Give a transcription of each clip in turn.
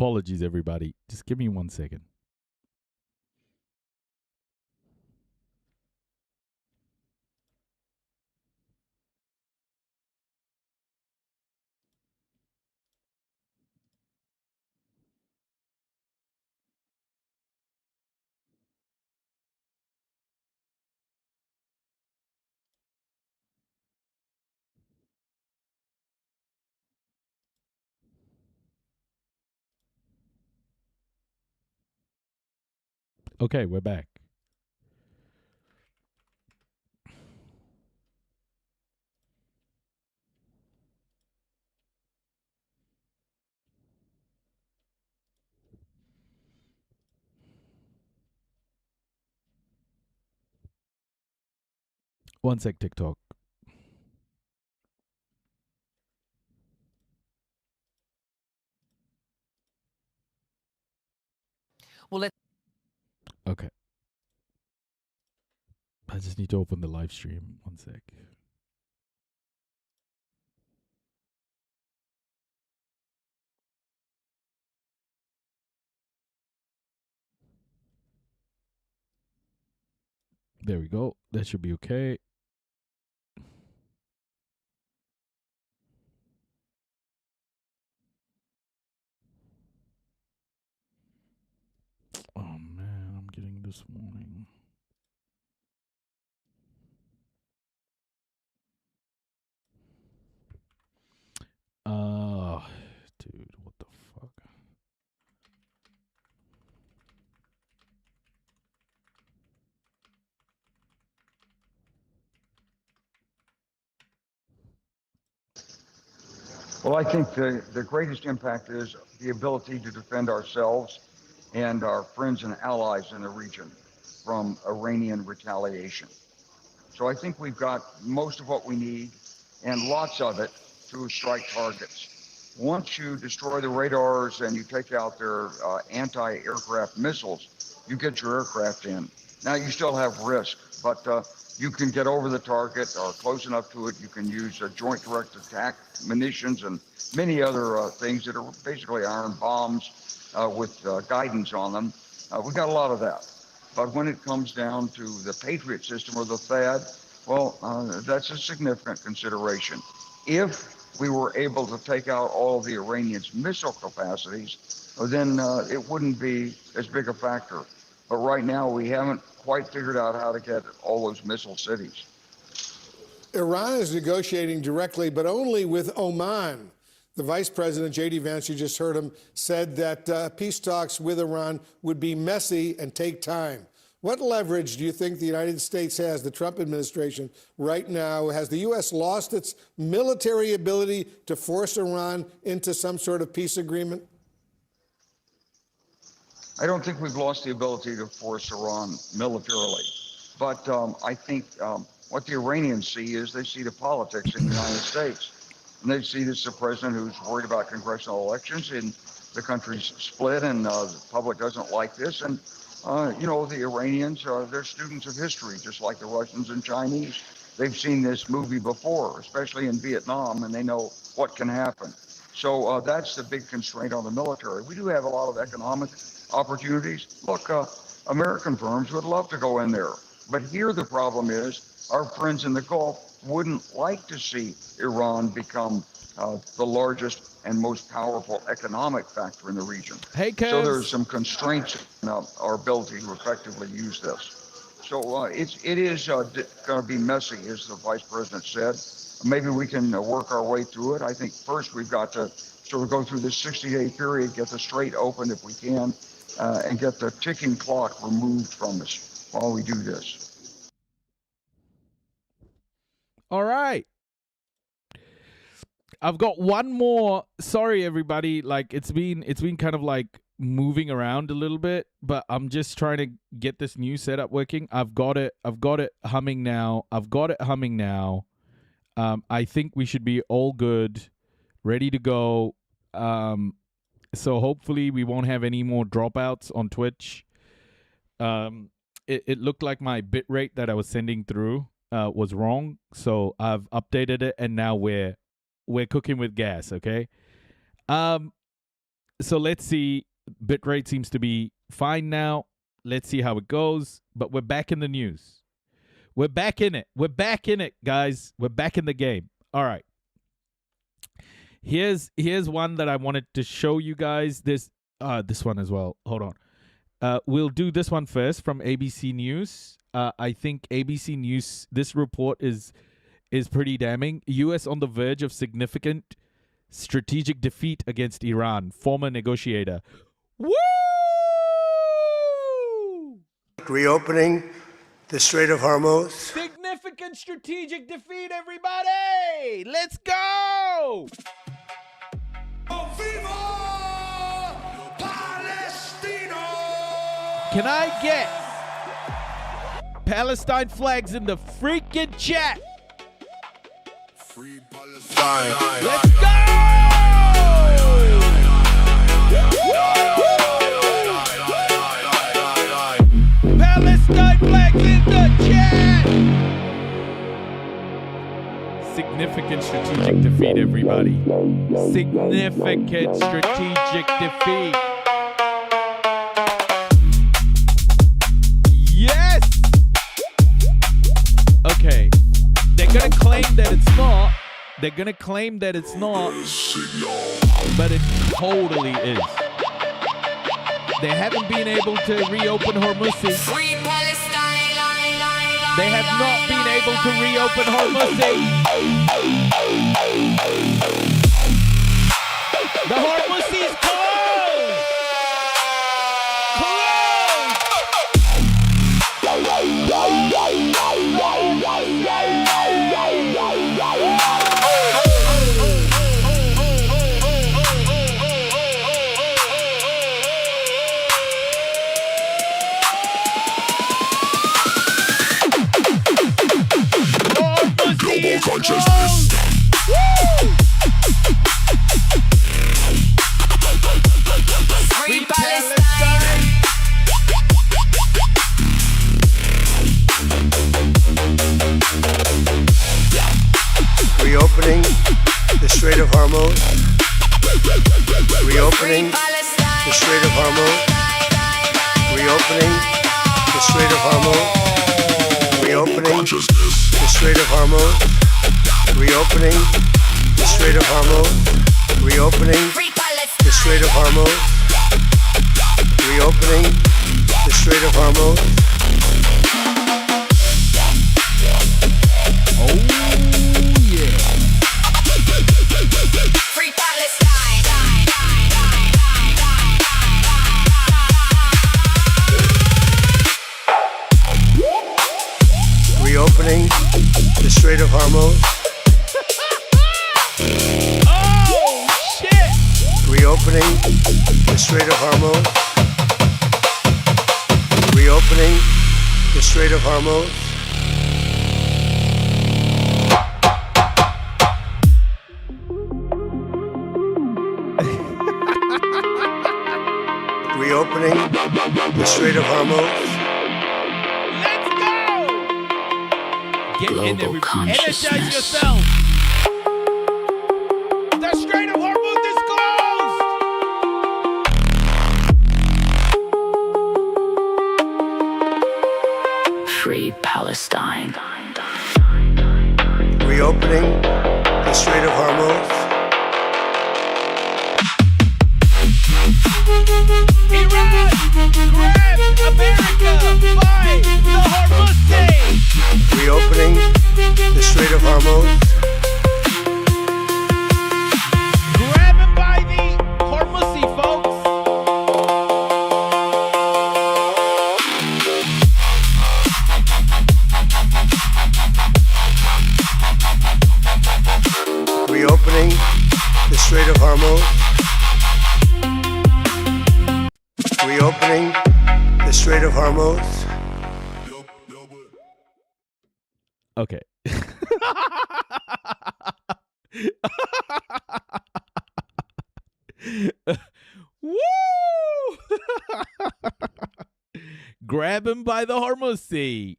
Apologies, everybody. Just give me 1 second. Okay, we're back. One sec, TikTok. Well, let's. Okay. I just need to open the live stream. 1 sec. There we go. That should be okay. Oh man, I'm getting this warning. Dude, what the fuck? Well, I think the greatest impact is the ability to defend ourselves and our friends and allies in the region from Iranian retaliation. So I think we've got most of what we need and lots of it to strike targets. Once you destroy the radars and you take out their anti-aircraft missiles, you get your aircraft in. Now you still have risk, but you can get over the target or close enough to it. You can use joint direct attack munitions and many other things that are basically iron bombs with guidance on them. We've got a lot of that. But when it comes down to the Patriot system or the THAAD, well, that's a significant consideration. If we were able to take out all of the Iranians' missile capacities, then it wouldn't be as big a factor. But right now, we haven't quite figured out how to get all those missile cities. Iran is negotiating directly, but only with Oman. The Vice President, J.D. Vance, you just heard him, said that peace talks with Iran would be messy and take time. What leverage do you think the United States has, the Trump administration, right now? Has the U.S. lost its military ability to force Iran into some sort of peace agreement? I don't think we've lost the ability to force Iran militarily. But I think what the Iranians see is they see the politics in the United States. And they see this a president who's worried about congressional elections, and the country's split, and the public doesn't like this. And, you know, the Iranians, they're students of history, just like the Russians and Chinese. They've seen this movie before, especially in Vietnam, and they know what can happen. So that's the big constraint on the military. We do have a lot of economic opportunities. Look, American firms would love to go in there. But here the problem is our friends in the Gulf wouldn't like to see Iran become the largest and most powerful economic factor in the region. Hey, Kev. So there's some constraints in our ability to effectively use this. So it is going to be messy, as the vice president said. Maybe we can work our way through it. I think first we've got to sort of go through this 60-day period, get the Strait open if we can, and get the ticking clock removed from us while we do this. All right. I've got one more. Sorry, everybody. Like it's been kind of like moving around a little bit, but I'm just trying to get this new setup working. I've got it humming now. I think we should be all good, ready to go. So hopefully we won't have any more dropouts on Twitch. It looked like my bitrate that I was sending through was wrong, so I've updated it, and now we're cooking with gas. Okay. So let's see. Bitrate seems to be fine now. Let's see how it goes. But we're back in the news. We're back in it. We're back in it, guys. We're back in the game. All right. Here's one that I wanted to show you guys. This one as well. Hold on. We'll do this one first from ABC News. I think ABC News, this report is pretty damning. U.S. on the verge of significant strategic defeat against Iran. Former negotiator. Woo! Reopening the Strait of Hormuz. Significant strategic defeat, everybody! Let's go! Viva Palestina! Can I get Palestine flags in the freaking chat? Free Palestine. Let's go! Palestine flags in the chat! Significant strategic defeat, everybody. Significant strategic defeat. Yes! Okay. They're gonna claim that it's not. They're gonna claim that it's not. But it totally is. They haven't been able to reopen Hormuz. Free Palestine. They have not been able to reopen Hormuz. The Hormuz is closed! Consciousness. Free Palestine. Reopening the Strait of Hormuz. Reopening the Strait of Hormuz. Reopening the Strait of Hormuz. Reopening the Strait of Hormuz. Reopening the Strait of Hormuz. Reopening the Strait of Hormuz. Reopening the Strait of Hormuz. Oh, yeah. Free Palestine. Reopening the Strait of Hormuz. Oh, shit! Reopening the Strait of Hormuz. Reopening the Strait of Hormuz. Reopening the Strait of Hormuz. Let's go! Get in there, energize yourself! The Strait of Hormuz is closed! Free Palestine. Reopening the Strait of Hormuz. Iran! Grab America by the Hormuz! Reopening the Strait of Hormuz. Grab him by the Hormuz, folks! Reopening the Strait of Hormuz. Reopening the Strait of Hormuz. Okay. Woo! Grab him by the Hormuz.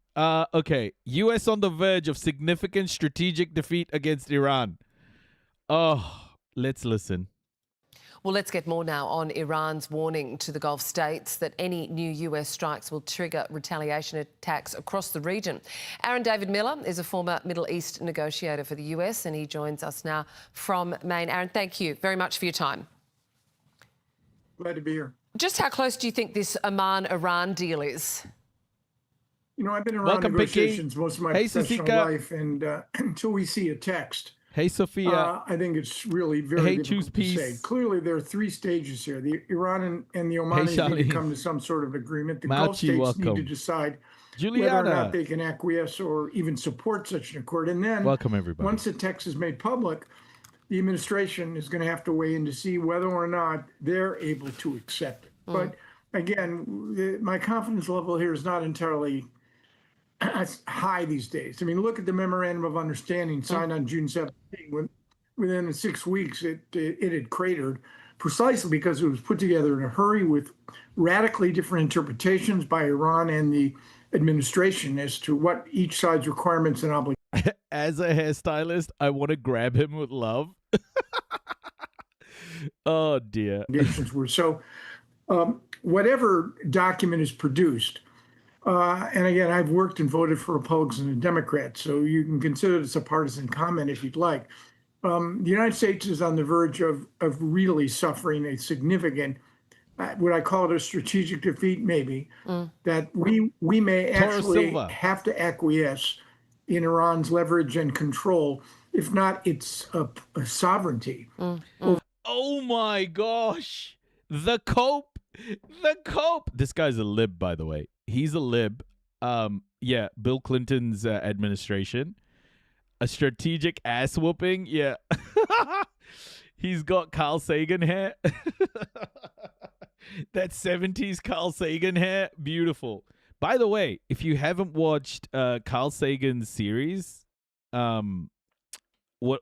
Okay. U.S. on the verge of significant strategic defeat against Iran. Oh, let's listen. Well, let's get more now on Iran's warning to the Gulf states that any new US strikes will trigger retaliation attacks across the region. Aaron David Miller is a former Middle East negotiator for the US and he joins us now from Maine. Aaron, thank you very much for your time. Glad to be here. Just how close do you think this Oman-Iran deal is? You know, I've been around Welcome, negotiations most of my Hey, professional Sasika. life, and until we see a text, Hey, Sophia. I think it's really very Hey, difficult choose to peace. say. Clearly, there are three stages here. The Iran and the Omanis need Charlie. to come to some sort of agreement. The Gulf Mauchi, states need to welcome. decide whether or Juliana. not they can acquiesce or even support such an accord. And then, Welcome, everybody. once the text is made public, the administration is going to have to weigh in to see whether or not they're able to accept it. But again, my confidence level here is not entirely high these days. I mean, look at the memorandum of understanding signed on June 17th. Within 6 weeks, it had cratered precisely because it was put together in a hurry with radically different interpretations by Iran and the administration as to what each side's requirements and obligations. As a hairstylist, I want to grab him with love. Oh, dear. Were. So whatever document is produced, and again, I've worked and voted for Republicans and Democrats, so you can consider this a partisan comment if you'd like. The United States is on the verge of really suffering a significant, would I call it a strategic defeat, maybe, that we may actually Silva. have to acquiesce in Iran's leverage and control, if not its sovereignty. Oh, my gosh. The Cope. This guy's a lib, by the way. He's a lib. Yeah, Bill Clinton's administration. A strategic ass whooping. Yeah. He's got Carl Sagan hair. That 70s Carl Sagan hair. Beautiful. By the way, if you haven't watched Carl Sagan's series, what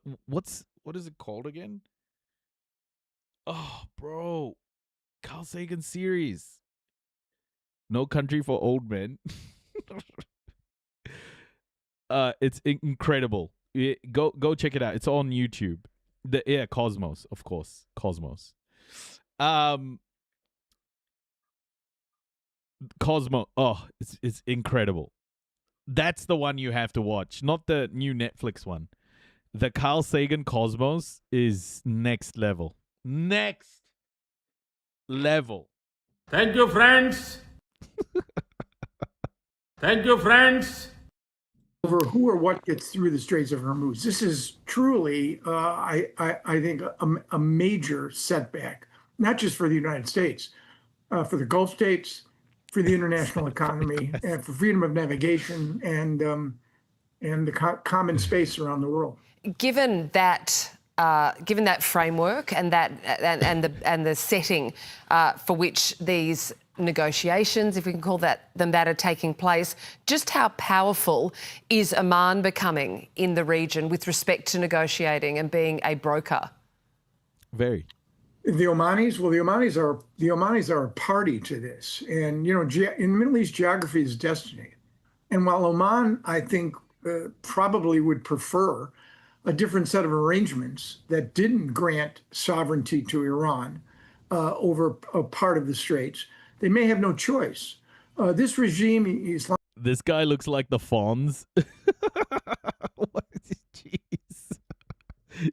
is it called again? Oh, bro. Carl Sagan series. No Country for Old Men. It's incredible. Go check it out. It's on YouTube. Cosmos, of course. Cosmos. Cosmo. Oh, it's incredible. That's the one you have to watch, not the new Netflix one. The Carl Sagan Cosmos is next level. Next level. Thank you, friends. Thank you, friends. Over who or what gets through the Straits of Hormuz. This is truly, I think, a major setback, not just for the United States, for the Gulf states, for the international economy, and for freedom of navigation and the common space around the world. Given that framework and the setting for which these negotiations, if we can call them that, are taking place, just how powerful is Oman becoming in the region with respect to negotiating and being a broker? Very. The Omanis, well, the Omanis are a party to this, and you know, in Middle East, geography is destiny. And while Oman, I think, probably would prefer a different set of arrangements that didn't grant sovereignty to Iran over a part of the Straits, they may have no choice. This regime, This guy looks like the Fonz. What is Jeez.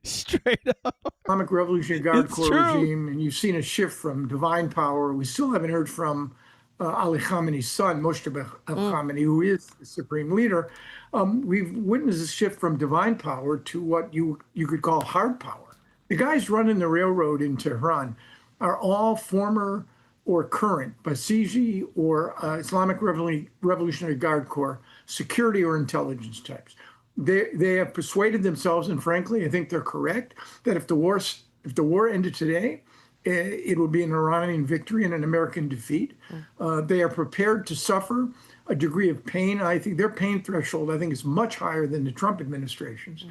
Straight up. Islamic Revolutionary Guard It's Corps true. regime, and you've seen a shift from divine power. We still haven't heard from Ali Khamenei's son, Moshtaba Khamenei, who is the supreme leader. We've witnessed a shift from divine power to what you could call hard power. The guys running the railroad in Tehran are all former or current Basiji or Islamic Revolutionary Guard Corps security or intelligence types. They have persuaded themselves, and frankly, I think they're correct, that if the war ended today, it would be an Iranian victory and an American defeat. They are prepared to suffer a degree of pain. I think their pain threshold, I think, is much higher than the Trump administration's.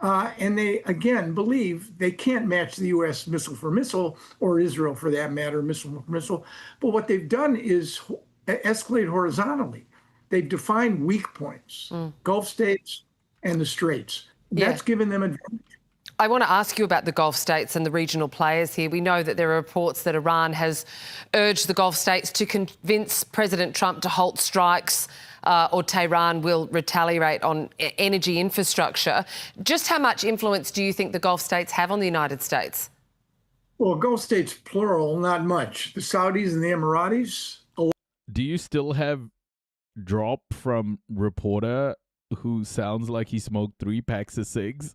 And they, again, believe they can't match the U.S. missile for missile, or Israel, for that matter, missile for missile. But what they've done is escalate horizontally. They've defined weak points, Gulf states and the Straits. That's given them advantage. I want to ask you about the Gulf states and the regional players here. We know that there are reports that Iran has urged the Gulf states to convince President Trump to halt strikes or Tehran will retaliate on energy infrastructure. Just how much influence do you think the Gulf states have on the United States? Well, Gulf states plural, not much. The Saudis and the Emiratis. Do you still have drop from reporter who sounds like he smoked 3 packs of cigs?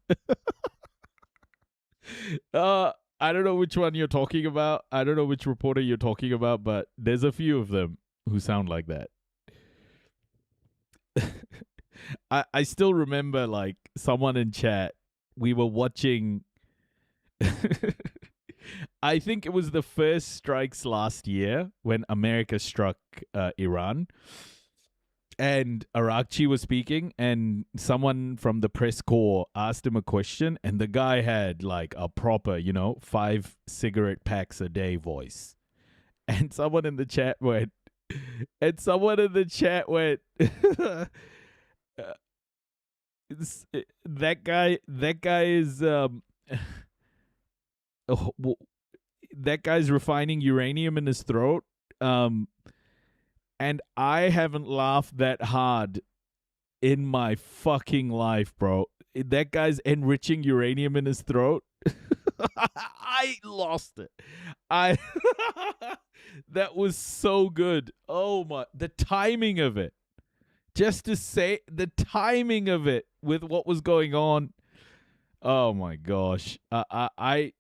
I don't know which one you're talking about. I don't know which reporter you're talking about, but there's a few of them who sound like that. I still remember, like, someone in chat, we were watching I think it was the first strikes last year when America struck Iran. And Arakchi was speaking, and someone from the press corps asked him a question, and the guy had like a proper, 5 cigarette packs a day voice. And someone in the chat went, that guy is, that guy's refining uranium in his throat. And I haven't laughed that hard in my fucking life, bro. That guy's enriching uranium in his throat. I lost it. That was so good. Oh my, the timing of it. Just to say the timing of it with what was going on. Oh my gosh. I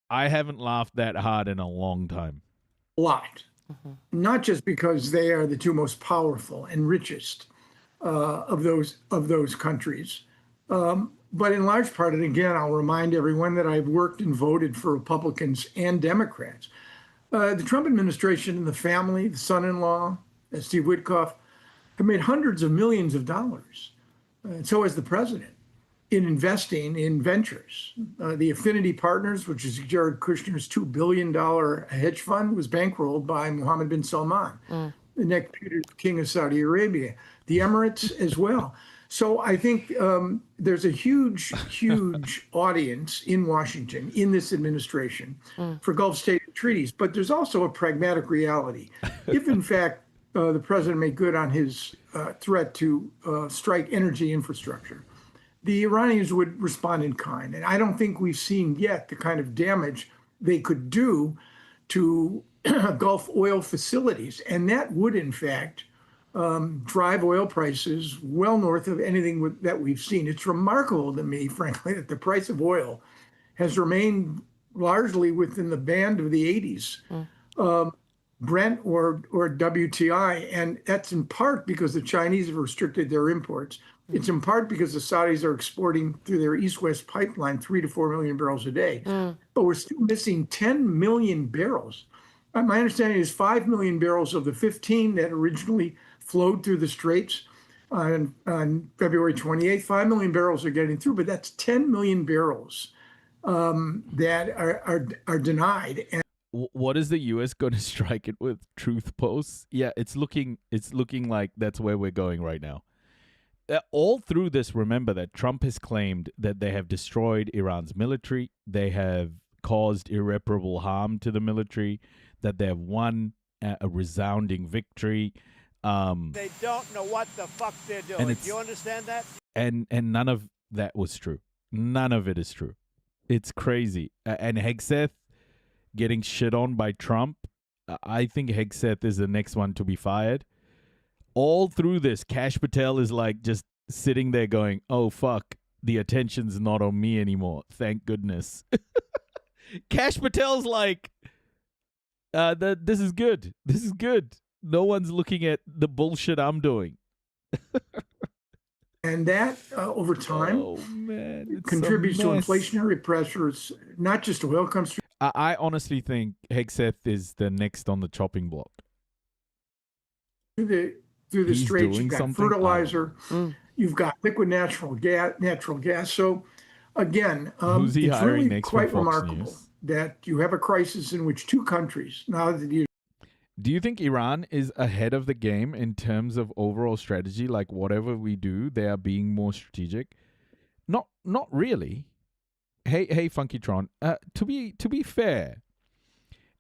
haven't laughed that hard in a long time. A lot. Not just because they are the two most powerful and richest of those countries, but in large part, and again, I'll remind everyone that I've worked and voted for Republicans and Democrats. The Trump administration and the family, the son-in-law, Steve Witkoff, have made hundreds of millions of dollars, and so has the president, in investing in ventures. The Affinity Partners, which is Jared Kushner's $2 billion hedge fund, was bankrolled by Mohammed bin Salman, the next king of Saudi Arabia, the Emirates as well. So I think there's a huge, huge audience in Washington, in this administration, for Gulf state treaties. But there's also a pragmatic reality. If, in fact, the president made good on his threat to strike energy infrastructure, the Iranians would respond in kind. And I don't think we've seen yet the kind of damage they could do to Gulf oil facilities. And that would, in fact, drive oil prices well north of anything that we've seen. It's remarkable to me, frankly, that the price of oil has remained largely within the band of the 80s, Brent or WTI. And that's in part because the Chinese have restricted their imports. It's in part because the Saudis are exporting through their east-west pipeline 3 to 4 million barrels a day. But we're still missing 10 million barrels. My understanding is 5 million barrels of the 15 that originally flowed through the straits on February 28th. 5 million barrels are getting through, but that's 10 million barrels that are denied. And what is the U.S. going to strike it with? Truth posts? Yeah, it's looking like that's where we're going right now. All through this, remember that Trump has claimed that they have destroyed Iran's military, they have caused irreparable harm to the military, that they have won a resounding victory. They don't know what the fuck they're doing. Do you understand that? And none of that was true. None of it is true. It's crazy. And Hegseth getting shit on by Trump, I think Hegseth is the next one to be fired. All through this, Kash Patel is like just sitting there going, oh, fuck, the attention's not on me anymore. Thank goodness. Kash Patel's like, this is good. This is good. No one's looking at the bullshit I'm doing. And that, over time, contributes to inflationary pressures, not just oil comes. I honestly think Hegseth is the next on the chopping block. Through the straits, you've got fertilizer, you've got liquid natural gas. So, again, it's really quite remarkable that you have a crisis in which two countries, now that you... Do you think Iran is ahead of the game in terms of overall strategy? Like, whatever we do, they are being more strategic? Not really. hey, Funkytron. To be fair,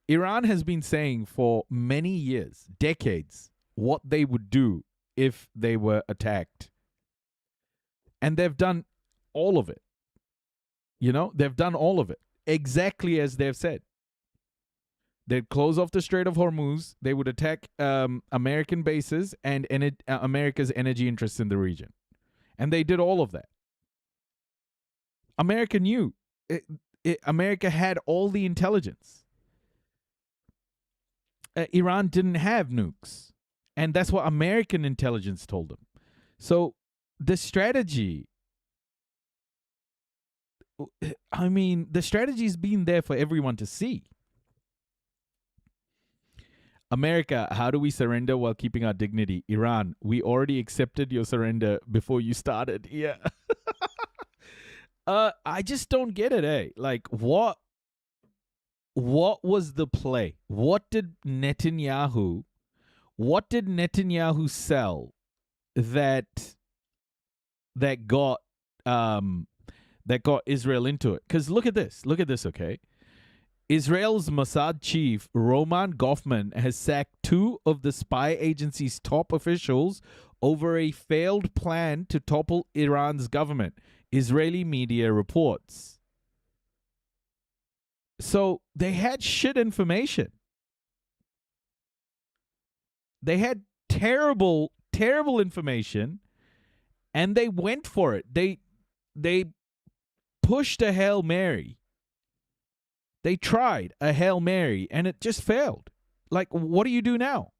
Iran has been saying for many years, decades, what they would do if they were attacked, and they've done all of it. They've done all of it exactly as they've said. They'd close off the Strait of Hormuz. They would attack American bases and America's energy interests in the region. And they did all of that. America knew. America had all the intelligence. Iran didn't have nukes. And that's what American intelligence told them. So the strategy's been there for everyone to see. America, how do we surrender while keeping our dignity? Iran, we already accepted your surrender before you started. Yeah. I just don't get it, eh? Like, what was the play? What did Netanyahu sell that got Israel into it? Because look at this, okay? Israel's Mossad chief, Roman Goffman, has sacked 2 of the spy agency's top officials over a failed plan to topple Iran's government, Israeli media reports. So they had shit information. They had terrible, terrible information, and they went for it. They pushed a Hail Mary. They tried a Hail Mary, and it just failed. Like, what do you do now?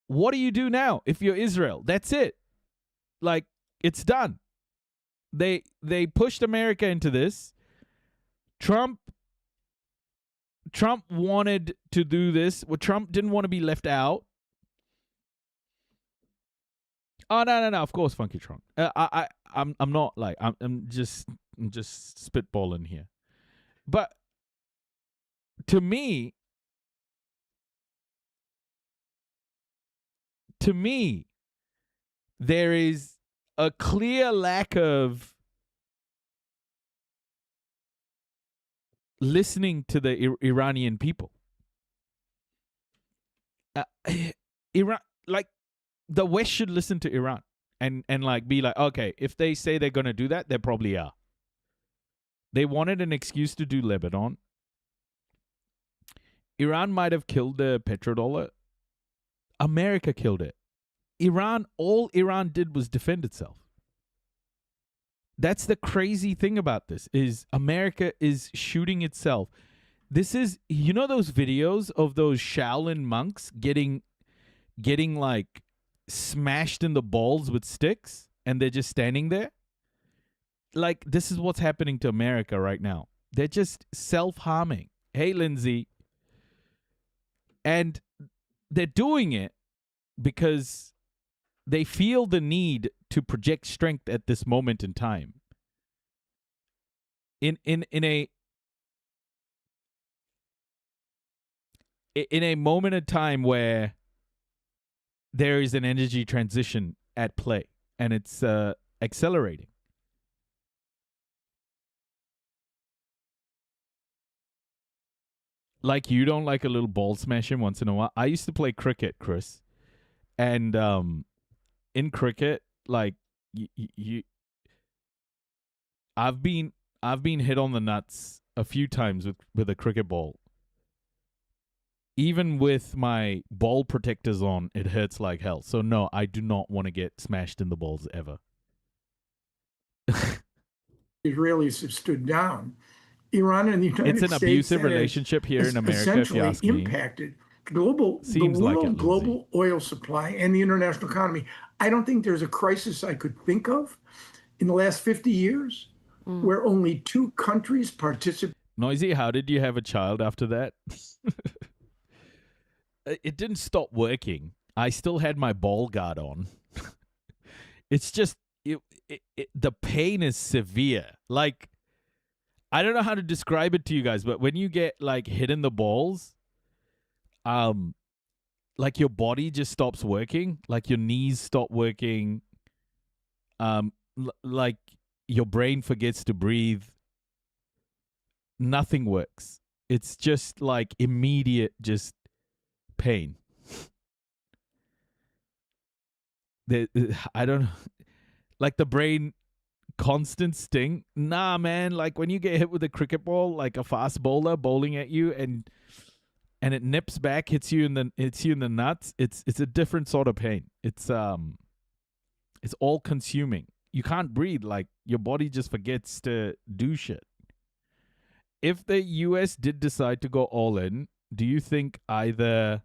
What do you do now if you're Israel? That's it. Like, it's done. They pushed America into this. Trump wanted to do this. Well, Trump didn't want to be left out. Oh no! Of course, Funkytron. I'm not like I'm just spitballing here, but to me, there is a clear lack of listening to the Iranian people. Iran, like, the West should listen to Iran and like be like, okay, if they say they're going to do that, they probably are. They wanted an excuse to do Lebanon. Iran might have killed the petrodollar. America killed it. All Iran did was defend itself. That's the crazy thing about this, is America is shooting itself. This is, those videos of those Shaolin monks getting like smashed in the balls with sticks, and they're just standing there? Like, this is what's happening to America right now. They're just self-harming. Hey, Lindsay. And they're doing it because they feel the need to project strength at this moment in time. In a moment of time where there is an energy transition at play, and it's accelerating. Like, you don't like a little ball smashing once in a while? I used to play cricket, Chris. And in cricket, like, I've been hit on the nuts a few times with a cricket ball. Even with my ball protectors on, it hurts like hell. So no, I do not want to get smashed in the balls ever. Israelis have stood down. Iran and the United States. It's an abusive relationship here in America, if you ask me. Impacted global oil supply and the international economy. I don't think there's a crisis I could think of in the last 50 years where only 2 countries participate. Noisy, how did you have a child after that? It didn't stop working. I still had my ball guard on. It's just, the pain is severe. Like, I don't know how to describe it to you guys, but when you get like hit in the balls, like your body just stops working, like your knees stop working. like your brain forgets to breathe. Nothing works. It's just like immediate, just pain. I don't like the brain constant sting. Nah, man. Like when you get hit with a cricket ball, like a fast bowler bowling at you, and it nips back, hits you in the nuts. It's a different sort of pain. It's all consuming. You can't breathe. Like your body just forgets to do shit. If the US did decide to go all in, do you think either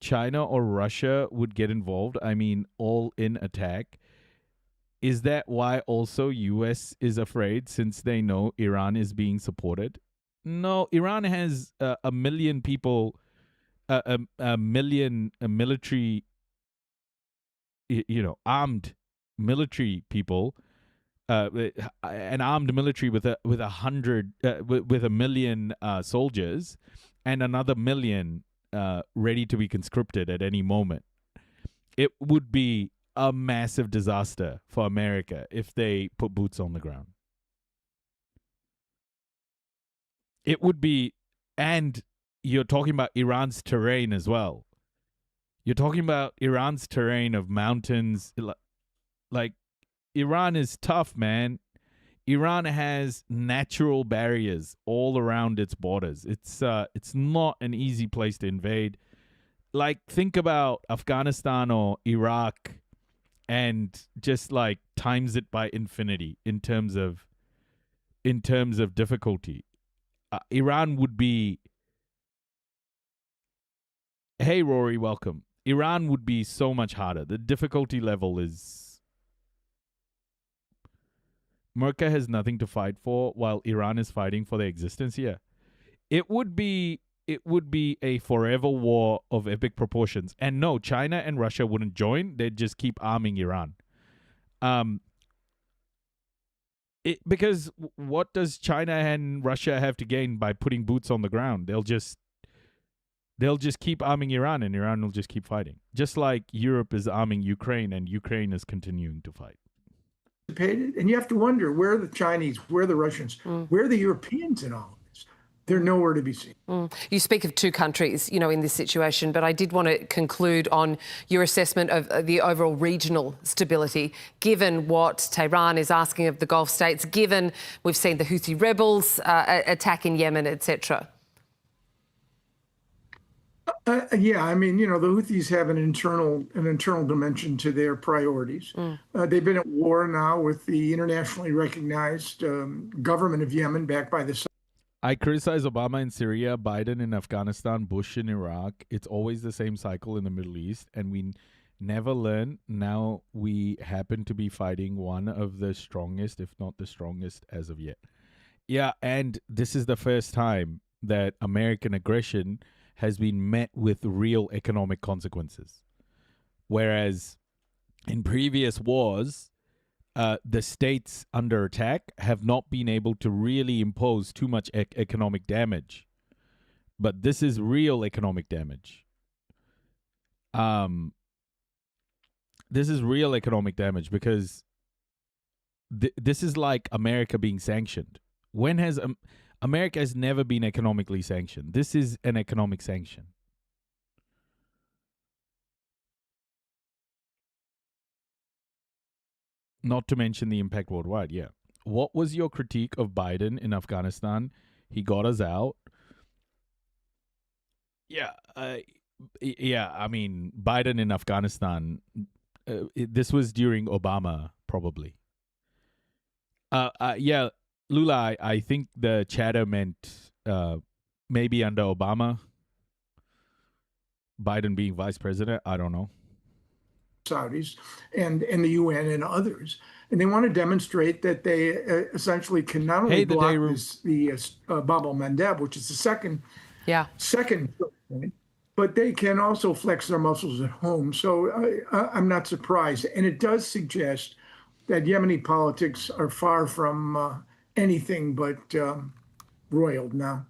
China or Russia would get involved? I mean, all in attack. Is that why also US is afraid, since they know Iran is being supported? No, Iran has a million people, a million military, armed military people, an armed military with a million soldiers, and another million ready to be conscripted at any moment. It would be a massive disaster for America if they put boots on the ground. It would be, and you're talking about Iran's terrain as well. You're talking about Iran's terrain of mountains. Like, Iran is tough, man. Iran has natural barriers all around its borders. It's not an easy place to invade. Like, think about Afghanistan or Iraq, and just like times it by infinity in terms of difficulty. Iran would be. Hey, Rory, welcome. Iran would be so much harder. The difficulty level is. America has nothing to fight for while Iran is fighting for their existence. Yeah, it would be a forever war of epic proportions. And no, China and Russia wouldn't join. They'd just keep arming Iran. Because what does China and Russia have to gain by putting boots on the ground? They'll just keep arming Iran, and Iran will just keep fighting. Just like Europe is arming Ukraine, and Ukraine is continuing to fight. And you have to wonder, where are the Chinese, where are the Russians, where are the Europeans in all of this? They're nowhere to be seen. You speak of two countries, in this situation, but I did want to conclude on your assessment of the overall regional stability, given what Tehran is asking of the Gulf states, given we've seen the Houthi rebels attack in Yemen, etc. Yeah, I mean, the Houthis have an internal dimension to their priorities. They've been at war now with the internationally recognized government of Yemen, backed by the. I criticize Obama in Syria, Biden in Afghanistan, Bush in Iraq. It's always the same cycle in the Middle East, and we never learn. Now we happen to be fighting one of the strongest, if not the strongest, as of yet. Yeah, and this is the first time that American aggression has been met with real economic consequences. Whereas in previous wars, the states under attack have not been able to really impose too much economic damage. But this is real economic damage. This is real economic damage because this is like America being sanctioned. When has America has never been economically sanctioned? This is an economic sanction. Not to mention the impact worldwide, yeah. What was your critique of Biden in Afghanistan? He got us out. Yeah, I mean, Biden in Afghanistan, this was during Obama, probably. Yeah, Lula, I think the chatter meant maybe under Obama, Biden being vice president. I don't know. Saudis and the UN and others, and they want to demonstrate that they essentially can not only block the Bab el-Mandeb, which is the second point, but they can also flex their muscles at home. So I'm not surprised, and it does suggest that Yemeni politics are far from anything but roiled now.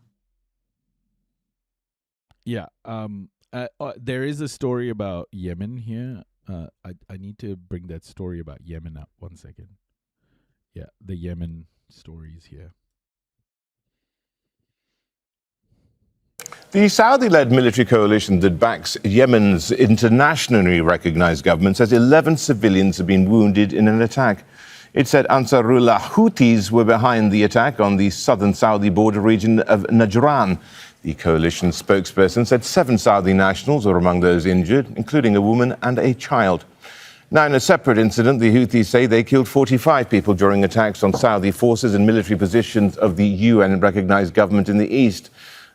Yeah, there is a story about Yemen here. I need to bring that story about Yemen up. 1 second. Yeah, the Yemen story is here. The Saudi-led military coalition that backs Yemen's internationally recognized government says 11 civilians have been wounded in an attack. It said Ansarullah Houthis were behind the attack on the southern Saudi border region of Najran. The coalition spokesperson said 7 Saudi nationals were among those injured, including a woman and a child. Now, in a separate incident, the Houthis say they killed 45 people during attacks on Saudi forces and military positions of the UN-recognized government in the east.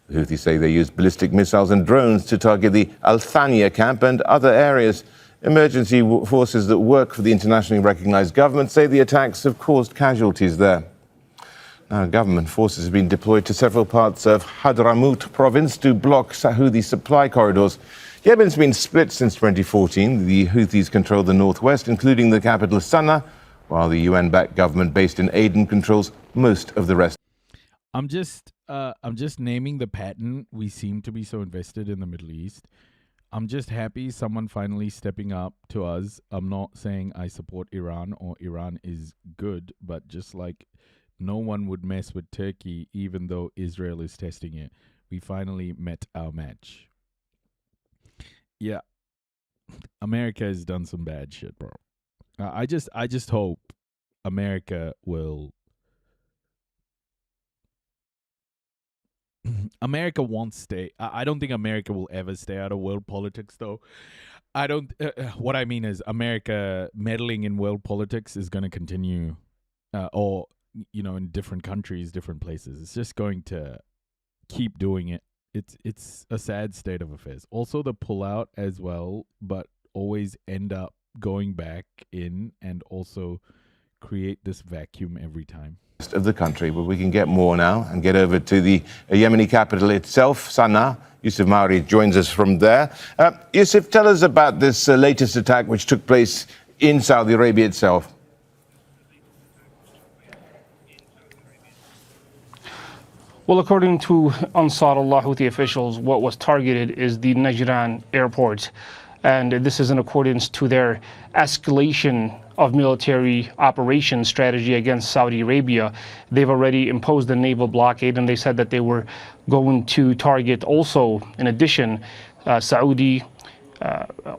The Houthis say they used ballistic missiles and drones to target the Al Thaniya camp and other areas. Emergency forces that work for the internationally recognized government say the attacks have caused casualties there. Now, government forces have been deployed to several parts of Hadramaut province to block Saudi supply corridors. Yemen's been split since 2014. The Houthis control the northwest, including the capital Sana'a, while the UN-backed government based in Aden controls most of the rest. I'm just naming the pattern. We seem to be so invested in the Middle East. I'm just happy someone finally stepping up to us. I'm not saying I support Iran or Iran is good, but just like no one would mess with Turkey, even though Israel is testing it. We finally met our match. Yeah, America has done some bad shit, bro. I just hope America will. America won't stay. I don't think America will ever stay out of world politics, though. I don't. What I mean is, America meddling in world politics is going to continue, or in different countries, different places. It's just going to keep doing it. It's a sad state of affairs. Also, the pullout as well, but always end up going back in and also create this vacuum every time. Of the country, but we can get more now and get over to the Yemeni capital itself, Sana'a. Yusuf Maori joins us from there. Yusuf, tell us about this latest attack which took place in Saudi Arabia itself. Well, according to Ansarullah Houthi officials, what was targeted is the Najran airport. And this is in accordance to their escalation of military operation strategy against Saudi Arabia. They've already imposed a naval blockade, and they said that they were going to target also, in addition, Saudi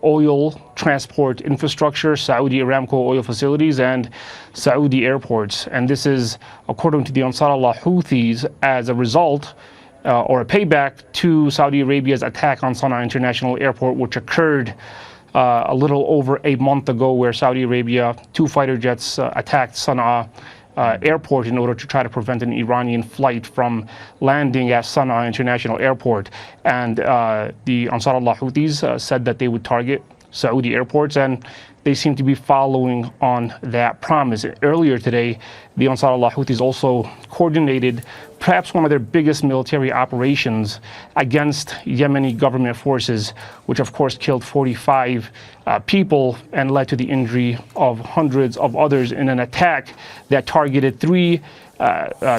oil transport infrastructure, Saudi Aramco oil facilities, and Saudi airports. And this is, according to the Ansarullah Houthis, as a result or a payback to Saudi Arabia's attack on Sana'a International Airport, which occurred a little over a month ago, where Saudi Arabia, 2 fighter jets attacked Sana'a airport in order to try to prevent an Iranian flight from landing at Sana'a International Airport. And the Ansarullah Houthis said that they would target Saudi airports, and they seem to be following on that promise. Earlier today, the Ansarullah Houthis also coordinated perhaps one of their biggest military operations against Yemeni government forces, which of course killed 45 people and led to the injury of hundreds of others in an attack that targeted 3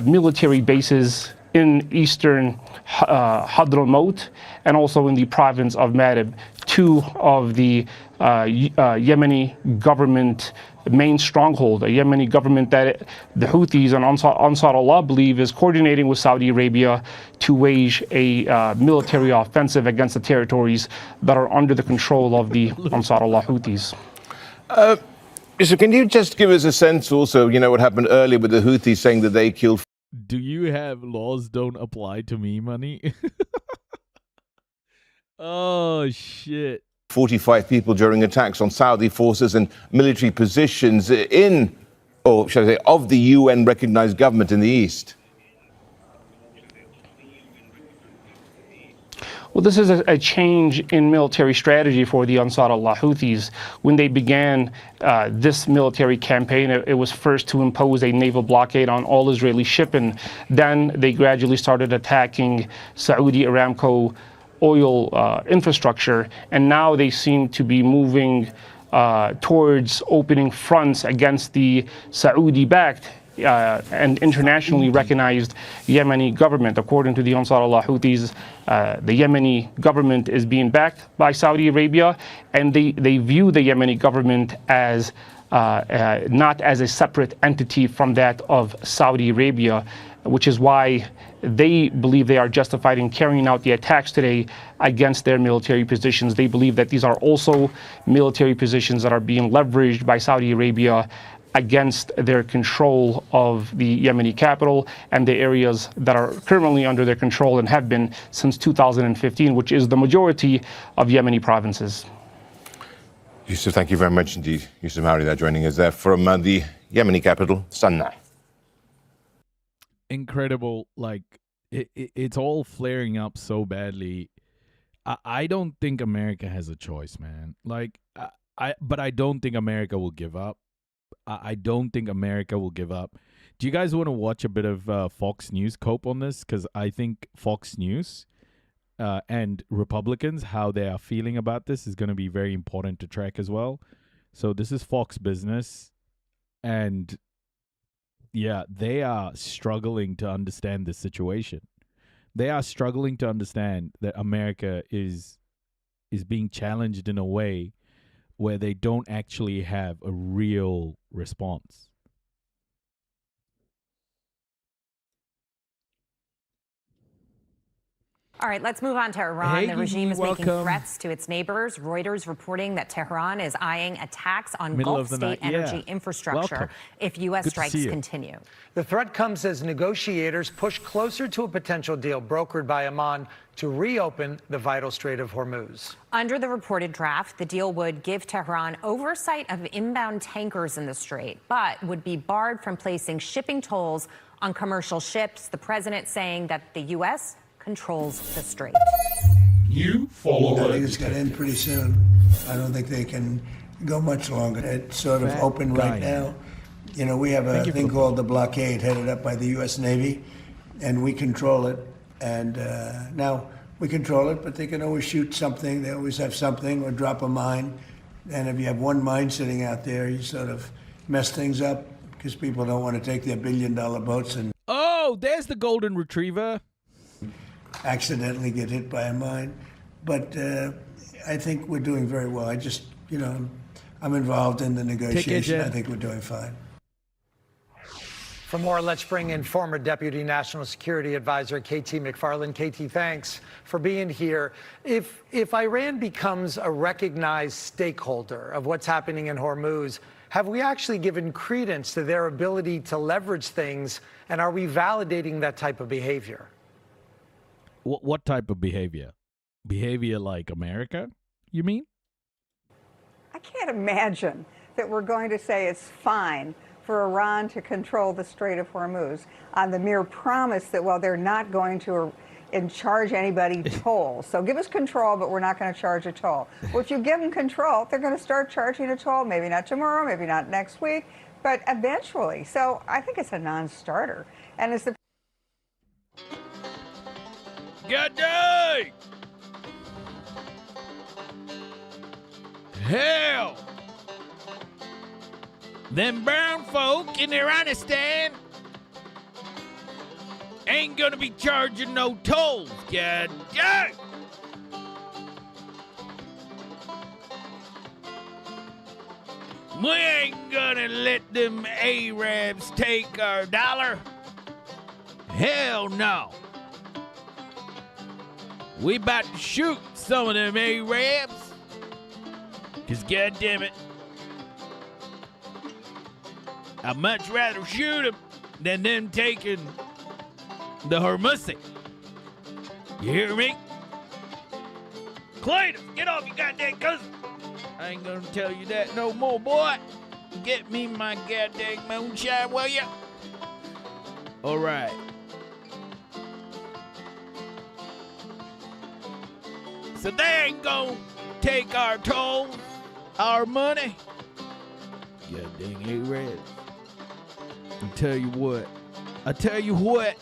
military bases in eastern Hadramaut and also in the province of Marib. 2 of the Yemeni government main stronghold, a Yemeni government that the Houthis and Ansarullah believe is coordinating with Saudi Arabia to wage a military offensive against the territories that are under the control of the Ansarullah Houthis. So can you just give us a sense also, what happened earlier with the Houthis saying that they killed... Do you have laws don't apply to me money? Oh, shit. 45 people during attacks on Saudi forces and military positions in, or shall I say, of the UN-recognized government in the east? Well, this is a change in military strategy for the Ansarullah Houthis. When they began this military campaign, it was first to impose a naval blockade on all Israeli shipping. Then they gradually started attacking Saudi Aramco oil infrastructure, and now they seem to be moving towards opening fronts against the Saudi-backed and internationally recognized Yemeni government. According to the Ansar Allah Houthis, the Yemeni government is being backed by Saudi Arabia, and they view the Yemeni government as not as a separate entity from that of Saudi Arabia, which is why they believe they are justified in carrying out the attacks today against their military positions. They believe that these are also military positions that are being leveraged by Saudi Arabia against their control of the Yemeni capital and the areas that are currently under their control and have been since 2015, which is the majority of Yemeni provinces. Yusuf, thank you very much indeed. Yusuf Mauri there joining us there from the Yemeni capital, Sana'a. Incredible. Like, it's all flaring up so badly. I don't think America has a choice, man. Like, but I don't think America will give up. I don't think America will give up. Do you guys want to watch a bit of Fox News cope on this? Because I think Fox News and Republicans, how they are feeling about this is going to be very important to track as well. So this is Fox Business, and yeah, they are struggling to understand this situation. They are struggling to understand that America is being challenged in a way where they don't actually have a real response. All right, let's move on to Iran. Hey, the regime is making welcome. threats to its neighbors. Reuters reporting that Tehran is eyeing attacks on Middle Gulf of the state night. energy Yeah. infrastructure Welcome. if U.S. Good to strikes see you. continue. The threat comes as negotiators push closer to a potential deal brokered by Oman to reopen the vital Strait of Hormuz. Under the reported draft, the deal would give Tehran oversight of inbound tankers in the strait, but would be barred from placing shipping tolls on commercial ships. The president saying that the U.S. controls the strait. You follow I think it's going to end pretty soon. I don't think they can go much longer. It's sort of open right now. You know, we have a thing called the blockade headed up by the U.S. Navy, and we control it. And now we control it, but they can always shoot something. They always have something or drop a mine. And if you have one mine sitting out there, you sort of mess things up because people don't want to take their billion-dollar boats and Oh, there's the golden retriever. accidentally get hit by a mine. But I think we're doing very well. I just, you know, I'm involved in the negotiation. I think we're doing fine. For more, let's bring in former Deputy National Security Advisor KT McFarland. KT, thanks for being here. If Iran becomes a recognized stakeholder of what's happening in Hormuz, have we actually given credence to their ability to leverage things, and are we validating that type of behavior? What type of behavior? Behavior like America, you mean? I can't imagine that we're going to say it's fine for Iran to control the Strait of Hormuz on the mere promise that, well, they're not going to charge anybody tolls. So give us control, but we're not going to charge a toll. Well, if you give them control, they're going to start charging a toll, maybe not tomorrow, maybe not next week, but eventually. So I think it's a non-starter. And as the Good day! Hell! Them brown folk in Iranistan ain't gonna be charging no tolls, god damn! We ain't gonna let them Arabs take our dollar. Hell no. We about to shoot some of them Arabs. Cause goddamn it, I'd much rather shoot them than them taking the Hormuz. You hear me? Cletus, get off your goddamn cousin. I ain't gonna tell you that no more, boy. Get me my goddamn moonshine, will ya? All right. So they ain't gonna take our toll, our money. God dang Arabs. I tell you what.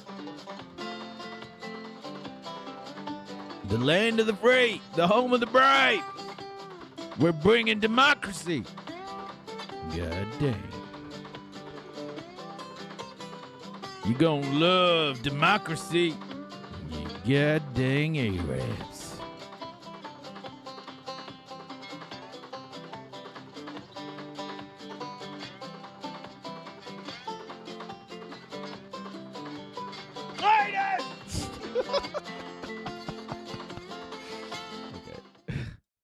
The land of the free, the home of the brave. We're bringing democracy. God dang. You gonna love democracy. You goddamn Arabs.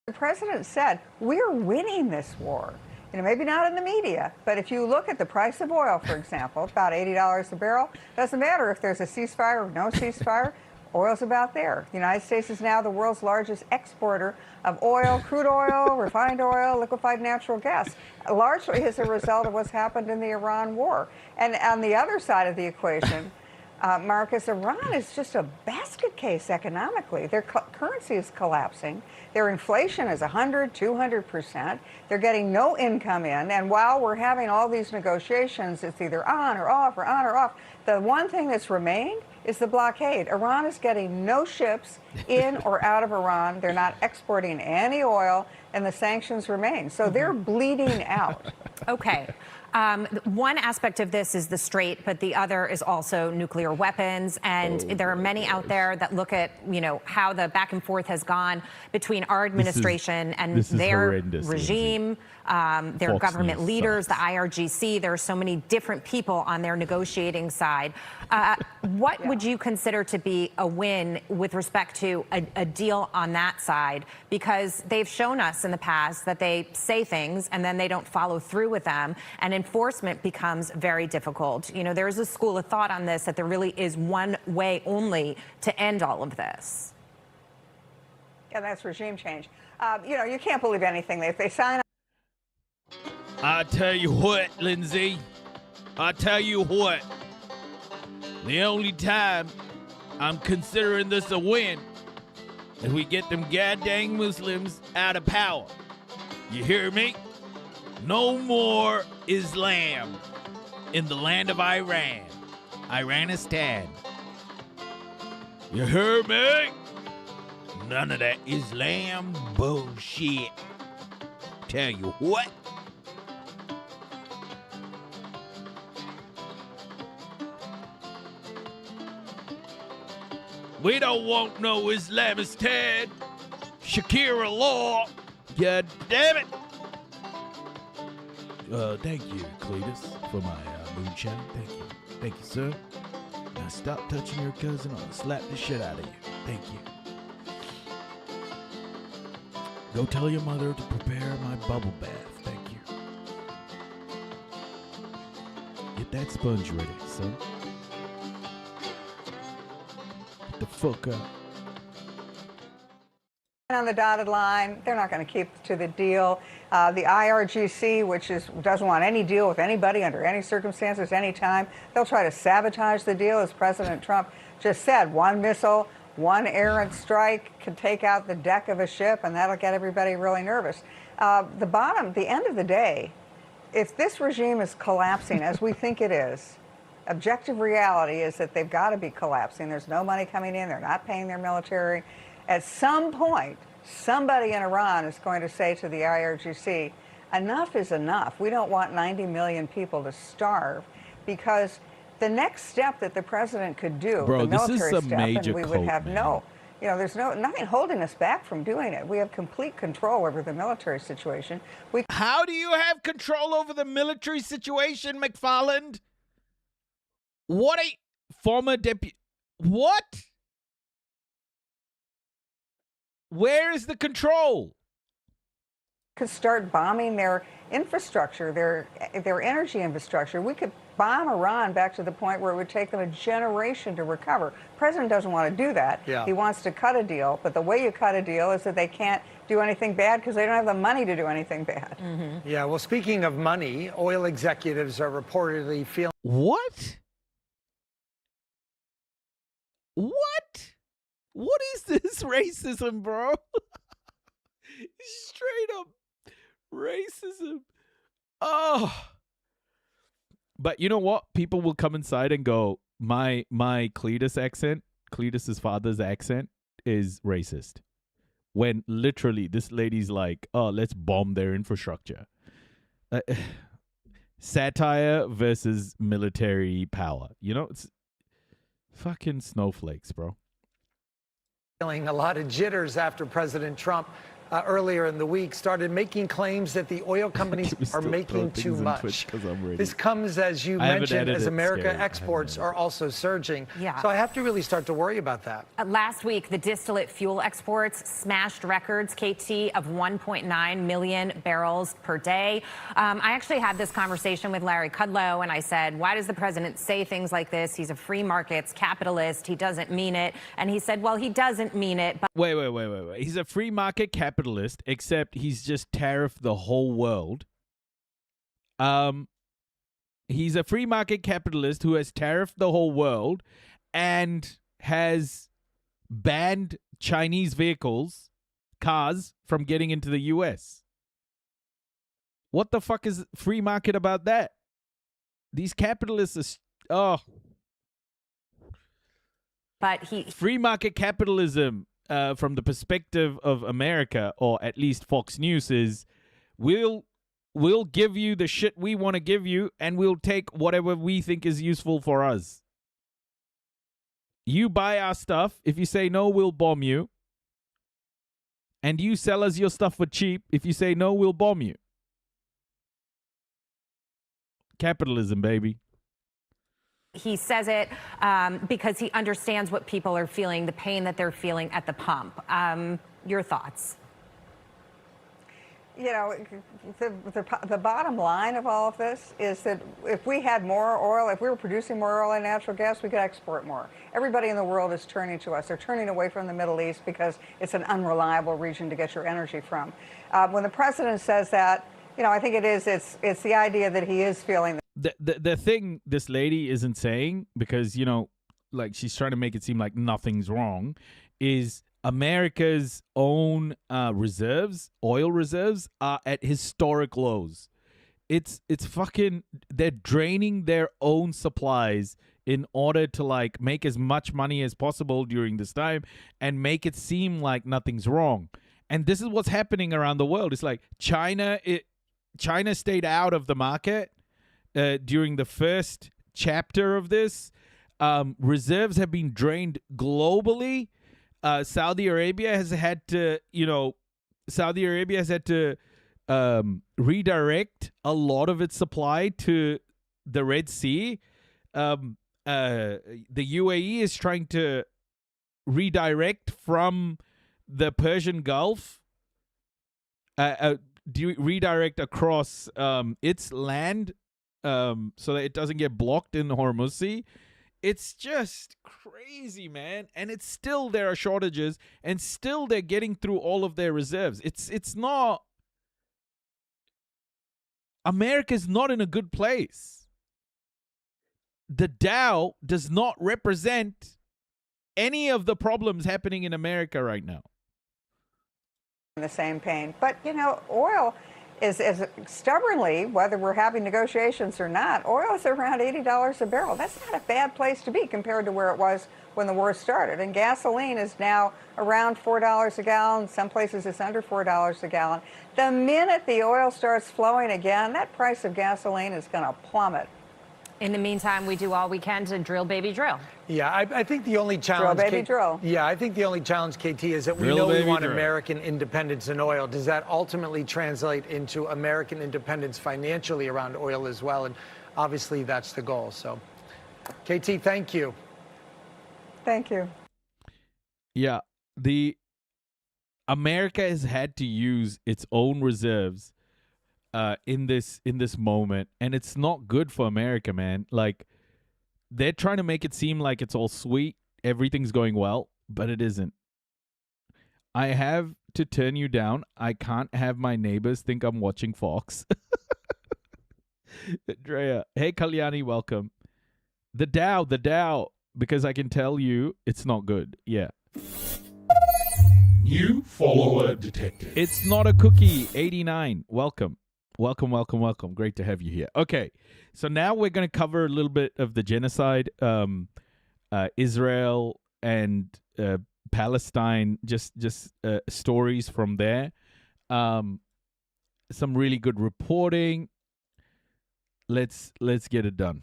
The president said, we're winning this war. You know, maybe not in the media, but if you look at the price of oil, for example, about $80 a barrel, doesn't matter if there's a ceasefire or no ceasefire, oil's about there. The United States is now the world's largest exporter of oil, crude oil, refined oil, liquefied natural gas, largely as a result of what's happened in the Iran war. And on the other side of the equation, Marcus, Iran is just a basket case economically. Their currency is collapsing. Their inflation is 100, 200%. They're getting no income in. And while we're having all these negotiations, it's either on or off or on or off. The one thing that's remained is the blockade. Iran is getting no ships in or out of Iran. They're not exporting any oil, and the sanctions remain. So they're bleeding out. Okay. One aspect of this is the Strait, but the other is also nuclear weapons. And there are many out there that look at, you know, how the back and forth has gone between our administration and their regime, their Fox government News leaders, sucks. the IRGC. There are so many different people on their negotiating side. What would you consider to be a win with respect to a deal on that side? Because they've shown us in the past that they say things and then they don't follow through with them, and enforcement becomes very difficult. You know, there's a school of thought on this that there really is one way only to end all of this. Yeah, that's regime change. You know, you can't believe anything. If they sign I tell you what, Lindsay. I tell you what. The only time I'm considering this a win is we get them goddamn Muslims out of power. You hear me? No more Islam in the land of Iran. Iranistan. You hear me? None of that Islam bullshit. Tell you what. We don't want no Islamistan. Shakira law. God damn it. Thank you, Cletus, for my moonshine. Thank you. Thank you, sir. Now stop touching your cousin. I'll slap the shit out of you. Thank you. Go tell your mother to prepare my bubble bath. Thank you. Get that sponge ready, son. Get the fuck up. on the dotted line, they're not going to keep to the deal. The IRGC, which doesn't want any deal with anybody under any circumstances, anytime, they'll try to sabotage the deal, as President Trump just said. One missile, one errant strike can take out the deck of a ship, and that'll get everybody really nervous. The end of the day, if this regime is collapsing, as we think it is, objective reality is that they've got to be collapsing. There's no money coming in. They're not paying their military. At some point, somebody in Iran is going to say to the IRGC, enough is enough. We don't want 90 million people to starve, because the next step that the president could do, the military step, and we would have there's nothing holding us back from doing it. We have complete control over the military situation. How do you have control over the military situation, McFarland? What a former deputy. What? Where is the control? Could start bombing their infrastructure, their energy infrastructure. We could bomb Iran back to the point where it would take them a generation to recover. The president doesn't want to do that. Yeah. He wants to cut a deal, but the way you cut a deal is that they can't do anything bad because they don't have the money to do anything bad. Mm-hmm. Yeah, well, speaking of money, oil executives are reportedly feeling... What? What? What is this racism, bro? Straight up racism. Oh. But you know what? People will come inside and go, my Cletus's father's accent is racist. When literally this lady's like, oh, let's bomb their infrastructure. satire versus military power. You know, it's fucking snowflakes, bro. Feeling a lot of jitters after President Trump earlier in the week started making claims that the oil companies are making too much. This comes, as you mentioned, as America exports are also surging. Yeah. So I have to really start to worry about that. Last week, the distillate fuel exports smashed records, KT, of 1.9 million barrels per day. I actually had this conversation with Larry Kudlow, and I said, why does the president say things like this? He's a free markets capitalist. He doesn't mean it. And he said, well, he doesn't mean it. But Wait. He's a free market capitalist, except he's just tariffed the whole world. He's a free market capitalist who has tariffed the whole world and has banned Chinese cars from getting into the US. What the fuck is free market about that? These capitalists are... But free market capitalism, from the perspective of America, or at least Fox News, is we'll give you the shit we want to give you, and we'll take whatever we think is useful for us. You buy our stuff. If you say no, we'll bomb you. And you sell us your stuff for cheap. If you say no, we'll bomb you. Capitalism, baby. he says it because he understands what people are feeling, the pain that they're feeling at the pump. Your thoughts? You know, the bottom line of all of this is that if we had more oil, if we were producing more oil and natural gas, we could export more. Everybody in the world is turning to us. They're turning away from the Middle East because it's an unreliable region to get your energy from. When the president says that, you know, I think it's the idea that he is feeling. The thing this lady isn't saying, because, you know, like she's trying to make it seem like nothing's wrong, is America's own reserves, oil reserves, are at historic lows. It's fucking, they're draining their own supplies in order to like make as much money as possible during this time and make it seem like nothing's wrong. And this is what's happening around the world. It's like China stayed out of the market during the first chapter of this. Reserves have been drained globally. Saudi Arabia has had to redirect a lot of its supply to the Red Sea. The UAE is trying to redirect from the Persian Gulf, redirect across its land so that it doesn't get blocked in the Hormuz Sea. It's just crazy, man. And it's still, there are shortages, and still they're getting through all of their reserves. It's not, America's not in a good place. The Dow does not represent any of the problems happening in America right now. The same pain. But, you know, oil is stubbornly, whether we're having negotiations or not, oil is around $80 a barrel. That's not a bad place to be compared to where it was when the war started. And gasoline is now around $4 a gallon. Some places it's under $4 a gallon. The minute the oil starts flowing again, that price of gasoline is going to plummet. In the meantime, we do all we can to drill, baby, drill. Yeah, I think the only challenge... Drill, baby, drill. Yeah, I think the only challenge, KT, is that we know we want American independence in oil. Does that ultimately translate into American independence financially around oil as well? And obviously, that's the goal. So, KT, thank you. Thank you. Yeah, America has had to use its own reserves in this moment, and it's not good for America, man. Like, they're trying to make it seem like it's all sweet, everything's going well, but it isn't. I have to turn you down. I can't have my neighbors think I'm watching Fox. Drea, hey Kalyani, welcome. The Dow, because I can tell you it's not good. Yeah. New follower detected. It's not a cookie. 89. Welcome. Welcome. Great to have you here. Okay, so now we're going to cover a little bit of the genocide, Israel and Palestine, just stories from there. Some really good reporting. let's get it done.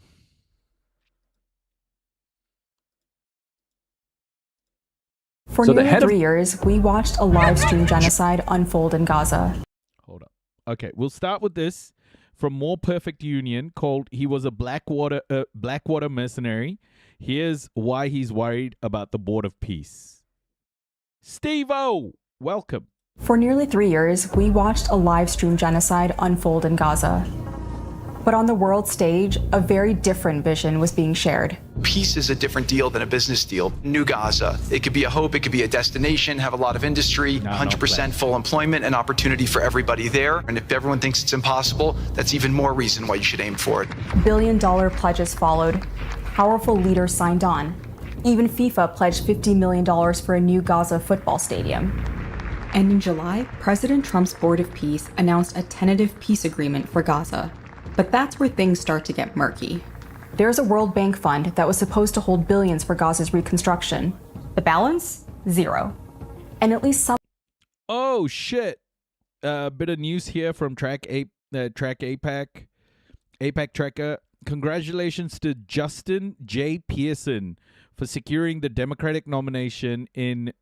For nearly 3 years, we watched a live stream genocide unfold in Gaza. Hold up. Okay, we'll start with this from More Perfect Union, called "He Was a Blackwater Mercenary. Here's why he's worried about the Board of Peace." Steve-O, welcome. For nearly 3 years, we watched a live stream genocide unfold in Gaza. But on the world stage, a very different vision was being shared. Peace is a different deal than a business deal. New Gaza. It could be a hope, it could be a destination, have a lot of industry, 100% full employment and opportunity for everybody there. And if everyone thinks it's impossible, that's even more reason why you should aim for it. Billion-dollar pledges followed. Powerful leaders signed on. Even FIFA pledged $50 million for a new Gaza football stadium. And in July, President Trump's Board of Peace announced a tentative peace agreement for Gaza. But that's where things start to get murky. There's a World Bank fund that was supposed to hold billions for Gaza's reconstruction. The balance? Zero. And at least some... Oh, shit. Bit of news here from Track APAC. APAC Tracker. Congratulations to Justin J. Pearson for securing the Democratic nomination in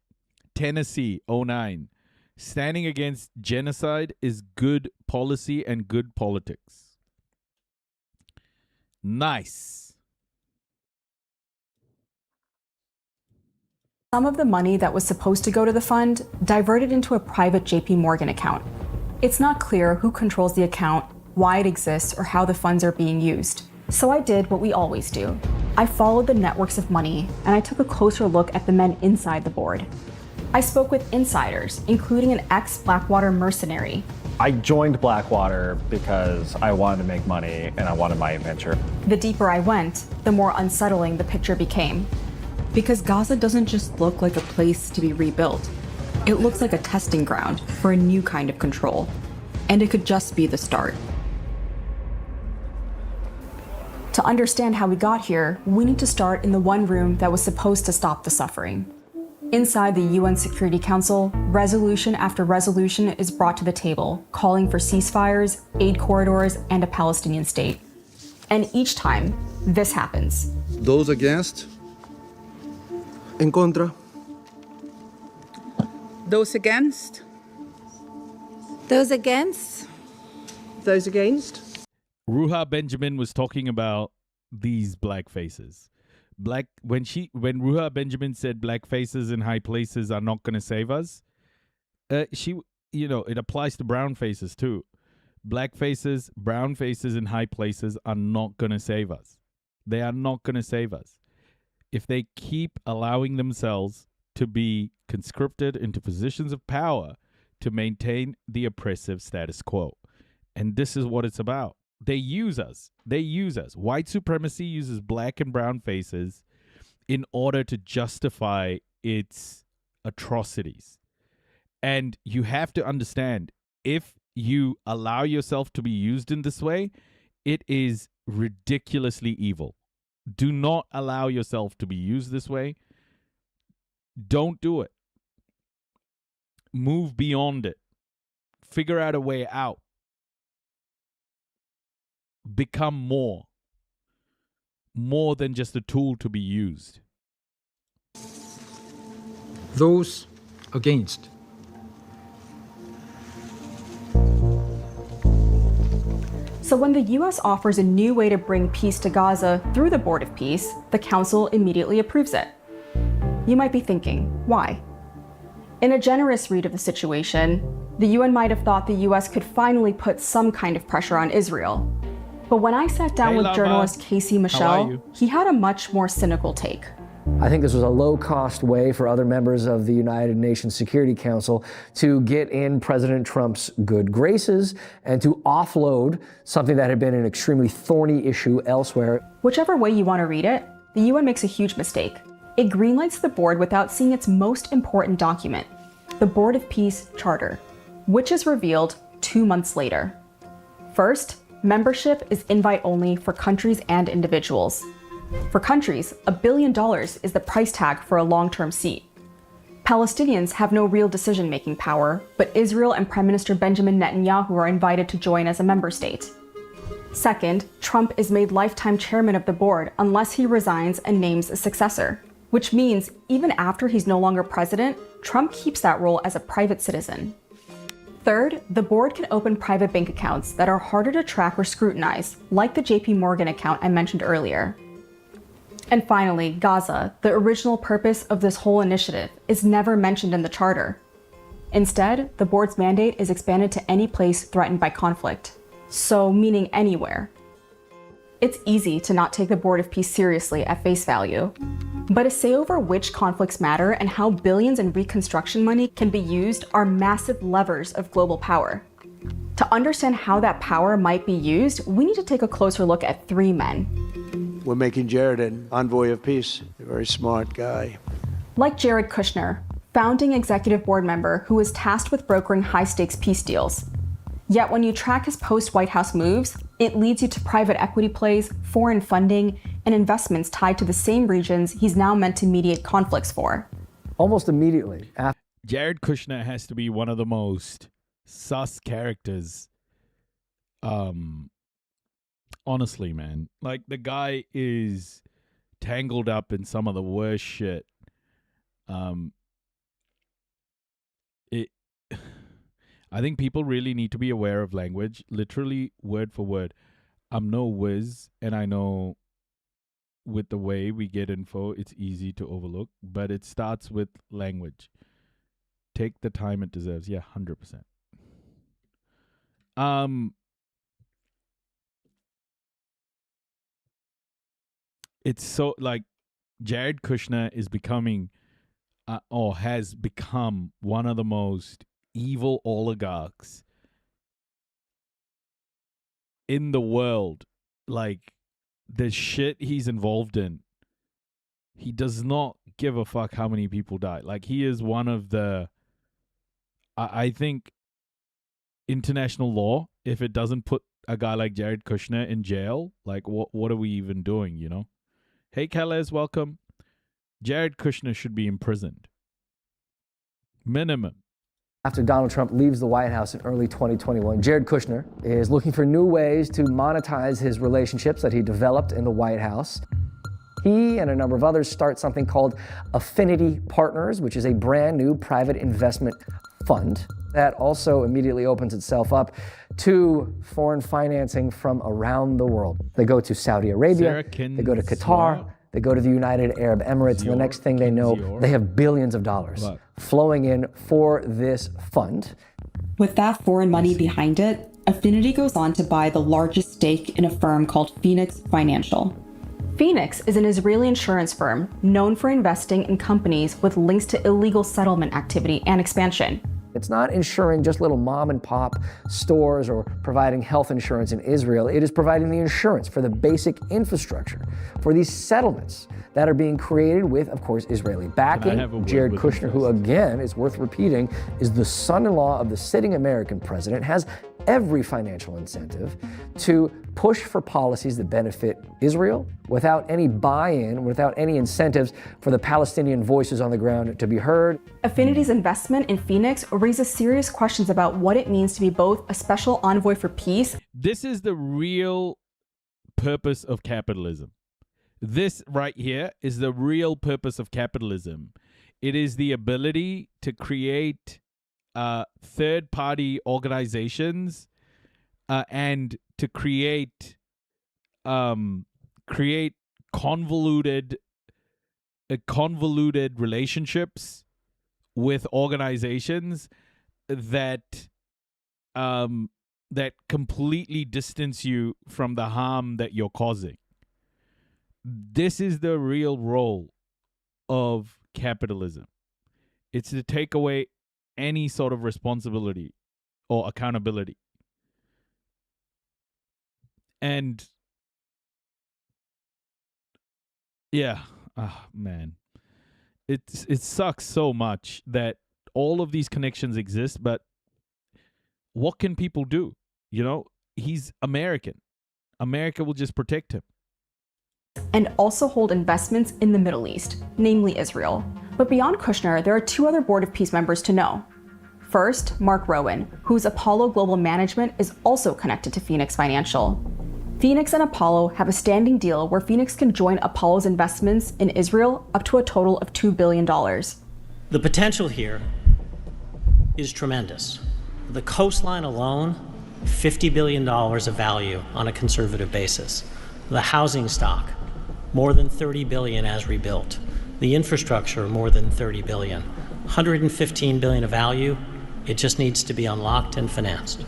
Tennessee 09. Standing against genocide is good policy and good politics. Nice. Some of the money that was supposed to go to the fund diverted into a private JP Morgan account. It's not clear who controls the account, why it exists, or how the funds are being used. So I did what we always do. I followed the networks of money, and I took a closer look at the men inside the board. I spoke with insiders, including an ex-Blackwater mercenary. I joined Blackwater because I wanted to make money and I wanted my adventure. The deeper I went, the more unsettling the picture became. Because Gaza doesn't just look like a place to be rebuilt. It looks like a testing ground for a new kind of control. And it could just be the start. To understand how we got here, we need to start in the one room that was supposed to stop the suffering. Inside the UN Security Council, resolution after resolution is brought to the table, calling for ceasefires, aid corridors, and a Palestinian state. And each time, this happens. Those against? En contra? Those against? Those against? Those against? Ruha Benjamin was talking about these black faces. When Ruha Benjamin said black faces in high places are not going to save us, it applies to brown faces too. Black faces, brown faces in high places are not going to save us. They are not going to save us. If they keep allowing themselves to be conscripted into positions of power to maintain the oppressive status quo. And this is what it's about. They use us. White supremacy uses black and brown faces in order to justify its atrocities. And you have to understand, if you allow yourself to be used in this way, it is ridiculously evil. Do not allow yourself to be used this way. Don't do it. Move beyond it. Figure out a way out. Become more than just a tool to be used. Those against. So when the US offers a new way to bring peace to Gaza through the Board of Peace, the Council immediately approves it. You might be thinking, why? In a generous read of the situation, the UN might have thought the US could finally put some kind of pressure on Israel. But when I sat down with journalist Casey Michel, he had a much more cynical take. I think this was a low-cost way for other members of the United Nations Security Council to get in President Trump's good graces and to offload something that had been an extremely thorny issue elsewhere. Whichever way you want to read it, the UN makes a huge mistake. It greenlights the board without seeing its most important document, the Board of Peace Charter, which is revealed 2 months later. First, membership is invite-only for countries and individuals. For countries, $1 billion is the price tag for a long-term seat. Palestinians have no real decision-making power, but Israel and Prime Minister Benjamin Netanyahu are invited to join as a member state. Second, Trump is made lifetime chairman of the board unless he resigns and names a successor, which means even after he's no longer president, Trump keeps that role as a private citizen. Third, the board can open private bank accounts that are harder to track or scrutinize, like the JP Morgan account I mentioned earlier. And finally, Gaza, the original purpose of this whole initiative, is never mentioned in the charter. Instead, the board's mandate is expanded to any place threatened by conflict, so meaning anywhere. It's easy to not take the Board of Peace seriously at face value, but a say over which conflicts matter and how billions in reconstruction money can be used are massive levers of global power. To understand how that power might be used, we need to take a closer look at three men. We're making Jared an envoy of peace, a very smart guy. Like Jared Kushner, founding executive board member who was tasked with brokering high-stakes peace deals. Yet when you track his post-White House moves, it leads you to private equity plays, foreign funding, and investments tied to the same regions he's now meant to mediate conflicts for. Almost immediately after Jared Kushner has to be one of the most sus characters. Honestly, man. Like, the guy is tangled up in some of the worst shit. I think people really need to be aware of language, literally word for word. I'm no whiz, and I know with the way we get info, it's easy to overlook, but it starts with language. Take the time it deserves. Yeah, 100%. It's so, like, Jared Kushner is becoming, or has become, one of the most evil oligarchs in the world. Like, the shit he's involved in, he does not give a fuck how many people die. Like, he is one of the, I think international law, if it doesn't put a guy like Jared Kushner in jail, like, what are we even doing, you know? Hey, Calais, welcome. Jared Kushner should be imprisoned. Minimum. After Donald Trump leaves the White House in early 2021, Jared Kushner is looking for new ways to monetize his relationships that he developed in the White House. He and a number of others start something called Affinity Partners, which is a brand new private investment fund that also immediately opens itself up to foreign financing from around the world. They go to Saudi Arabia, they go to Qatar, they go to the United Arab Emirates, and the next thing they know, they have billions of dollars flowing in for this fund. With that foreign money behind it, Affinity goes on to buy the largest stake in a firm called Phoenix Financial. Phoenix is an Israeli insurance firm known for investing in companies with links to illegal settlement activity and expansion. It's not insuring just little mom and pop stores or providing health insurance in Israel. It is providing the insurance for the basic infrastructure for these settlements that are being created with, of course, Israeli backing. Jared Kushner, who again, is worth repeating, is the son-in-law of the sitting American president, has every financial incentive to push for policies that benefit Israel without any buy-in, without any incentives for the Palestinian voices on the ground to be heard. Affinity's investment in Phoenix raises serious questions about what it means to be both a special envoy for peace. This is the real purpose of capitalism. This right here is the real purpose of capitalism. It is the ability to create third-party organizations and to create convoluted relationships with organizations that that completely distance you from the harm that you're causing. This is the real role of capitalism. It's to take away any sort of responsibility or accountability. And yeah, man, it sucks so much that all of these connections exist, but what can people do? You know, he's American. America will just protect him. And also hold investments in the Middle East, namely Israel. But beyond Kushner, there are two other Board of Peace members to know. First, Mark Rowan, whose Apollo Global Management is also connected to Phoenix Financial. Phoenix and Apollo have a standing deal where Phoenix can join Apollo's investments in Israel up to a total of $2 billion. The potential here is tremendous. The coastline alone, $50 billion of value on a conservative basis. The housing stock, more than $30 billion as rebuilt. The infrastructure, more than $30 billion. $115 billion of value. It just needs to be unlocked and financed.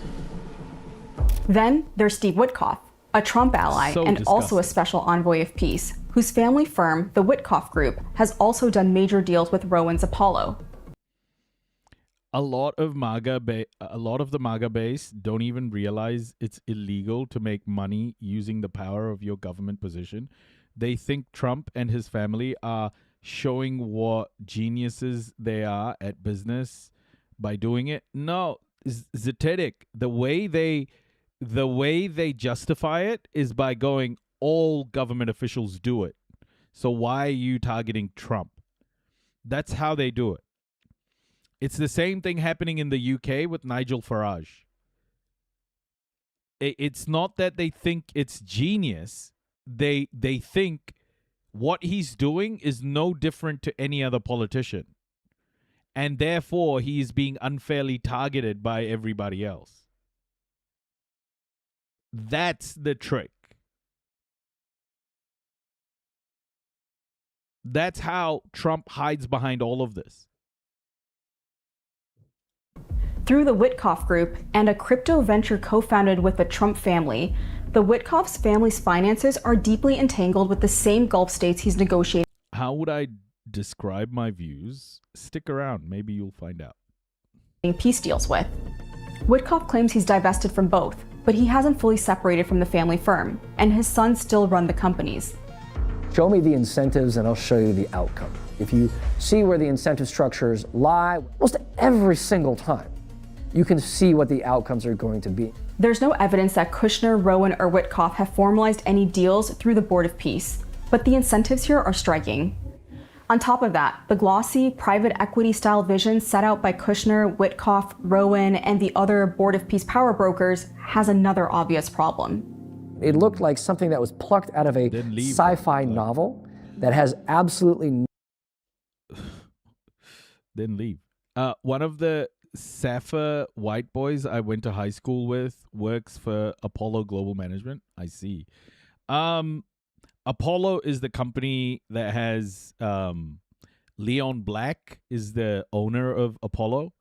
Then there's Steve Witkoff, a Trump ally and also a special envoy of peace, whose family firm, the Witkoff Group, has also done major deals with Rowan's Apollo. A lot of the MAGA base don't even realize it's illegal to make money using the power of your government position. They think Trump and his family are showing what geniuses they are at business by doing it. No, Zetetic, the way they justify it is by going, all government officials do it. So why are you targeting Trump? That's how they do it. It's the same thing happening in the UK with Nigel Farage. It's not that they think it's genius. They think what he's doing is no different to any other politician. And therefore, he is being unfairly targeted by everybody else. That's the trick. That's how Trump hides behind all of this. Through the Witkoff Group and a crypto venture co-founded with the Trump family, the Witkoff's family's finances are deeply entangled with the same Gulf states he's negotiating. How would I describe my views? Stick around. Maybe you'll find out. Peace deals with. Witkoff claims he's divested from both, but he hasn't fully separated from the family firm, and his sons still run the companies. Show me the incentives and I'll show you the outcome. If you see where the incentive structures lie, almost every single time, you can see what the outcomes are going to be. There's no evidence that Kushner, Rowan, or Witkoff have formalized any deals through the Board of Peace, but the incentives here are striking. On top of that, the glossy, private equity-style vision set out by Kushner, Witkoff, Rowan, and the other Board of Peace power brokers has another obvious problem. It looked like something that was plucked out of a sci-fi novel that has absolutely... Didn't leave. One of the Safa white boys I went to high school with works for Apollo Global Management. I see. Apollo is the company that has Leon Black is the owner of Apollo,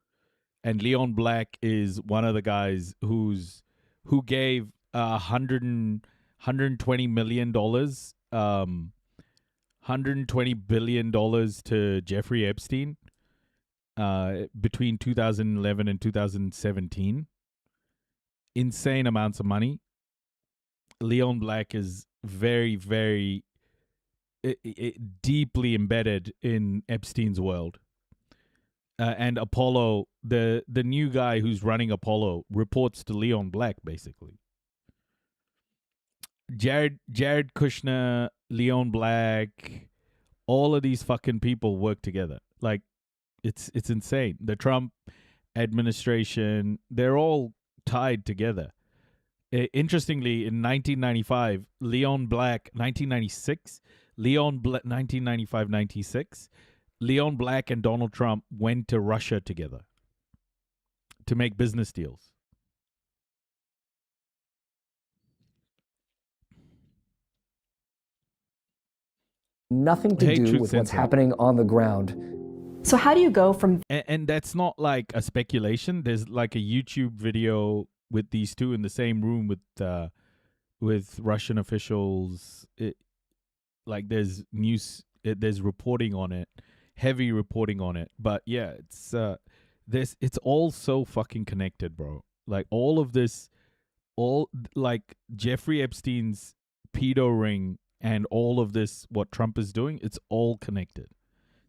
and Leon Black is one of the guys who gave $120 million, $120 billion to Jeffrey Epstein between 2011 and 2017. Insane amounts of money. Leon Black is very, very deeply embedded in Epstein's world. And Apollo, the new guy who's running Apollo, reports to Leon Black, basically. Jared Kushner, Leon Black, all of these fucking people work together. Like, it's insane. The Trump administration, they're all tied together. Interestingly, in 1995, Leon Black, 1996, 1995-96, Leon Black and Donald Trump went to Russia together to make business deals. Nothing to do with what's happening on the ground. So how do you go from... And that's not like a speculation. There's like a YouTube video with these two in the same room with Russian officials. Like there's news, there's reporting on it, heavy reporting on it. But yeah, it's all so fucking connected, bro. Like all of this, all like Jeffrey Epstein's pedo ring and all of this, what Trump is doing, it's all connected.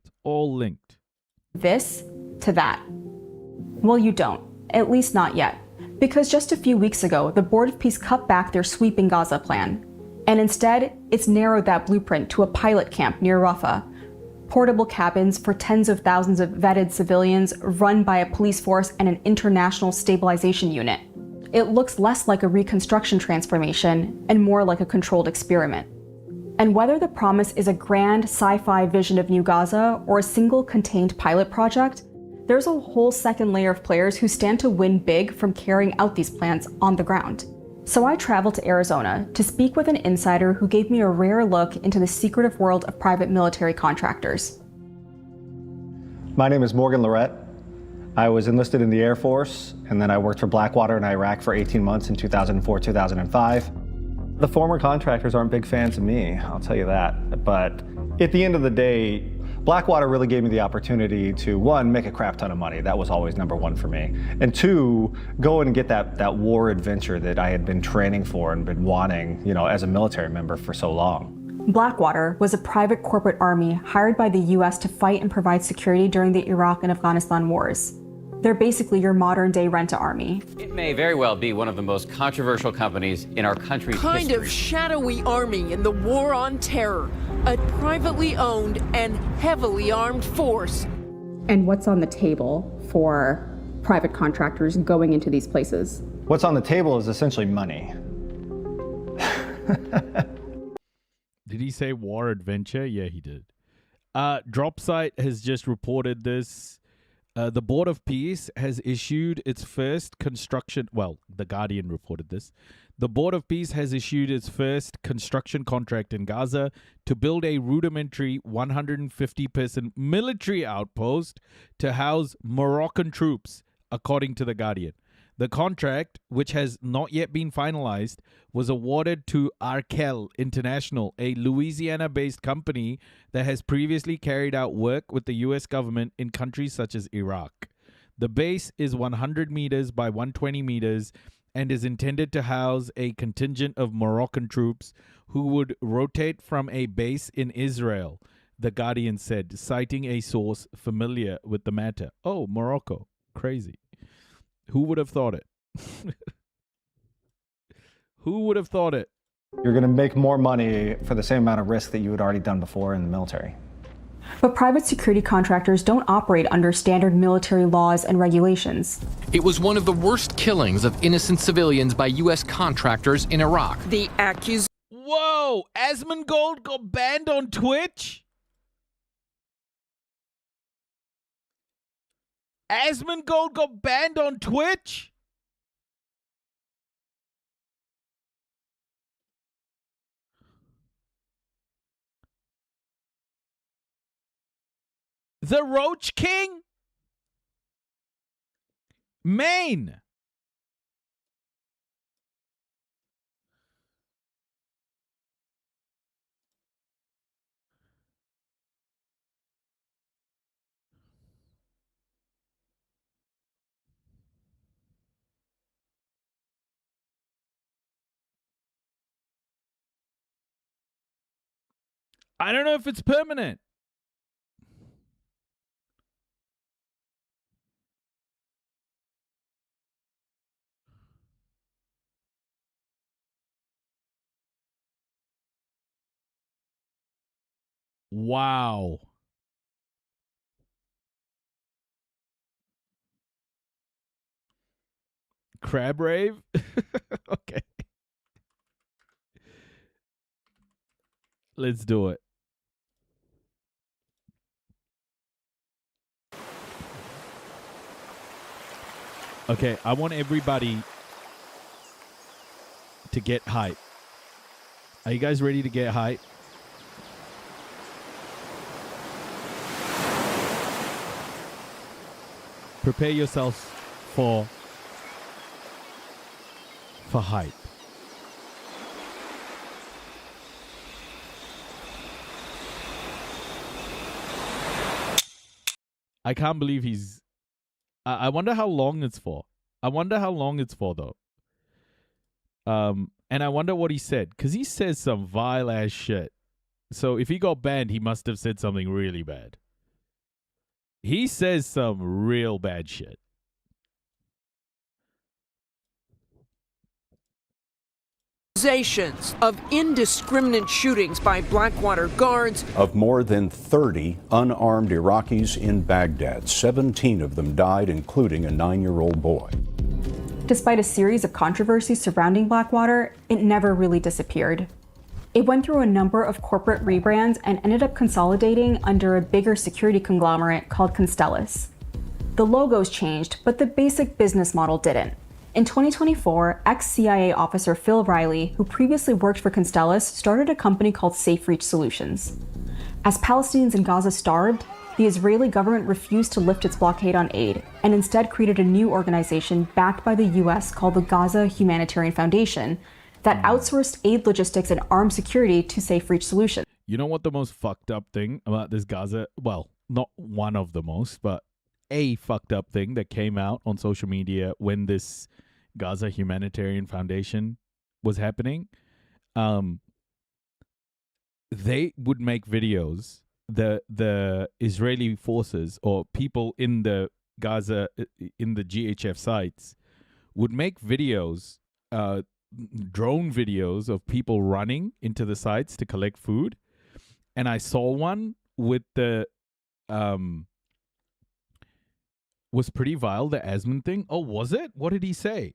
It's all linked. This to that? Well, you don't. At least not yet. Because just a few weeks ago, the Board of Peace cut back their sweeping Gaza plan. And instead, it's narrowed that blueprint to a pilot camp near Rafah. Portable cabins for tens of thousands of vetted civilians run by a police force and an international stabilization unit. it looks less like a reconstruction transformation and more like a controlled experiment. And whether the promise is a grand sci-fi vision of New Gaza or a single contained pilot project, there's a whole second layer of players who stand to win big from carrying out these plans on the ground. So I traveled to Arizona to speak with an insider who gave me a rare look into the secretive world of private military contractors. My name is Morgan Lorette. I was enlisted in the Air Force, and then I worked for Blackwater in Iraq for 18 months in 2004, 2005. The former contractors aren't big fans of me, I'll tell you that. But at the end of the day, Blackwater really gave me the opportunity to, one, make a crap ton of money. That was always number one for me. And two, go and get that war adventure that I had been training for and been wanting, as a military member for so long. Blackwater was a private corporate army hired by the US to fight and provide security during the Iraq and Afghanistan wars. They're basically your modern-day rent-a-army. It may very well be one of the most controversial companies in our country's history. Kind of shadowy army in the war on terror, a privately owned and heavily armed force. And what's on the table for private contractors going into these places? What's on the table is essentially money. Did he say war adventure? Yeah, he did. Dropsite has just reported this. The Board of Peace has issued its first construction... Well, The Guardian reported this. The Board of Peace has issued its first construction contract in Gaza to build a rudimentary 150-person military outpost to house Moroccan troops, according to The Guardian. The contract, which has not yet been finalized, was awarded to Arkel International, a Louisiana-based company that has previously carried out work with the U.S. government in countries such as Iraq. The base is 100 meters by 120 meters and is intended to house a contingent of Moroccan troops who would rotate from a base in Israel, The Guardian said, citing a source familiar with the matter. Oh, Morocco. Crazy. Who would have thought it? Who would have thought it? You're going to make more money for the same amount of risk that you had already done before in the military. But private security contractors don't operate under standard military laws and regulations. It was one of the worst killings of innocent civilians by U.S. contractors in Iraq. The accusation. Whoa! Asmongold got banned on Twitch? Asmongold got banned on Twitch? The Roach King? Maine. I don't know if it's permanent. Wow. Crab rave? Okay. Let's do it. Okay, I want everybody to get hype. Are you guys ready to get hype? Prepare yourselves for hype. I can't believe he's... I wonder how long it's for. I wonder how long it's for, though. And I wonder what he said, because he says some vile-ass shit. So if he got banned, he must have said something really bad. He says some real bad shit. Accusations of indiscriminate shootings by Blackwater guards. Of more than 30 unarmed Iraqis in Baghdad, 17 of them died, including a 9-year-old boy. Despite a series of controversies surrounding Blackwater, it never really disappeared. It went through a number of corporate rebrands and ended up consolidating under a bigger security conglomerate called Constellus. The logos changed, but the basic business model didn't. In 2024, ex-CIA officer Phil Riley, who previously worked for Constellus, started a company called SafeReach Solutions. As Palestinians in Gaza starved, the Israeli government refused to lift its blockade on aid and instead created a new organization backed by the US called the Gaza Humanitarian Foundation that outsourced aid logistics and armed security to SafeReach Solutions. You know what the most fucked up thing about this Gaza, well, not one of the most, but a fucked up thing that came out on social media when this Gaza Humanitarian Foundation was happening, they would make videos. The Israeli forces or people in the Gaza, in the GHF sites, would make videos, drone videos of people running into the sites to collect food. And I saw one with the, was pretty vile, the Asman thing. Oh, was it? What did he say?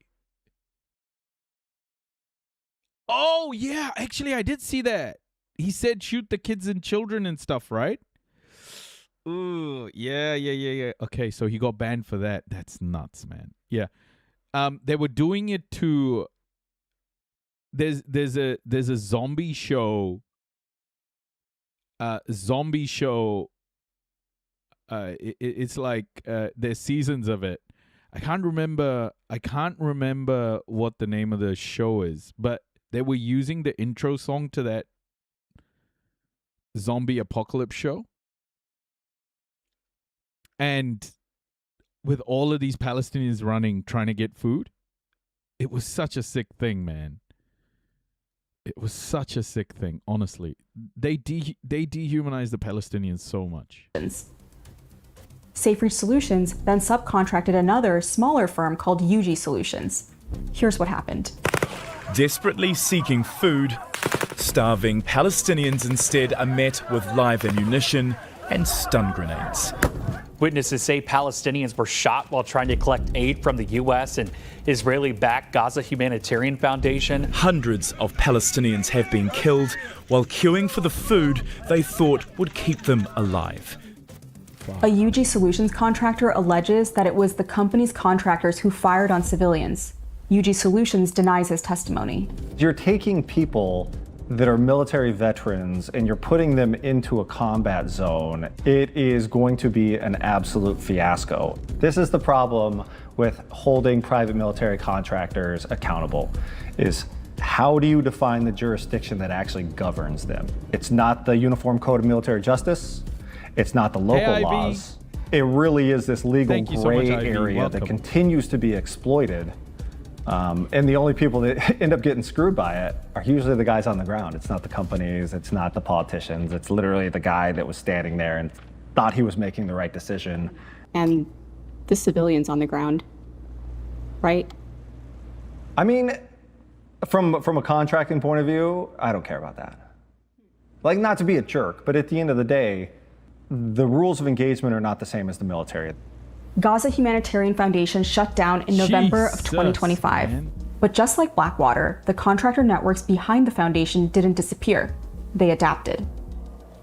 Oh, yeah, actually, I did see that. He said shoot the kids and children and stuff, right? Ooh, yeah. Okay, so he got banned for that. That's nuts, man. Yeah. They were doing it to... There's a zombie show. It's like there's seasons of it. I can't remember what the name of the show is, but they were using the intro song to that zombie apocalypse show. And with all of these Palestinians running, trying to get food, it was such a sick thing, man. It was such a sick thing, honestly. They dehumanized the Palestinians so much. SafeReach Solutions then subcontracted another, smaller firm called UG Solutions. Here's what happened. Desperately seeking food, starving Palestinians instead are met with live ammunition and stun grenades. Witnesses say Palestinians were shot while trying to collect aid from the U.S. and Israeli-backed Gaza Humanitarian Foundation. Hundreds of Palestinians have been killed while queuing for the food they thought would keep them alive. A UG Solutions contractor alleges that it was the company's contractors who fired on civilians. UG Solutions denies his testimony. You're taking people that are military veterans and you're putting them into a combat zone. It is going to be an absolute fiasco. This is the problem with holding private military contractors accountable, is how do you define the jurisdiction that actually governs them? It's not the Uniform Code of Military Justice. It's not the local laws. It really is this legal gray area that continues to be exploited. And the only people that end up getting screwed by it are usually the guys on the ground. It's not the companies, it's not the politicians, it's literally the guy that was standing there and thought he was making the right decision. And the civilians on the ground, right? I mean, from a contracting point of view, I don't care about that. Like, not to be a jerk, but at the end of the day, the rules of engagement are not the same as the military. Gaza Humanitarian Foundation shut down in November of 2025. Man. But just like Blackwater, the contractor networks behind the foundation didn't disappear. They adapted.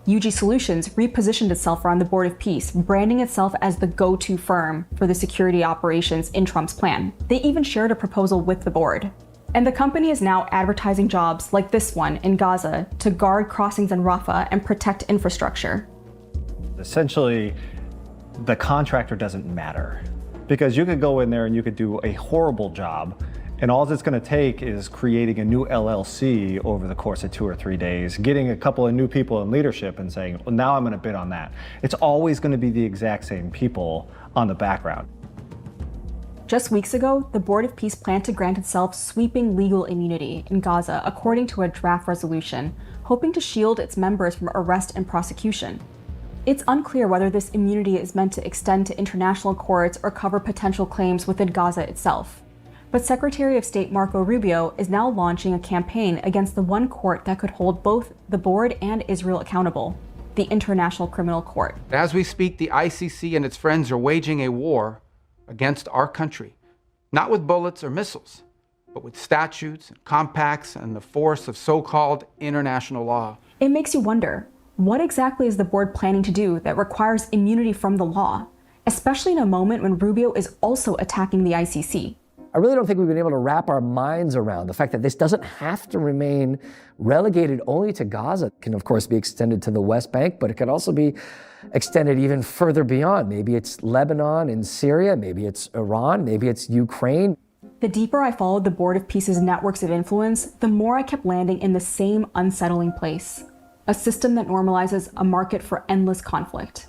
UG Solutions repositioned itself around the Board of Peace, branding itself as the go-to firm for the security operations in Trump's plan. They even shared a proposal with the board. And the company is now advertising jobs like this one in Gaza to guard crossings in Rafah and protect infrastructure. Essentially, the contractor doesn't matter, because you could go in there and you could do a horrible job, and all it's going to take is creating a new LLC over the course of 2 or 3 days, getting a couple of new people in leadership and saying, well, now I'm going to bid on that. It's always going to be the exact same people on the background. Just weeks ago, the Board of Peace planned to grant itself sweeping legal immunity in Gaza according to a draft resolution, hoping to shield its members from arrest and prosecution. It's unclear whether this immunity is meant to extend to international courts or cover potential claims within Gaza itself. But Secretary of State Marco Rubio is now launching a campaign against the one court that could hold both the board and Israel accountable, the International Criminal Court. As we speak, the ICC and its friends are waging a war against our country not with bullets or missiles, but with statutes and compacts and the force of so-called international law. It makes you wonder, what exactly is the board planning to do that requires immunity from the law, especially in a moment when Rubio is also attacking the ICC? I really don't think we've been able to wrap our minds around the fact that this doesn't have to remain relegated only to Gaza. It can, of course, be extended to the West Bank, but it could also be extended even further beyond. Maybe it's Lebanon and Syria, maybe it's Iran, maybe it's Ukraine. The deeper I followed the Board of Peace's networks of influence, the more I kept landing in the same unsettling place. A system that normalizes a market for endless conflict.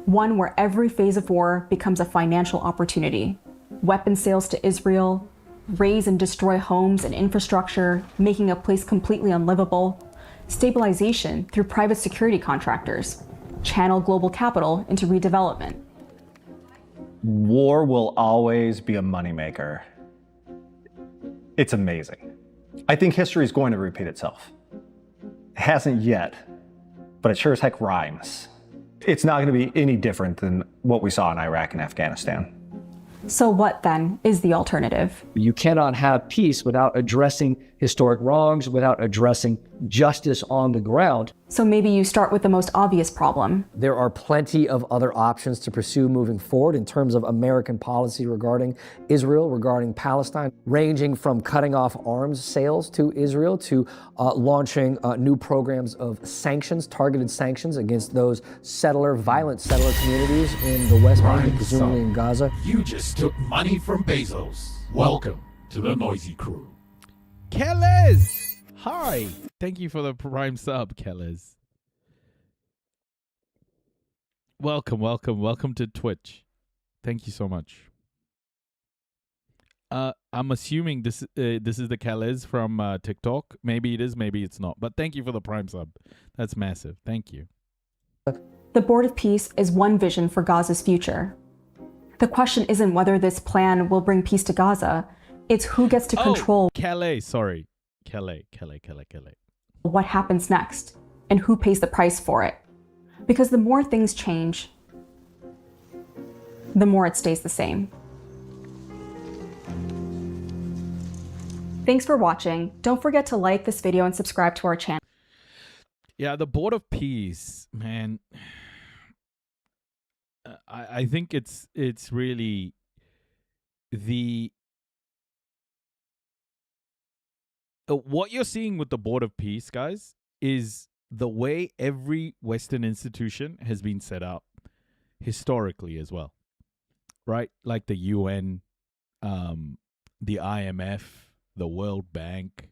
One where every phase of war becomes a financial opportunity. Weapons sales to Israel, raze and destroy homes and infrastructure, making a place completely unlivable. Stabilization through private security contractors. Channel global capital into redevelopment. War will always be a moneymaker. It's amazing. I think history is going to repeat itself. It hasn't yet, but it sure as heck rhymes. It's not going to be any different than what we saw in Iraq and Afghanistan. So what then is the alternative? You cannot have peace without addressing historic wrongs, without addressing justice on the ground. So maybe you start with the most obvious problem. There are plenty of other options to pursue moving forward in terms of American policy regarding Israel, regarding Palestine, ranging from cutting off arms sales to Israel to launching new programs of sanctions, targeted sanctions against those violent settler communities in the West Bank and presumably in Gaza. You just took money from Bezos. Welcome to the Noisy Crew. Kellez! Hi. Thank you for the prime sub, Kellez. Welcome to Twitch. Thank you so much. I'm assuming this is the Kellez from TikTok. Maybe it is, maybe it's not. But thank you for the prime sub. That's massive. Thank you. The Board of Peace is one vision for Gaza's future. The question isn't whether this plan will bring peace to Gaza. It's who gets to control Calais, sorry. Calais. what happens next and who pays the price for it. Because the more things change, the more it stays the same. Thanks for watching. Don't forget to like this video and subscribe to our channel. Yeah, the Board of Peace, man. I think it's really the what you're seeing with the Board of Peace, guys, is the way every Western institution has been set up historically as well, right? Like the UN, the IMF, the World Bank.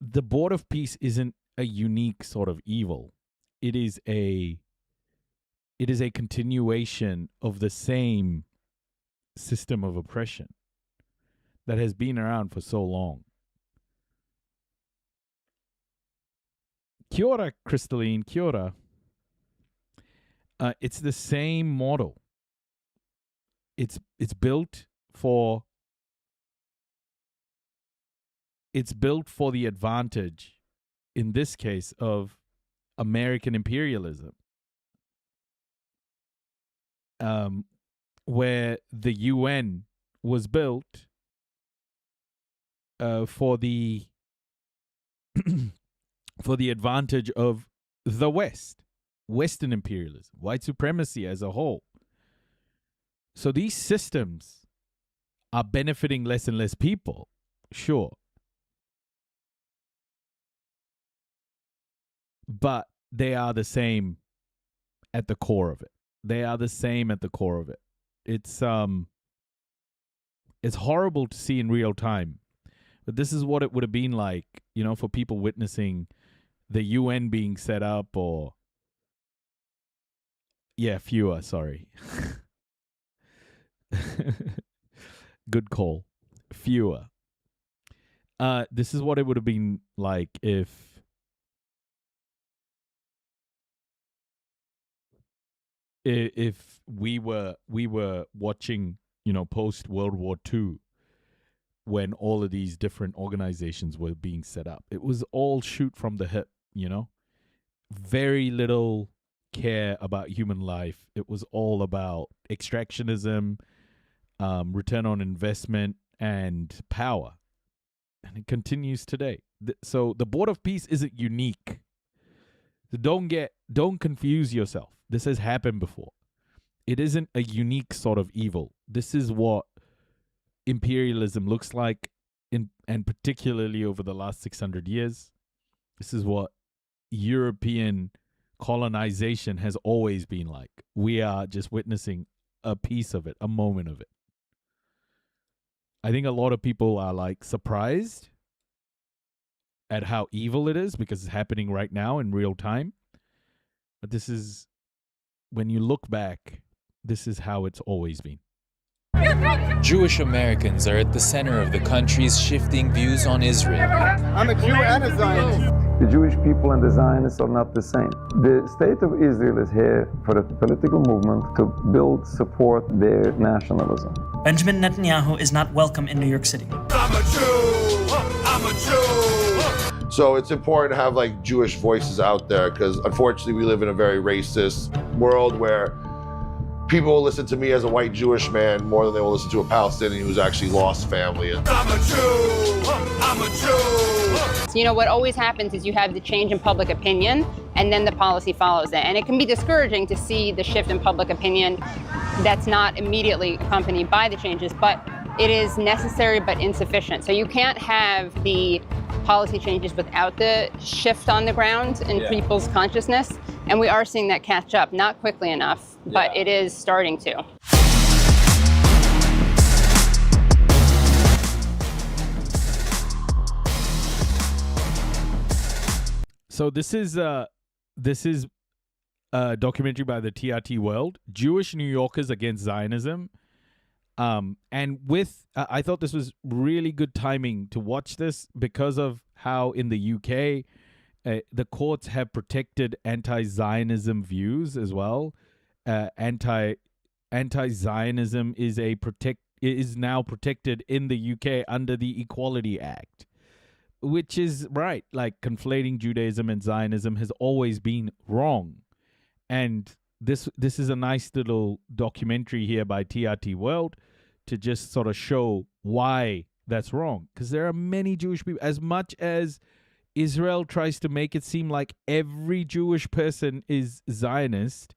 The Board of Peace isn't a unique sort of evil. It is a continuation of the same system of oppression that has been around for so long. Kia ora, Crystalline, kia ora. It's the same model. It's built for the advantage, in this case, of American imperialism. Where the UN was built for the for the advantage of the West, Western imperialism, white supremacy as a whole. So these systems are benefiting less and less people, sure. But they are the same at the core of it. They are the same at the core of it. It's horrible to see in real time. But this is what it would have been like, you know, for people witnessing the UN being set up or fewer, sorry. Good call. Fewer. This is what it would have been like if we were watching, you know, post World War II, when all of these different organizations were being set up. It was all shoot from the hip, you know? Very little care about human life. It was all about extractionism, return on investment, and power. And it continues today. So the Board of Peace isn't unique. Don't confuse yourself. This has happened before. It isn't a unique sort of evil. This is what imperialism looks like, and particularly over the last 600 years. This is what European colonization has always been like. We are just witnessing a piece of it, a moment of it. I think a lot of people are like surprised at how evil it is because it's happening right now in real time. But this is, when you look back, this is how it's always been. Jewish Americans are at the center of the country's shifting views on Israel. I'm a Jew and a Zionist. The Jewish people and the Zionists are not the same. The state of Israel is here for a political movement to build, support their nationalism. Benjamin Netanyahu is not welcome in New York City. I'm a Jew! I'm a Jew! So it's important to have like Jewish voices out there because unfortunately we live in a very racist world where people will listen to me as a white Jewish man more than they will listen to a Palestinian who's actually lost family. I'm a Jew! I'm a Jew! You know, what always happens is you have the change in public opinion and then the policy follows it. And it can be discouraging to see the shift in public opinion that's not immediately accompanied by the changes, but it is necessary but insufficient. So you can't have the policy changes without the shift on the ground in people's consciousness. And we are seeing that catch up, not quickly enough, but it is starting to. So this is a documentary by the TRT World, Jewish New Yorkers Against Zionism. And I thought this was really good timing to watch this because of how in the UK, the courts have protected anti-Zionism views as well. Anti-Zionism is now protected in the UK under the Equality Act, which is right. Like conflating Judaism and Zionism has always been wrong, and this is a nice little documentary here by TRT World to just sort of show why that's wrong. Because there are many Jewish people, as much as Israel tries to make it seem like every Jewish person is Zionist,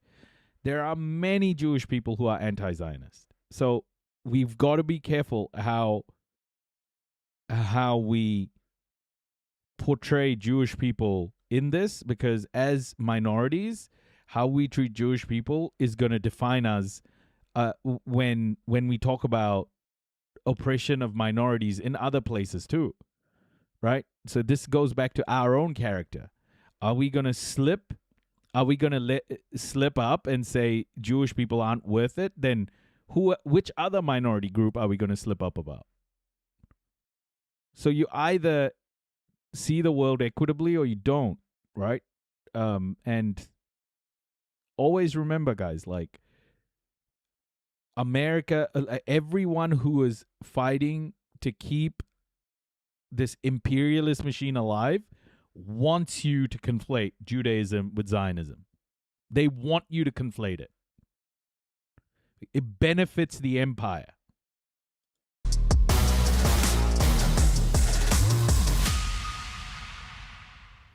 there are many Jewish people who are anti-Zionist. So we've got to be careful how we portray Jewish people in this, because as minorities, how we treat Jewish people is going to define us when we talk about oppression of minorities in other places too, right? So this goes back to our own character. Are we going to slip? Are we going to slip up and say Jewish people aren't worth it? Then which other minority group are we going to slip up about? So you either see the world equitably or you don't, right? And always remember, guys, like America, everyone who is fighting to keep this imperialist machine alive wants you to conflate Judaism with Zionism. They want you to conflate it. It benefits the empire.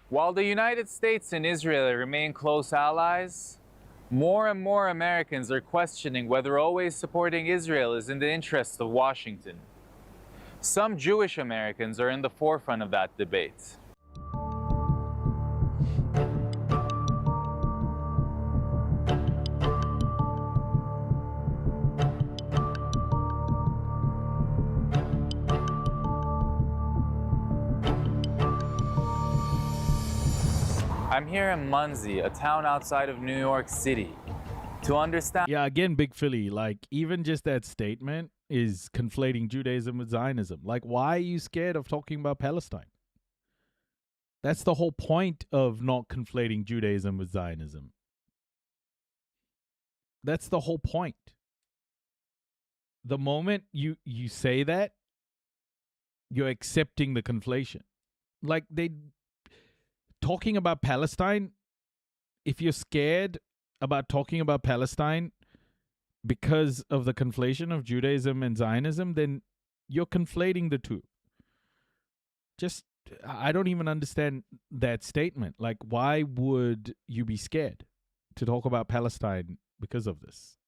While the United States and Israel remain close allies, more and more Americans are questioning whether always supporting Israel is in the interests of Washington. Some Jewish Americans are in the forefront of that debate. I'm here in Muncie, a town outside of New York City, to understand. Yeah, again, Big Philly, like even just that statement is conflating Judaism with Zionism. Like, why are you scared of talking about Palestine? That's the whole point of not conflating Judaism with Zionism. That's the whole point. The moment you say that, you're accepting the conflation. Like talking about Palestine, if you're scared about talking about Palestine, because of the conflation of Judaism and Zionism, then you're conflating the two. I don't even understand that statement. Like, why would you be scared to talk about Palestine because of this?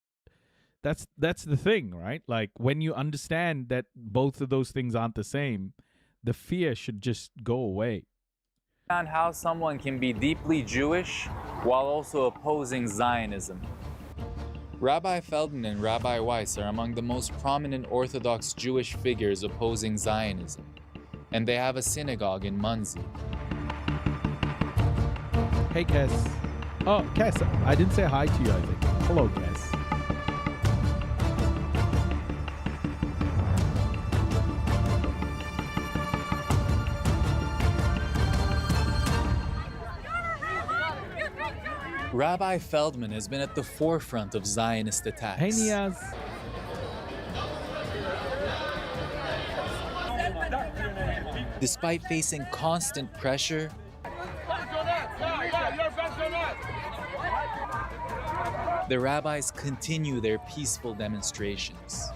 That's the thing, right? Like, when you understand that both of those things aren't the same, the fear should just go away. On how someone can be deeply Jewish while also opposing Zionism. Rabbi Feldman and Rabbi Weiss are among the most prominent Orthodox Jewish figures opposing Zionism, and they have a synagogue in Monsey. Hey, Cass. Oh, Cass, I didn't say hi to you, I think. Hello, Cass. Rabbi Feldman has been at the forefront of Zionist attacks. Hey, Niaz. Despite facing constant pressure, the rabbis continue their peaceful demonstrations.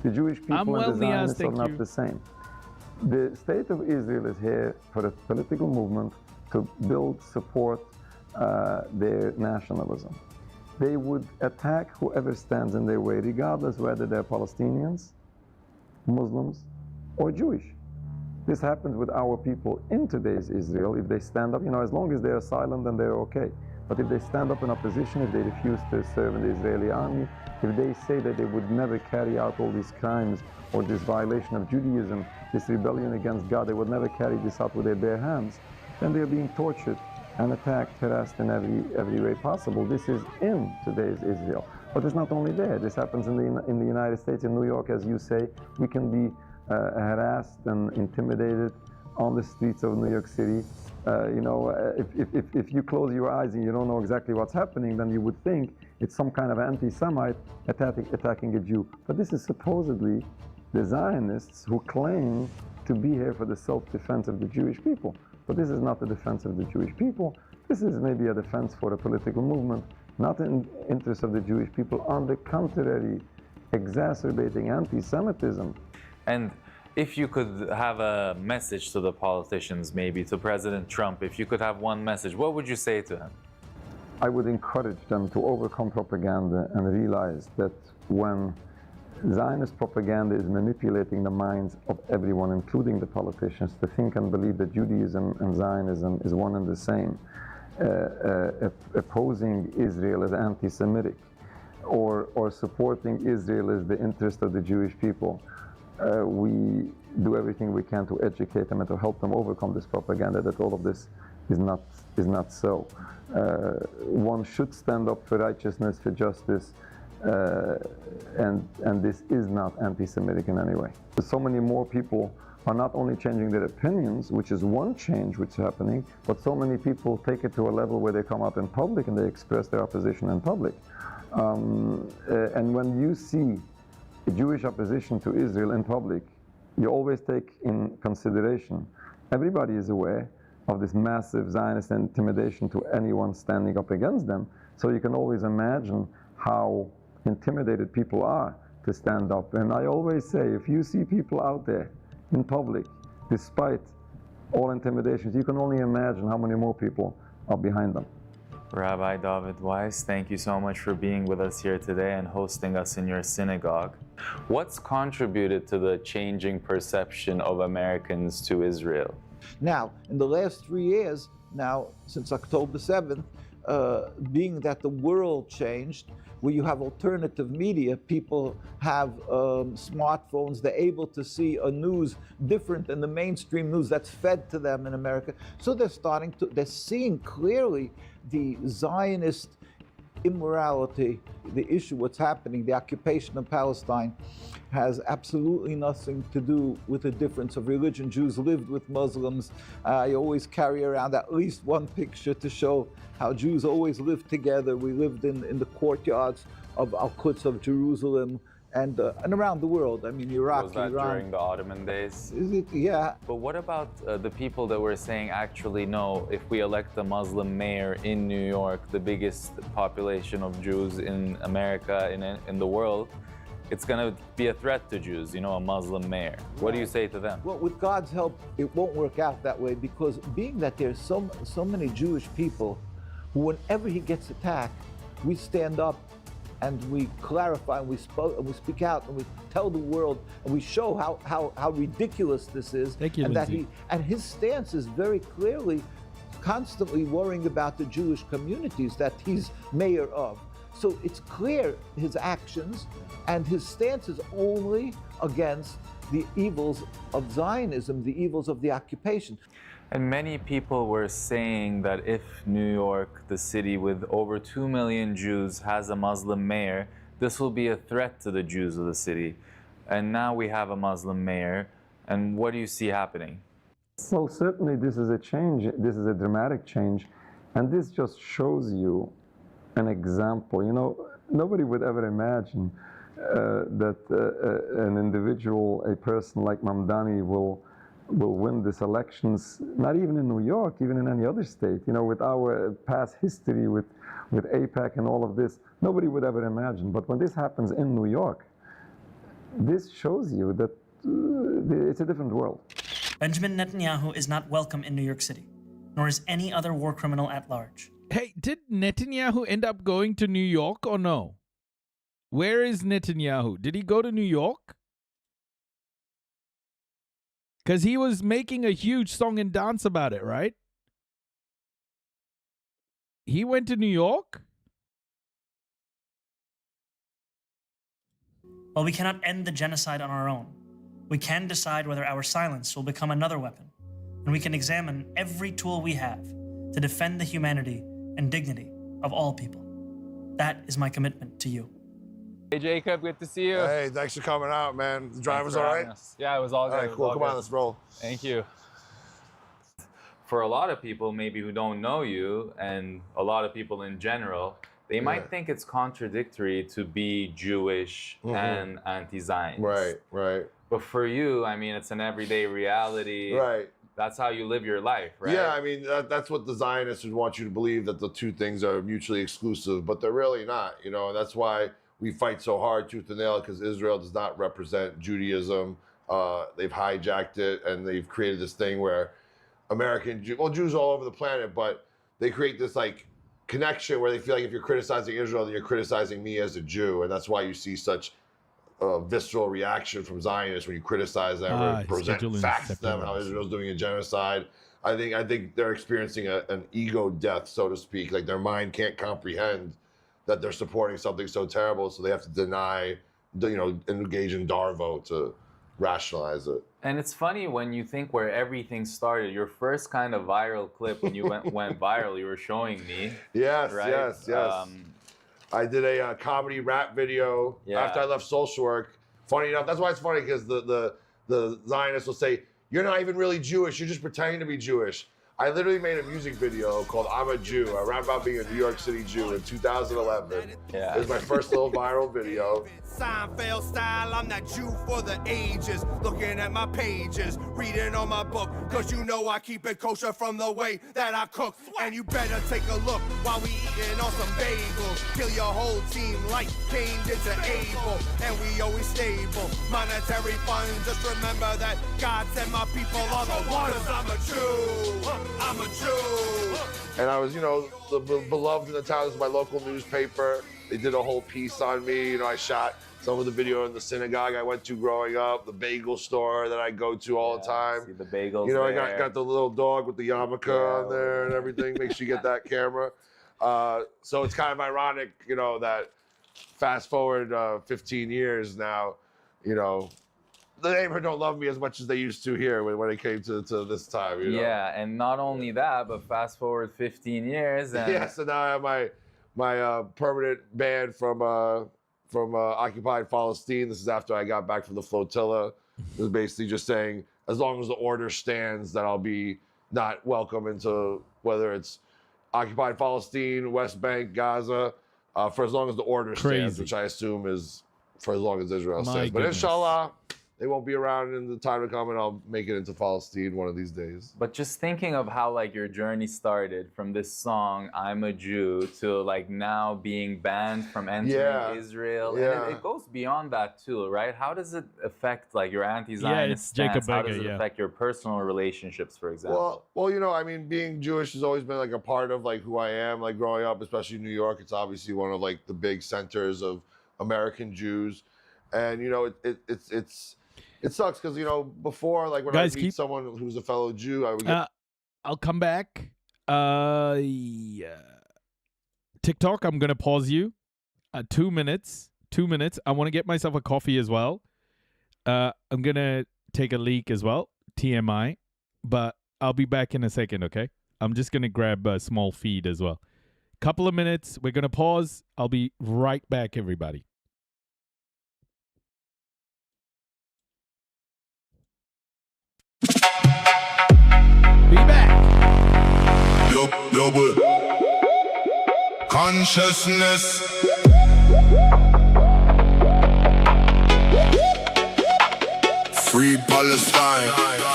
The Jewish people and the Zionists are not you. the same. The state of Israel is here for a political movement to build, support their nationalism. They would attack whoever stands in their way, regardless whether they're Palestinians, Muslims, or Jewish. This happens with our people in today's Israel. If they stand up, as long as they are silent, then they're okay. But if they stand up in opposition, if they refuse to serve in the Israeli army, if they say that they would never carry out all these crimes or this violation of Judaism, this rebellion against God, they would never carry this out with their bare hands, then they're being tortured and attacked, harassed in every way possible. This is in today's Israel. But it's not only there. This happens in the United States, in New York, as you say. We can be harassed and intimidated on the streets of New York City. If you close your eyes and you don't know exactly what's happening, then you would think it's some kind of anti-Semite attacking a Jew. But this is supposedly the Zionists who claim to be here for the self-defense of the Jewish people. But this is not the defense of the Jewish people. This is maybe a defense for a political movement, not in interest of the Jewish people. On the contrary, exacerbating anti-Semitism. And if you could have a message to the politicians, maybe to President Trump, if you could have one message, what would you say to him? I would encourage them to overcome propaganda and realize that when Zionist propaganda is manipulating the minds of everyone, including the politicians, to think and believe that Judaism and Zionism is one and the same, opposing Israel as anti-Semitic, or supporting Israel as the interest of the Jewish people. We do everything we can to educate them and to help them overcome this propaganda that all of this is not so. One should stand up for righteousness, for justice, and this is not anti-Semitic in any way. So many more people are not only changing their opinions, which is one change which is happening, but so many people take it to a level where they come out in public and they express their opposition in public. And when you see Jewish opposition to Israel in public, you always take in consideration, everybody is aware of this massive Zionist intimidation to anyone standing up against them. So you can always imagine how intimidated people are to stand up. And I always say, if you see people out there in public, despite all intimidations, you can only imagine how many more people are behind them. Rabbi David Weiss, thank you so much for being with us here today and hosting us in your synagogue. What's contributed to the changing perception of Americans to Israel? Now, in the last 3 years, now since October 7th, being that the world changed, where you have alternative media, people have smartphones, they're able to see a news different than the mainstream news that's fed to them in America. So they're seeing clearly the Zionist immorality, the issue, what's happening, the occupation of Palestine has absolutely nothing to do with the difference of religion. Jews lived with Muslims. I always carry around at least one picture to show how Jews always lived together. We lived in the courtyards of Al-Quds of Jerusalem, and around the world. I mean, Iraq, Was that Iran. during the Ottoman days? Yeah. But what about the people that were saying, actually, no, if we elect a Muslim mayor in New York, the biggest population of Jews in America, in the world, it's going to be a threat to Jews, you know, a Muslim mayor. What do you say to them? Well, with God's help, it won't work out that way, because being that there's so many Jewish people, whenever he gets attacked, we stand up and we clarify and we speak out and we tell the world and we show how ridiculous this is. Thank you, and Lindsay. and his stance is very clearly constantly worrying about the Jewish communities that he's mayor of. So it's clear his actions and his stance is only against the evils of Zionism, the evils of the occupation. And many people were saying that if New York, the city with over 2 million Jews, has a Muslim mayor, this will be a threat to the Jews of the city. And now we have a Muslim mayor, and what do you see happening? Well, certainly this is a change. This is a dramatic change. And this just shows you an example. You know, nobody would ever imagine that an individual, a person like Mamdani will win these elections, not even in New York, even in any other state. You know, with our past history with AIPAC and all of this, nobody would ever imagine. But when this happens in New York, this shows you that it's a different world. Benjamin Netanyahu is not welcome in New York City, nor is any other war criminal at large. Hey, did Netanyahu end up going to New York or no? Where is Netanyahu? Did he go to New York? Because he was making a huge song and dance about it, right? He went to New York? While we cannot end the genocide on our own, we can decide whether our silence will become another weapon, and we can examine every tool we have to defend the humanity and dignity of all people. That is my commitment to you. Hey, Jacob, good to see you. Hey, thanks for coming out, man. The drive was all right? Yeah, it was all good. All right, cool. Come on, let's roll. Thank you. For a lot of people, maybe who don't know you, and a lot of people in general, they might think it's contradictory to be Jewish and anti-Zionist. Right, right. But for you, I mean, it's an everyday reality. Right. That's how you live your life, right? Yeah, I mean, that's what the Zionists would want you to believe, that the two things are mutually exclusive, but they're really not, you know, and that's why we fight so hard, tooth and nail, because Israel does not represent Judaism. They've hijacked it, and they've created this thing where Jews all over the planet, but they create this, like, connection where they feel like if you're criticizing Israel, then you're criticizing me as a Jew, and that's why you see such visceral reaction from Zionists when you criticize them or present facts to them how Israel's doing a genocide. I think they're experiencing an ego death, so to speak. Like their mind can't comprehend that they're supporting something so terrible, so they have to deny, you know, engage in Darvo to rationalize it. And it's funny when you think where everything started. Your first kind of viral clip when you went viral, you were showing me. Yes, right? yes. I did a comedy rap video after I left social work. Funny enough, that's why it's funny, because the Zionists will say, you're not even really Jewish, you're just pretending to be Jewish. I literally made a music video called I'm a Jew. I rap about being a New York City Jew in 2011. Yeah. It was my first little viral video. Seinfeld style, I'm that Jew for the ages. Looking at my pages, reading on my book, cause you know I keep it kosher from the way that I cook. And you better take a look while we eating on some bagels. Kill your whole team like Cain did to Abel. And we always stable, monetary funds. Just remember that God said my people are the ones. I'm a Jew, I'm a Jew. And I was, you know, beloved in the town. This is my local newspaper. They did a whole piece on me. You know, I shot some of the video in the synagogue I went to growing up, the bagel store that I go to all the time. See the bagels. You know, there. I got the little dog with the yarmulke on there and everything. Make sure you get that camera. So it's kind of ironic, you know, that fast forward 15 years now, you know, the neighborhood don't love me as much as they used to here when it came to this time. You know? Yeah, and not only that, but fast forward 15 years. And yeah, so now I have my permanent ban from occupied Palestine. This is after I got back from the flotilla. It was basically just saying, as long as the order stands, that I'll be not welcome into whether it's occupied Palestine, West Bank, Gaza, for as long as the order stands, which I assume is for as long as Israel My stands. But goodness. inshallah, they won't be around in the time to come, and I'll make it into Palestine one of these days. But just thinking of how like your journey started from this song, I'm a Jew, to like now being banned from entering Israel. Yeah. And it goes beyond that too, right? How does it affect like your anti-Zionist it's stance? Jacob How Berger, does it yeah. affect your personal relationships, for example? Well, you know, I mean, being Jewish has always been like a part of like who I am. Like growing up, especially in New York, it's obviously one of like the big centers of American Jews, and you know, it sucks because you know before, like when Guys, I meet someone who's a fellow Jew, I would get I'll come back. Yeah. TikTok, I'm gonna pause you. 2 minutes. 2 minutes. I want to get myself a coffee as well. I'm gonna take a leak as well. TMI. But I'll be back in a second, okay? I'm just gonna grab a small feed as well. Couple of minutes. We're gonna pause. I'll be right back, everybody. Be back. Global consciousness. Free Palestine. Free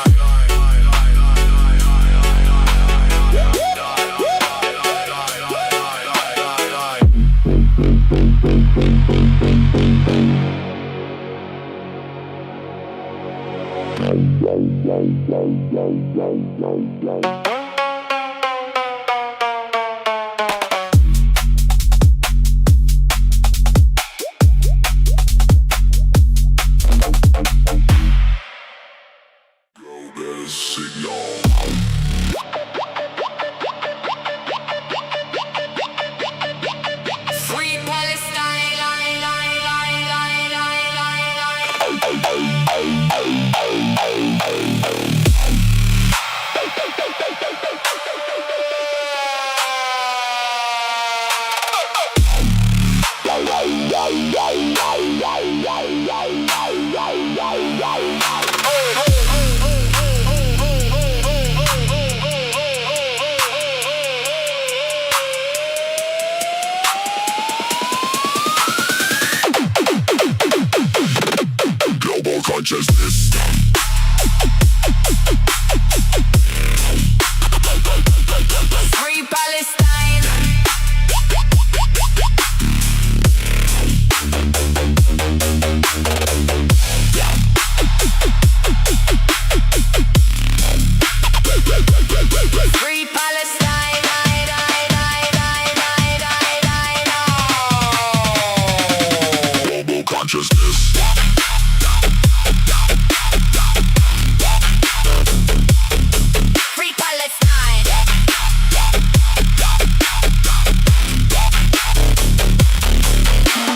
Global consciousness. Free Palestine. Free Palestine. Global consciousness. Free Palestine.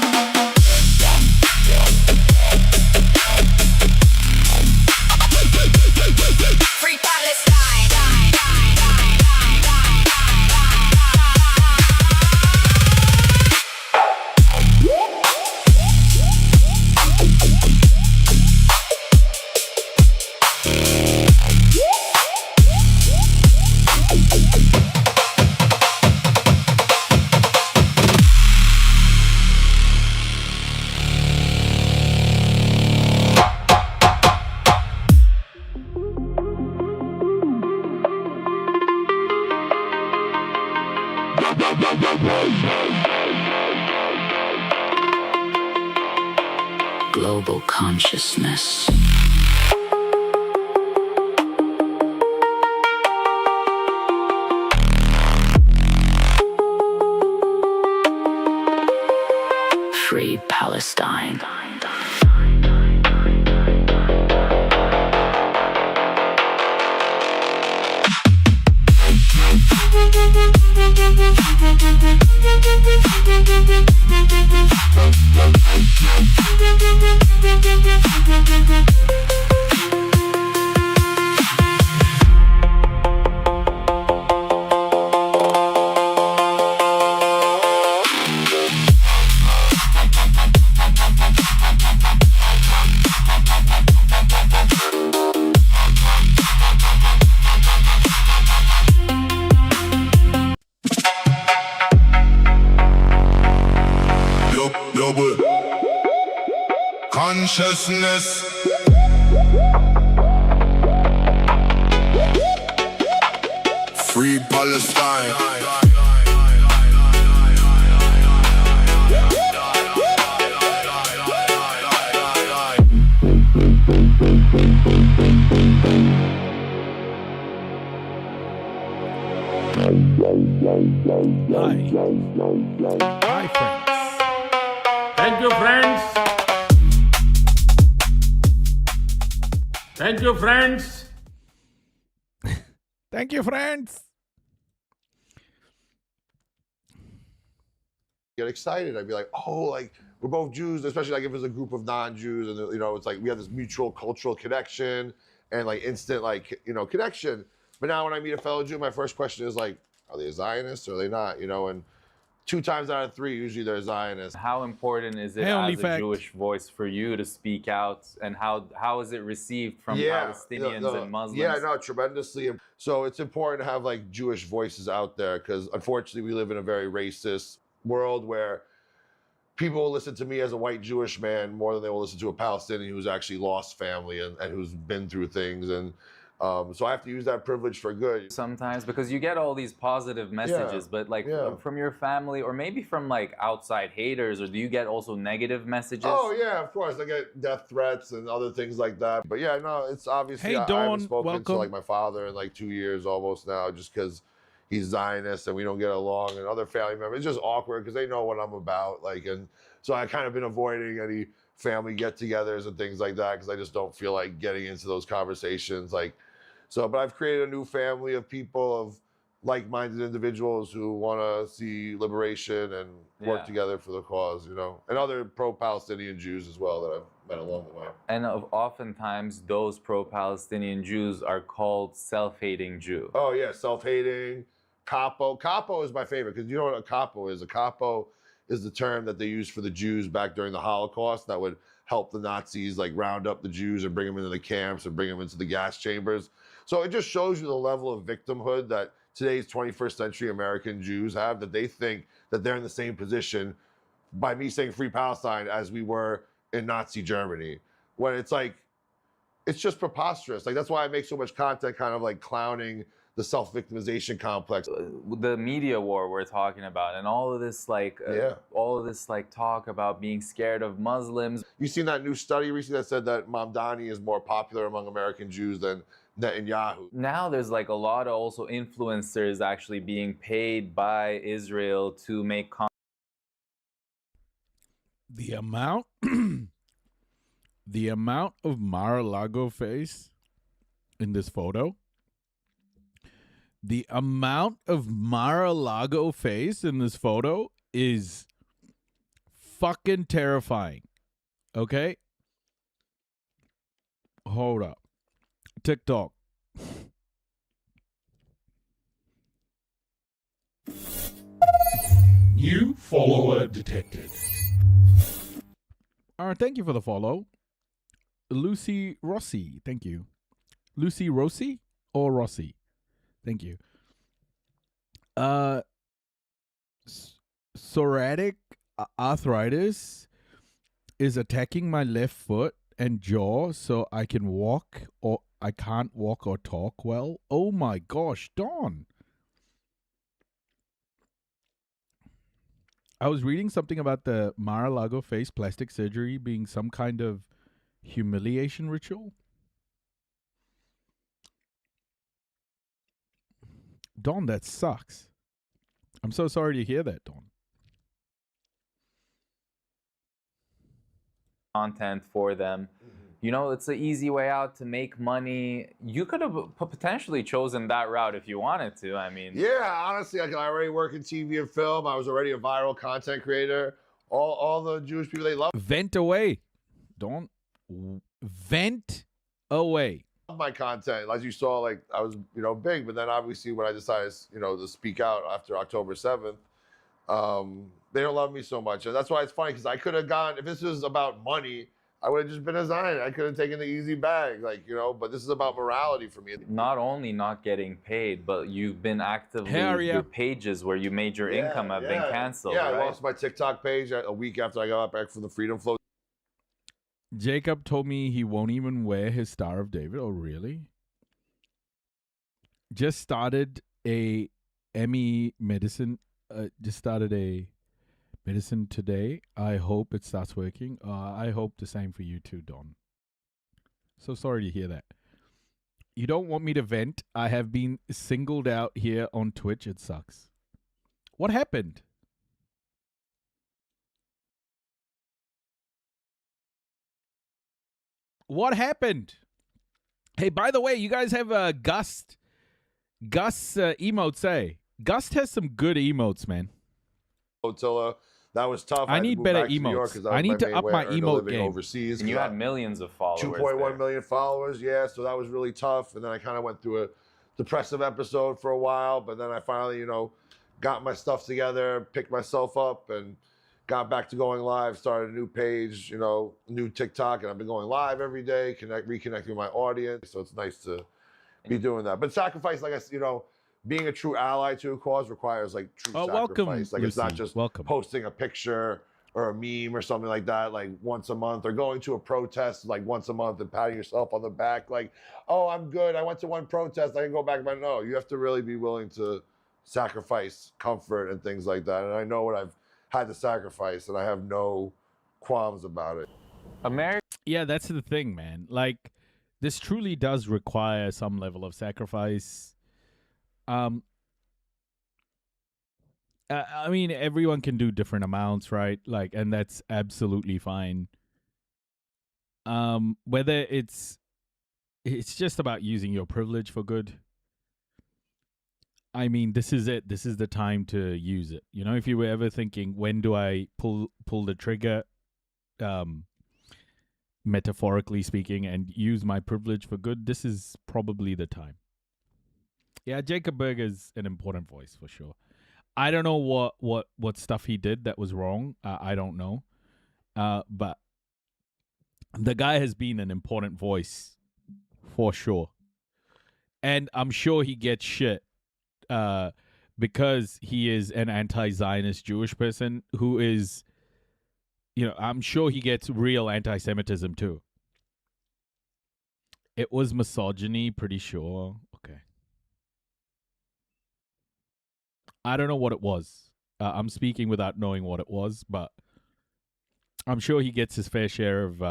Free Palestine. Global consciousness. Free Palestine. consciousness. Free Palestine. Hi, friends. Thank you, friends. Thank you, friends. Thank you, friends. Get excited. I'd be like, oh, like we're both Jews, especially like if it's a group of non-Jews, and you know, it's like we have this mutual cultural connection and like instant like connection. But now when I meet a fellow Jew, my first question is like, are they Zionists or are they not? You know, and 2 times out of 3, usually they're Zionists. How important is it as a Jewish voice for you to speak out, and how is it received from Palestinians and Muslims? Yeah, no, tremendously. So it's important to have like Jewish voices out there because unfortunately we live in a very racist world where people will listen to me as a white Jewish man more than they will listen to a Palestinian who's actually lost family and who's been through things. And so I have to use that privilege for good. Sometimes, because you get all these positive messages, but like from your family or maybe from like outside haters, or do you get also negative messages? Oh yeah, of course. I get death threats and other things like that. But yeah, no, it's obviously I haven't spoken to like my father in like 2 years almost now, just because he's Zionist and we don't get along, and other family members. It's just awkward because they know what I'm about. Like, and so I kind of been avoiding any family get-togethers and things like that because I just don't feel like getting into those conversations. Like. So, but I've created a new family of people, of like-minded individuals who want to see liberation and work together for the cause, you know, and other pro-Palestinian Jews as well that I've met along the way. And oftentimes those pro-Palestinian Jews are called self-hating Jew. Oh yeah, self-hating, capo. Capo is my favorite because you know what a capo is? A capo is the term that they used for the Jews back during the Holocaust that would help the Nazis like round up the Jews and bring them into the camps and bring them into the gas chambers. So it just shows you the level of victimhood that today's 21st century American Jews have, that they think that they're in the same position by me saying Free Palestine as we were in Nazi Germany. When it's like, it's just preposterous. Like, that's why I make so much content kind of like clowning the self-victimization complex. The media war we're talking about, and all of this like talk about being scared of Muslims. You seen that new study recently that said that Mamdani is more popular among American Jews than Netanyahu. Now there's like a lot of also influencers actually being paid by Israel to make the amount of Mar-a-Lago face in this photo. The amount of Mar-a-Lago face in this photo is fucking terrifying. Okay? Hold up. TikTok. New follower detected. Thank you for the follow. Lucy Rossi. Thank you. Lucy Rossi or Rossi? Thank you. Psoriatic arthritis is attacking my left foot and jaw, so I can't walk or talk well. Oh my gosh, Dawn. I was reading something about the Mar-a-Lago face plastic surgery being some kind of humiliation ritual. Dawn, that sucks. I'm so sorry to hear that, Dawn. content for them. You know, it's an easy way out to make money. You could have potentially chosen that route if you wanted to. I mean, yeah, honestly, I already work in TV and film. I was already a viral content creator. All the Jewish people, they love. Vent away. Don't vent away. My content, as you saw, like I was, big, but then obviously when I decided, to speak out after October 7th, they don't love me so much. And that's why it's funny, because I could have gone, if this was about money, I would have just been a Zionist. I could have taken the easy bag, but this is about morality for me. Not only not getting paid, but you've been actively, your pages where you made your income have been canceled. Yeah, right? I lost my TikTok page a week after I got back from the Freedom Flow. Jacob told me he won't even wear his Star of David. Oh, really? Just started a ME medicine. Just started a medicine today. I hope it starts working. I hope the same for you too, Don. So sorry to hear that. You don't want me to vent. I have been singled out here on Twitch. It sucks. What happened? What happened? Hey, by the way, you guys have Gust emotes, eh? Gust has some good emotes, man. Attila, that was tough. I had to need move better back to New York emotes. 'cause that I was need to main up way my I earned a emote living game. overseas. And you had millions of followers. 2.1 million followers, yeah. So that was really tough. And then I kind of went through a depressive episode for a while, but then I finally, got my stuff together, picked myself up, and got back to going live. Started a new page, new TikTok, and I've been going live every day, reconnecting with my audience. So it's nice to be doing that. But sacrifice, like I said, being a true ally to a cause requires like true sacrifice. Welcome, like it's not Lucy. just Welcome. posting a picture or a meme or something like that, like once a month, or going to a protest like once a month and patting yourself on the back, like, oh, I'm good. I went to one protest. I can go back. But no, you have to really be willing to sacrifice comfort and things like that. And I know what I've had to sacrifice, and I have no qualms about it. Yeah, that's the thing, man. Like, this truly does require some level of sacrifice. I mean, everyone can do different amounts, right? Like, and that's absolutely fine. Whether it's just about using your privilege for good. I mean, this is it. This is the time to use it. If you were ever thinking, when do I pull the trigger, metaphorically speaking, and use my privilege for good, this is probably the time. Yeah, Jacob Berger's an important voice for sure. I don't know what stuff he did that was wrong. I don't know. But the guy has been an important voice for sure. And I'm sure he gets shit because he is an anti-Zionist Jewish person who is, I'm sure he gets real anti-Semitism too. It was misogyny, pretty sure. Okay. I don't know what it was. I'm speaking without knowing what it was, but I'm sure he gets his fair share of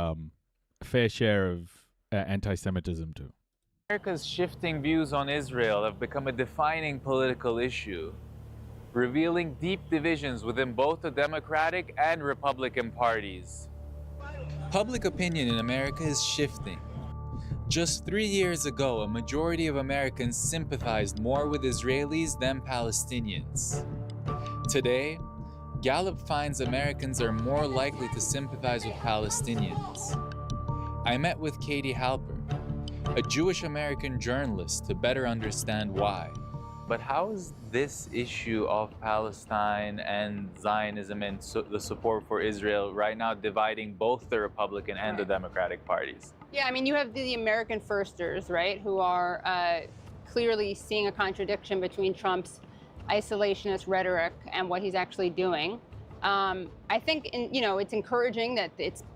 anti-Semitism too. America's shifting views on Israel have become a defining political issue, revealing deep divisions within both the Democratic and Republican parties. Public opinion in America is shifting. Just 3 years ago, a majority of Americans sympathized more with Israelis than Palestinians. Today, Gallup finds Americans are more likely to sympathize with Palestinians. I met with Katie Halper, a Jewish American journalist, to better understand why. But how is this issue of Palestine and Zionism and the support for Israel right now dividing both the Republican and the Democratic parties? Yeah, I mean, you have the American firsters, right, who are clearly seeing a contradiction between Trump's isolationist rhetoric and what he's actually doing. I think, it's encouraging that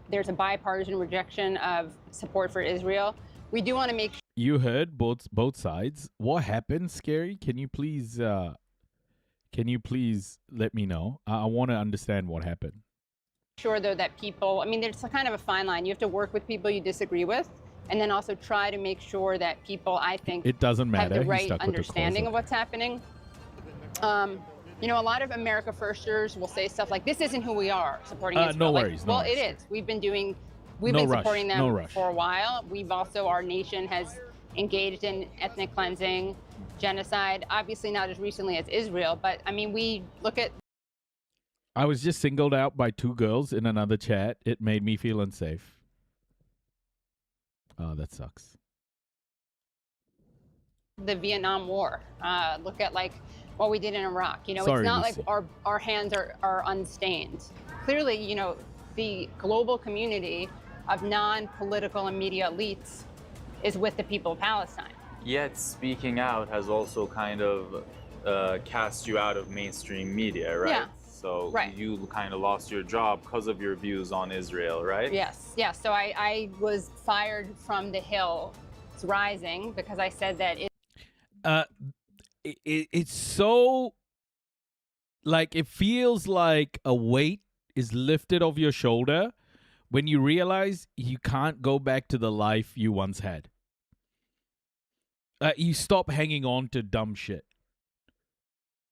there's a bipartisan rejection of support for Israel. We do want to make sure. You heard both sides. What happened, Scary? Can you please let me know? I want to understand what happened. Sure, though, that people, I mean, there's a kind of a fine line. You have to work with people you disagree with, and then also try to make sure that people, I think, it doesn't matter. have the right understanding of what's happening. A lot of America Firsters will say stuff like, this isn't who we are, supporting Israel. No worries. Well, it is. We've been supporting them for a while. We've also, our nation has engaged in ethnic cleansing, genocide, obviously not as recently as Israel, but I mean, we look at. I was just singled out by two girls in another chat. It made me feel unsafe. Oh, that sucks. The Vietnam War. Look at what we did in Iraq. Sorry, it's not Lucy. like our hands are unstained. Clearly, the global community of non-political and media elites is with the people of Palestine. Yet speaking out has also kind of cast you out of mainstream media, right? Yeah. though. Right. You kind of lost your job because of your views on Israel, right? Yes, yes. So I was fired from the Hill Rising because I said that It's so, like, it feels like a weight is lifted off your shoulder when you realize you can't go back to the life you once had. You stop hanging on to dumb shit.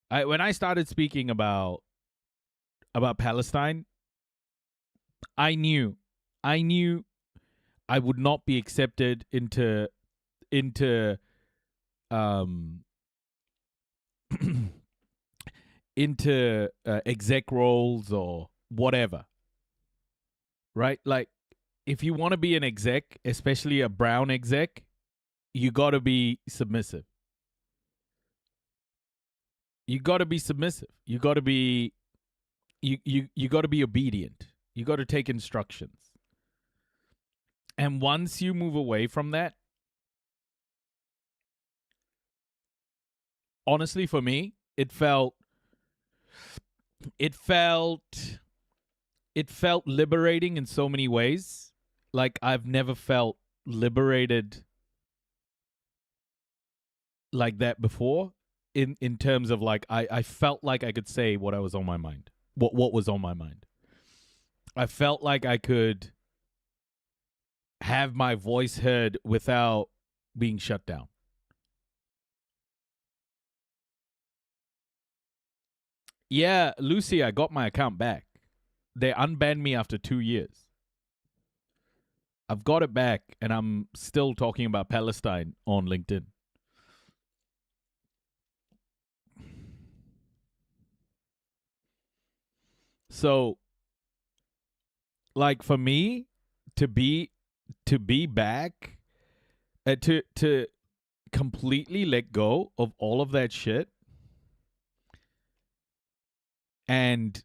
When I started speaking about Palestine, I knew I would not be accepted into into exec roles or whatever, right? Like, if you want to be an exec, especially a brown exec, you got to be submissive. You got to be submissive. You got to be you got to be obedient. You got to take instructions. And once you move away from that, honestly, for me, it felt liberating in so many ways. Like, I've never felt liberated like that before, in terms of, like, I felt like I could say what was on my mind. What was on my mind. I felt like I could have my voice heard without being shut down. Yeah, Lucy, I got my account back. They unbanned me after 2 years. I've got it back, and I'm still talking about Palestine on LinkedIn. So, like, for me to be back, to completely let go of all of that shit and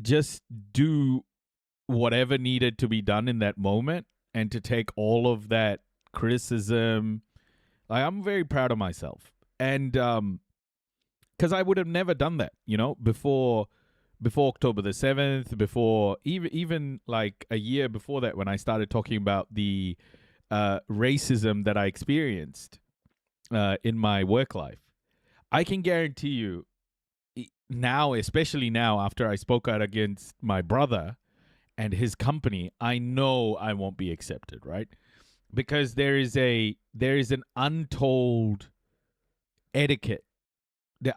just do whatever needed to be done in that moment, and to take all of that criticism, like, I'm very proud of myself. And because I would have never done that, before October the 7th, before even like a year before that, when I started talking about the racism that I experienced in my work life. I can guarantee you now, especially now after I spoke out against my brother and his company, I know I won't be accepted, right? Because there is an untold etiquette,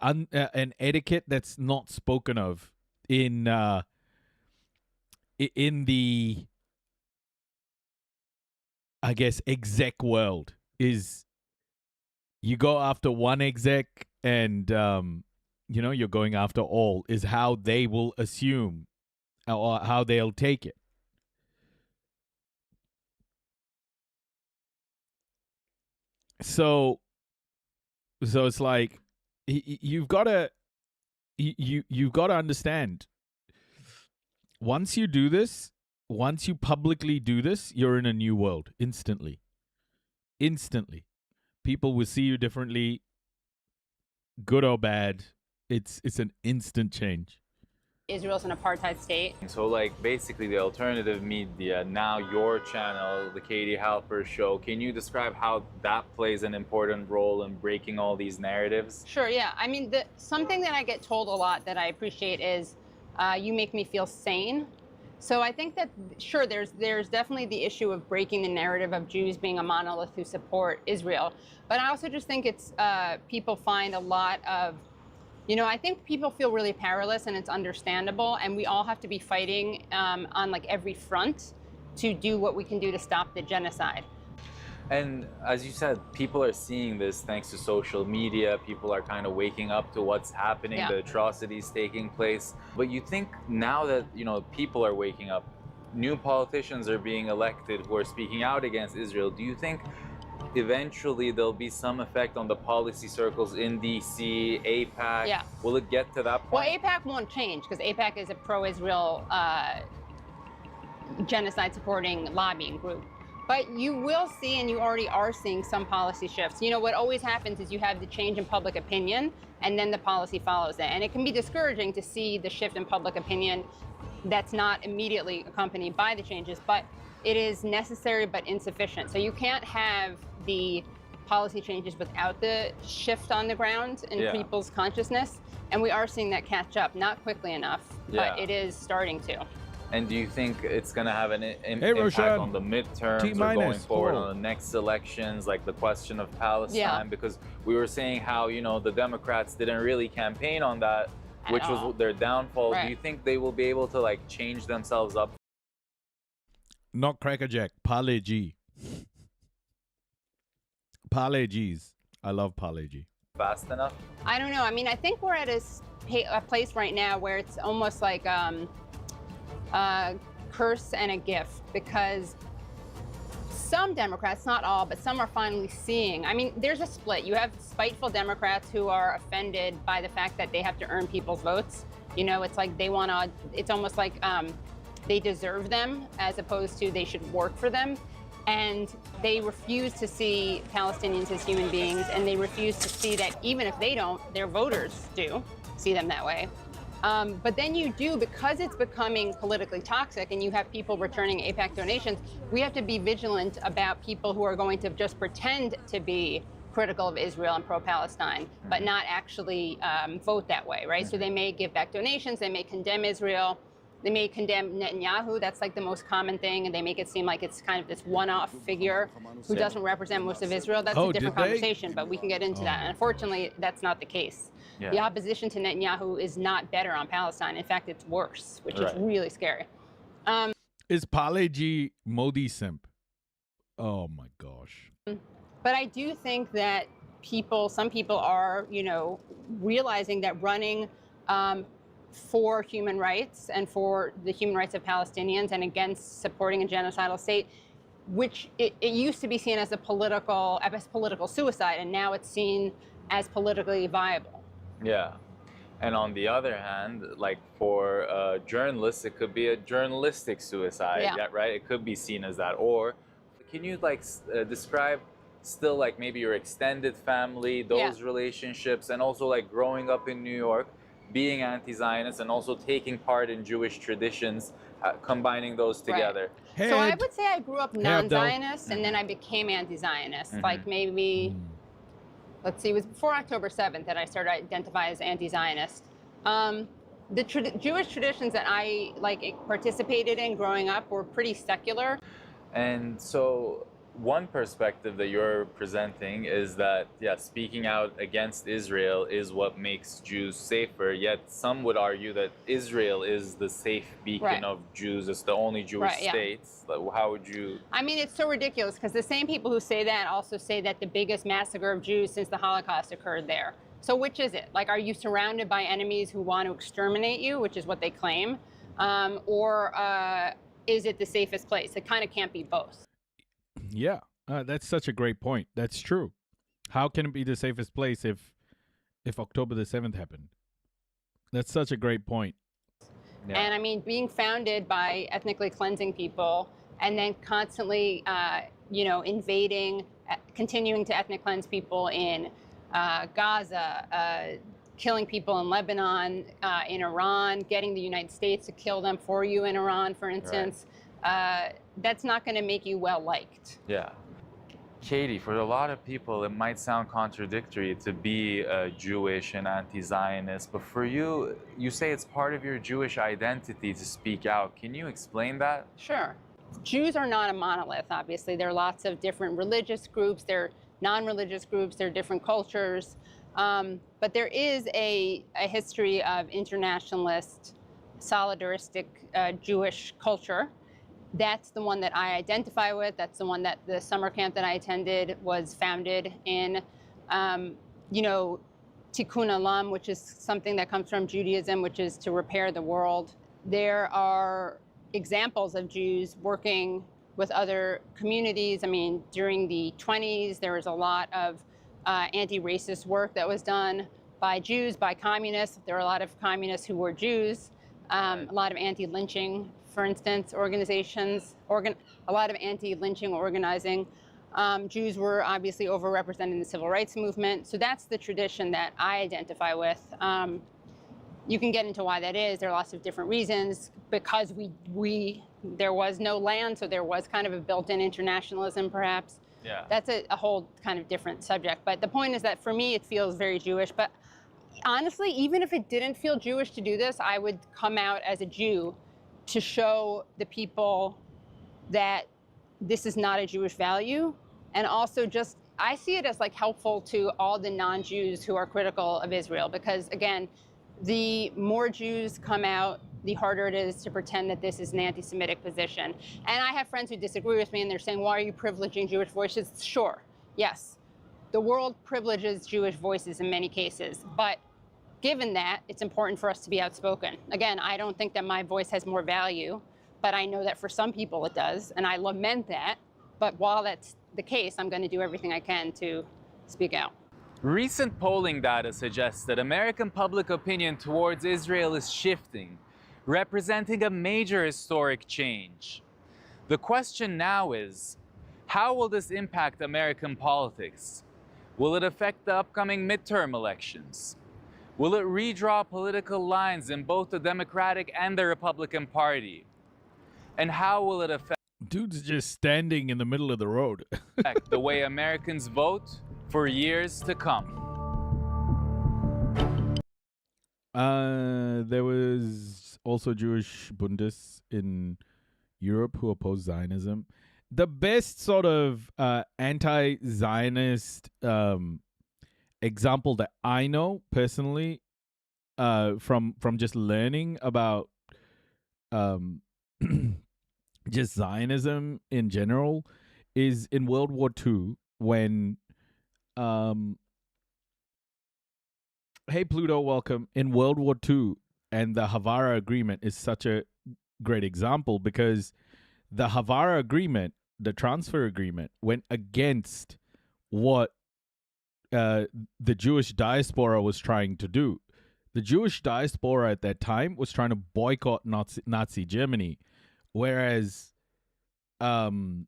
an etiquette that's not spoken of in the, I guess, exec world. Is you go after one exec and you're going after all, is how they will assume or how they'll take it. So it's like you've got to understand, once you do this, once you publicly do this, you're in a new world instantly. People will see you differently, good or bad. It's an instant change. Israel's an apartheid state. So, like, basically the alternative media, now your channel, the Katie Halper Show, can you describe how that plays an important role in breaking all these narratives? Sure, yeah. I mean, something that I get told a lot that I appreciate is you make me feel sane. So I think that, sure, there's definitely the issue of breaking the narrative of Jews being a monolith who support Israel. But I also just think it's people find a lot of, I think people feel really powerless, and it's understandable. And we all have to be fighting on like every front to do what we can do to stop the genocide. And as you said, people are seeing this thanks to social media. People are kind of waking up to what's happening, the atrocities taking place. But you think now that, people are waking up, new politicians are being elected who are speaking out against Israel, do you think eventually there'll be some effect on the policy circles in DC, AIPAC? Yeah. Will it get to that point? Well, AIPAC won't change because AIPAC is a pro-Israel genocide supporting lobbying group. But you will see, and you already are seeing, some policy shifts. You know, what always happens is you have the change in public opinion, and then the policy follows it. And it can be discouraging to see the shift in public opinion that's not immediately accompanied by the changes, but it is necessary but insufficient. So you can't have the policy changes without the shift on the ground in people's consciousness. And we are seeing that catch up, not quickly enough, but it is starting to. And do you think it's going to have an impact Roshan. on the midterms or going forward on the next elections, like the question of Palestine? Because we were saying how, you know, the Democrats didn't really campaign on that, which was their downfall. Right. Do you think they will be able to like change themselves up? Not crackerjack, Parle G. Parle G's. I love Parle G. Fast enough? I don't know. I mean, I think we're at a place right now where it's almost like a curse and a gift, because some Democrats, not all, but some are finally seeing. I mean, there's a split. You have spiteful Democrats who are offended by the fact that they have to earn people's votes. You know, it's like they want to, it's almost like they deserve them as opposed to they should work for them. And they refuse to see Palestinians as human beings, and they refuse to see that even if they don't, their voters do see them that way. But then you do, because it's becoming politically toxic and you have people returning AIPAC donations, we have to be vigilant about people who are going to just pretend to be critical of Israel and pro-Palestine, but not actually vote that way, right? So they may give back donations, they may condemn Israel, they may condemn Netanyahu. That's like the most common thing, and they make it seem like it's kind of this one-off figure who doesn't represent most of Israel. That's a different conversation, but we can get into that. And unfortunately, that's not the case. Yeah. The opposition to Netanyahu is not better on Palestine. In fact, it's worse, which is really scary. Is Parle G Modi simp? Oh my gosh. But I do think that some people are, you know, realizing that running for human rights and for the human rights of Palestinians and against supporting a genocidal state, which it used to be seen as political suicide, and now it's seen as politically viable. Yeah. And on the other hand, like for journalists, it could be a journalistic suicide, right? It could be seen as that. Or can you like describe still like maybe your extended family, those relationships, and also like growing up in New York, being anti-Zionist and also taking part in Jewish traditions, combining those together? Right. So I would say I grew up non-Zionist, and then I became anti-Zionist, like maybe... Let's see, it was before October 7th that I started to identify as anti-Zionist. The Jewish traditions that I participated in growing up were pretty secular. And so one perspective that you're presenting is that, speaking out against Israel is what makes Jews safer, yet some would argue that Israel is the safe beacon of Jews. It's the only Jewish state. How would you... I mean, it's so ridiculous, because the same people who say that also say that the biggest massacre of Jews since the Holocaust occurred there. So which is it? Like, are you surrounded by enemies who want to exterminate you, which is what they claim, or is it the safest place? It kind of can't be both. Yeah, that's such a great point. That's true. How can it be the safest place if October the 7th happened? That's such a great point. Yeah. And I mean, being founded by ethnically cleansing people and then constantly, invading, continuing to ethnic cleanse people in Gaza, killing people in Lebanon, in Iran, getting the United States to kill them for you in Iran, for instance. That's not going to make you well-liked. Yeah. Katie, for a lot of people, it might sound contradictory to be Jewish and anti-Zionist, but for you, you say it's part of your Jewish identity to speak out. Can you explain that? Sure. Jews are not a monolith, obviously. There are lots of different religious groups, there are non-religious groups, there are different cultures. But there is a history of internationalist, solidaristic Jewish culture. That's the one that I identify with. That's the one that the summer camp that I attended was founded in. Tikkun Olam, which is something that comes from Judaism, which is to repair the world. There are examples of Jews working with other communities. I mean, during the 1920s, there was a lot of anti-racist work that was done by Jews, by communists. There were a lot of communists who were Jews, a lot of anti-lynching for instance, organizations, a lot of anti-lynching organizing. Jews were obviously overrepresented in the civil rights movement. So that's the tradition that I identify with. You can get into why that is. There are lots of different reasons. Because there was no land, so there was kind of a built-in internationalism, perhaps. Yeah. That's a whole kind of different subject. But the point is that for me, it feels very Jewish. But honestly, even if it didn't feel Jewish to do this, I would come out as a Jew to show the people that this is not a Jewish value. And also just, I see it as like helpful to all the non-Jews who are critical of Israel. Because again, the more Jews come out, the harder it is to pretend that this is an anti-Semitic position. And I have friends who disagree with me and they're saying, why are you privileging Jewish voices? Sure, yes. The world privileges Jewish voices in many cases, but given that, it's important for us to be outspoken. Again, I don't think that my voice has more value, but I know that for some people it does, and I lament that. But while that's the case, I'm going to do everything I can to speak out. Recent polling data suggests that American public opinion towards Israel is shifting, representing a major historic change. The question now is, how will this impact American politics? Will it affect the upcoming midterm elections? Will it redraw political lines in both the Democratic and the Republican Party? And how will it affect Dude's just standing in the middle of the road. the way Americans vote for years to come? There was also Jewish Bundes in Europe who opposed Zionism. The best sort of anti-Zionist example that I know personally, from just learning about just Zionism in general, is in World War II when hey Pluto, welcome. In World War II, and the Havara Agreement is such a great example because the Havara Agreement, the transfer agreement, went against what the Jewish diaspora was trying to do. The Jewish diaspora at that time was trying to boycott Nazi Germany, whereas the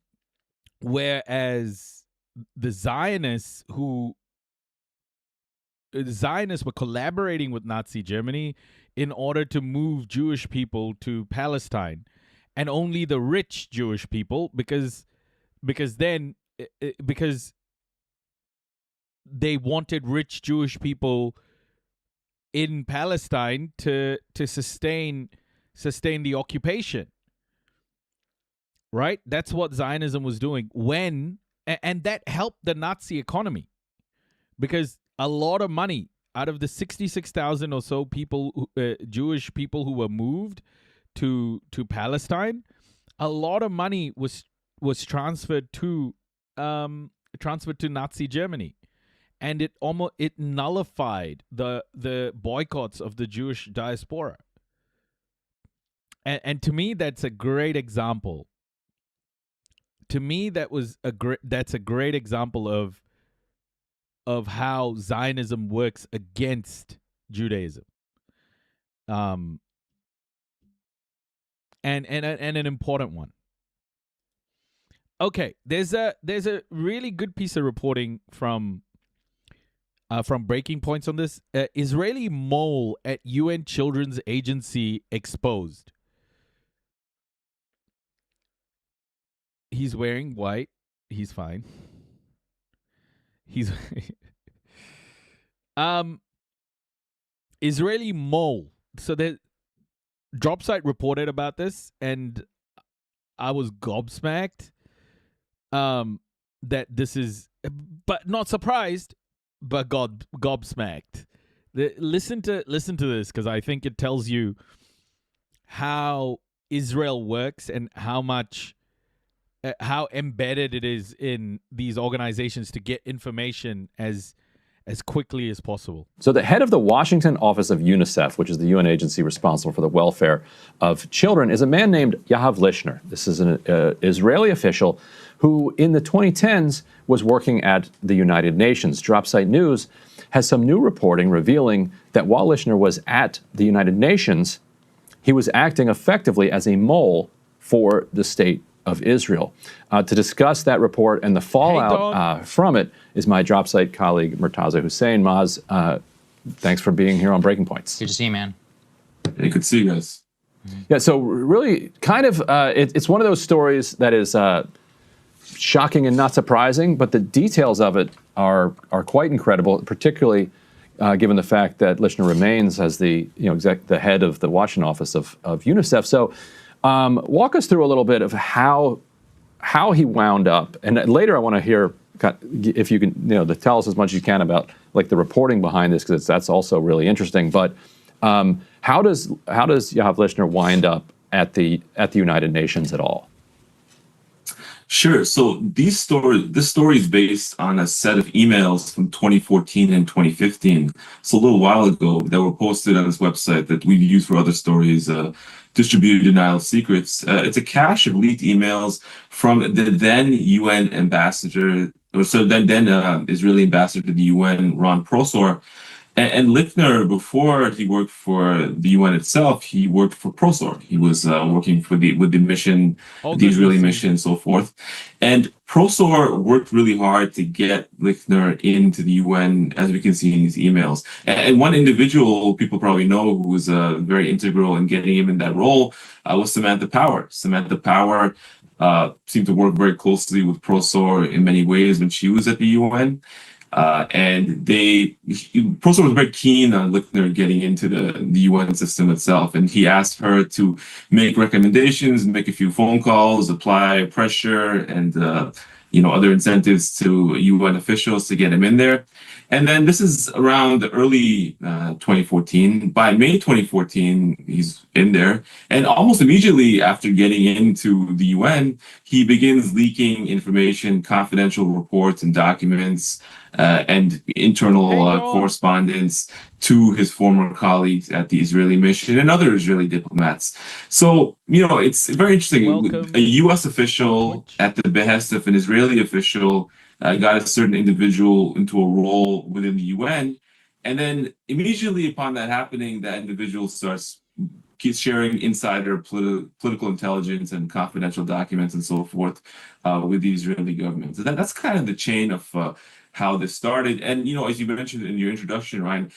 Zionists were collaborating with Nazi Germany in order to move Jewish people to Palestine, and only the rich Jewish people, because they wanted rich Jewish people in Palestine to sustain the occupation. Right? That's what Zionism was doing and that helped the Nazi economy, because a lot of money out of the 66,000 or so people, Jewish people who were moved to Palestine, a lot of money was transferred to Nazi Germany, and it nullified the boycotts of the Jewish diaspora. And to me, that's a great example. To me, that's a great example of how Zionism works against Judaism. And an important one. Okay, there's a really good piece of reporting from Breaking Points on this. Israeli mole at UN Children's Agency exposed. He's wearing white. He's fine. He's Israeli mole. So the Dropsite reported about this, and I was gobsmacked. That this is, but not surprised, but gobsmacked. Listen to this, because I think it tells you how Israel works and how embedded it is in these organizations to get information as quickly as possible. So the head of the Washington office of UNICEF, which is the UN agency responsible for the welfare of children, is a man named Yahav Lishner. This is an Israeli official who in the 2010s was working at the United Nations. Dropsite News has some new reporting revealing that while Lishner was at the United Nations, he was acting effectively as a mole for the state of Israel. To discuss that report and the fallout from it is my drop site colleague, Murtaza Hussein. Maz, thanks for being here on Breaking Points. Good to see you, man. Hey, good to see you guys. Yeah, so really kind of, it's one of those stories that is shocking and not surprising, but the details of it are quite incredible, particularly given the fact that Lishner remains as the the head of the Washington office of UNICEF. So walk us through a little bit of how he wound up, and later I want to hear if you can tell us as much as you can about like the reporting behind this, because that's also really interesting. But how does Yoav Lishner wind up at the United Nations at all? Sure. So this story is based on a set of emails from 2014 and 2015. So a little while ago that were posted on this website that we've used for other stories, Distributed Denial of Secrets. It's a cache of leaked emails from the then UN ambassador, then Israeli ambassador to the UN, Ron Prosor. And Lishner, before he worked for the UN itself, he worked for Prosor. He was working with the mission, the Israeli mission, and so forth. And Prosor worked really hard to get Lishner into the UN, as we can see in these emails. And one individual people probably know who was very integral in getting him in that role was Samantha Power. Samantha Power seemed to work very closely with Prosor in many ways when she was at the UN. And Prosor was very keen on Lishner getting into the UN system itself, and he asked her to make recommendations, make a few phone calls, apply pressure, and other incentives to UN officials to get him in there. And then this is around early 2014. By May 2014, he's in there. And almost immediately after getting into the UN, he begins leaking information, confidential reports and documents, and internal correspondence to his former colleagues at the Israeli mission and other Israeli diplomats. So, it's very interesting. A U.S. official at the behest of an Israeli official got a certain individual into a role within the UN. And then immediately upon that happening, that individual keeps sharing insider political intelligence and confidential documents and so forth with the Israeli government. So that's kind of the chain of how this started. And, as you mentioned in your introduction, Ryan,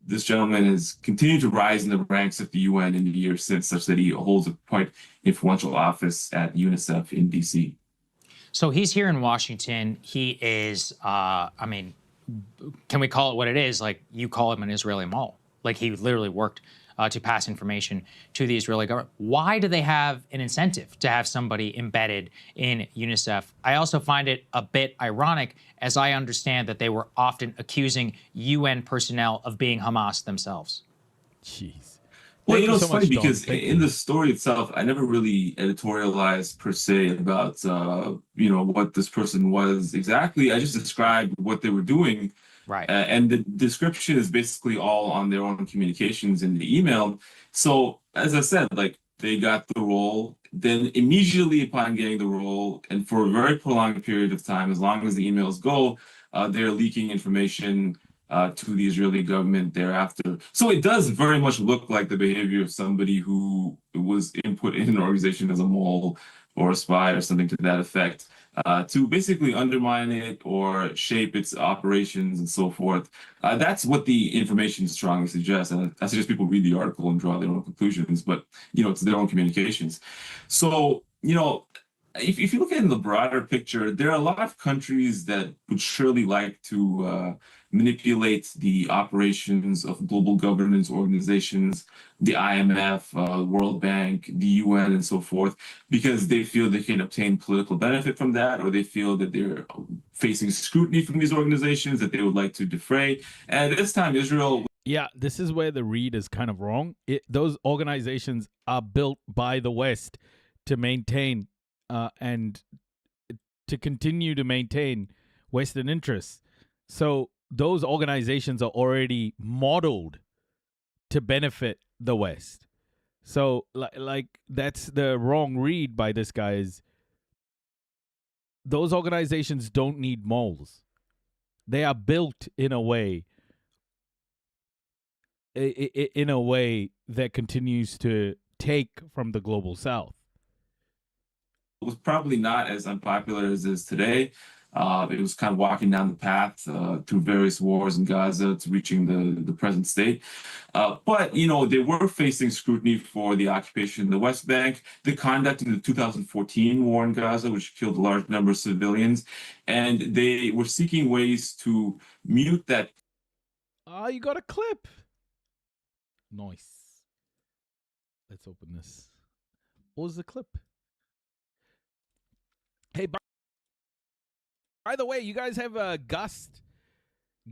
this gentleman has continued to rise in the ranks of the UN in the years since, such that he holds a quite influential office at UNICEF in DC. So he's here in Washington. He is, can we call it what it is? Like, you call him an Israeli mole. Like, he literally worked to pass information to the Israeli government. Why do they have an incentive to have somebody embedded in UNICEF? I also find it a bit ironic, as I understand that they were often accusing UN personnel of being Hamas themselves. Jeez. Well, it's funny because in the story itself, I never really editorialized per se about, what this person was exactly. I just described what they were doing. Right. And the description is basically all on their own communications in the email. So, as I said, they got the role, then immediately upon getting the role, and for a very prolonged period of time, as long as the emails go, they're leaking information to the Israeli government thereafter. So it does very much look like the behavior of somebody who was input in an organization as a mole or a spy or something to that effect, to basically undermine it or shape its operations and so forth. That's what the information strongly suggests. And I suggest people read the article and draw their own conclusions, but, it's their own communications. So, if you look at it in the broader picture, there are a lot of countries that would surely like to manipulate the operations of global governance organizations, the IMF, World Bank, the UN, and so forth, because they feel they can obtain political benefit from that, or they feel that they're facing scrutiny from these organizations that they would like to defray. And this time, Israel... Yeah, this is where the read is kind of wrong. Those organizations are built by the West to maintain and to continue to maintain Western interests. So those organizations are already modeled to benefit the West. So that's the wrong read by this guy. Is those organizations don't need moles. They are built in a way that continues to take from the global south. It was probably not as unpopular as it is today. It was kind of walking down the path through various wars in Gaza to reaching the present state. But, they were facing scrutiny for the occupation in the West Bank, the conduct in the 2014 war in Gaza, which killed a large number of civilians. And they were seeking ways to mute that. You got a clip. Nice. Let's open this. What was the clip? Hey, by the way, you guys have Gust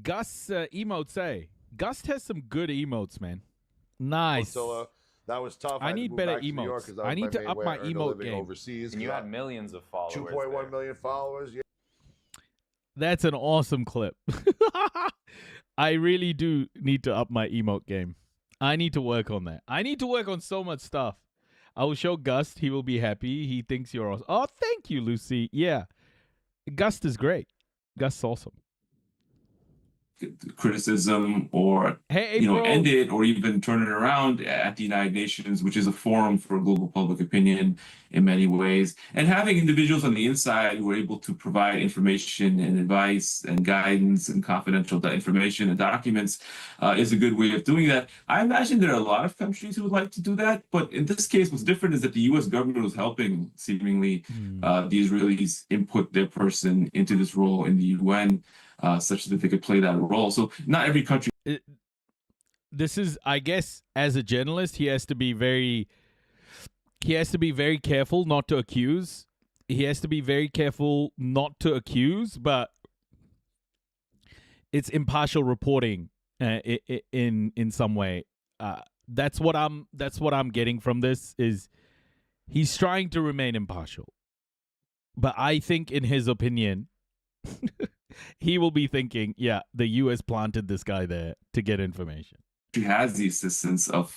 emotes, eh? Gust has some good emotes, man. Nice. So, that was tough. I had to need move better back to New York emotes. 'cause that I was need to main up way my I earned a emote living game. overseas. And you had millions of followers. 2.1 million followers. Yeah. That's an awesome clip. I really do need to up my emote game. I need to work on that. I need to work on so much stuff. I will show Gust. He will be happy. He thinks you're awesome. Oh, thank you, Lucy. Yeah. Gust is great. Gust's awesome. Criticism or end it or even turn it around at the United Nations, which is a forum for global public opinion in many ways. And having individuals on the inside who are able to provide information and advice and guidance and confidential information and documents is a good way of doing that. I imagine there are a lot of countries who would like to do that, but in this case, what's different is that the U.S. government was helping, seemingly, the Israelis input their person into this role in the UN. Such that they could play that role. So not every country. This is, I guess, as a journalist, he has to be very careful not to accuse. He has to be very careful not to accuse, but it's impartial reporting in some way. That's what I'm getting from this is he's trying to remain impartial. But I think, in his opinion, he will be thinking, yeah, the U.S. planted this guy there to get information. She has the assistance of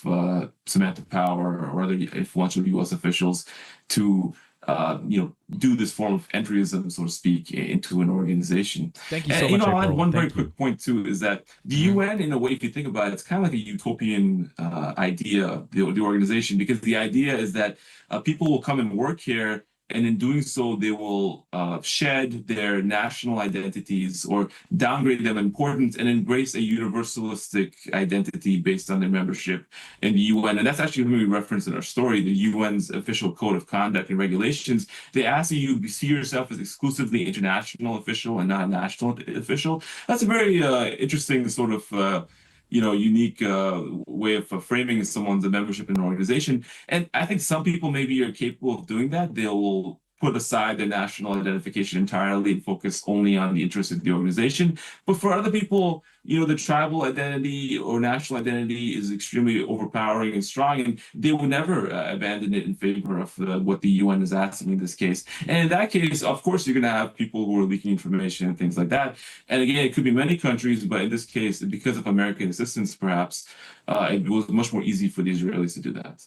Samantha Power or other influential U.S. officials to, do this form of entryism, so to speak, into an organization. Thank you so much. I'll add one very quick point too, is that the UN, in a way, if you think about it, it's kind of like a utopian idea, the organization, because the idea is that people will come and work here. And in doing so, they will shed their national identities or downgrade them in importance and embrace a universalistic identity based on their membership in the UN. And that's actually when we reference in our story, the UN's official code of conduct and regulations. They ask you see yourself as exclusively international official and not a national official. That's a very interesting sort of unique way of framing someone's membership in an organization. And I think some people maybe are capable of doing that. They will put aside their national identification entirely and focus only on the interests of the organization. But for other people, the tribal identity or national identity is extremely overpowering and strong, and they will never abandon it in favor of what the UN is asking in this case. And in that case, of course, you're going to have people who are leaking information and things like that. And again, it could be many countries, but in this case, because of American assistance, perhaps, it was much more easy for the Israelis to do that.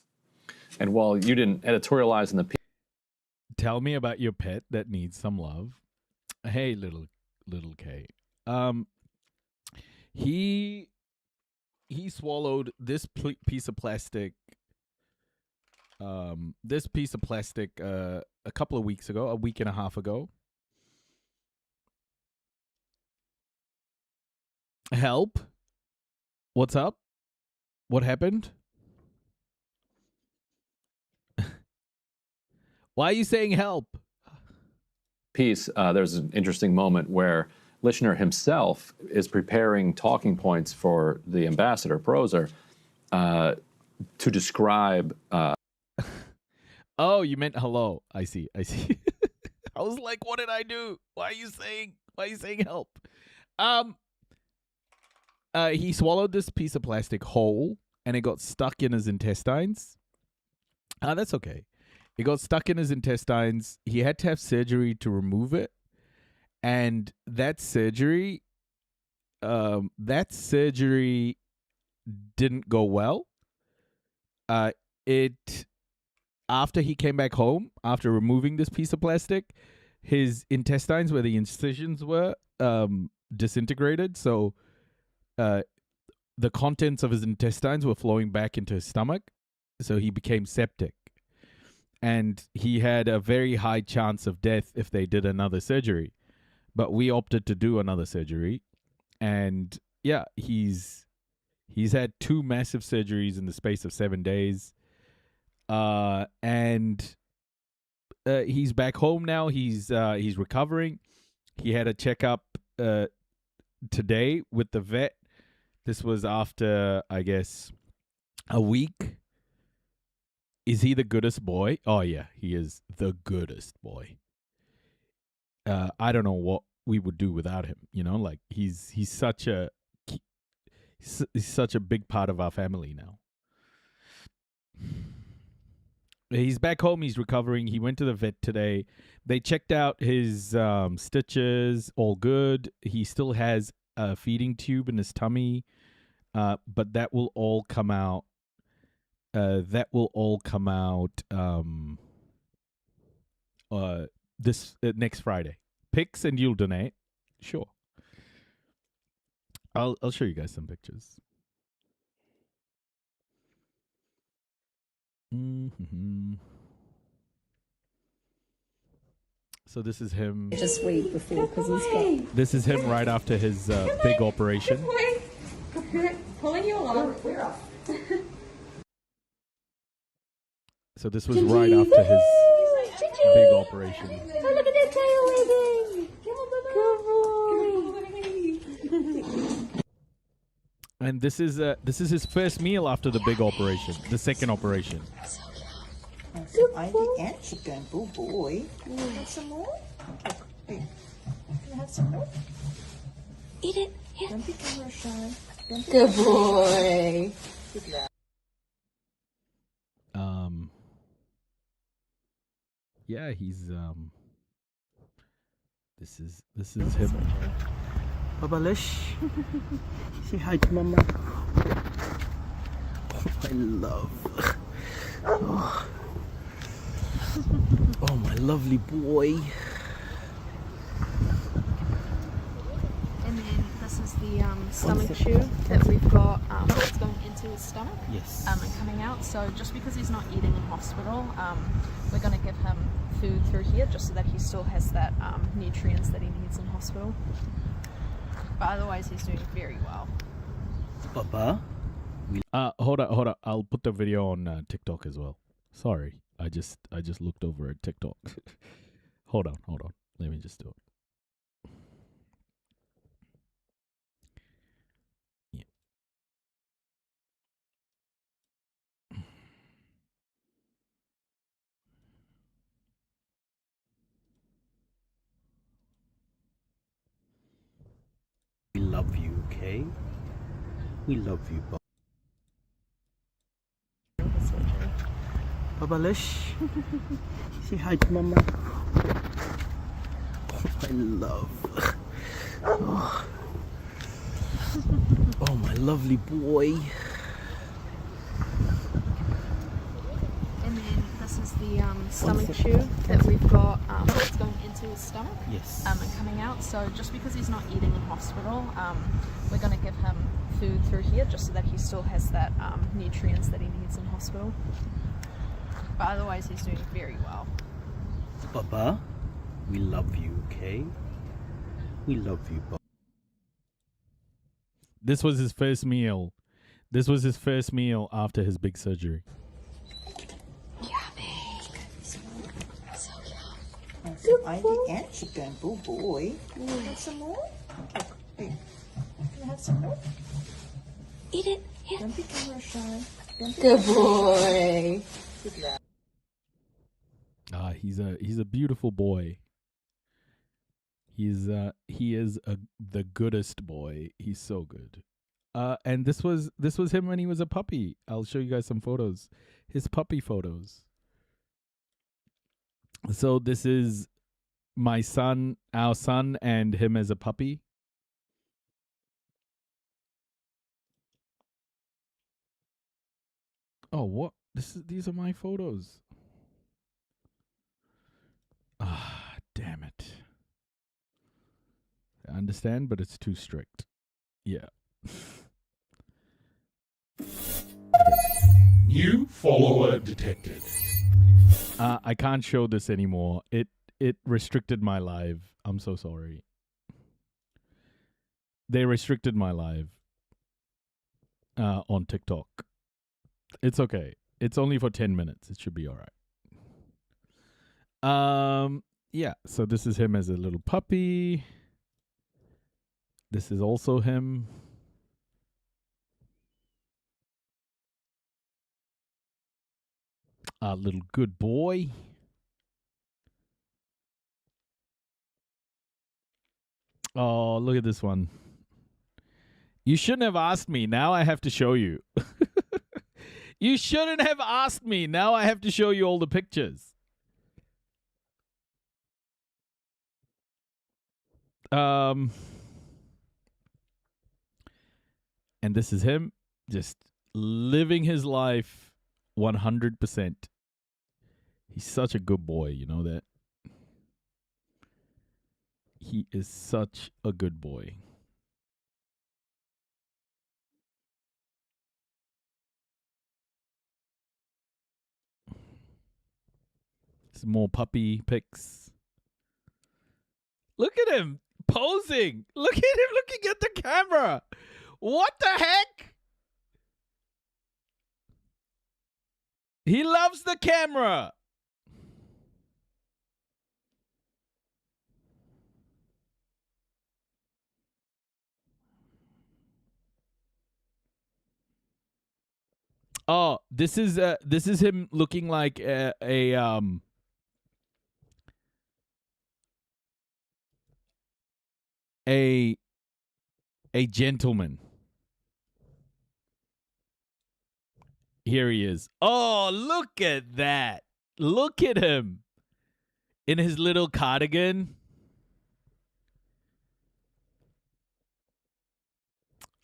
And while you didn't editorialize in the piece, tell me about your pet that needs some love. Hey, little K. He swallowed this piece of plastic. This piece of plastic a couple of weeks ago, a week and a half ago. Help? What's up? What happened? Why are you saying help? Piece, there's an interesting moment where Lishner himself is preparing talking points for the ambassador, Prozer, to describe... Oh, you meant hello. I see. I was like, what did I do? Why are you saying help? He swallowed this piece of plastic whole, and it got stuck in his intestines. That's okay. It got stuck in his intestines. He had to have surgery to remove it. And that surgery didn't go well. After he came back home, after removing this piece of plastic, his intestines where the incisions were disintegrated. So the contents of his intestines were flowing back into his stomach, so he became septic. And he had a very high chance of death if they did another surgery. But we opted to do another surgery. And yeah, he's had 2 massive surgeries in the space of 7 days. And he's back home now. He's recovering. He had a checkup today with the vet. This was after, I guess, a week. Is he the goodest boy? Oh yeah, he is the goodest boy. I don't know what we would do without him. You know, like he's such a big part of our family now. He's back home. He's recovering. He went to the vet today. They checked out his stitches. All good. He still has a feeding tube in his tummy, but that will all come out. This next Friday. Pics and you'll donate. Sure. I'll show you guys some pictures. Mm-hmm. So this is him. Just wait before, because he's got. This is him right after his big operation. Pulling you along. So this was right after his big operation. Oh, look at that tail wagging. Good boy. And this is his first meal after the big operation, the second operation. Ivy and chicken. Oh boy. You want to have some more? Okay. Wait. You have some more? Eat it. Yeah. Don't be camera shy. Good boy. Good lad. Yeah, he's this is him. Baba Lish. Say hi to Mama. Oh, my love. Oh, my lovely boy. And then this is the stomach tube that we've got that's going into his stomach. Yes. And coming out. So just because he's not eating in hospital, we're going to give him food through here just so that he still has that nutrients that he needs in hospital. But otherwise, he's doing very well. Papa? Hold on. I'll put the video on TikTok as well. Sorry, I just looked over at TikTok. Hold on. Let me just do it. We love you, okay? We love you, Baba. Baba Lish. Say hi to Mama. Oh, my love. Oh, my lovely boy. And then this is the stomach tube that we've got that's going into his stomach. Yes. And coming out. So just because he's not eating in hospital, we're going to give him food through here just so that he still has that nutrients that he needs in hospital. But otherwise, he's doing very well. Baba, we love you, okay? We love you, Baba. This was his first meal. This was his first meal after his big surgery. Good Ivy and chicken. Oh boy. You want to have some more? Okay. Wait. You have some more? Eat it. Yeah. Don't be camera shy. Good boy. Good lad. He's a beautiful boy. He is the goodest boy. He's so good. And this was him when he was a puppy. I'll show you guys some photos. His puppy photos. So this is my son, our son, and him as a puppy. Oh, what? These are my photos. Ah, damn it. I understand, but it's too strict. Yeah. New follower detected. I can't show this anymore. It restricted my live. I'm so sorry. They restricted my live on TikTok. It's okay. It's only for 10 minutes. It should be all right. Yeah, so this is him as a little puppy. This is also him. A little good boy. Oh, look at this one. You shouldn't have asked me. Now I have to show you. You shouldn't have asked me. Now I have to show you all the pictures. And this is him just living his life 100%. He's such a good boy, you know that? He is such a good boy. Some more puppy pics. Look at him posing. Look at him looking at the camera. What the heck? He loves the camera. Oh, this is him looking like a gentleman. Here he is. Oh, look at that. Look at him in his little cardigan.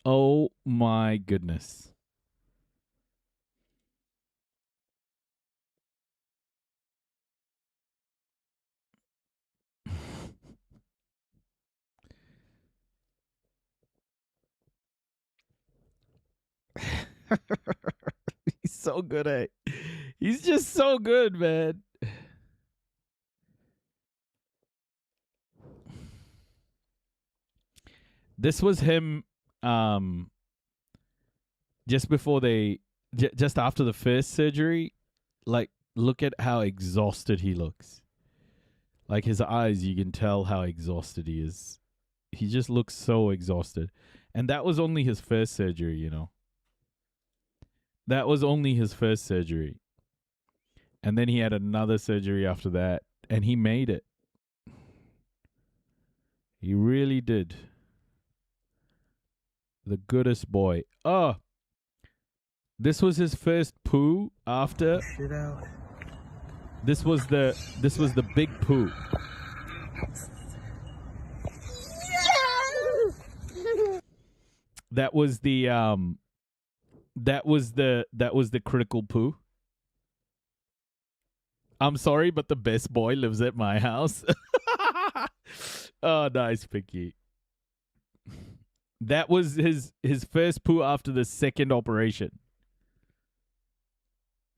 Oh my goodness. He's so good at it. He's just so good, man. This was him just before just after the first surgery. Like, look at how exhausted he looks. Like, his eyes, you can tell how exhausted he is. He just looks so exhausted. And that was only his first surgery, you know. That was only his first surgery. And then he had another surgery after that. And he made it. He really did. The goodest boy. Oh, this was his first poo after. Shit out. This was the big poo. That was the critical poo. I'm sorry, but the best boy lives at my house. Oh, nice, Pinky. That was his first poo after the second operation.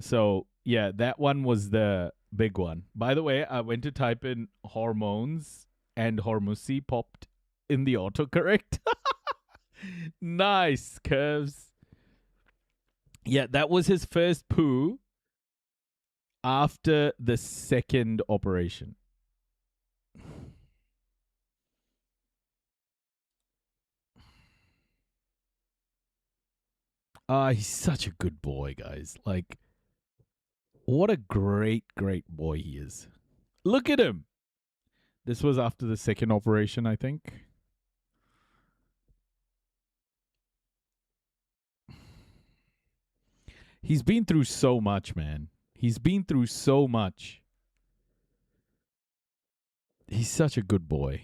So, yeah, that one was the big one. By the way, I went to type in hormones and Hormusi popped in the autocorrect. Nice, curves. Yeah, that was his first poo after the second operation. He's such a good boy, guys. Like, what a great, great boy he is. Look at him. This was after the second operation, I think. He's been through so much, man. He's been through so much. He's such a good boy.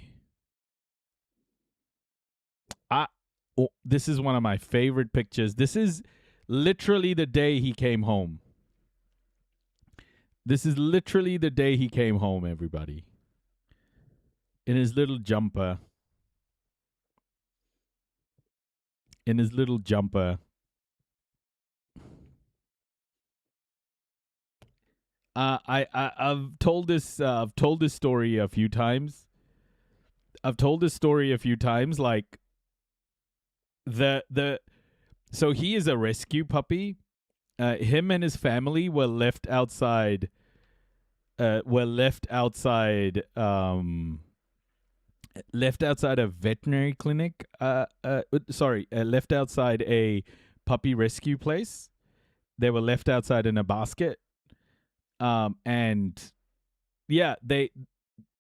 This is one of my favorite pictures. This is literally the day he came home. This is literally the day he came home, everybody. In his little jumper. In his little jumper. I've told this story a few times. Like so he is a rescue puppy. Him and his family were left outside. Left outside a veterinary clinic. Left outside a puppy rescue place. They were left outside in a basket. And yeah, they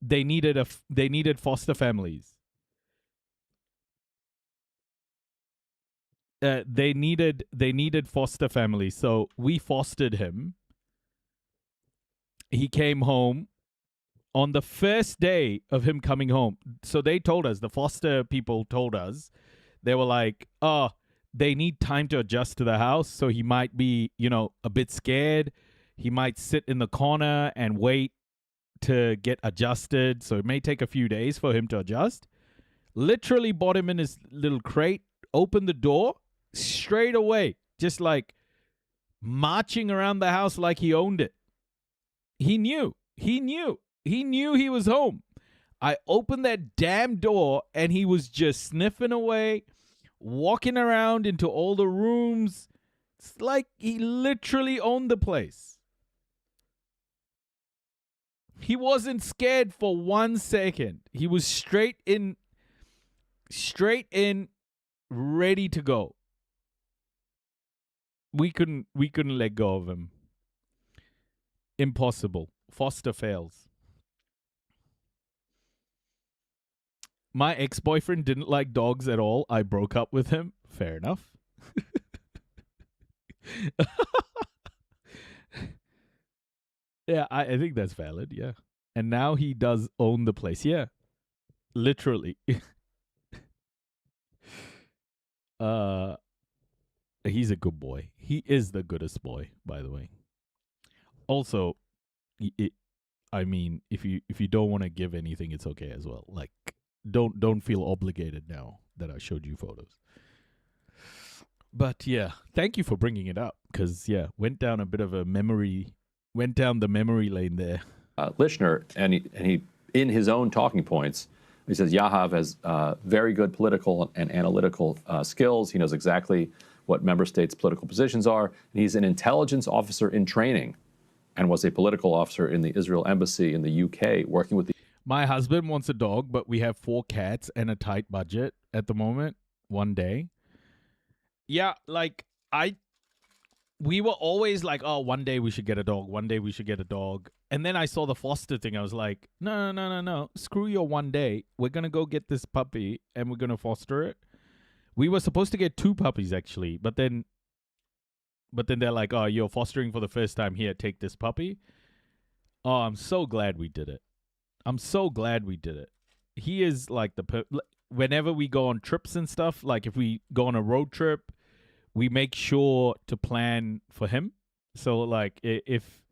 needed foster families. They needed foster families, so we fostered him. He came home on the first day of him coming home. So they told us, the foster people told us, they were like, oh, they need time to adjust to the house, so he might be, a bit scared. He might sit in the corner and wait to get adjusted, so it may take a few days for him to adjust. Literally bought him in his little crate, opened the door, straight away, just like marching around the house like he owned it. He knew he was home. I opened that damn door and he was just sniffing away, walking around into all the rooms. It's like he literally owned the place. He wasn't scared for 1 second. He was straight in, ready to go. We couldn't let go of him. Impossible. Foster fails. My ex-boyfriend didn't like dogs at all. I broke up with him. Fair enough. Yeah, I think that's valid, yeah. And now he does own the place. Yeah. Literally. He's a good boy. He is the goodest boy, by the way. Also, if you don't want to give anything, it's okay as well. Like, don't feel obligated now that I showed you photos. But yeah, thank you for bringing it up, because went down the memory lane there. Lishner, and he in his own talking points, he says Yahav has very good political and analytical skills. He knows exactly what member states' political positions are. And he's an intelligence officer in training and was a political officer in the Israel embassy in the UK, working with the... My husband wants a dog, but we have 4 cats and a tight budget at the moment. One day. Yeah, like, we were always like, oh, one day we should get a dog. One day we should get a dog. And then I saw the foster thing. I was like, no. Screw your one day. We're going to go get this puppy and we're going to foster it. We were supposed to get 2 puppies, actually. But then they're like, oh, you're fostering for the first time. Here, take this puppy. Oh, I'm so glad we did it. He is like whenever we go on trips and stuff, like if we go on a road trip, we make sure to plan for him. So like if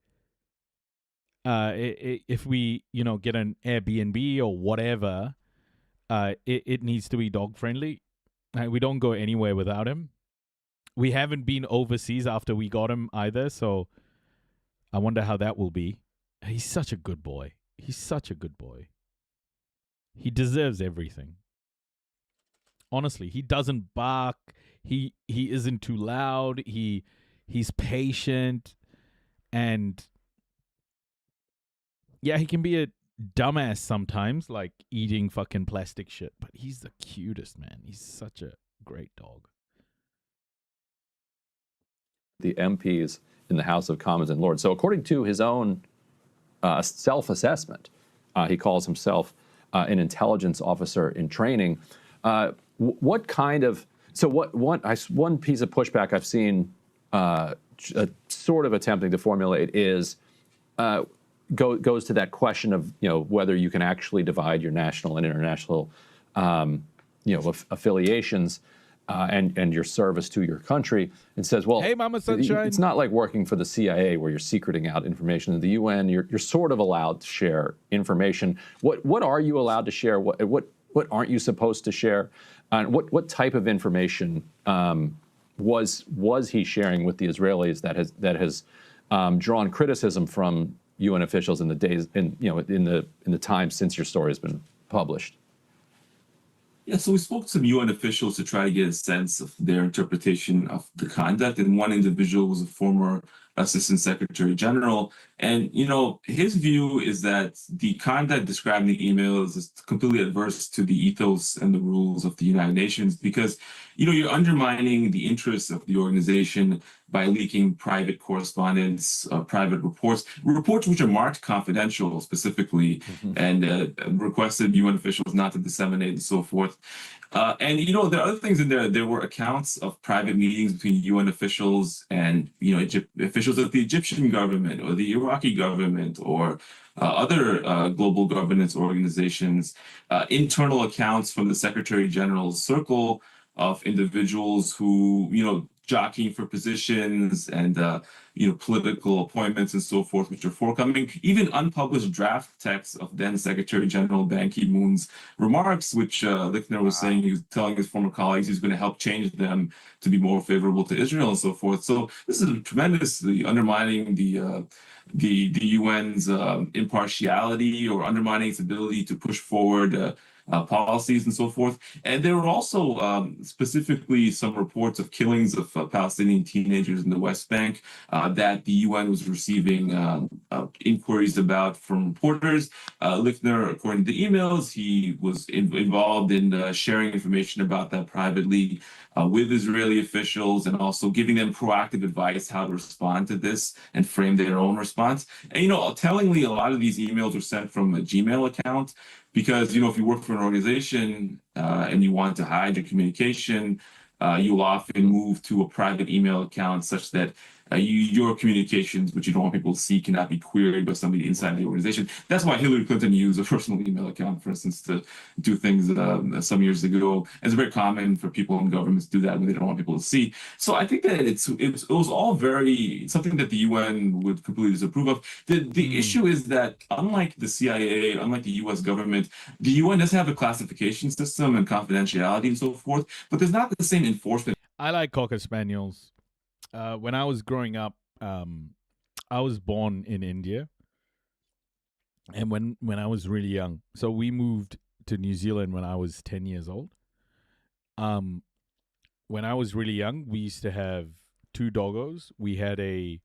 we, get an Airbnb or whatever, it needs to be dog friendly. We don't go anywhere without him. We haven't been overseas after we got him either, so I wonder how that will be. He's such a good boy. He deserves everything. Honestly, he doesn't bark. He isn't too loud. He's patient, and yeah, he can be a dumbass sometimes, like eating fucking plastic shit, but he's the cutest, man. He's such a great dog. The MPs in the House of Commons and Lords. So according to his own self-assessment, he calls himself an intelligence officer in training. What kind of... So one piece of pushback I've seen sort of attempting to formulate is goes to that question of whether you can actually divide your national and international affiliations and your service to your country, and says, well, hey, Mama Sunshine. It's not like working for the CIA where you're secreting out information. In the UN, you're sort of allowed to share information. What are you allowed to share? What aren't you supposed to share? And what type of information was he sharing with the Israelis that has drawn criticism from UN officials in the days, in the time since your story has been published? Yeah, so we spoke to some UN officials to try to get a sense of their interpretation of the conduct, and one individual was a former Assistant Secretary General, and his view is that the conduct described in the emails is completely adverse to the ethos and the rules of the United Nations, because you're undermining the interests of the organization by leaking private correspondence, private reports which are marked confidential specifically, and requested UN officials not to disseminate and so forth. And there are other things in there. There were accounts of private meetings between UN officials and officials of the Egyptian government or the Iraqi government or other global governance organizations. Internal accounts from the Secretary General's circle of individuals who jockeying for positions and political appointments and so forth, which are forthcoming. Even unpublished draft texts of then Secretary General Ban Ki-moon's remarks, which Lichtner was saying he was telling his former colleagues he's going to help change them to be more favorable to Israel and so forth. So this is tremendously undermining the UN's impartiality, or undermining its ability to push forward policies and so forth. And there were also specifically some reports of killings of Palestinian teenagers in the West Bank that the UN was receiving inquiries about from reporters. Lichtner, according to the emails, he was involved in sharing information about that privately with Israeli officials, and also giving them proactive advice how to respond to this and frame their own response. And tellingly, a lot of these emails were sent from a Gmail account, because if you work for an organization and you want to hide your communication, you'll often move to a private email account such that your communications, which you don't want people to see, cannot be queried by somebody inside the organization. That's why Hillary Clinton used a personal email account, for instance, to do things some years ago. It's very common for people in governments to do that when they don't want people to see. So I think that it was all something that the UN would completely disapprove of. The issue is that, unlike the CIA, unlike the US government, the UN does have a classification system and confidentiality and so forth, but there's not the same enforcement. I like Cocker Spaniels. When I was growing up, I was born in India, and when I was really young, so we moved to New Zealand when I was 10 years old. When I was really young, we used to have two doggos. We had a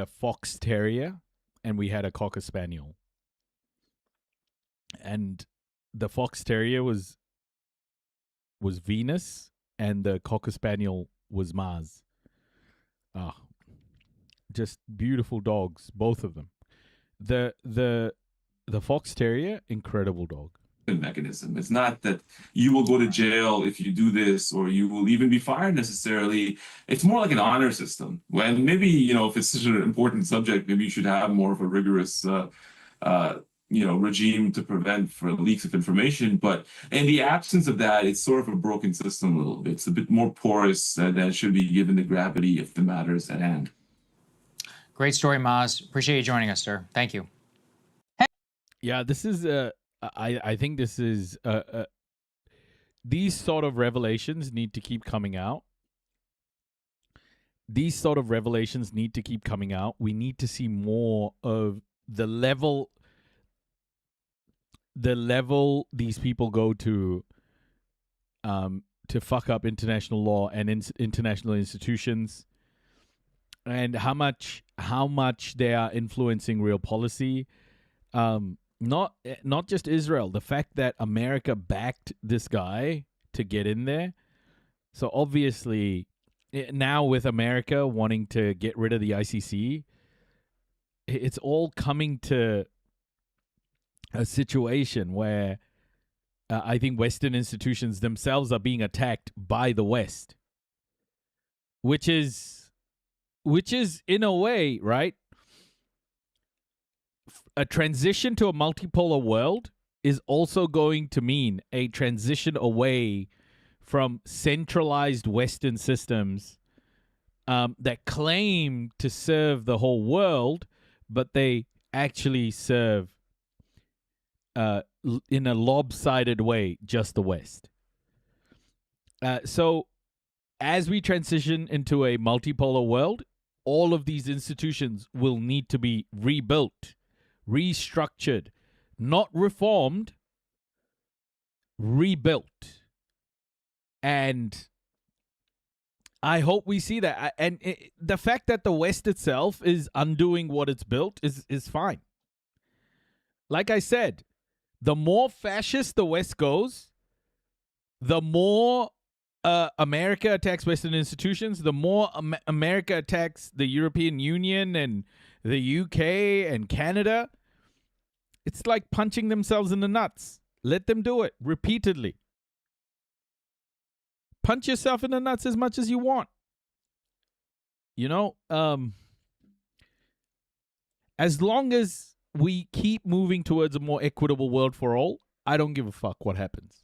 fox terrier, and we had a Cocker Spaniel. And the fox terrier was Venus, and the Cocker Spaniel was Mars. Just beautiful dogs, both of them. The fox terrier, incredible dog. Mechanism. It's not that you will go to jail if you do this, or you will even be fired necessarily. It's more like an honor system. When maybe, if it's such an important subject, maybe you should have more of a rigorous regime to prevent for leaks of information. But in the absence of that, it's sort of a broken system a little bit. It's a bit more porous than should be given the gravity of the matters at hand. Great story, Maz. Appreciate you joining us, sir. Thank you. Yeah, this is I think this is these sort of revelations need to keep coming out. These sort of revelations need to keep coming out. We need to see more of the level these people go to fuck up international law and international institutions, and how much they are influencing real policy. Not just Israel. The fact that America backed this guy to get in there. So obviously, now with America wanting to get rid of the ICC, it's all coming to a situation where I think Western institutions themselves are being attacked by the West, which is in a way, right? A transition to a multipolar world is also going to mean a transition away from centralized Western systems that claim to serve the whole world, but they actually serve in a lopsided way just the West. So as we transition into a multipolar world, all of these institutions will need to be rebuilt, restructured, not reformed, rebuilt. And I hope we see that. And the fact that the West itself is undoing what it's built is fine. Like I said, the more fascist the West goes, the more America attacks Western institutions, the more America attacks the European Union and the UK and Canada. It's like punching themselves in the nuts. Let them do it repeatedly. Punch yourself in the nuts as much as you want. You know, as long as we keep moving towards a more equitable world for all, I don't give a fuck what happens.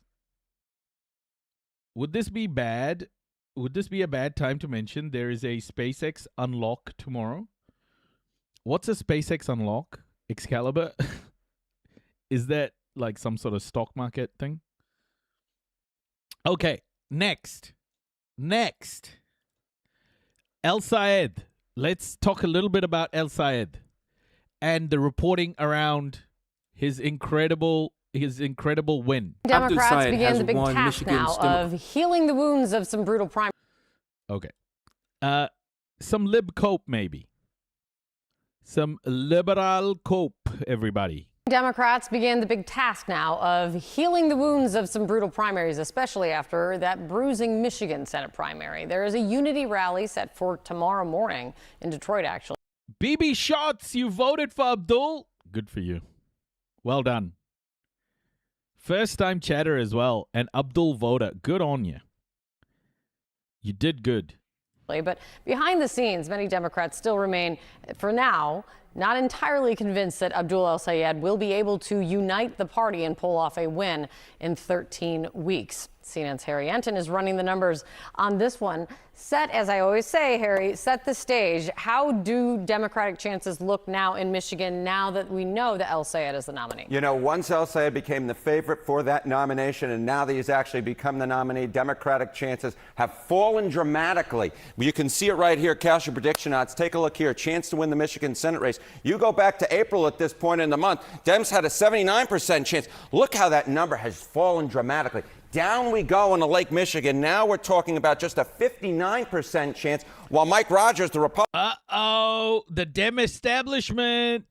Would this be bad? Would this be a bad time to mention there is a SpaceX unlock tomorrow? What's a SpaceX unlock? Excalibur? Is that like some sort of stock market thing? Okay, next. El Sayed. Let's talk a little bit about El Sayed and the reporting around his incredible win. Democrats began the big task now of healing the wounds of some brutal primary. Okay. Some lib cope, maybe. Some liberal cope, everybody. Democrats began the big task now of healing the wounds of some brutal primaries, especially after that bruising Michigan Senate primary. There is a unity rally set for tomorrow morning in Detroit, actually. BB Shots, you voted for Abdul. Good for you. Well done. First time chatter as well. And Abdul voter. Good on you. You did good. But behind the scenes, many Democrats still remain, for now, not entirely convinced that Abdul El Sayed will be able to unite the party and pull off a win in 13 weeks. CNN's Harry Enton is running the numbers on this one. Set, as I always say, Harry, set the stage. How do Democratic chances look now in Michigan now that we know that El Sayed is the nominee? You know, once El Sayed became the favorite for that nomination, and now that he's actually become the nominee, Democratic chances have fallen dramatically. You can see it right here. Cast your prediction odds. Take a look here. Chance to win the Michigan Senate race. You go back to April at this point in the month. Dems had a 79% chance. Look how that number has fallen dramatically. Down we go into Lake Michigan. Now we're talking about just a 59% chance, while Mike Rogers, the Republican... Uh-oh, the Dem establishment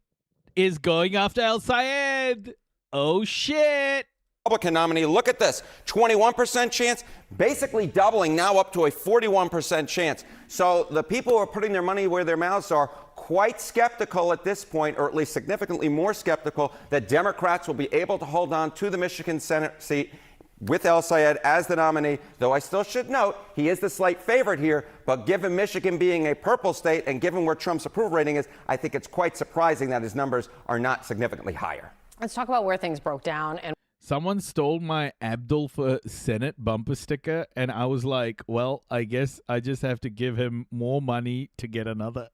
is going after El Sayed. Oh, shit. Republican nominee, look at this, 21% chance, basically doubling, now up to a 41% chance. So the people who are putting their money where their mouths are quite skeptical at this point, or at least significantly more skeptical, that Democrats will be able to hold on to the Michigan Senate seat with El Sayed as the nominee, though I still should note he is the slight favorite here, but given Michigan being a purple state and given where Trump's approval rating is, I think it's quite surprising that his numbers are not significantly higher. Let's talk about where things broke down. And someone stole my Abdul for Senate bumper sticker, and I was like, well, I guess I just have to give him more money to get another.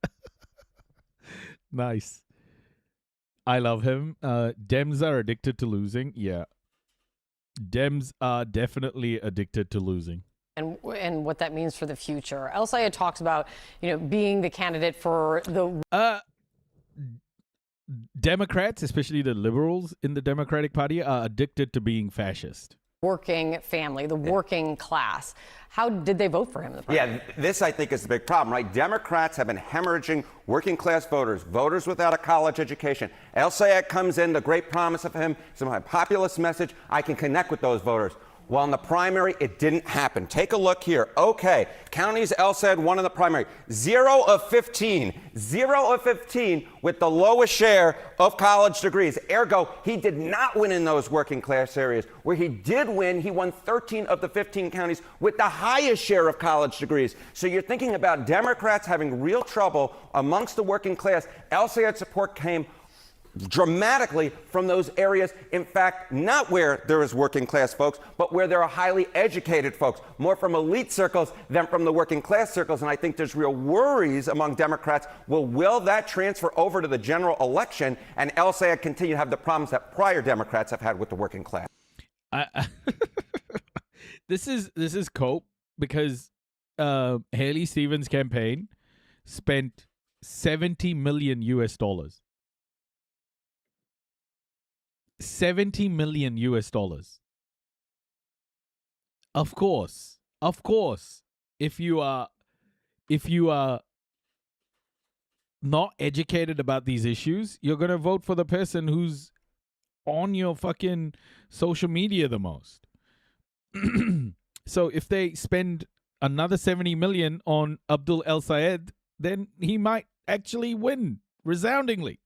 Nice. I love him. Dems are addicted to losing. Yeah. Dems are definitely addicted to losing. And what that means for the future. El Sayed talks about, being the candidate for the... Democrats, especially the liberals in the Democratic Party, are addicted to being fascist. Working family, the working class. How did they vote for him in the primary? Yeah, this I think is the big problem, right? Democrats have been hemorrhaging working class voters, voters without a college education. El Sayed comes in, the great promise of him, some populist message, I can connect with those voters. Well, in the primary, it didn't happen. Take a look here. Okay, counties El Sayed won in the primary. 0 of 15. 0 of 15 with the lowest share of college degrees. Ergo, he did not win in those working class areas. Where he did win, he won 13 of the 15 counties with the highest share of college degrees. So you're thinking about Democrats having real trouble amongst the working class. El Sayed's support came dramatically from those areas, in fact, not where there is working class folks, but where there are highly educated folks, more from elite circles than from the working class circles. And I think there's real worries among Democrats. Will that transfer over to the general election and El Sayed continue to have the problems that prior Democrats have had with the working class? This is cope because Haley Stevens' campaign spent $70 million US. $70 million US. Of course, if you are not educated about these issues, you're gonna vote for the person who's on your fucking social media the most. So if they spend another 70 million on Abdul El Sayed, then he might actually win resoundingly.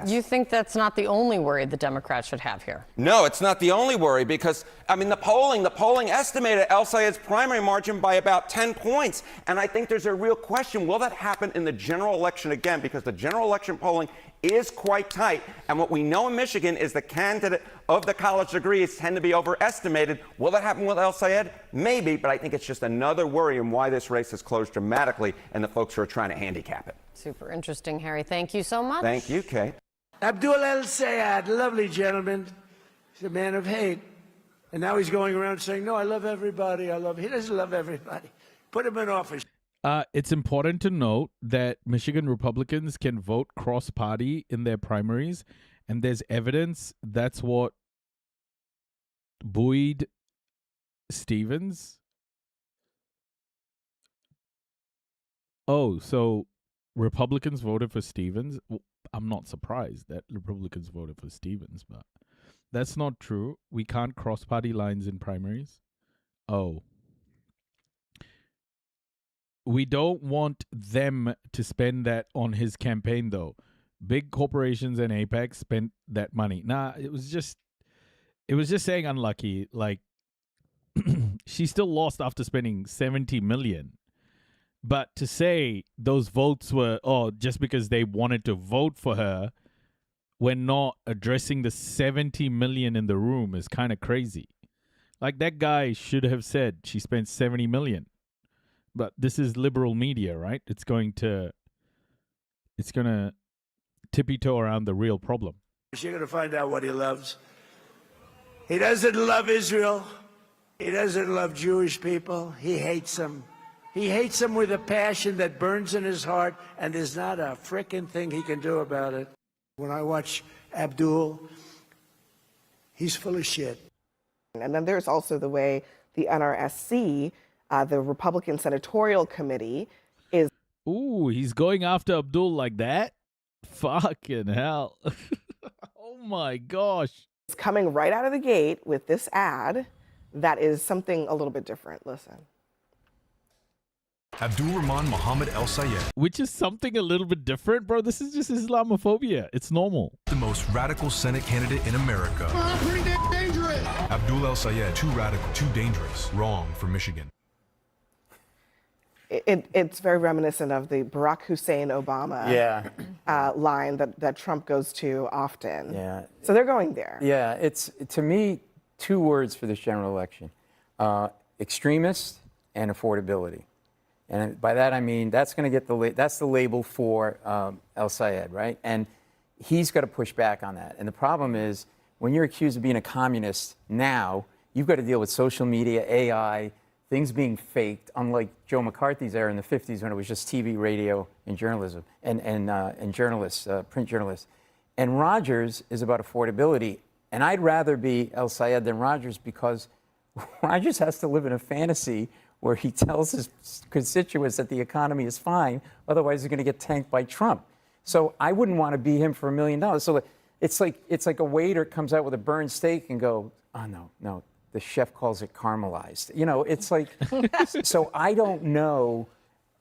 You think that's not the only worry the Democrats should have here? No, it's not the only worry because, I mean, the polling estimated El Sayed's primary margin by about 10 points. And I think there's a real question, will that happen in the general election again? Because the general election polling is quite tight. And what we know in Michigan is the candidate of the college degrees tend to be overestimated. Will that happen with El Sayed? Maybe, but I think it's just another worry in why this race has closed dramatically and the folks who are trying to handicap it. Super interesting, Harry. Thank you so much. Thank you, Kate. Abdul El Sayed, lovely gentleman. He's a man of hate. And now he's going around saying, no, I love everybody. He doesn't love everybody. Put him in office. It's important to note that Michigan Republicans can vote cross-party in their primaries, and there's evidence that's what buoyed Stevens. Oh, so Republicans voted for Stevens? Well, I'm not surprised that Republicans voted for Stevens, but that's not true. We can't cross party lines in primaries. Oh. We don't want them to spend that on his campaign, though. Big corporations and Apex spent that money. Nah, it was just saying unlucky. Like, she still lost after spending $70 million. But to say those votes were, just because they wanted to vote for her, when not addressing the $70 million in the room is kind of crazy. Like, that guy should have said she spent $70 million. But this is liberal media, right? It's going to tippy-toe around the real problem. You're going to find out what he loves. He doesn't love Israel. He doesn't love Jewish people. He hates them. He hates them with a passion that burns in his heart, and there's not a frickin' thing he can do about it. When I watch Abdul, he's full of shit. And then there's also the way the NRSC, the Republican Senatorial Committee, is... Ooh, he's going after Abdul like that? Fucking hell. Oh my gosh. It's coming right out of the gate with this ad that is something a little bit different. Listen. Abdul Rahman Mohammed El Sayed. Which is something a little bit different, bro. This is just Islamophobia. It's normal. The most radical Senate candidate in America. Pretty dangerous. Abdul El Sayed, too radical, too dangerous, wrong for Michigan. It's very reminiscent of the Barack Hussein Obama line that Trump goes to often. Yeah. So they're going there. Yeah, it's, to me, two words for this general election. Extremist and affordability. And by that I mean that's going to get that's the label for El Sayed, right? And he's got to push back on that. And the problem is when you're accused of being a communist now, you've got to deal with social media, AI, things being faked, unlike Joe McCarthy's era in the 50s when it was just TV, radio, and journalism, and journalists, print journalists. And Rogers is about affordability. And I'd rather be El Sayed than Rogers because Rogers has to live in a fantasy where he tells his constituents that the economy is fine, otherwise he's going to get tanked by Trump. So I wouldn't want to be him for $1 million. So it's like a waiter comes out with a burned steak and go, oh no, the chef calls it caramelized. You know, it's like, so I don't know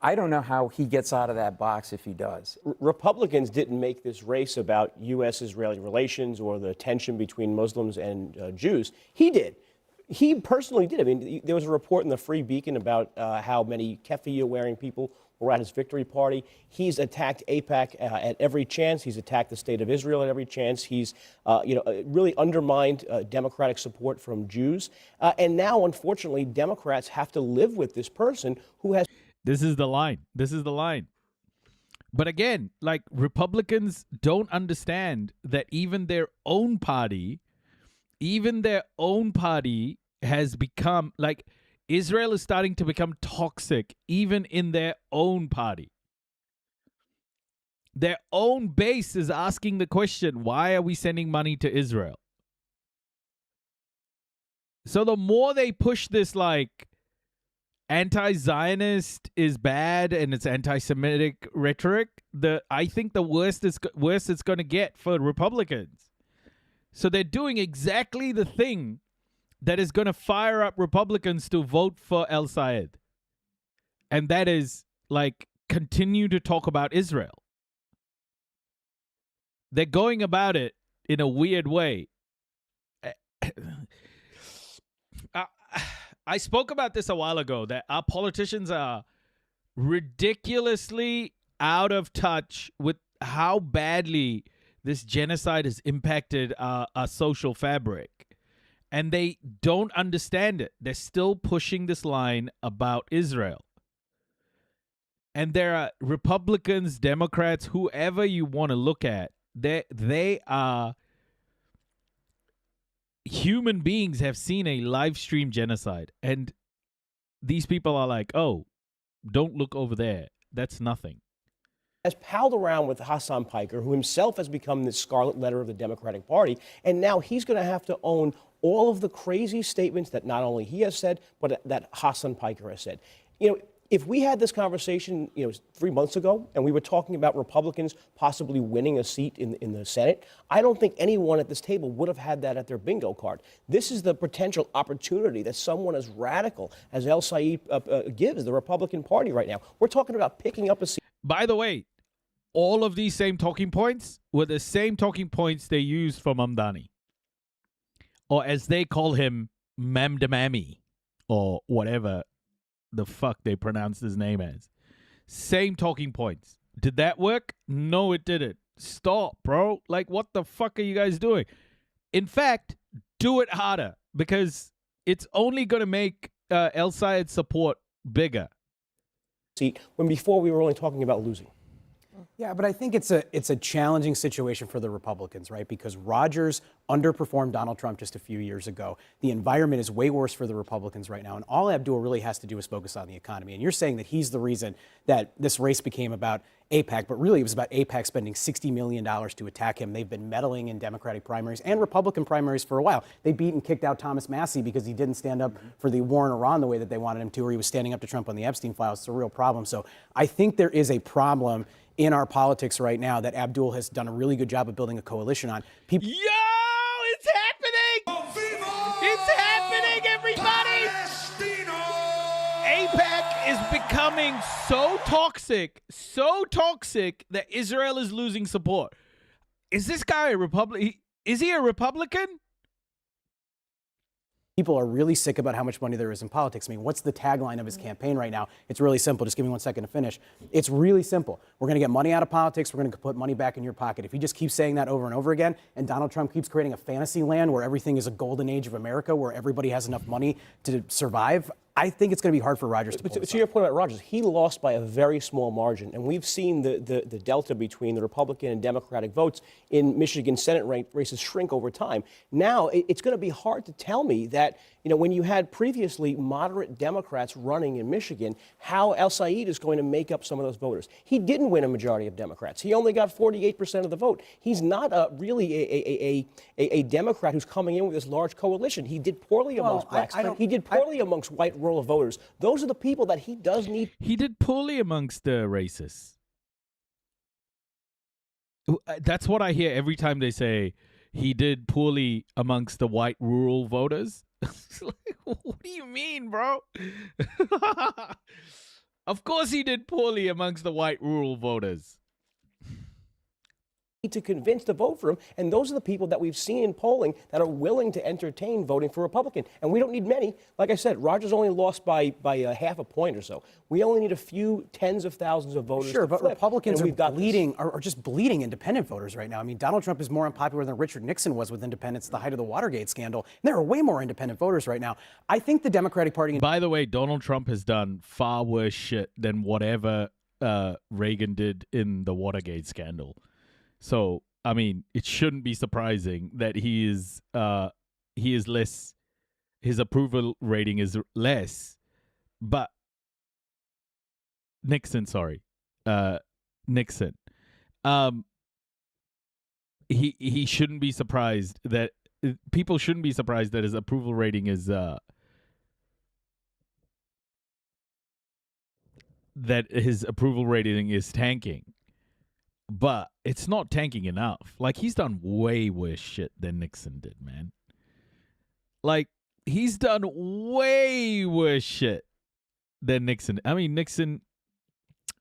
how he gets out of that box if he does. Republicans didn't make this race about U.S.-Israeli relations or the tension between Muslims and Jews. He did. He personally did. I mean, there was a report in the Free Beacon about how many keffiyeh-wearing people were at his victory party. He's attacked AIPAC at every chance. He's attacked the state of Israel at every chance. He's, really undermined Democratic support from Jews. And now, unfortunately, Democrats have to live with this person who has... This is the line. But again, like, Republicans don't understand that even their own party has become, like, Israel is starting to become toxic even in their own party. Their own base is asking the question, why are we sending money to Israel? So the more they push this like anti-Zionist is bad and it's anti-Semitic rhetoric, I think the worse it's going to get for Republicans. So they're doing exactly the thing that is going to fire up Republicans to vote for El Sayed. And that is like continue to talk about Israel. They're going about it in a weird way. I spoke about this a while ago, that our politicians are ridiculously out of touch with how badly this genocide has impacted our social fabric. And they don't understand it. They're still pushing this line about Israel. And there are Republicans, Democrats, whoever you want to look at, they are human beings have seen a live stream genocide. And these people are like, oh, don't look over there. That's nothing. Has palled around with Hassan Piker, who himself has become the scarlet letter of the Democratic Party, and now he's going to have to own all of the crazy statements that not only he has said, but that Hassan Piker has said. You know, if we had this conversation, 3 months ago, and we were talking about Republicans possibly winning a seat in the Senate, I don't think anyone at this table would have had that at their bingo card. This is the potential opportunity that someone as radical as El Sayed gives the Republican Party right now. We're talking about picking up a seat. By the way, all of these same talking points were the same talking points they used for Mamdani. Or as they call him, Mamdamami, or whatever the fuck they pronounced his name as. Same talking points. Did that work? No, it didn't. Stop, bro. Like, what the fuck are you guys doing? In fact, do it harder, because it's only going to make El Sayed's support bigger. When before we were only talking about losing. Yeah, but I think it's a challenging situation for the Republicans, right? Because Rogers underperformed Donald Trump just a few years ago. The environment is way worse for the Republicans right now, and all Abdul really has to do is focus on the economy. And you're saying that he's the reason that this race became about AIPAC, but really it was about AIPAC spending $60 million to attack him. They've been meddling in Democratic primaries and Republican primaries for a while. They beat and kicked out Thomas Massie because he didn't stand up for the war in Iran the way that they wanted him to, or he was standing up to Trump on the Epstein files. It's a real problem. So I think there is a problem in our politics right now that Abdul has done a really good job of building a coalition on. Yo, it's happening! It's happening, everybody! AIPAC is becoming so toxic that Israel is losing support. Is this guy a Republican? Is he a Republican? People are really sick about how much money there is in politics. I mean, what's the tagline of his campaign right now? It's really simple. Just give me 1 second to finish. It's really simple. We're going to get money out of politics. We're going to put money back in your pocket. If he just keeps saying that over and over again, and Donald Trump keeps creating a fantasy land where everything is a golden age of America, where everybody has enough money to survive, I think it's going to be hard for Rogers to pull this off. To your point about Rogers, he lost by a very small margin, and we've seen the delta between the Republican and Democratic votes in Michigan Senate races shrink over time. Now, it's going to be hard to tell me that, when you had previously moderate Democrats running in Michigan, how El Sayed is going to make up some of those voters. He didn't win a majority of Democrats. He only got 48% of the vote. He's not really a Democrat who's coming in with this large coalition. He did poorly amongst blacks. He did poorly amongst white rural voters. Those are the people that he does need. He did poorly amongst the racists. That's what I hear every time they say he did poorly amongst the white rural voters. What do you mean, bro? Of course he did poorly amongst the white rural voters. To convince to vote for him, and those are the people that we've seen in polling that are willing to entertain voting for Republican. And we don't need many. Like I said, Rogers only lost by half a point or so. We only need a few tens of thousands of voters. Sure, to but flip, Republicans are just bleeding independent voters right now. I mean, Donald Trump is more unpopular than Richard Nixon was with independents at the height of the Watergate scandal. And there are way more independent voters right now. I think the Democratic Party. By the way, Donald Trump has done far worse shit than whatever Reagan did in the Watergate scandal. So, I mean, it shouldn't be surprising that he is less, his approval rating is less But Nixon, sorry. Nixon. He shouldn't be surprised that people shouldn't be surprised that his approval rating is tanking. But it's not tanking enough. Like, he's done way worse shit than Nixon did, man. Like, he's done way worse shit than Nixon. I mean, Nixon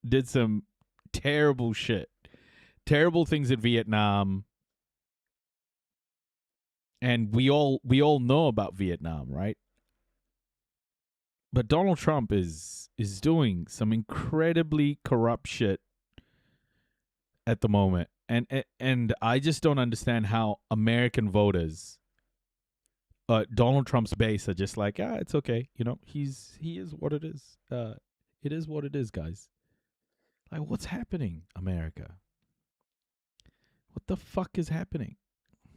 did some terrible shit. Terrible things in Vietnam. And we all know about Vietnam, right? But Donald Trump is doing some incredibly corrupt shit at the moment. And I just don't understand how American voters, Donald Trump's base, are just like, it's okay. You know, he is what it is. It is what it is, guys. Like, what's happening, America? What the fuck is happening?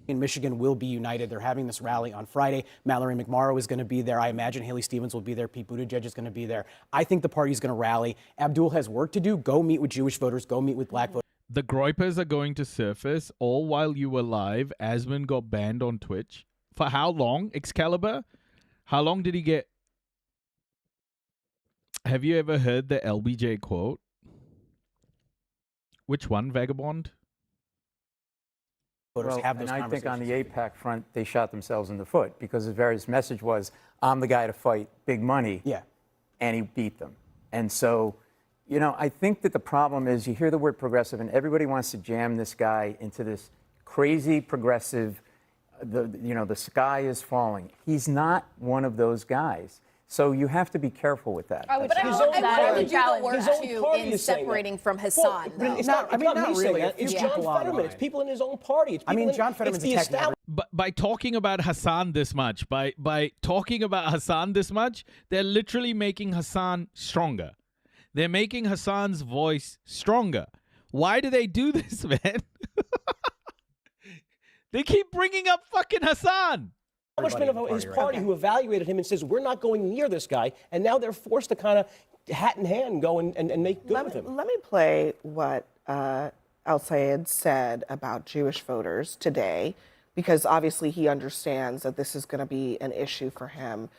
In Michigan will be united. They're having this rally on Friday. Mallory McMorrow is going to be there. I imagine Haley Stevens will be there. Pete Buttigieg is going to be there. I think the party's going to rally. Abdul has work to do. Go meet with Jewish voters. Go meet with black voters. The Groypers are going to surface all while you were live. Asman got banned on Twitch. For how long, Excalibur? How long did he get? Have you ever heard the LBJ quote? Which one, Vagabond? Well, and I think on the AIPAC front, they shot themselves in the foot because his various message was, I'm the guy to fight big money. Yeah. And he beat them. And so, you know, I think that the problem is you hear the word progressive and everybody wants to jam this guy into this crazy progressive, the sky is falling. He's not one of those guys. So you have to be careful with that. I would challenge in separating from Hassan. Well, it's not really. It's John Fetterman. It's people in his own party. John Fetterman's attacking. But by talking about Hassan this much, by talking about Hassan this much, they're literally making Hassan stronger. They're making Hassan's voice stronger. Why do they do this, man? They keep bringing up fucking Hassan. Of his party who evaluated him and says, we're not going near this guy. And now they're forced to kind of hat in hand go and make good with him. Let me play what Al-Sayed said about Jewish voters today, because obviously he understands that this is going to be an issue for him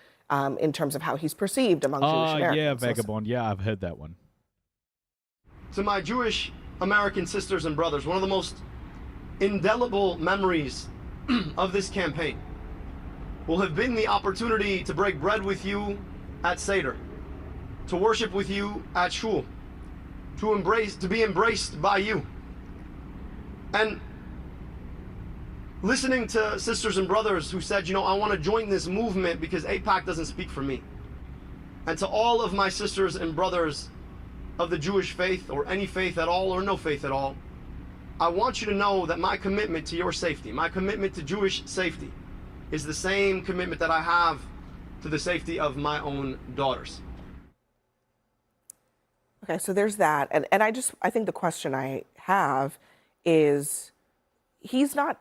in terms of how he's perceived among Jewish Americans. Yeah, Vagabond. Yeah, I've heard that one. To my Jewish American sisters and brothers, one of the most indelible memories of this campaign will have been the opportunity to break bread with you at Seder, to worship with you at Shul, to be embraced by you. And listening to sisters and brothers who said, you know, I want to join this movement because AIPAC doesn't speak for me. And to all of my sisters and brothers of the Jewish faith, or any faith at all, or no faith at all, I want you to know that my commitment to your safety, my commitment to Jewish safety, is the same commitment that I have to the safety of my own daughters. Okay, so there's that. And I think the question I have is he's not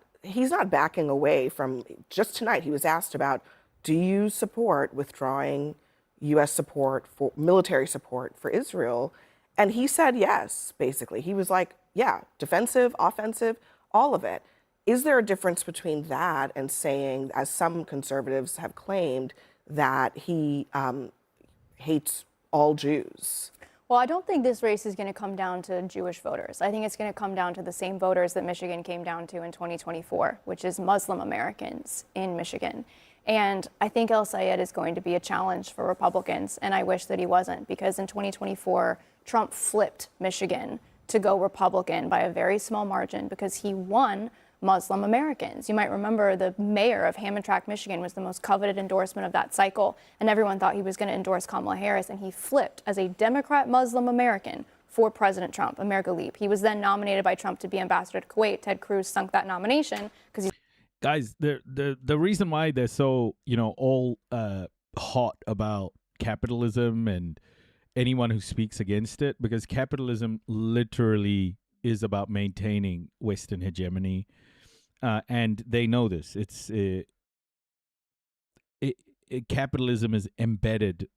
backing away from, just tonight he was asked about, do you support withdrawing U.S. support for military support for Israel? And he said yes, basically. He was like, yeah, defensive, offensive, all of it. Is there a difference between that and saying, as some conservatives have claimed, that he hates all Jews? Well, I don't think this race is going to come down to Jewish voters. I think it's going to come down to the same voters that Michigan came down to in 2024, which is Muslim Americans in Michigan. And I think El-Sayed is going to be a challenge for Republicans, and I wish that he wasn't, because in 2024, Trump flipped Michigan to go Republican by a very small margin because he won Muslim Americans. You might remember the mayor of Hamtramck, Michigan was the most coveted endorsement of that cycle, and everyone thought he was going to endorse Kamala Harris, and he flipped as a Democrat Muslim American for President Trump, America Leap. He was then nominated by Trump to be ambassador to Kuwait. Ted Cruz sunk that nomination because he's... Guys, the reason why they're so, all hot about capitalism and anyone who speaks against it, because capitalism literally is about maintaining Western hegemony. And they know this. Capitalism is embedded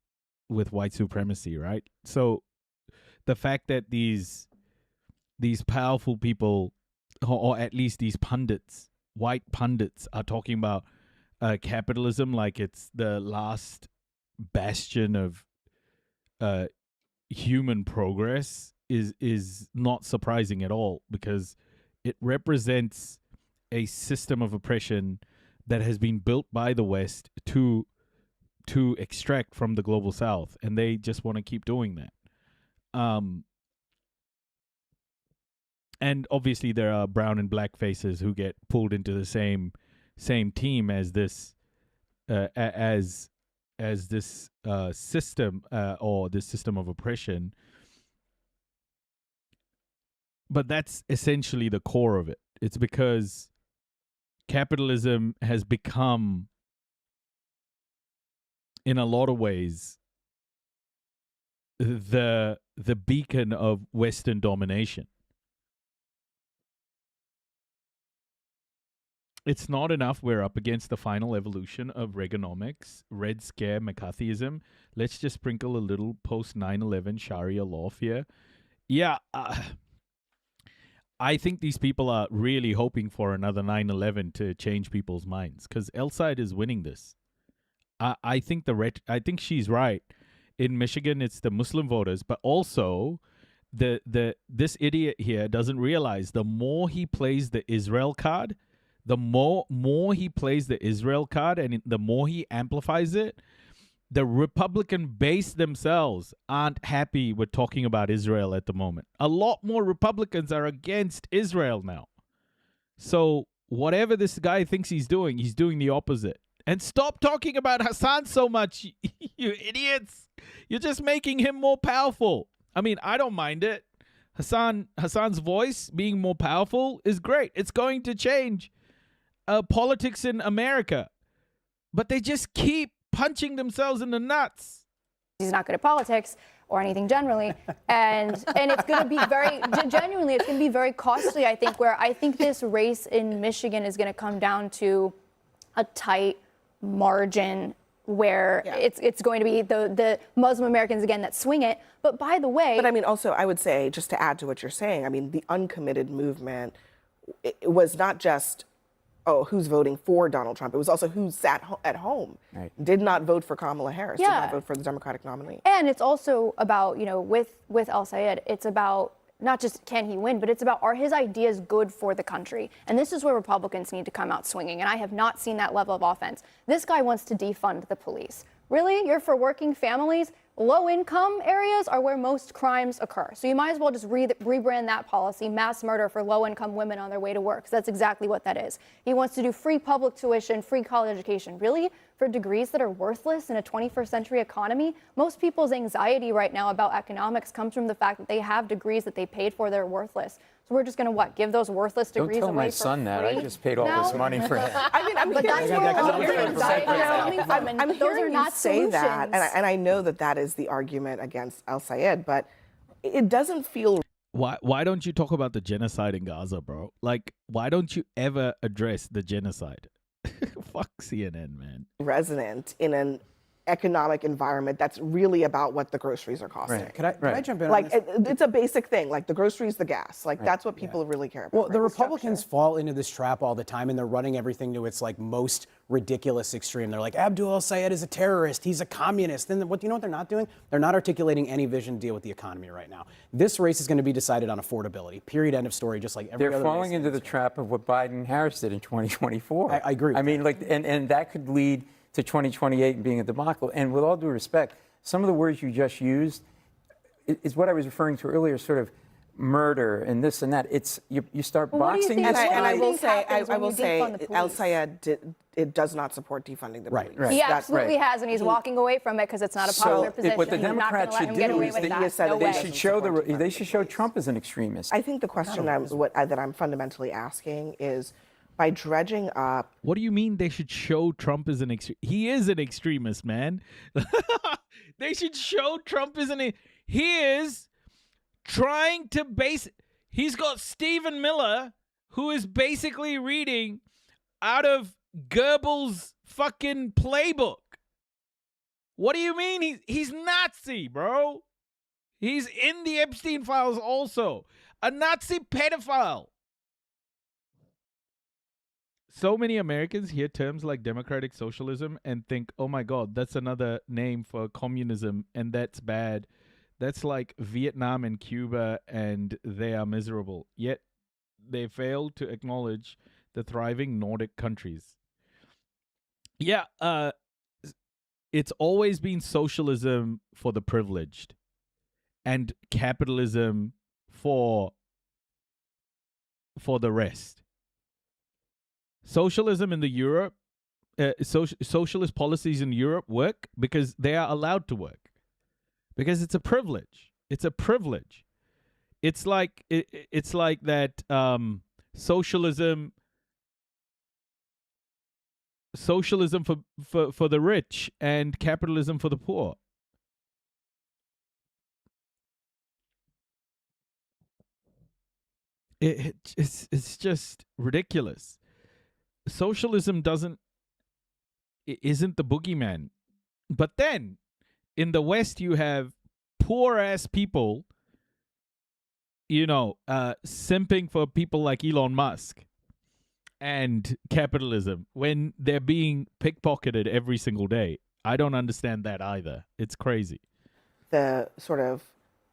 white supremacy, right? So the fact that these powerful people, or at least these pundits, white pundits, are talking about capitalism like it's the last bastion of human progress is not surprising at all, because it represents a system of oppression that has been built by the West to extract from the global South, and they just want to keep doing that. And obviously there are brown and black faces who get pulled into the same team as this system, or this system of oppression. But that's essentially the core of it. It's because capitalism has become, in a lot of ways, the beacon of Western domination. It's not enough we're up against the final evolution of Reaganomics, Red Scare McCarthyism. Let's just sprinkle a little post 9/11 Sharia law here. Yeah, I think these people are really hoping for another 9/11 to change people's minds, because El-Sayed is winning this. I think she's right. In Michigan, it's the Muslim voters, but also this idiot here doesn't realize the more he plays the Israel card, the more he plays the Israel card, and the more he amplifies it, the Republican base themselves aren't happy with talking about Israel at the moment. A lot more Republicans are against Israel now. So whatever this guy thinks he's doing the opposite. And stop talking about Hassan so much, you idiots. You're just making him more powerful. I mean, I don't mind it. Hassan's voice being more powerful is great. It's going to change politics in America. But they just keep punching themselves in the nuts. He's not good at politics or anything generally, and it's going to be very genuinely. It's going to be very costly. I think. Where I think this race in Michigan is going to come down to a tight margin, where it's going to be the Muslim Americans again that swing it. But by the way, but I mean, also I would say, just to add to what you're saying, I mean, the uncommitted movement, it was not just, oh, who's voting for Donald Trump. It was also who sat at home, did not vote for Kamala Harris, did not vote for the Democratic nominee. And it's also about, with El-Sayed, it's about not just can he win, but it's about, are his ideas good for the country? And this is where Republicans need to come out swinging. And I have not seen that level of offense. This guy wants to defund the police. Really? You're for working families? Low-income areas are where most crimes occur. So you might as well just rebrand that policy, mass murder for low-income women on their way to work, because that's exactly what that is. He wants to do free public tuition, free college education. Really? For degrees that are worthless in a 21st century economy? Most people's anxiety right now about economics comes from the fact that they have degrees that they paid for that are worthless. So we're just going to, give those worthless degrees away for free? Don't tell my son that. I just paid all this money for him. But that's where all the anxiety is coming from, and those are not say that, solutions. and I know that is the argument against El-Sayed, but it doesn't feel. Why don't you talk about the genocide in Gaza, bro? Like, why don't you ever address the genocide? Fuck CNN, man. Resonant in an economic environment that's really about what the groceries are costing. Right. Could I jump in? Like, it's a basic thing, like the groceries, the gas. Like, that's what people really care about. Well, the Republicans fall into this trap all the time, and they're running everything to its most ridiculous extreme. They're like, Abdul El-Sayed is a terrorist, he's a communist. Then what? You know what they're not doing? They're not articulating any vision to deal with the economy right now. This race is going to be decided on affordability. Period. End of story. Just like every other race. They're falling into the trap of what Biden and Harris did in 2024. I agree. I mean, and that could lead to 2028 and being a debacle. And with all due respect, some of the words you just used is what I was referring to earlier, sort of murder and this and that. It's you start boxing. And I will say, El-Sayed it does not support defunding the police. Right. He absolutely has, and he's walking away from it because it's not a popular position. What the Democrats should do is they should show Trump as an extremist. I think the question that I'm fundamentally asking is, by dredging up. What do you mean they should show Trump as an extremist? He is an extremist, man. They should show Trump as he is trying to he's got Stephen Miller, who is basically reading out of Goebbels' fucking playbook. What do you mean he's Nazi, bro? He's in the Epstein files also. A Nazi pedophile. So many Americans hear terms like democratic socialism and think, oh my God, that's another name for communism, and that's bad. That's like Vietnam and Cuba, and they are miserable. Yet they fail to acknowledge the thriving Nordic countries. Yeah, it's always been socialism for the privileged and capitalism for the rest. Socialism in the Europe, socialist policies in Europe work because they are allowed to work. Because it's a privilege. It's a privilege. It's like that socialism for the rich and capitalism for the poor. It's just ridiculous. Socialism isn't the boogeyman. But then in the West you have poor ass people, simping for people like Elon Musk and capitalism when they're being pickpocketed every single day. I don't understand that either. It's crazy. The sort of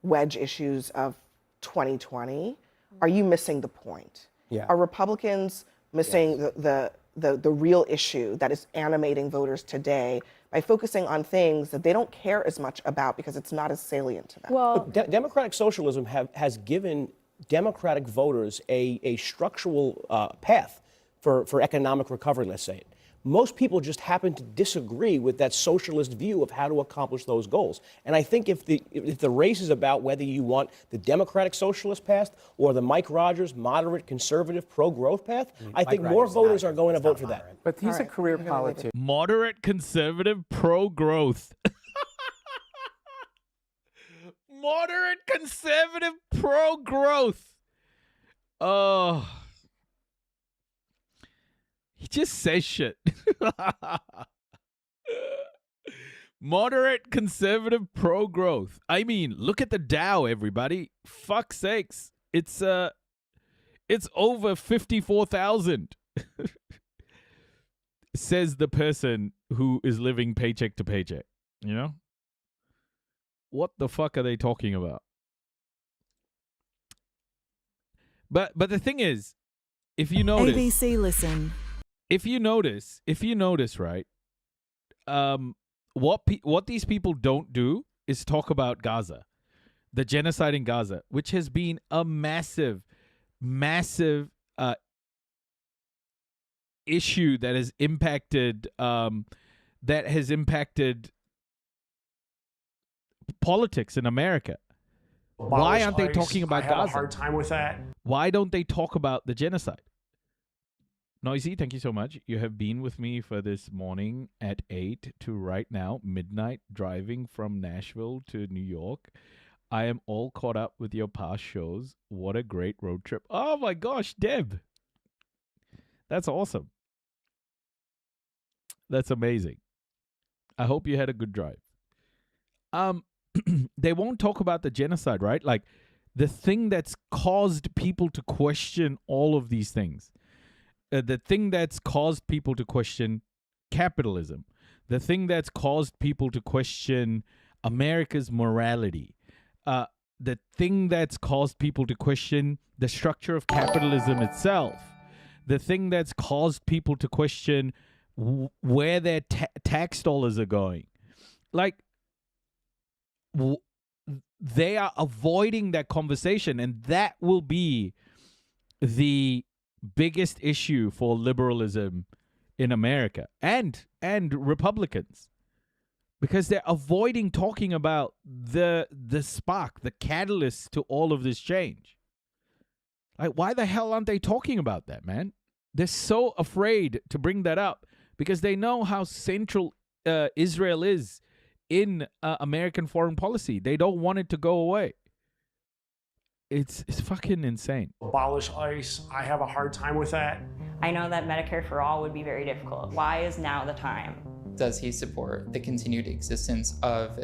wedge issues of 2020, are you missing the point? Yeah. Are Republicans missing the real issue that is animating voters today by focusing on things that they don't care as much about because it's not as salient to them? Well, democratic socialism has given Democratic voters a structural path for economic recovery, let's say it. Most people just happen to disagree with that socialist view of how to accomplish those goals. And I think if the race is about whether you want the democratic socialist path or the Mike Rogers moderate conservative pro-growth path, I think more voters are going to vote for that. But he's a career politician. Moderate conservative pro-growth. Moderate conservative pro-growth. Oh. He just says shit. Moderate conservative pro-growth. I mean, look at the Dow, everybody. Fuck's sakes. It's over 54,000. Says the person who is living paycheck to paycheck, What the fuck are they talking about? But the thing is, if you notice, ABC Listen. If you notice, right? What these people don't do is talk about Gaza, the genocide in Gaza, which has been a massive issue that has impacted politics in America. Why aren't they talking about Gaza? I have a hard time with that. Why don't they talk about the genocide? Noisy, thank you so much. You have been with me for this morning at 8 to right now, midnight, driving from Nashville to New York. I am all caught up with your past shows. What a great road trip. Oh my gosh, Deb. That's awesome. That's amazing. I hope you had a good drive. They won't talk about the genocide, right? Like the thing that's caused people to question all of these things. The thing that's caused people to question capitalism, the thing that's caused people to question America's morality, the thing that's caused people to question the structure of capitalism itself, the thing that's caused people to question where their tax dollars are going. Like, they are avoiding that conversation, and that will be the biggest issue for liberalism in America and Republicans, because they're avoiding talking about the spark, the catalyst to all of this change. Like, why the hell aren't they talking about that, man? They're so afraid to bring that up because they know how central Israel is in American foreign policy. They don't want it to go away. it's fucking insane. Abolish ICE. I have a hard time with that. I know that Medicare for all would be very difficult. Why is now the time? Does he support the continued existence of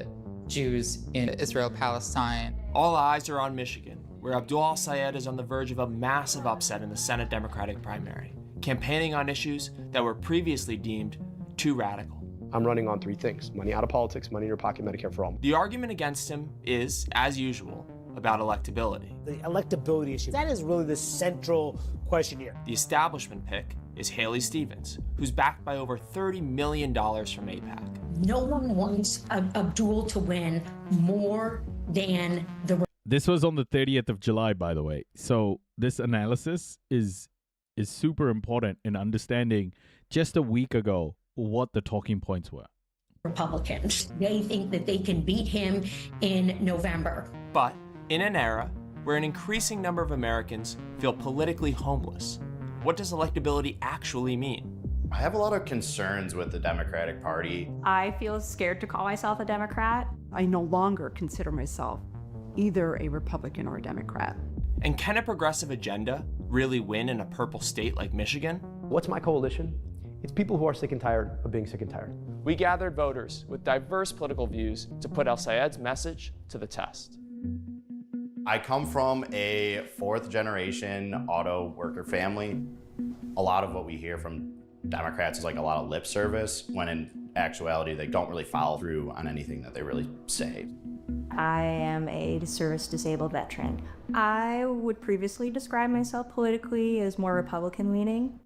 Jews in Israel, Palestine? All eyes are on Michigan, where Abdul al-Sayed is on the verge of a massive upset in the Senate Democratic primary, campaigning on issues that were previously deemed too radical. I'm running on three things: money out of politics, money in your pocket, Medicare for all. The argument against him is, as usual, about electability. The electability issue, that is really the central question here. The establishment pick is Haley Stevens, who's backed by over $30 million from AIPAC. No one wants Abdul to win more than the... This was on the 30th of July, by the way. So this analysis is super important in understanding just a week ago what the talking points were. Republicans. They think that they can beat him in November. But in an era where an increasing number of Americans feel politically homeless, what does electability actually mean? I have a lot of concerns with the Democratic Party. I feel scared to call myself a Democrat. I no longer consider myself either a Republican or a Democrat. And can a progressive agenda really win in a purple state like Michigan? What's my coalition? It's people who are sick and tired of being sick and tired. We gathered voters with diverse political views to put al-Sayed's message to the test. I come from a fourth-generation auto worker family. A lot of what we hear from Democrats is like a lot of lip service, when in actuality they don't really follow through on anything that they really say. I am a service-disabled veteran. I would previously describe myself politically as more Republican-leaning.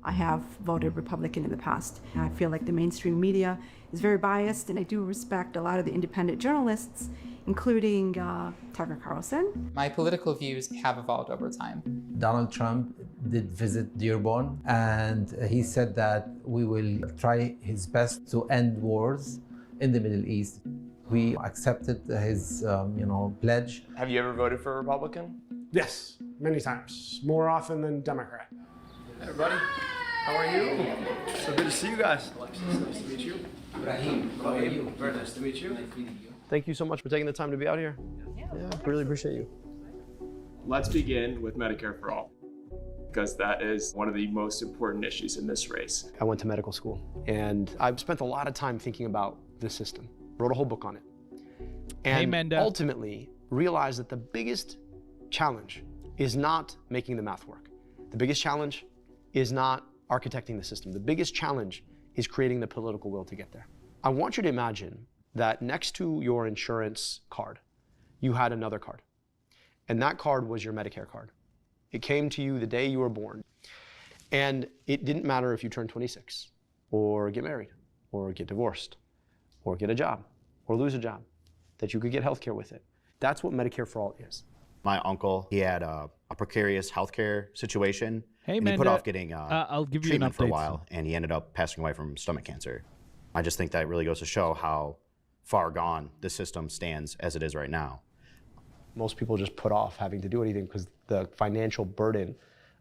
I have voted Republican in the past. I feel like the mainstream media is very biased, and I do respect a lot of the independent journalists, including Tucker Carlson. My political views have evolved over time. Donald Trump did visit Dearborn, and he said that we will try his best to end wars in the Middle East. We accepted his, pledge. Have you ever voted for a Republican? Yes, many times. More often than Democrat. Hey everybody, how are you? So good to see you guys. Alexis, nice to meet you. Ibrahim, how are you? Very nice to meet you. Thank you so much for taking the time to be out here. Yeah, really appreciate you. Let's begin with Medicare for all, because that is one of the most important issues in this race. I went to medical school, and I've spent a lot of time thinking about this system. Wrote a whole book on it. And ultimately realized that the biggest challenge is not making the math work. The biggest challenge is not architecting the system. The biggest challenge is creating the political will to get there. I want you to imagine that next to your insurance card, you had another card. And that card was your Medicare card. It came to you the day you were born. And it didn't matter if you turned 26, or get married, or get divorced, or get a job, or lose a job, that you could get healthcare with it. That's what Medicare for all is. My uncle, he had a precarious healthcare situation. Hey, and he put Manda, off getting I'll give you treatment an for a update. while, and he ended up passing away from stomach cancer. I just think that really goes to show how far gone the system stands as it is right now. Most people just put off having to do anything because the financial burden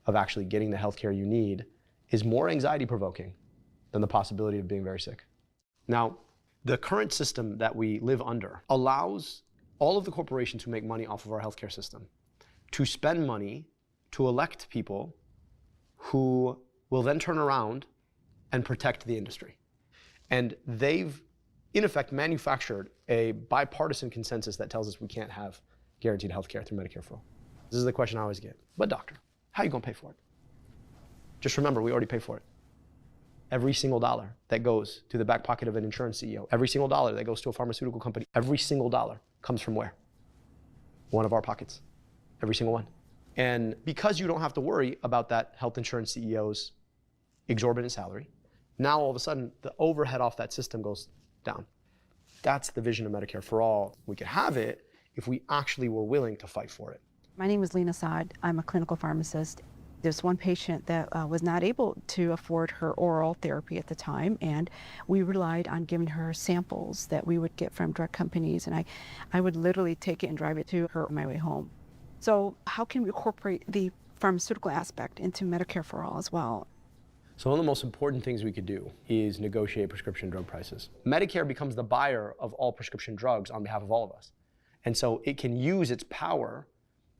of actually getting the healthcare you need is more anxiety provoking than the possibility of being very sick. Now, the current system that we live under allows all of the corporations who make money off of our healthcare system to spend money to elect people who will then turn around and protect the industry. And they've, in effect, manufactured a bipartisan consensus that tells us we can't have guaranteed healthcare through Medicare for all. This is the question I always get. But doctor, how are you gonna pay for it? Just remember, we already pay for it. Every single dollar that goes to the back pocket of an insurance CEO, every single dollar that goes to a pharmaceutical company, every single dollar comes from where? One of our pockets, every single one. And because you don't have to worry about that health insurance CEO's exorbitant salary, now all of a sudden the overhead off that system goes down. That's the vision of Medicare for all. We could have it if we actually were willing to fight for it. My name is Lena Saad. I'm a clinical pharmacist. There's one patient that was not able to afford her oral therapy at the time, and we relied on giving her samples that we would get from drug companies, and I would literally take it and drive it to her on my way home. So how can we incorporate the pharmaceutical aspect into Medicare for all as well? So one of the most important things we could do is negotiate prescription drug prices. Medicare becomes the buyer of all prescription drugs on behalf of all of us. And so it can use its power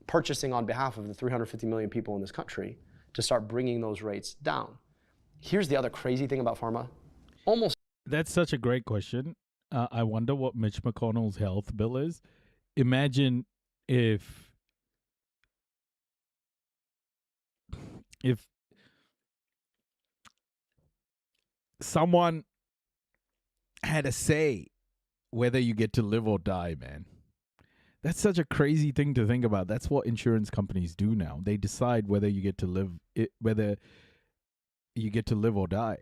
purchasing on behalf of the 350 million people in this country to start bringing those rates down. Here's the other crazy thing about pharma. That's such a great question. I wonder what Mitch McConnell's health bill is. Imagine if someone had a say whether you get to live or die, man. That's such a crazy thing to think about. That's what insurance companies do now. They decide whether you get to live whether you get to live or die.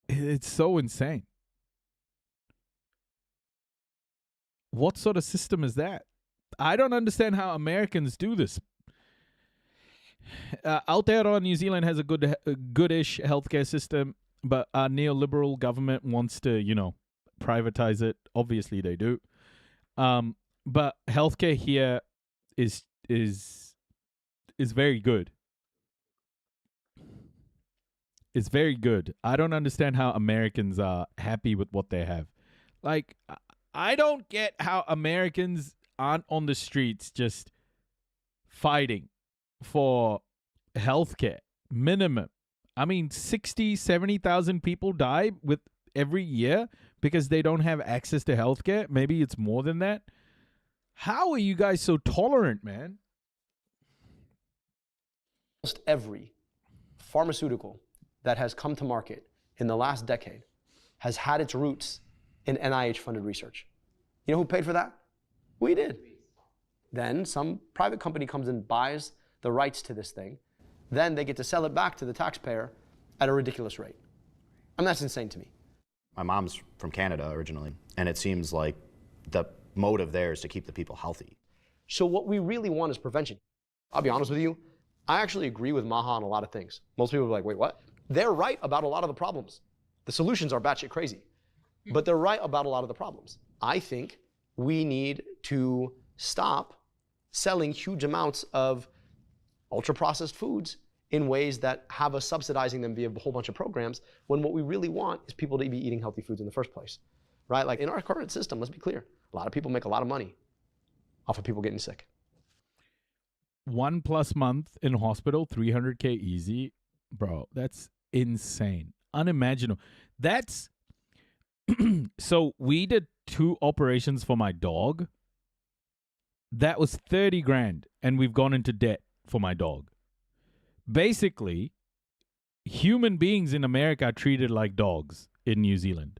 It's so insane. What sort of system is that? I don't understand how Americans do this. Aotearoa, New Zealand has a goodish healthcare system, but our neoliberal government wants to, privatize it. Obviously, they do. But healthcare here is very good. It's very good. I don't understand how Americans are happy with what they have. Like, I don't get how Americans aren't on the streets just fighting for healthcare minimum. I mean, 60, 70,000 people die with every year because they don't have access to healthcare. Maybe it's more than that. How are you guys so tolerant, man? Almost every pharmaceutical that has come to market in the last decade has had its roots in NIH-funded research. You know who paid for that? We did. Then some private company comes and buys the rights to this thing. Then they get to sell it back to the taxpayer at a ridiculous rate. I mean, that's insane to me. My mom's from Canada originally, and it seems like the motive there is to keep the people healthy. So what we really want is prevention. I'll be honest with you, I actually agree with Maha on a lot of things. Most people are like, wait, what? They're right about a lot of the problems. The solutions are batshit crazy, but they're right about a lot of the problems. I think we need to stop selling huge amounts of ultra-processed foods in ways that have us subsidizing them via a whole bunch of programs, when what we really want is people to be eating healthy foods in the first place, right? Like in our current system, let's be clear, a lot of people make a lot of money off of people getting sick. 1+ month in hospital, 300K easy. Bro, that's insane. Unimaginable. That's so we did 2 operations for my dog. That was 30 grand, and we've gone into debt for my dog. Basically, human beings in America are treated like dogs in New Zealand.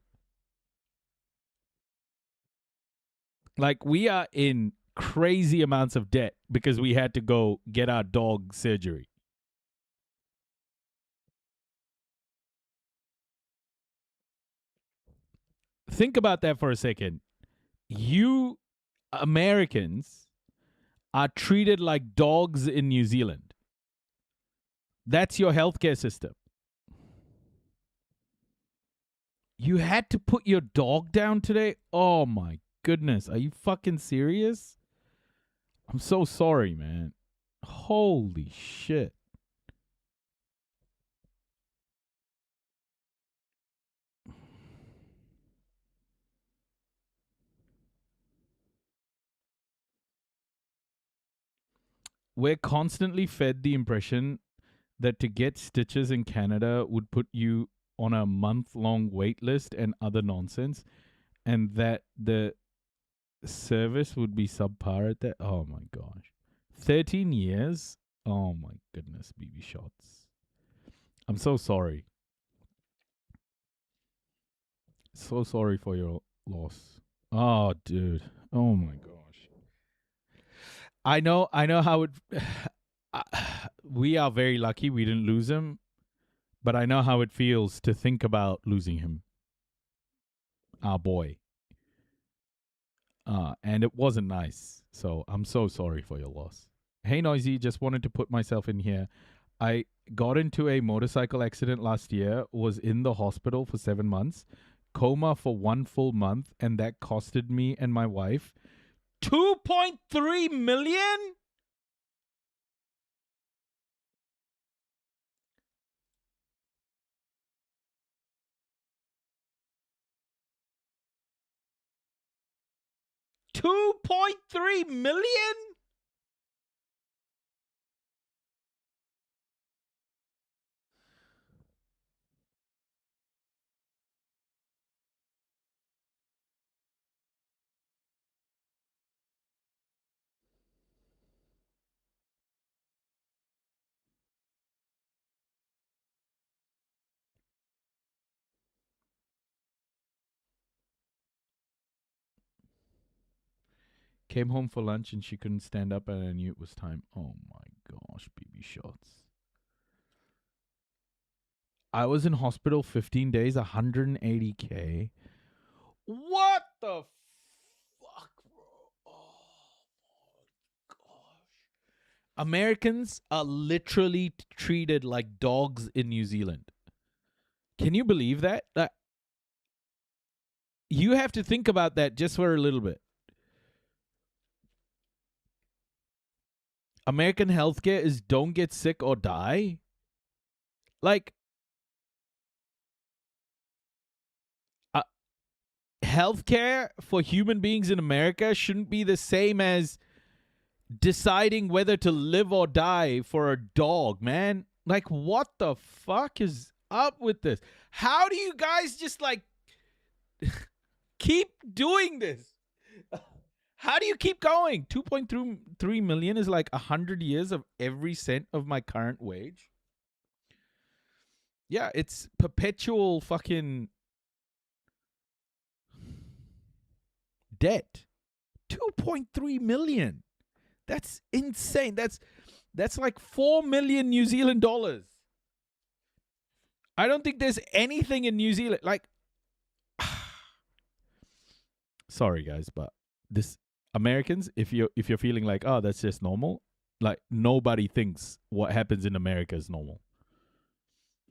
Like, we are in crazy amounts of debt because we had to go get our dog surgery. Think about that for a second. You Americans are treated like dogs in New Zealand. That's your healthcare system. You had to put your dog down today? Oh my goodness. Are you fucking serious? I'm so sorry, man. Holy shit. We're constantly fed the impression that to get stitches in Canada would put you on a month-long wait list and other nonsense, and that the service would be subpar at that. Oh my gosh. 13 years? Oh my goodness, BB shots. I'm so sorry. So sorry for your loss. Oh, dude. Oh my gosh. I know how it we are very lucky we didn't lose him, but I know how it feels to think about losing him. Our boy. And it wasn't nice. So I'm so sorry for your loss. Hey, Noisy, just wanted to put myself in here. I got into a motorcycle accident last year, was in the hospital for 7 months, coma for 1 full month, and that costed me and my wife 2.3 million? 2.3 million? Came home for lunch and she couldn't stand up and I knew it was time. Oh my gosh, BB shots. I was in hospital 15 days, 180K. What the fuck, bro? Oh my gosh. Americans are literally treated like dogs in New Zealand. Can you believe that? You have to think about that just for a little bit. American healthcare is don't get sick or die. Like, healthcare for human beings in America shouldn't be the same as deciding whether to live or die for a dog, man. Like, what the fuck is up with this? How do you guys just like keep doing this? How do you keep going? 2.3 million is like 100 years of every cent of my current wage. Yeah, it's perpetual fucking debt. 2.3 million. That's insane. That's like 4 million New Zealand dollars. I don't think there's anything in New Zealand like sorry guys, but this Americans, if you're feeling like, oh, that's just normal, like nobody thinks what happens in America is normal.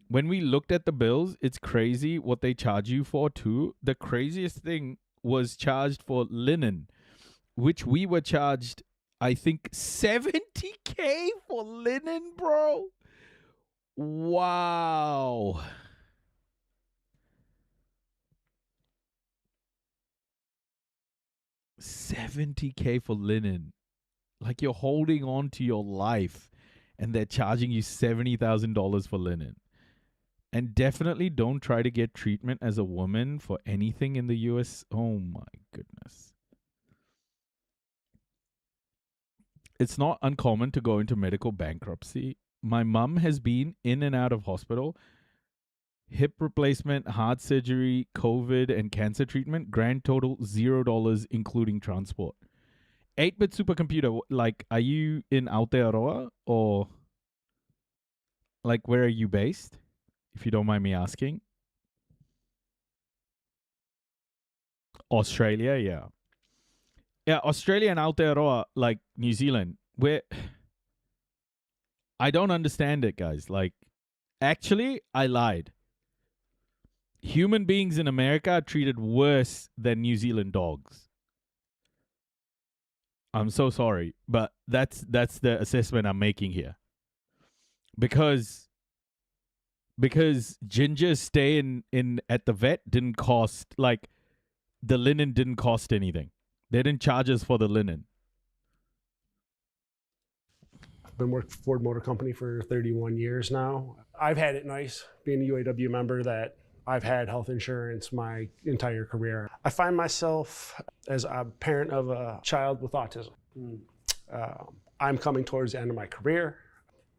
When we looked at the bills, it's crazy what they charge you for too. The craziest thing was charged for linen, which we were charged, I think, 70K for linen, bro. Wow. $70K for linen. Like you're holding on to your life and they're charging you $70,000 for linen. And definitely don't try to get treatment as a woman for anything in the US. Oh my goodness. It's not uncommon to go into medical bankruptcy. My mom has been in and out of hospital. Hip replacement, heart surgery, COVID, and cancer treatment. Grand total $0, including transport. 8-bit supercomputer. Like, are you in Aotearoa or like where are you based? If you don't mind me asking. Australia, yeah. Yeah, Australia and Aotearoa, like New Zealand, where I don't understand it, guys. Like, actually, I lied. Human beings in America are treated worse than New Zealand dogs. I'm so sorry, but that's the assessment I'm making here. Because Ginger's stay in at the vet didn't cost, like, the linen didn't cost anything. They didn't charge us for the linen. I've been working for Ford Motor Company for 31 years now. I've had it nice being a UAW member that I've had health insurance my entire career. I find myself as a parent of a child with autism. I'm coming towards the end of my career.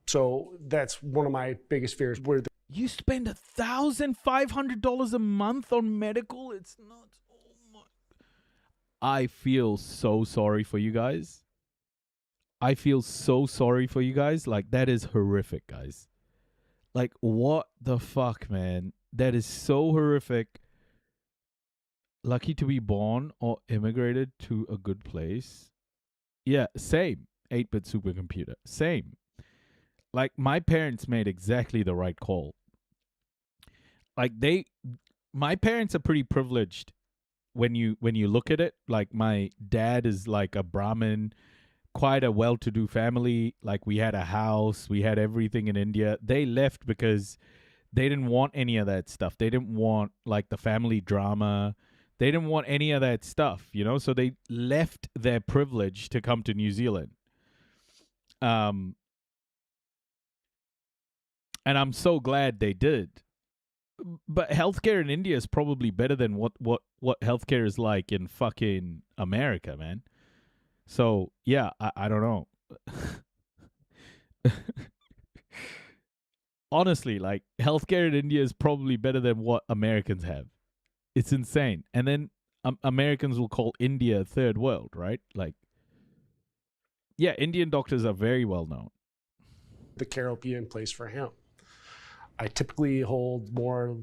So that's one of my biggest fears. You spend $1,500 a month on medical? It's not. Oh my. I feel so sorry for you guys. I feel so sorry for you guys. Like, that is horrific, guys. Like, what the fuck, man? That is so horrific. Lucky to be born or immigrated to a good place. Yeah, same. 8-bit supercomputer. Same. Like, my parents made exactly the right call. Like, my parents are pretty privileged when you look at it. Like, my dad is like a Brahmin, quite a well-to-do family. Like, we had a house, we had everything in India. They left because they didn't want any of that stuff. They didn't want, like, the family drama. They didn't want any of that stuff, you know? So they left their privilege to come to New Zealand. And I'm so glad they did. But healthcare in India is probably better than what healthcare is like in fucking America, man. So, yeah, I don't know. Honestly, like, healthcare in India is probably better than what Americans have. It's insane. And then Americans will call India third world, right? Like, yeah, Indian doctors are very well known. The care will be in place for him. I typically hold more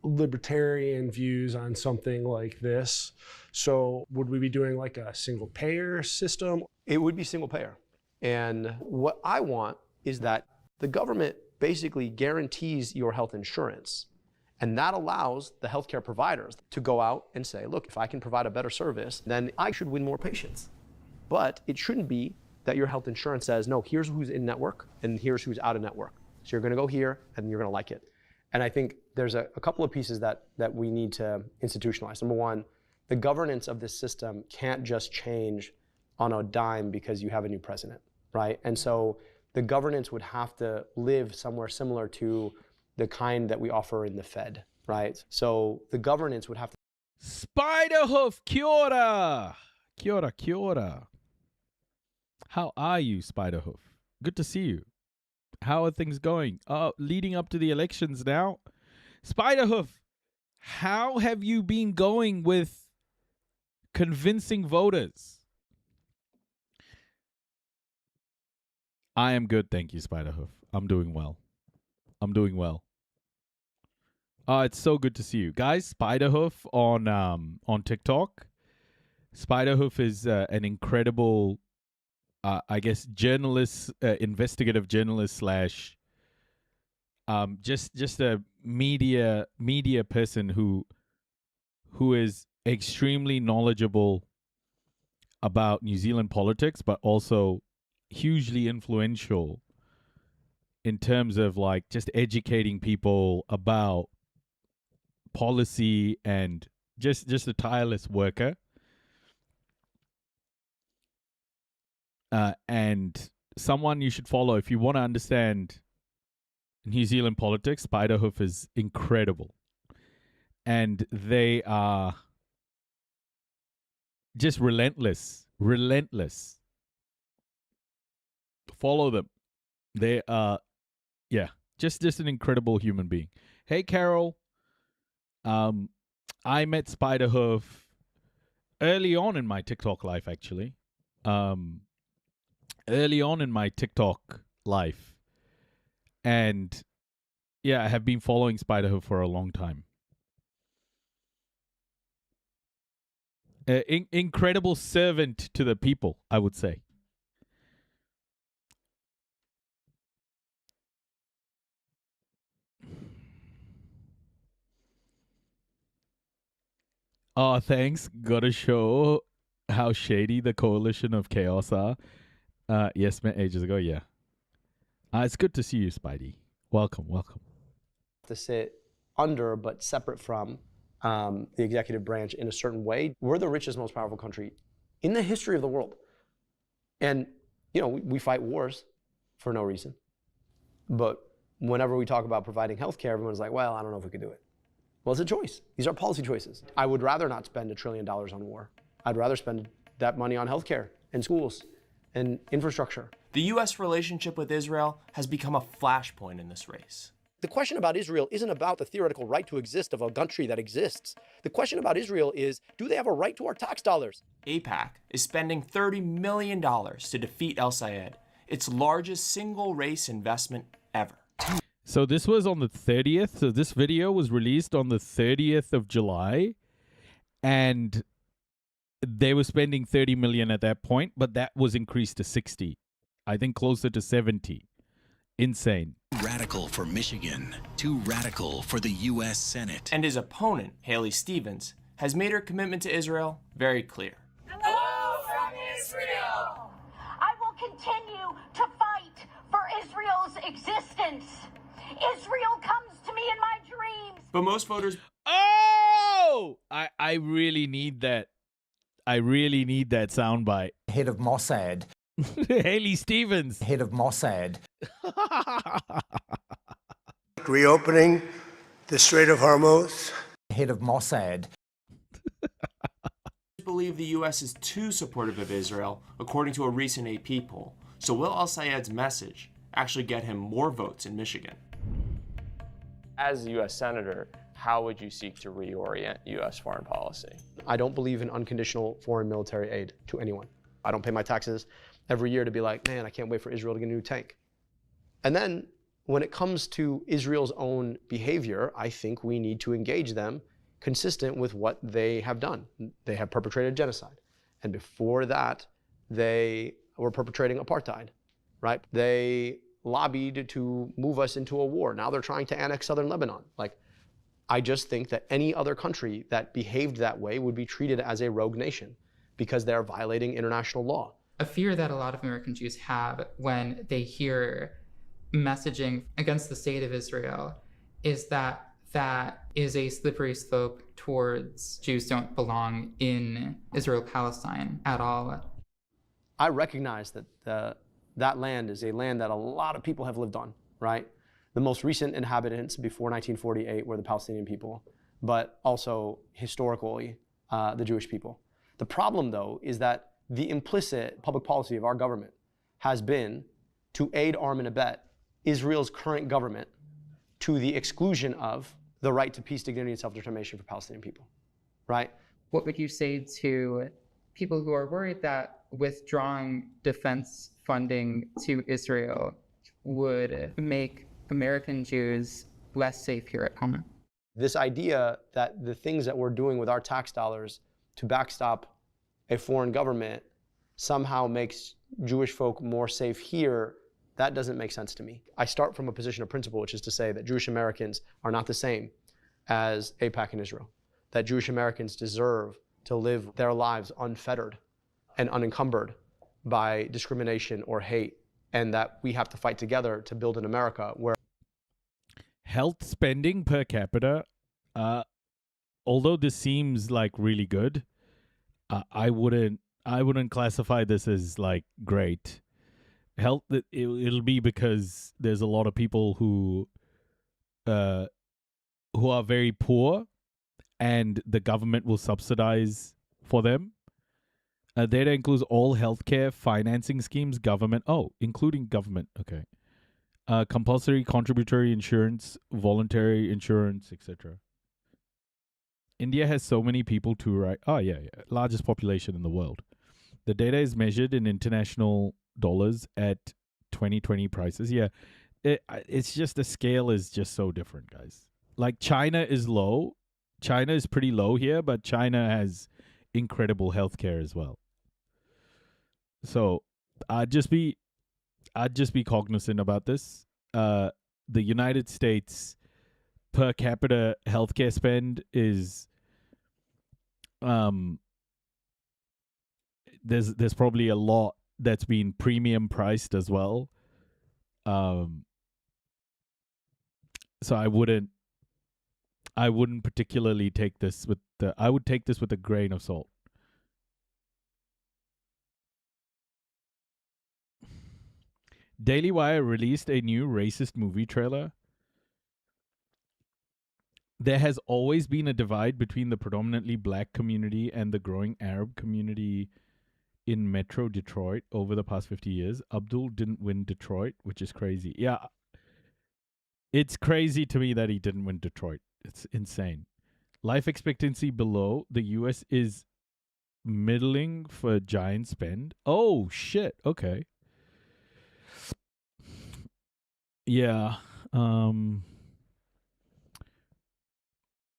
libertarian views on something like this. So would we be doing like a single payer system? It would be single payer. And what I want is that the government basically guarantees your health insurance. And that allows the healthcare providers to go out and say, look, if I can provide a better service, then I should win more patients. But it shouldn't be that your health insurance says, no, here's who's in network and here's who's out of network. So you're going to go here and you're going to like it. And I think there's a couple of pieces that we need to institutionalize. Number one, the governance of this system can't just change on a dime because you have a new president, right? And so the governance would have to live somewhere similar to the kind that we offer in the Fed, right? So the governance would have to... Spiderhoof, kia ora. Kia ora, kia ora. How are you, Spiderhoof? Good to see you. How are things going? Leading up to the elections now. Spiderhoof, how have you been going with convincing voters? I am good, thank you, Spiderhoof. I'm doing well. It's so good to see you. Guys, Spiderhoof on TikTok. Spiderhoof is an incredible... I guess journalist, investigative journalist slash, just a media person who is extremely knowledgeable about New Zealand politics, but also hugely influential in terms of like just educating people about policy and just a tireless worker. And someone you should follow if you want to understand New Zealand politics. Spiderhoof is incredible. And they are just relentless. Follow them. They are, just an incredible human being. Hey, Carol. I met Spiderhoof early on in my TikTok life, actually. Early on in my TikTok life. And yeah, I have been following Spiderhoof for a long time. Incredible servant to the people, I would say. Oh, thanks. Gotta show how shady the coalition of chaos are. Yes, met ages ago, yeah. It's good to see you, Spidey. Welcome. To sit under but separate from the executive branch in a certain way. We're the richest, most powerful country in the history of the world. And, we fight wars for no reason. But whenever we talk about providing healthcare, everyone's like, well, I don't know if we could do it. Well, it's a choice. These are policy choices. I would rather not spend $1 trillion on war. I'd rather spend that money on healthcare and schools and infrastructure. The U.S. relationship with Israel has become a flashpoint in this race. The question about Israel isn't about the theoretical right to exist of a country that exists. The question about Israel is, do they have a right to our tax dollars? AIPAC is spending $30 million to defeat El Sayed, its largest single race investment ever. So this was on the 30th. So this video was released on the 30th of July. And they were spending 30 million at that point, but that was increased to 60. I think closer to 70. Insane. Radical for Michigan, too radical for the U.S. Senate. And his opponent, Haley Stevens, has made her commitment to Israel very clear. Hello from Israel! I will continue to fight for Israel's existence. Israel comes to me in my dreams. But most voters... Oh! Yo, I really need that. I really need that soundbite. Head of Mossad. Haley Stevens. Head of Mossad. Reopening the Strait of Hormuz. Head of Mossad. Believe the U.S. is too supportive of Israel, according to a recent AP poll. So will al-Sayed's message actually get him more votes in Michigan? As a U.S. Senator, how would you seek to reorient U.S. foreign policy? I don't believe in unconditional foreign military aid to anyone. I don't pay my taxes every year to be like, man, I can't wait for Israel to get a new tank. And then when it comes to Israel's own behavior, I think we need to engage them consistent with what they have done. They have perpetrated genocide. And before that, they were perpetrating apartheid, right? They lobbied to move us into a war. Now they're trying to annex southern Lebanon. Like, I just think that any other country that behaved that way would be treated as a rogue nation because they're violating international law. A fear that a lot of American Jews have when they hear messaging against the state of Israel is that that is a slippery slope towards Jews don't belong in Israel-Palestine at all. I recognize that that land is a land that a lot of people have lived on, right? The most recent inhabitants before 1948 were the Palestinian people, but also historically the Jewish people. The problem, though, is that the implicit public policy of our government has been to aid, arm, and abet Israel's current government to the exclusion of the right to peace, dignity, and self-determination for Palestinian people, right? What would you say to people who are worried that withdrawing defense funding to Israel would make American Jews less safe here at home? This idea that the things that we're doing with our tax dollars to backstop a foreign government somehow makes Jewish folk more safe here, that doesn't make sense to me. I start from a position of principle, which is to say that Jewish Americans are not the same as AIPAC and Israel, that Jewish Americans deserve to live their lives unfettered and unencumbered by discrimination or hate, and that we have to fight together to build an America where Health spending per capita, although this seems like really good, I wouldn't classify this as like great. Health, it'll be because there's a lot of people who are very poor, and the government will subsidize for them. Data includes all healthcare financing schemes, including government. Okay, compulsory contributory insurance, voluntary insurance, etc. India has so many people too, right? Oh yeah, largest population in the world. The data is measured in international dollars at 2020 prices. Yeah, it's just the scale is just so different, guys. Like China is low. China is pretty low here, but China has incredible healthcare as well. So I'd just be cognizant about this. The United States per capita healthcare spend is there's probably a lot that's been premium priced as well. So I wouldn't particularly take this with I would take this with a grain of salt. Daily Wire released a new racist movie trailer. There has always been a divide between the predominantly black community and the growing Arab community in Metro Detroit over the past 50 years. Abdul didn't win Detroit, which is crazy. Yeah, it's crazy to me that he didn't win Detroit. It's insane. Life expectancy below the U.S. is middling for giant spend. Oh, shit. Okay. Yeah.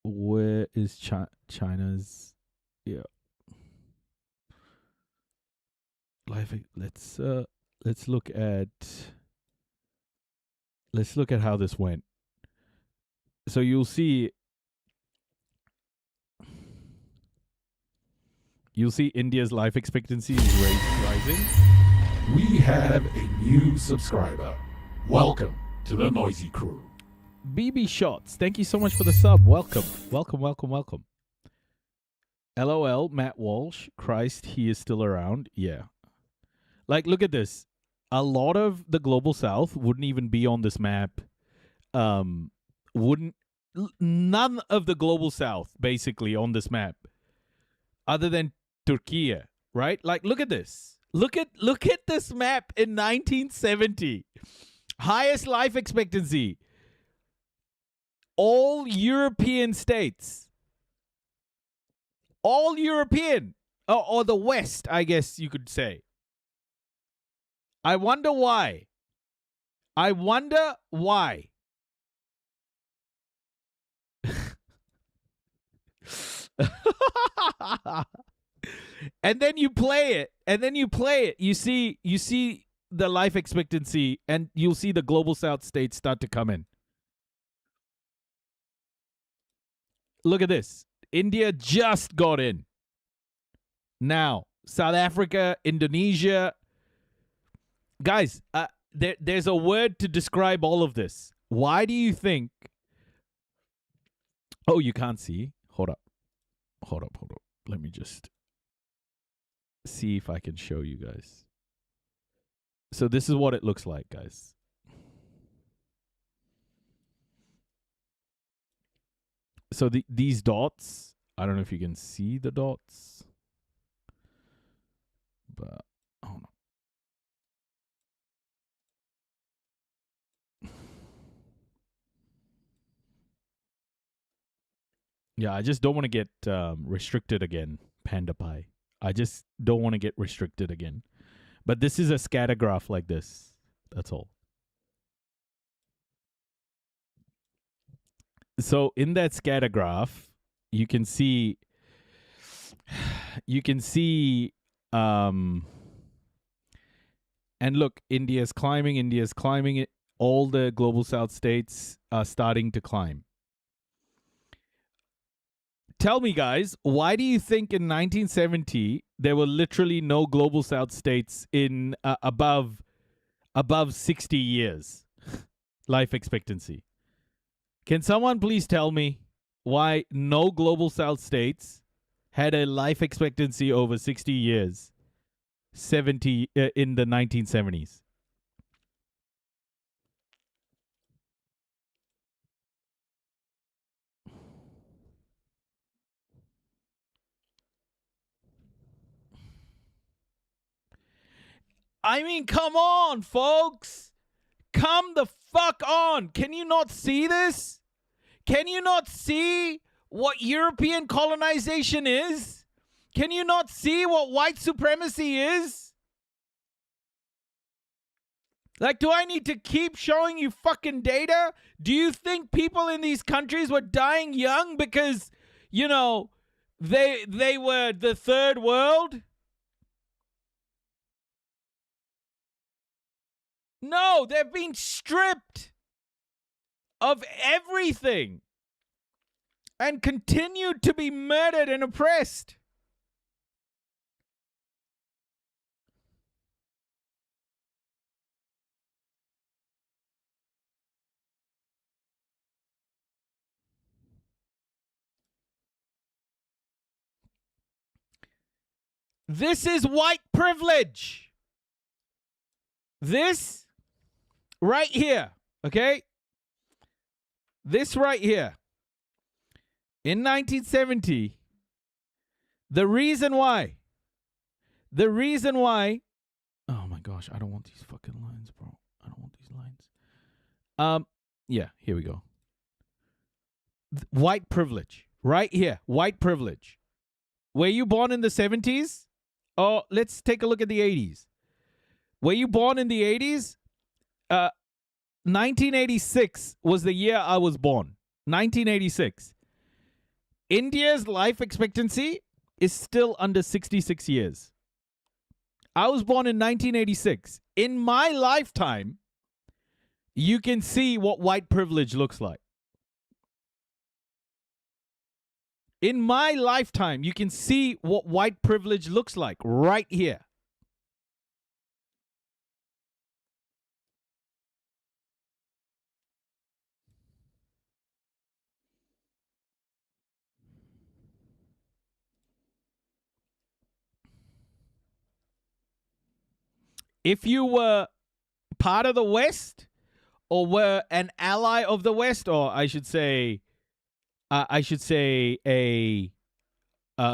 Where is China's? Yeah. Life. Let's look at how this went. So you'll see India's life expectancy is rising. We have a new subscriber. Welcome to the Noisy Crew. BB Shots, thank you so much for the sub. Welcome. LOL, Matt Walsh. Christ, he is still around. Yeah. Like, look at this. A lot of the global south wouldn't even be on this map. None of the global south basically on this map, other than Turkey, right? Like, look at this. Look at this map in 1970. Highest life expectancy. All European states. All European. Or the West, I guess you could say. I wonder why. I wonder why. And then you play it. You see the life expectancy, and you'll see the global south states start to come in. Look at this. India just got in. Now, South Africa, Indonesia. Guys, there's a word to describe all of this. Why do you think... Oh, you can't see? Hold up. Let me just see if I can show you guys. So this is what it looks like, guys. So these dots, I don't know if you can see the dots, but hold on. Yeah, I just don't want to get restricted again, Panda Pie. I just don't want to get restricted again. But this is a scatter graph like this. That's all. So in that scatter graph, you can see and look, India's climbing it. All the global south states are starting to climb. Tell me, guys, why do you think in 1970 there were literally no global south states in above 60 years life expectancy? Can someone please tell me why no global south states had a life expectancy over 60 years, 70 in the 1970s? I mean, come on, folks. Come the fuck on. Can you not see this? Can you not see what European colonization is? Can you not see what white supremacy is? Like, do I need to keep showing you fucking data? Do you think people in these countries were dying young because, you know, they were the third world? No, they've been stripped of everything and continued to be murdered and oppressed. This is white privilege. This right here, okay? This right here. In 1970, the reason why, oh my gosh, I don't want these fucking lines, bro. I don't want these lines. Yeah, here we go. White privilege, right here, white privilege. Were you born in the 70s? Oh, let's take a look at the 80s. Were you born in the 80s? 1986 was the year I was born. 1986. India's life expectancy is still under 66 years. I was born in 1986. In my lifetime, you can see what white privilege looks like. In my lifetime, you can see what white privilege looks like right here. if you were part of the West or were an ally of the West, or I should say a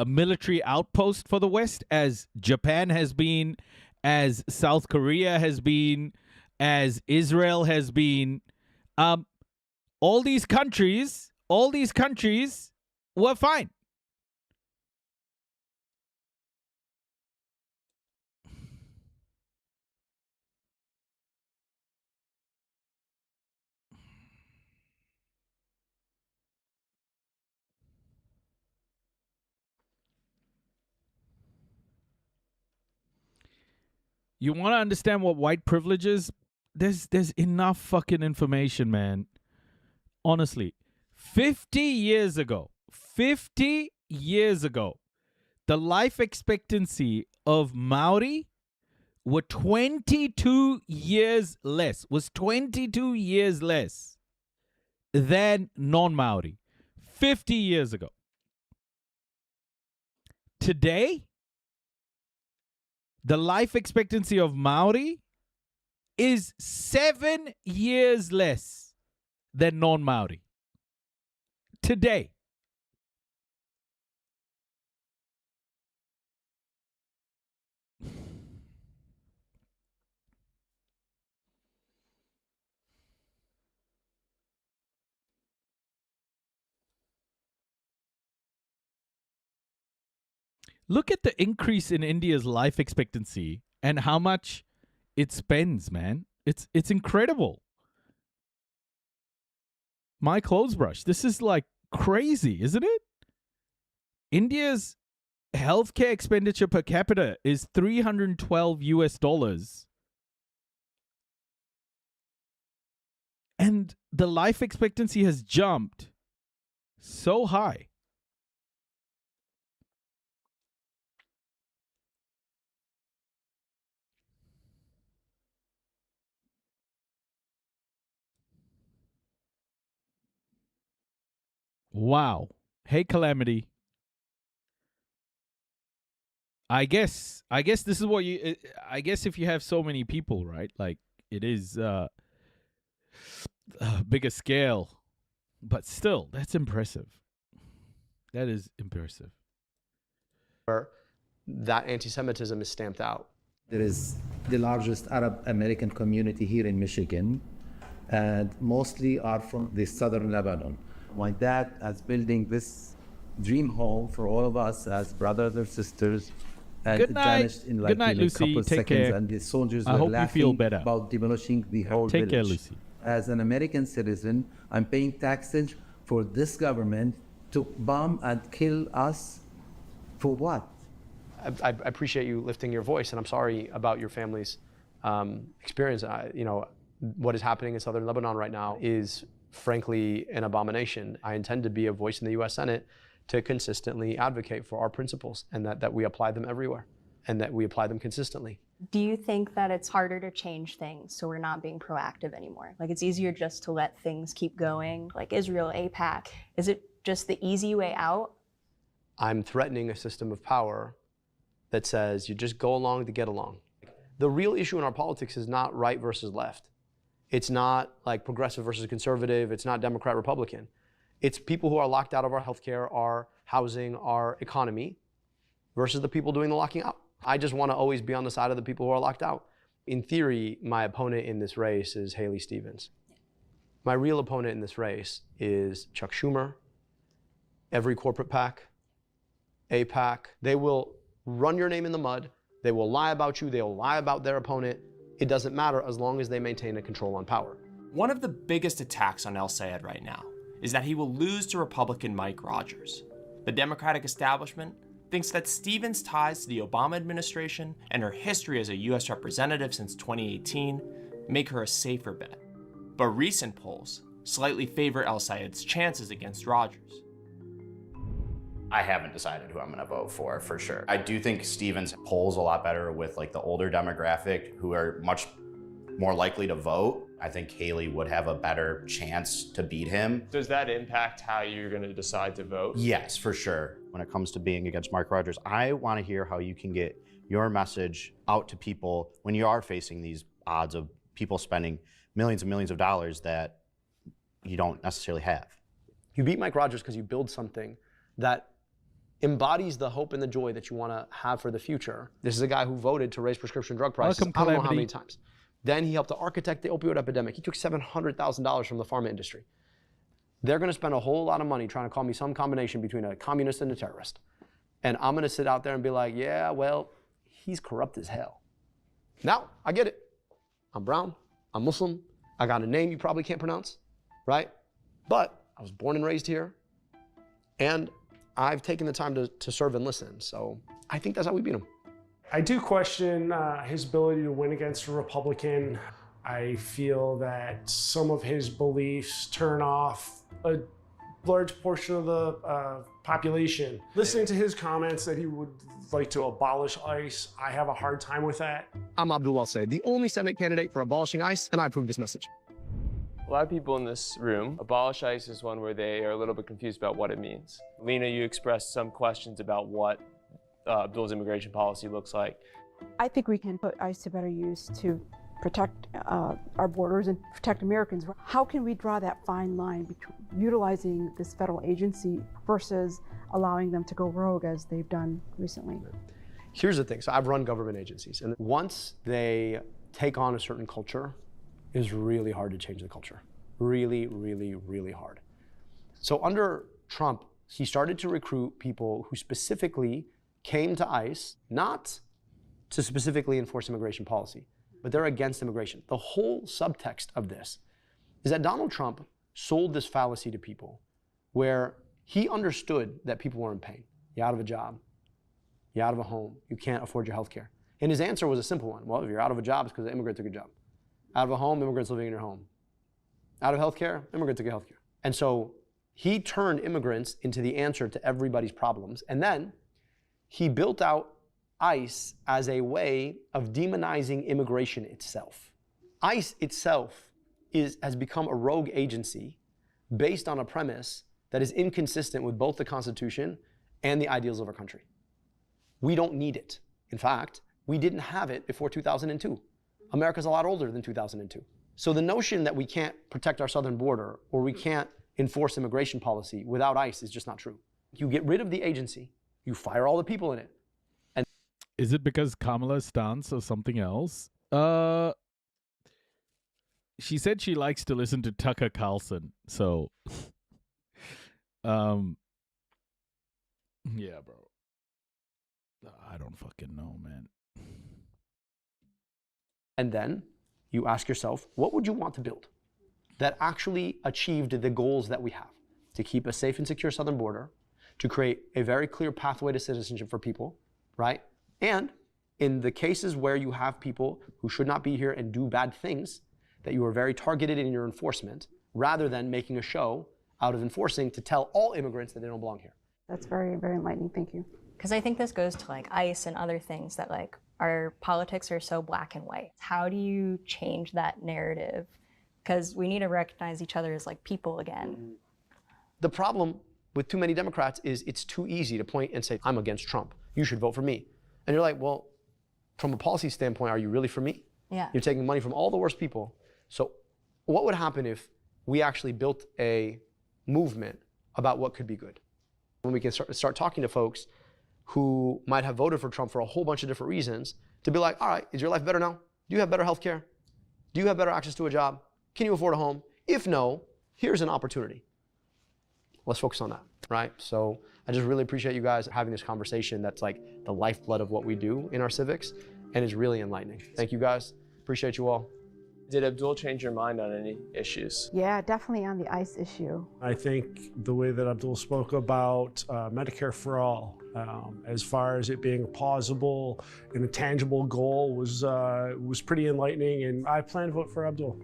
military outpost for the West, as Japan has been, as South Korea has been, as Israel has been. All these countries were fine. You want to understand what white privilege is? There's enough fucking information, man. Honestly, 50 years ago, the life expectancy of Maori was 22 years less than non-Maori. 50 years ago. Today, the life expectancy of Maori is 7 years less than non-Maori. Today. Look at the increase in India's life expectancy and how much it spends, man. It's incredible. My clothes brush. This is like crazy, isn't it? India's healthcare expenditure per capita is $312. And the life expectancy has jumped so high. Wow. Hey, Calamity. I guess this is what you... I guess if you have so many people, right? Like, it is a bigger scale. But still, that's impressive. That is impressive. That anti-Semitism is stamped out. There is the largest Arab American community here in Michigan, and mostly are from the southern Lebanon. My dad is building this dream home for all of us as brothers or sisters, and Good it night. vanished in like Good night, a Lucy. couple Take seconds, care. and the soldiers I were hope you feel laughing better. about demolishing the whole Take care, village. Lucy. As an American citizen, I'm paying taxes for this government to bomb and kill us for what? I appreciate you lifting your voice, and I'm sorry about your family's experience. What is happening in southern Lebanon right now is frankly an abomination. I intend to be a voice in the U.S. Senate to consistently advocate for our principles, and that we apply them everywhere, and that we apply them consistently. Do you think that it's harder to change things so we're not being proactive anymore? Like, it's easier just to let things keep going, like Israel, AIPAC. Is it just the easy way out? I'm threatening a system of power that says you just go along to get along. The real issue in our politics is not right versus left. It's not like progressive versus conservative. It's not Democrat, Republican. It's people who are locked out of our healthcare, our housing, our economy, versus the people doing the locking out. I just want to always be on the side of the people who are locked out. In theory, my opponent in this race is Haley Stevens. My real opponent in this race is Chuck Schumer, every corporate PAC, AIPAC. They will run your name in the mud. They will lie about you. They will lie about their opponent. It doesn't matter as long as they maintain a control on power. One of the biggest attacks on El Sayed right now is that he will lose to Republican Mike Rogers. The Democratic establishment thinks that Stevens' ties to the Obama administration and her history as a U.S. representative since 2018 make her a safer bet. But recent polls slightly favor El Sayed's chances against Rogers. I haven't decided who I'm going to vote for sure. I do think Stevens polls a lot better with like the older demographic who are much more likely to vote. I think Haley would have a better chance to beat him. Does that impact how you're going to decide to vote? Yes, for sure. When it comes to being against Mark Rogers, I want to hear how you can get your message out to people when you are facing these odds of people spending millions and millions of dollars that you don't necessarily have. You beat Mike Rogers because you build something that embodies the hope and the joy that you want to have for the future. This is a guy who voted to raise prescription drug prices Welcome, I don't know how Calamity. many times. Then he helped to architect the opioid epidemic. He took $700,000 from the pharma industry. They're going to spend a whole lot of money trying to call me some combination between a communist and a terrorist. And I'm going to sit out there and be like, yeah, well, he's corrupt as hell. Now, I get it. I'm brown. I'm Muslim. I got a name you probably can't pronounce, right? But I was born and raised here. And I've taken the time to serve and listen. So I think that's how we beat him. I do question his ability to win against a Republican. I feel that some of his beliefs turn off a large portion of the population. Listening to his comments that he would like to abolish ICE, I have a hard time with that. I'm Abdul Al-Sayed, the only Senate candidate for abolishing ICE, and I approve this message. A lot of people in this room, abolish ICE is one where they are a little bit confused about what it means. Lena, you expressed some questions about what Abdul's immigration policy looks like. I think we can put ICE to better use to protect our borders and protect Americans. How can we draw that fine line between utilizing this federal agency versus allowing them to go rogue as they've done recently? Here's the thing. So I've run government agencies, and once they take on a certain culture, it's really hard to change the culture. Really, really, really hard. So under Trump, he started to recruit people who specifically came to ICE, not to specifically enforce immigration policy, but they're against immigration. The whole subtext of this is that Donald Trump sold this fallacy to people where he understood that people were in pain. You're out of a job. You're out of a home. You can't afford your health care. And his answer was a simple one. Well, if you're out of a job, it's because the immigrant took a job. Out of a home, immigrants living in your home. Out of health care, immigrant took your health care. And so he turned immigrants into the answer to everybody's problems. And then he built out ICE as a way of demonizing immigration itself. ICE itself has become a rogue agency based on a premise that is inconsistent with both the Constitution and the ideals of our country. We don't need it. In fact, we didn't have it before 2002. America's a lot older than 2002. So the notion that we can't protect our southern border or we can't enforce immigration policy without ICE is just not true. You get rid of the agency, you fire all the people in it. And is it because Kamala stance or something else? She said she likes to listen to Tucker Carlson. So, yeah, bro. I don't fucking know, man. And then you ask yourself, what would you want to build that actually achieved the goals that we have? To keep a safe and secure southern border, to create a very clear pathway to citizenship for people, right? And in the cases where you have people who should not be here and do bad things, that you are very targeted in your enforcement, rather than making a show out of enforcing to tell all immigrants that they don't belong here. That's very, very enlightening. Thank you. Because I think this goes to like ICE and other things that like our politics are so black and white. How do you change that narrative? Because we need to recognize each other as like people again. The problem with too many Democrats is it's too easy to point and say, I'm against Trump. You should vote for me. And you're like, well, from a policy standpoint, are you really for me? Yeah. You're taking money from all the worst people. So what would happen if we actually built a movement about what could be good? When we can start talking to folks who might have voted for Trump for a whole bunch of different reasons, to be like, all right, is your life better now? Do you have better health care? Do you have better access to a job? Can you afford a home? If no, here's an opportunity. Let's focus on that, right? So I just really appreciate you guys having this conversation that's like the lifeblood of what we do in our civics, and is really enlightening. Thank you guys. Appreciate you all. Did Abdul change your mind on any issues? Yeah, definitely on the ICE issue. I think the way that Abdul spoke about Medicare for all, as far as it being a plausible and a goal, was pretty enlightening, and I plan to vote for Abdul.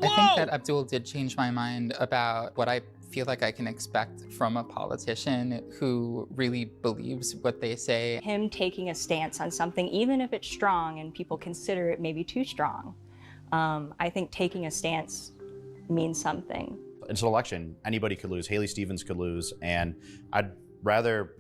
I think that Abdul did change my mind about what I feel like I can expect from a politician who really believes what they say. Him taking a stance on something, even if it's strong and people consider it maybe too strong, I think taking a stance means something. It's an election. Anybody could lose. Haley Stevens could lose. And I'd rather,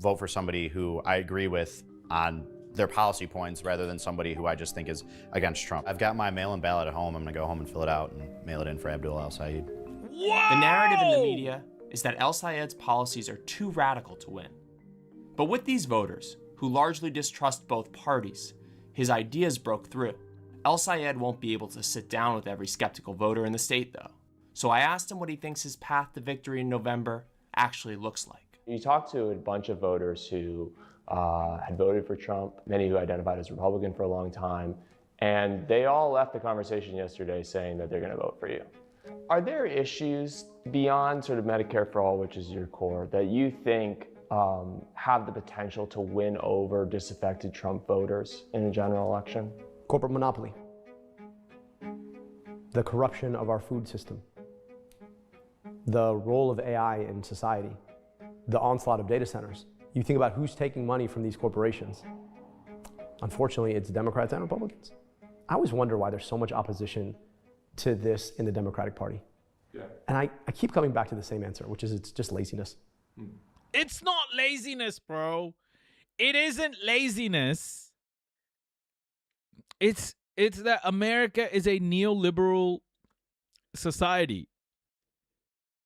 vote for somebody who I agree with on their policy points rather than somebody who I just think is against Trump. I've got my mail-in ballot at home. I'm gonna go home and fill it out and mail it in for Abdul El-Sayed. The narrative in the media is that El-Sayed's policies are too radical to win. But with these voters, who largely distrust both parties, his ideas broke through. El-Sayed won't be able to sit down with every skeptical voter in the state, though. So I asked him what he thinks his path to victory in November actually looks like. You talked to a bunch of voters who had voted for Trump, many who identified as Republican for a long time, and they all left the conversation yesterday saying that they're going to vote for you. Are there issues beyond sort of Medicare for All, which is your core, that you think have the potential to win over disaffected Trump voters in a general election? Corporate monopoly, the corruption of our food system, the role of AI in society, the onslaught of data centers. You think about who's taking money from these corporations. Unfortunately, it's Democrats and Republicans. I always wonder why there's so much opposition to this in the Democratic Party. Yeah. And I keep coming back to the same answer, which is it's just laziness. It's not laziness, bro. It isn't laziness. It's that America is a neoliberal society.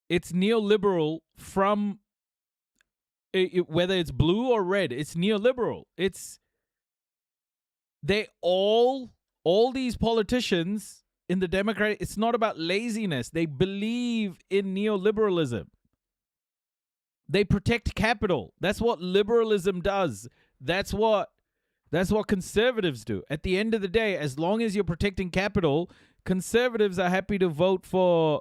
It's neoliberal from whether it's blue or red. It's neoliberal. All these politicians in the Democratic, it's not about laziness. They believe in neoliberalism. They protect capital. That's what liberalism does. That's what conservatives do. At the end of the day, as long as you're protecting capital, conservatives are happy to vote for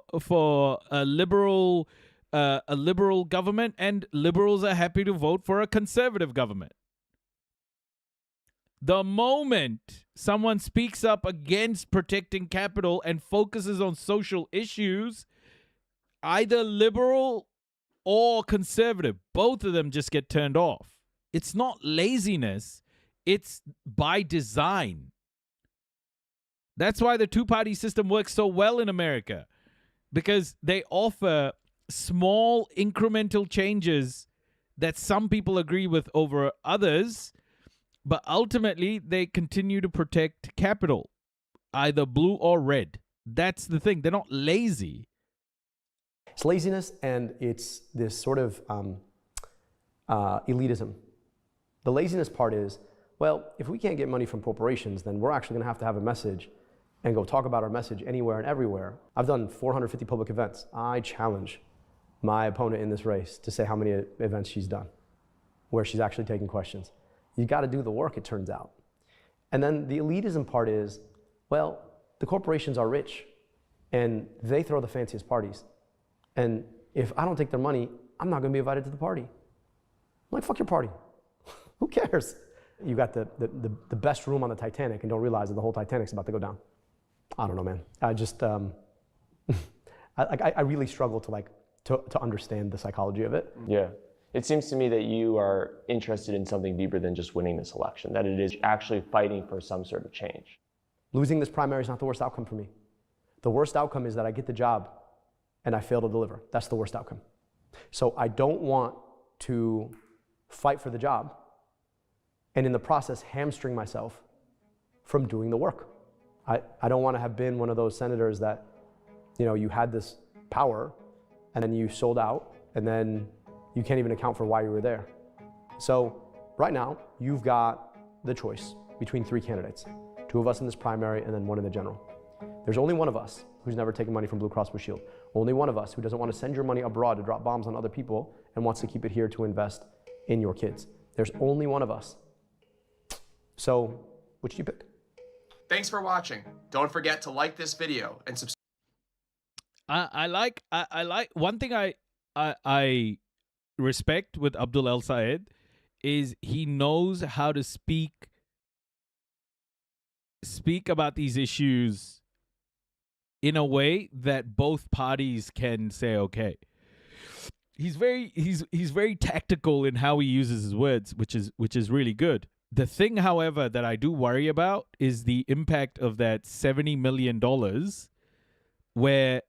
a liberal government, and liberals are happy to vote for a conservative government. The moment someone speaks up against protecting capital and focuses on social issues, either liberal or conservative, both of them just get turned off. It's not laziness. It's by design. That's why the two-party system works so well in America, because they offer small incremental changes that some people agree with over others, but ultimately they continue to protect capital, either blue or red. That's the thing. They're not lazy. It's laziness, and it's this sort of elitism. The laziness part is, well, if we can't get money from corporations, then we're actually going to have a message and go talk about our message anywhere and everywhere. I've done 450 public events. I challenge my opponent in this race to say how many events she's done, where she's actually taking questions. You got to do the work, it turns out. And then the elitism part is, well, the corporations are rich, and they throw the fanciest parties. And if I don't take their money, I'm not going to be invited to the party. I'm like, fuck your party. Who cares? You got the best room on the Titanic and don't realize that the whole Titanic's about to go down. I don't know, man. I just, I really struggle to understand the psychology of it. Yeah. It seems to me that you are interested in something deeper than just winning this election, that it is actually fighting for some sort of change. Losing this primary is not the worst outcome for me. The worst outcome is that I get the job and I fail to deliver. That's the worst outcome. So I don't want to fight for the job and in the process hamstring myself from doing the work. I don't want to have been one of those senators that, you had this power and then you sold out and then you can't even account for why you were there. So right now, you've got the choice between 3 candidates, 2 of us in this primary and then 1 in the general. There's only one of us who's never taken money from Blue Cross Blue Shield. Only one of us who doesn't want to send your money abroad to drop bombs on other people and wants to keep it here to invest in your kids. There's only one of us. So, which do you pick? Thanks for watching. Don't forget to like this video and subscribe. I like one thing I respect with Abdul El-Sayed is he knows how to speak about these issues in a way that both parties can say okay. He's very tactical in how he uses his words, which is really good. The thing, however, that I do worry about is the impact of that $70 million where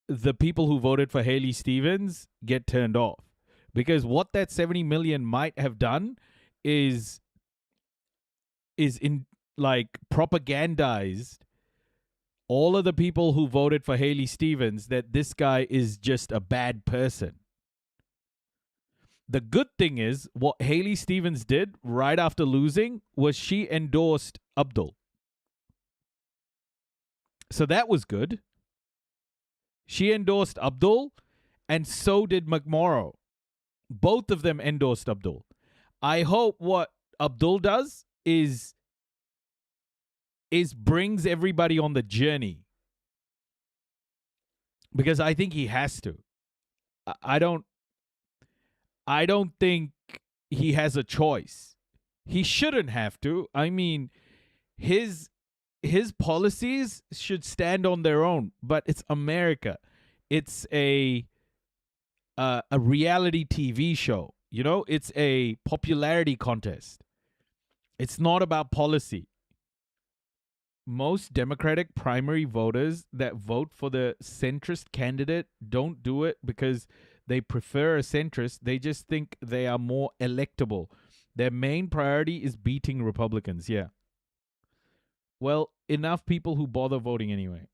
the people who voted for Haley Stevens get turned off. Because what that $70 million might have done is propagandized all of the people who voted for Haley Stevens that this guy is just a bad person. The good thing is, what Haley Stevens did right after losing was she endorsed Abdul. So that was good. She endorsed Abdul, and so did McMorrow. Both of them endorsed Abdul. I hope what Abdul does is brings everybody on the journey. Because I think he has to. I don't think he has a choice. He shouldn't have to. I mean, his policies should stand on their own, but it's America. It's a reality TV show, you know? It's a popularity contest. It's not about policy. Most Democratic primary voters that vote for the centrist candidate don't do it because they prefer a centrist. They just think they are more electable. Their main priority is beating Republicans, yeah. Well, enough people who bother voting anyway.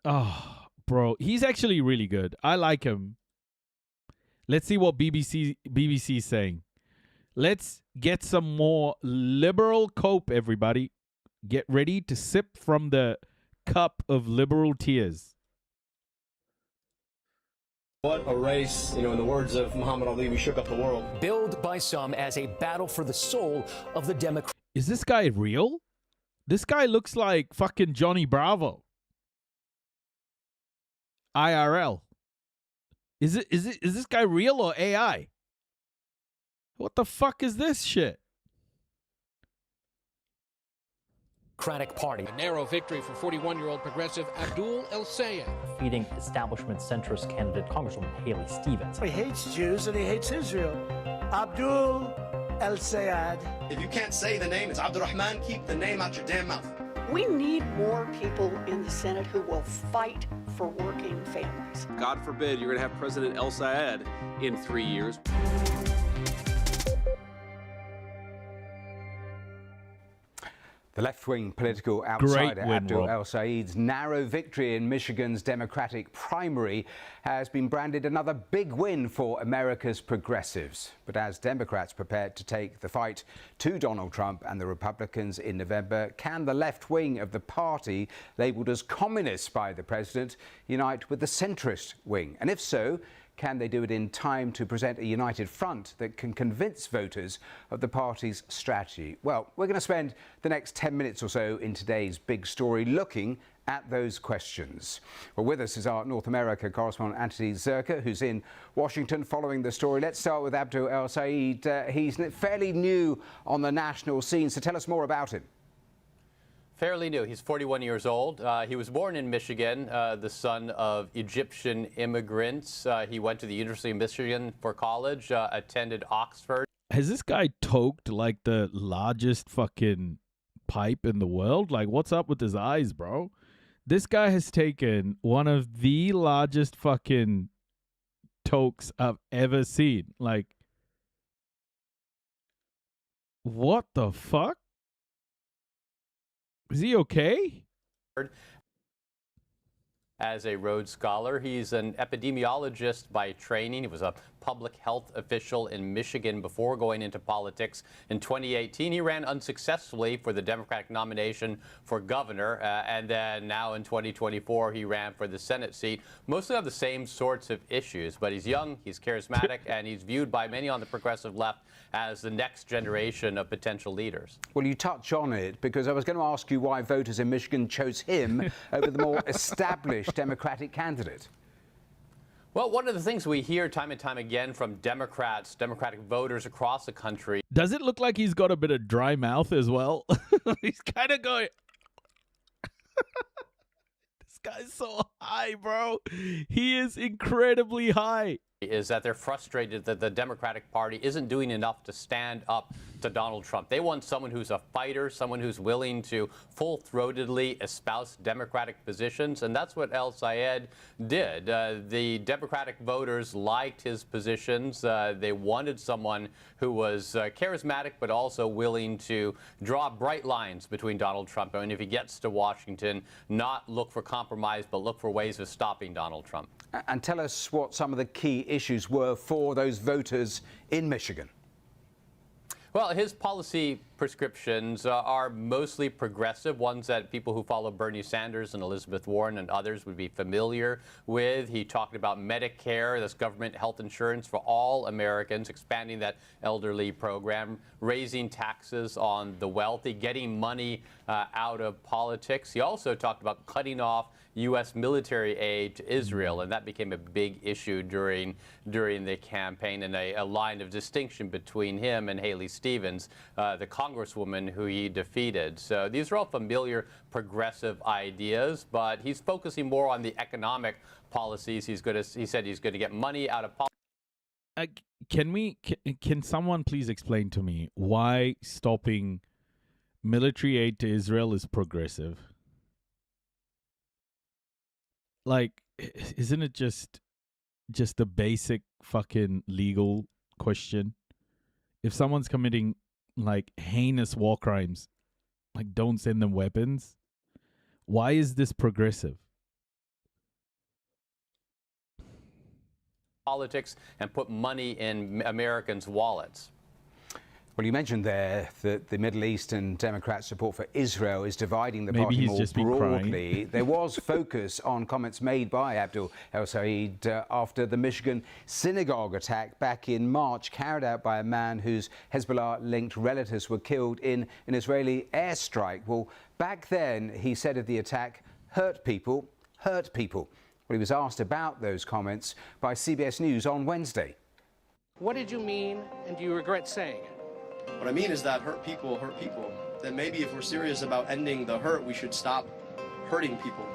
Oh, bro, he's actually really good. I like him. Let's see what BBC is saying. Let's get some more liberal cope, everybody. Get ready to sip from the cup of liberal tears. What a race. You know, in the words of Muhammad Ali, we shook up the world. Billed by some as a battle for the soul of the Democrat. Is this guy real? This guy looks like fucking Johnny Bravo. IRL. Is this guy real or AI? What the fuck is this shit? Democratic Party. A narrow victory for 41-year-old progressive Abdul El Sayed. Defeating establishment centrist candidate Congresswoman Haley Stevens. He hates Jews and he hates Israel. Abdul El Sayed. If you can't say the name, it's Abdurrahman, keep the name out your damn mouth. We need more people in the Senate who will fight for working families. God forbid you're going to have President El Sayed in 3 years. The left-wing political outsider Abdul El Sayed's narrow victory in Michigan's Democratic primary has been branded another big win for America's progressives. But as Democrats prepare to take the fight to Donald Trump and the Republicans in November, can the left wing of the party, labelled as communist by the president, unite with the centrist wing? And if so, can they do it in time to present a united front that can convince voters of the party's strategy? Well, we're going to spend the next 10 minutes or so in today's big story looking at those questions. Well, with us is our North America correspondent Anthony Zerka, who's in Washington following the story. Let's start with Abdul El Sayed. He's fairly new on the national scene, so tell us more about him. Fairly new. He's 41 years old. He was born in Michigan, the son of Egyptian immigrants. He went to the University of Michigan for college, attended Oxford. Has this guy toked like the largest fucking pipe in the world? Like, what's up with his eyes, bro? This guy has taken one of the largest fucking tokes I've ever seen. Like, what the fuck? Is he okay? As a Rhodes Scholar, he's an epidemiologist by training. He was a public health official in Michigan before going into politics. In 2018, he ran unsuccessfully for the Democratic nomination for governor, and then now in 2024, he ran for the Senate seat. Mostly on the same sorts of issues, but he's young, he's charismatic, and he's viewed by many on the progressive left as the next generation of potential leaders. Well, you touch on it because I was going to ask you why voters in Michigan chose him over the more established Democratic candidate. Well, one of the things we hear time and time again from Democrats, Democratic voters across the country. Does it look like he's got a bit of dry mouth as well? He's kind of going... This guy's so high, bro. He is incredibly high. Is that they're frustrated that the Democratic Party isn't doing enough to stand up to Donald Trump. They want someone who's a fighter, someone who's willing to full-throatedly espouse Democratic positions, and that's what El-Sayed did. The Democratic voters liked his positions. They wanted someone who was charismatic but also willing to draw bright lines between Donald Trump and if he gets to Washington, not look for compromise but look for ways of stopping Donald Trump. And tell us what some of the key issues were for those voters in Michigan. Well, his policy prescriptions are mostly progressive, ones that people who follow Bernie Sanders and Elizabeth Warren and others would be familiar with. He talked about Medicare, this government health insurance for all Americans, expanding that elderly program, raising taxes on the wealthy, getting money out of politics. He also talked about cutting off U.S. military aid to Israel, and that became a big issue during the campaign, and a line of distinction between him and Haley Stevens, the Congresswoman who he defeated. So these are all familiar progressive ideas, but he's focusing more on the economic policies. He said he's going to get money out of politics. Can someone please explain to me why stopping military aid to Israel is progressive? Like, isn't it just a basic fucking legal question? If someone's committing like heinous war crimes, like don't send them weapons. Why is this progressive? Politics and put money in Americans' wallets. Well, you mentioned there that the Middle East and Democrat support for Israel is dividing the party more broadly. There was focus on comments made by Abdul El-Sayed after the Michigan synagogue attack back in March, carried out by a man whose Hezbollah-linked relatives were killed in an Israeli airstrike. Well, back then, he said of the attack, hurt people, hurt people. Well, he was asked about those comments by CBS News on Wednesday. What did you mean, and do you regret saying it? What I mean is that hurt people hurt people. That maybe if we're serious about ending the hurt, we should stop hurting people.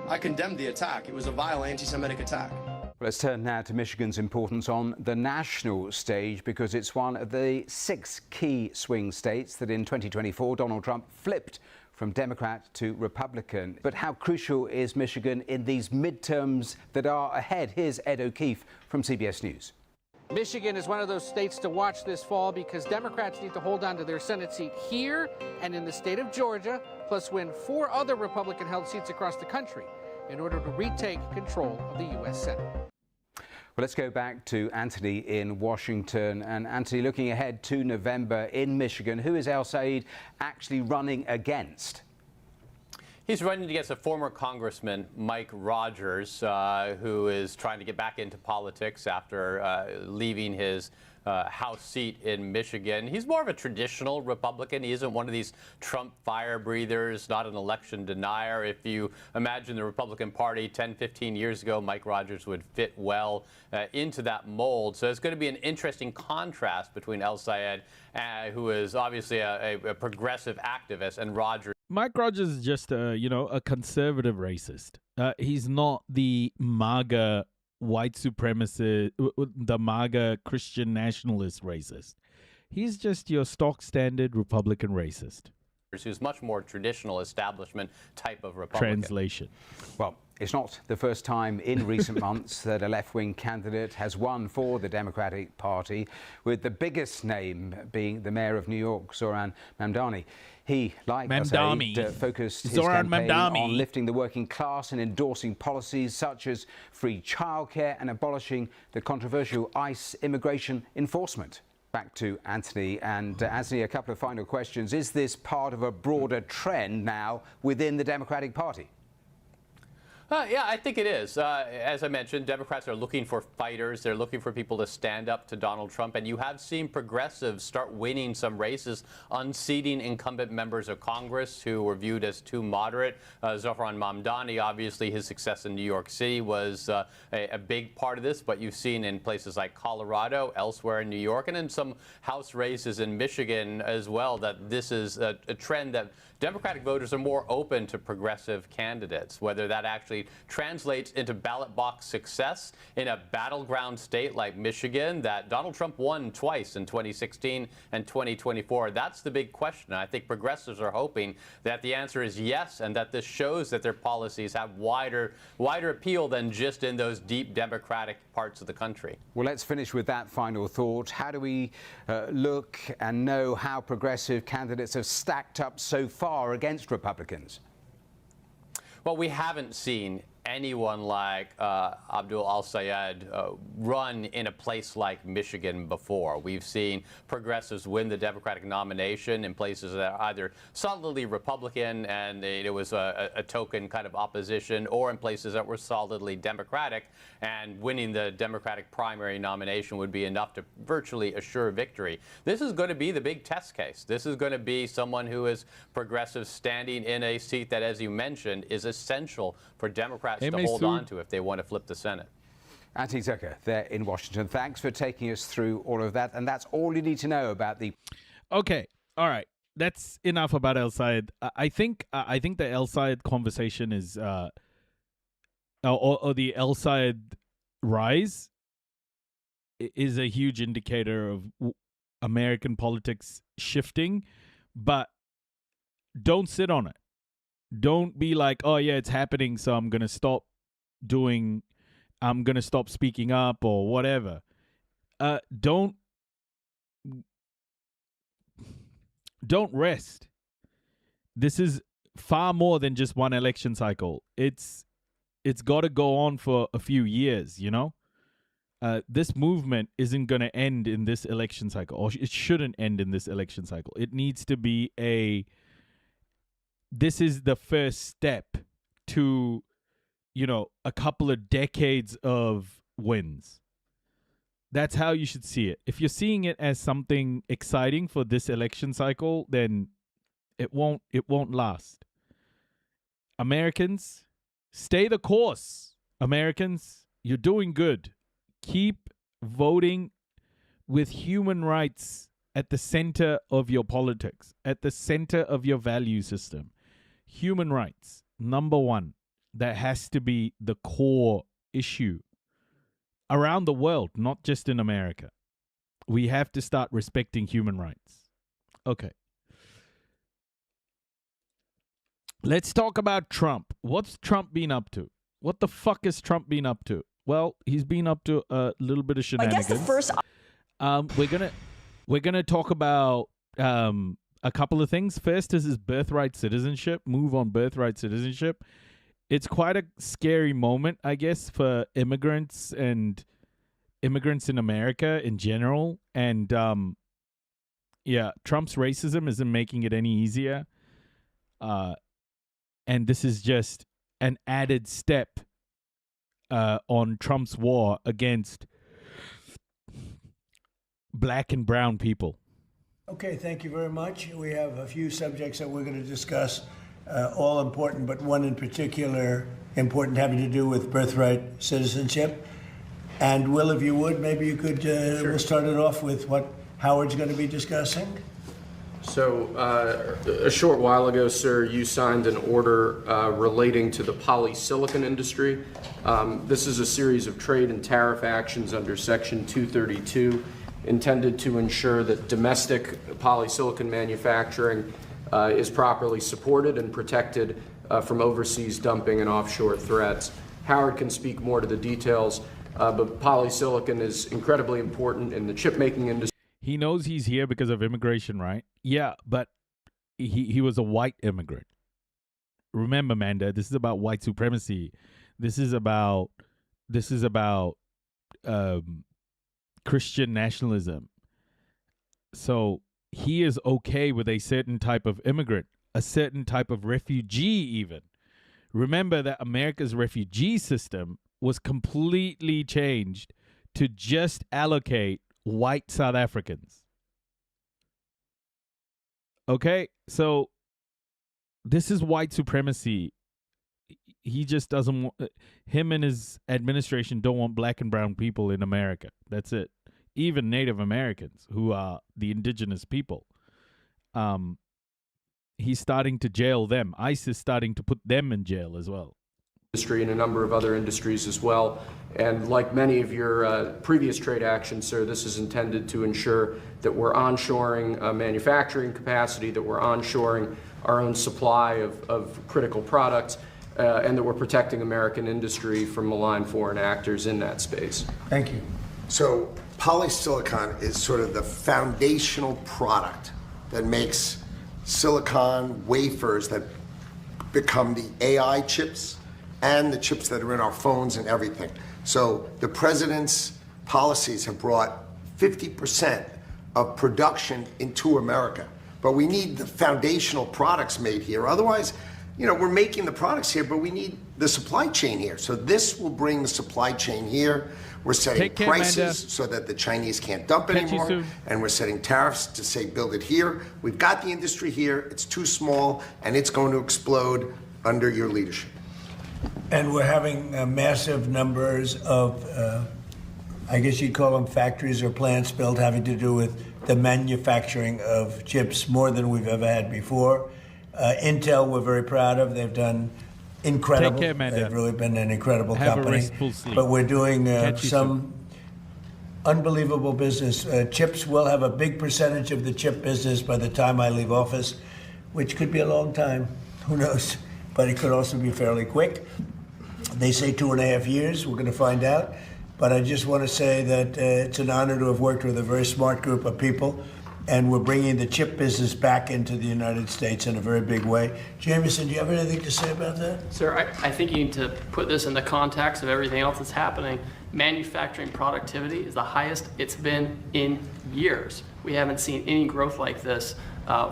I condemned the attack. It was a vile anti-Semitic attack. Let's turn now to Michigan's importance on the national stage, because it's one of the 6 key swing states that in 2024 Donald Trump flipped from Democrat to Republican. But how crucial is Michigan in these midterms that are ahead? Here's Ed O'Keefe from CBS News. Michigan is one of those states to watch this fall because Democrats need to hold on to their Senate seat here and in the state of Georgia, plus win 4 other Republican-held seats across the country in order to retake control of the U.S. Senate. Well, let's go back to Anthony in Washington. And Anthony, looking ahead to November in Michigan, who is El-Sayed actually running against? He's running against a former Congressman, Mike Rogers, who is trying to get back into politics after leaving his House seat in Michigan. He's more of a traditional Republican. He isn't one of these Trump fire breathers, not an election denier. If you imagine the Republican Party 10, 15 years ago, Mike Rogers would fit well into that mold. So it's going to be an interesting contrast between El-Sayed, who is obviously a progressive activist, and Rogers. Mike Rogers is just a conservative racist. He's not the MAGA white supremacist, the MAGA Christian nationalist racist. He's just your stock standard Republican racist. Who's much more traditional establishment type of Republican. Translation. Well, it's not the first time in recent months that a left-wing candidate has won for the Democratic Party, with the biggest name being the mayor of New York, Zoran Mamdani. He, like El-Sayed, focused his campaign on lifting the working class and endorsing policies such as free childcare and abolishing the controversial ICE immigration enforcement. Back to Anthony. And Anthony, a couple of final questions. Is this part of a broader trend now within the Democratic Party? Yeah, I think it is. As I mentioned, Democrats are looking for fighters. They're looking for people to stand up to Donald Trump. And you have seen progressives start winning some races, unseating incumbent members of Congress who were viewed as too moderate. Zoran Mamdani, obviously, his success in New York City was a big part of this. But you've seen in places like Colorado, elsewhere in New York, and in some House races in Michigan as well, that this is a trend that Democratic voters are more open to progressive candidates. Whether that actually actually translates into ballot box success in a battleground state like Michigan that Donald Trump won twice in 2016 and 2024? That's the big question. I think progressives are hoping that the answer is yes, and that this shows that their policies have wider appeal than just in those deep Democratic parts of the country. Well, let's finish with that final thought. How do we look and know how progressive candidates have stacked up so far against Republicans? Well, we haven't seen anyone like Abdul al-Sayed run in a place like Michigan before. We've seen progressives win the Democratic nomination in places that are either solidly Republican and it was a token kind of opposition, or in places that were solidly Democratic, and winning the Democratic primary nomination would be enough to virtually assure victory. This is going to be the big test case. This is going to be someone who is progressive standing in a seat that, as you mentioned, is essential for Democrats to hold on to if they want to flip the Senate. Anthony Zucker there in Washington. Thanks for taking us through all of that. And that's all you need to know about the... Okay. All right. That's enough about El-Sayed. I think the El-Sayed conversation is... or the El-Sayed rise is a huge indicator of American politics shifting. But don't sit on it. Don't be like, oh, yeah, it's happening, so I'm going to stop speaking up or whatever. Don't rest. This is far more than just one election cycle. It's got to go on for a few years, you know? This movement isn't going to end in this election cycle, or it shouldn't end in this election cycle. It needs to be this is the first step to, you know, a couple of decades of wins. That's how you should see it. If you're seeing it as something exciting for this election cycle, then it won't last. Americans, stay the course. Americans, you're doing good. Keep voting with human rights at the center of your politics, at the center of your value system. Human rights, number one. That has to be the core issue around the world, not just in America. We have to start respecting human rights. Okay. Let's talk about Trump. What's Trump been up to? What the fuck has Trump been up to? Well, he's been up to a little bit of shenanigans. I guess the first... We're gonna talk about a couple of things. First is his birthright citizenship, move on birthright citizenship. It's quite a scary moment, I guess, for immigrants and immigrants in America in general. And yeah, Trump's racism isn't making it any easier. And this is just an added step on Trump's war against black and brown people. Okay, thank you very much. We have a few subjects that we're going to discuss, all important, but one in particular important, having to do with birthright citizenship. And Will, if you would, maybe you could, Sure. We'll start it off with what Howard's going to be discussing. So, a short while ago, sir, you signed an order relating to the polysilicon industry. This is a series of trade and tariff actions under Section 232 intended to ensure that domestic polysilicon manufacturing is properly supported and protected from overseas dumping and offshore threats. Howard can speak more to the details, but polysilicon is incredibly important in the chip-making industry. He knows he's here because of immigration, right? Yeah, but he was a white immigrant. Remember, Amanda, this is about white supremacy. This is about Christian nationalism. So he is okay with a certain type of immigrant, a certain type of refugee even. Remember that America's refugee system was completely changed to just allocate white South Africans. Okay, so this is white supremacy. He just doesn't want, him and his administration don't want black and brown people in America. That's it. Even Native Americans, who are the indigenous people. He's starting to jail them. ICE is starting to put them in jail as well. industry and a number of other industries as well. And like many of your previous trade actions, sir, this is intended to ensure that we're onshoring manufacturing capacity, that we're onshoring our own supply of critical products, and that we're protecting American industry from malign foreign actors in that space. Thank you. So polysilicon is sort of the foundational product that makes silicon wafers that become the AI chips and the chips that are in our phones and everything. So the president's policies have brought 50% of production into America. But we need the foundational products made here. Otherwise, you know, we're making the products here, but we need the supply chain here. So this will bring the supply chain here. We're setting prices so that the Chinese can't dump anymore. And we're setting tariffs to say, build it here. We've got the industry here. It's too small, and it's going to explode under your leadership. And we're having massive numbers of, I guess you'd call them factories or plants built having to do with the manufacturing of chips, more than we've ever had before. Intel, we're very proud of. They've done incredible. Take care, Amanda. They've really been an incredible Have company. a restful sleep. But we're doing Catch you some unbelievable business. Chips will have a big percentage of the chip business by the time I leave office, which could be a long time. Who knows? But it could also be fairly quick. They say 2.5 years. We're going to find out. But I just want to say that it's an honor to have worked with a very smart group of people. And we're bringing the chip business back into the United States in a very big way. Jameson, do you have anything to say about that? Sir, I think you need to put this in the context of everything else that's happening. Manufacturing productivity is the highest it's been in years. We haven't seen any growth like this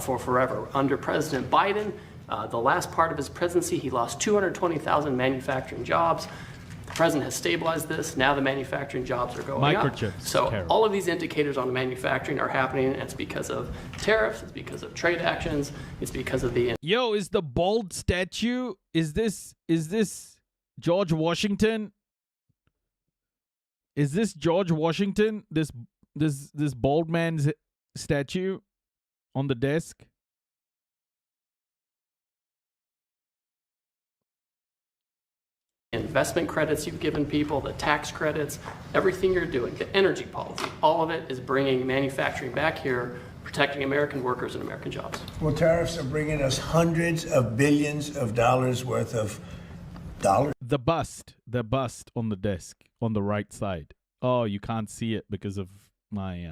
for forever. Under President Biden, the last part of his presidency, he lost 220,000 manufacturing jobs. The president has stabilized this. Now the manufacturing jobs are going up. So all of these indicators on manufacturing are happening. And it's because of tariffs. It's because of trade actions. It's because of the... Yo, is the bald statue, is this George Washington? Is this George Washington? This bald man's statue on the desk? Investment credits you've given people, the tax credits, everything you're doing, the energy policy, all of it is bringing manufacturing back here, protecting American workers and American jobs. Well, tariffs are bringing us hundreds of billions of dollars worth of dollars. The bust on the desk on the right side. Oh, you can't see it because of my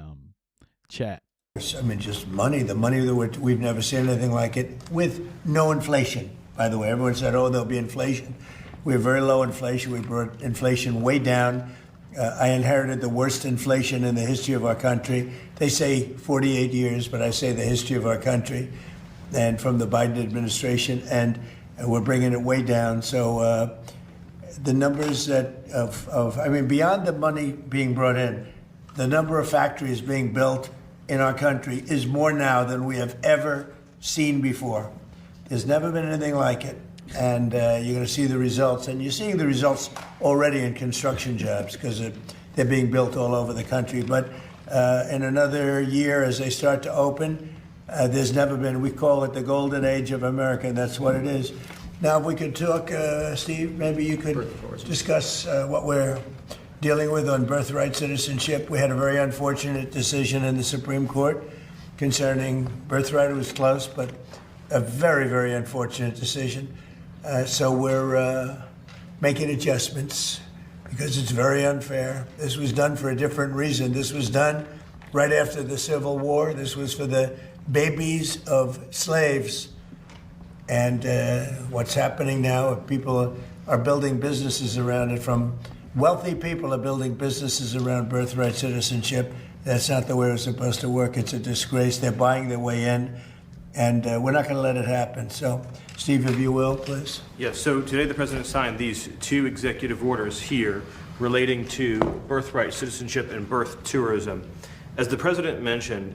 chat. I mean, just money, the money that we've never seen anything like it, with no inflation, by the way. Everyone said, oh, there'll be inflation. We have very low inflation. We brought inflation way down. I inherited the worst inflation in the history of our country. They say 48 years, but I say the history of our country, and from the Biden administration, and we're bringing it way down. So the numbers I mean, beyond the money being brought in, the number of factories being built in our country is more now than we have ever seen before. There's never been anything like it. And you're going to see the results. And you're seeing the results already in construction jobs because they're being built all over the country. But in another year, as they start to open, there's never been, we call it the golden age of America, and that's what it is. Now, if we could talk, Steve, maybe you could discuss what we're dealing with on birthright citizenship. We had a very unfortunate decision in the Supreme Court concerning birthright. It was close, but a very, very unfortunate decision. So we're making adjustments because it's very unfair. This was done for a different reason. This was done right after the Civil War. This was for the babies of slaves. And what's happening now, people are building businesses around it. From wealthy people are building businesses around birthright citizenship. That's not the way it was supposed to work. It's a disgrace. They're buying their way in. And we're not going to let it happen. So, Steve, if you will, please. Yes, so today the President signed these two executive orders here relating to birthright citizenship and birth tourism. As the President mentioned,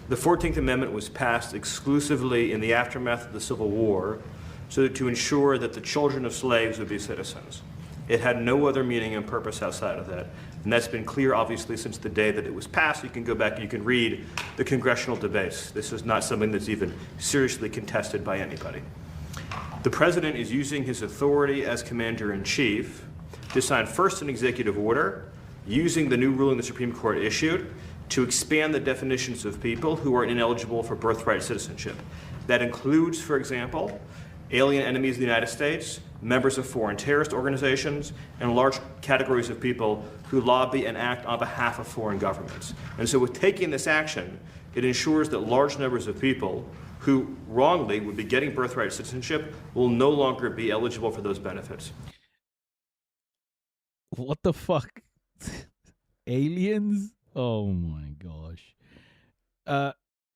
the 14th Amendment was passed exclusively in the aftermath of the Civil War so to ensure that the children of slaves would be citizens. It had no other meaning and purpose outside of that. And that's been clear, obviously, since the day that it was passed. You can go back and you can read the congressional debates. This is not something that's even seriously contested by anybody. The president is using his authority as commander-in-chief to sign first an executive order using the new ruling the Supreme Court issued to expand the definitions of people who are ineligible for birthright citizenship. That includes, for example, alien enemies of the United States, members of foreign terrorist organizations, and large categories of people who lobby and act on behalf of foreign governments. And so with taking this action, it ensures that large numbers of people who wrongly would be getting birthright citizenship will no longer be eligible for those benefits. What the fuck? Aliens? Oh my gosh.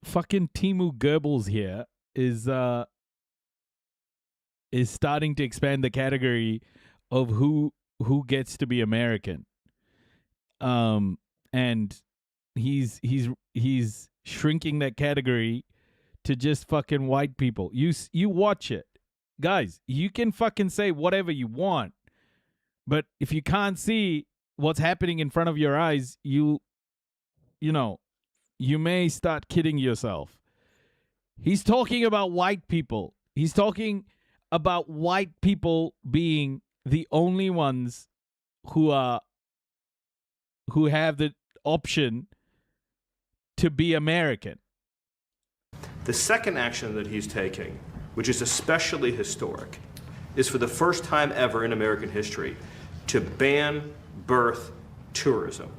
Fucking Timu Goebbels here is starting to expand the category of who gets to be American. And he's shrinking that category to just fucking white people. You watch it. Guys, you can fucking say whatever you want, but if you can't see what's happening in front of your eyes, you may start kidding yourself. He's talking about white people. He's talking about white people being the only ones who have the option to be American. The second action that he's taking, which is especially historic, is for the first time ever in American history to ban birth tourism.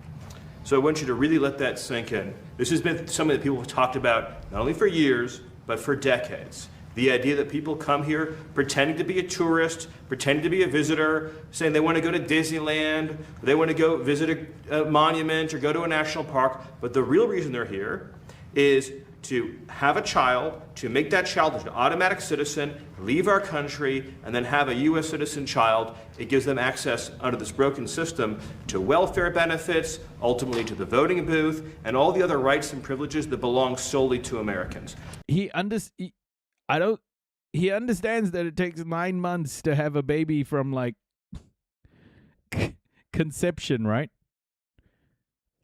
So I want you to really let that sink in. This has been something that people have talked about not only for years, but for decades. The idea that people come here pretending to be a tourist, pretending to be a visitor, saying they want to go to Disneyland, or they want to go visit a monument or go to a national park, but the real reason they're here is to have a child, to make that child an automatic citizen, leave our country, and then have a U.S. citizen child. It gives them access under this broken system to welfare benefits, ultimately to the voting booth, and all the other rights and privileges that belong solely to Americans. He understands that it takes 9 months to have a baby from like conception, right?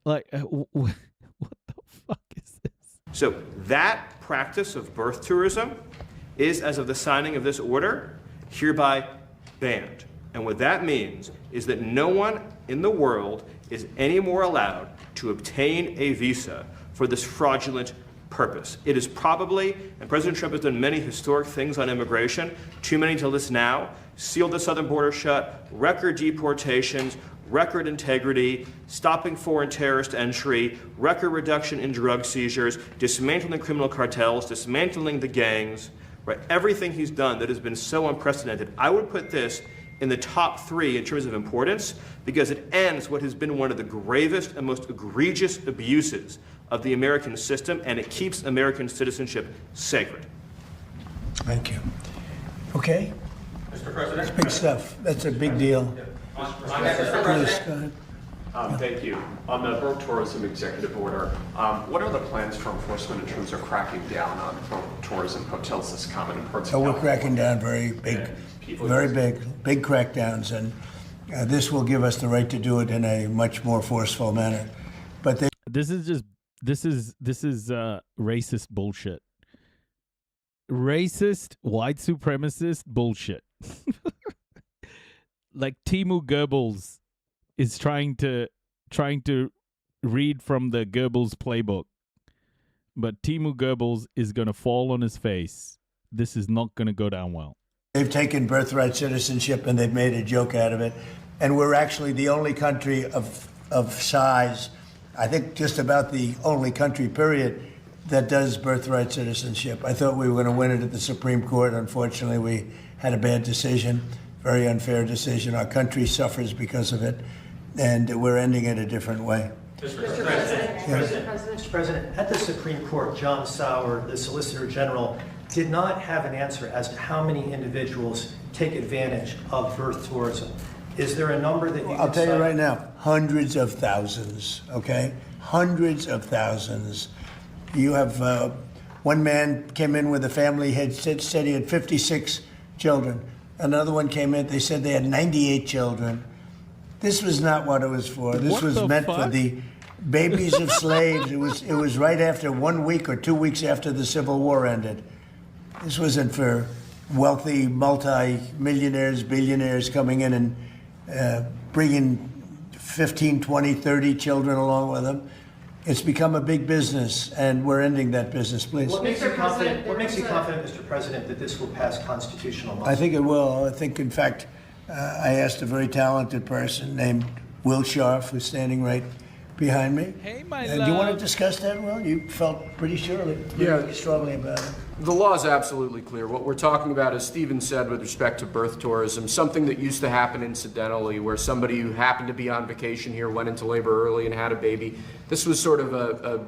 Like, what the fuck is this? So that practice of birth tourism is, as of the signing of this order, hereby banned. And what that means is that no one in the world is any more allowed to obtain a visa for this fraudulent purpose. It is probably, and President Trump has done many historic things on immigration, too many to list now, sealed the southern border shut, record deportations, record integrity, stopping foreign terrorist entry, record reduction in drug seizures, dismantling criminal cartels, dismantling the gangs, right? Everything he's done that has been so unprecedented. I would put this in the top 3 in terms of importance because it ends what has been one of the gravest and most egregious abuses of the American system, and it keeps American citizenship sacred. Thank you. Okay. Mr. President. That's big stuff. That's a big deal. Mr. President. Thank you. On the birth tourism executive order, what are the plans for enforcement in terms of cracking down on birth tourism hotels that's common in parts of We're California? cracking down very big crackdowns, and this will give us the right to do it in a much more forceful manner. But this is racist bullshit. Racist, white supremacist bullshit. Like Timu Goebbels is trying to read from the Goebbels playbook, but Timu Goebbels is going to fall on his face. This is not going to go down well. they've taken birthright citizenship and they've made a joke out of it. And we're actually the only country of size, I think just about the only country, period, that does birthright citizenship. I thought we were going to win it at the Supreme Court. Unfortunately, we had a bad decision, very unfair decision. Our country suffers because of it, and we're ending it a different way. Mr. President, at the Supreme Court, John Sauer, the Solicitor General, did not have an answer as to how many individuals take advantage of birth tourism. Is there a number that you can I'll tell you cite? right now, hundreds of thousands, okay? Hundreds of thousands. You have one man came in with a family, said he had 56 children. Another one came in, they said they had 98 children. This was not what it was for. This was meant for the babies of slaves. It was right after 1 week or 2 weeks after the Civil War ended. This wasn't for wealthy multi-millionaires, billionaires coming in and bringing 15, 20, 30 children along with them. It's become a big business, and we're ending that business, please. What makes you confident, Mr. President, that this will pass constitutional muster? I think it will. I think, in fact, I asked a very talented person named Will Scharf, who's standing right behind me. Hey, my Do you want to discuss that, Will? You felt pretty strongly about it. The law is absolutely clear. What we're talking about, as Stephen said, with respect to birth tourism, something that used to happen incidentally, where somebody who happened to be on vacation here went into labor early and had a baby. This was sort of a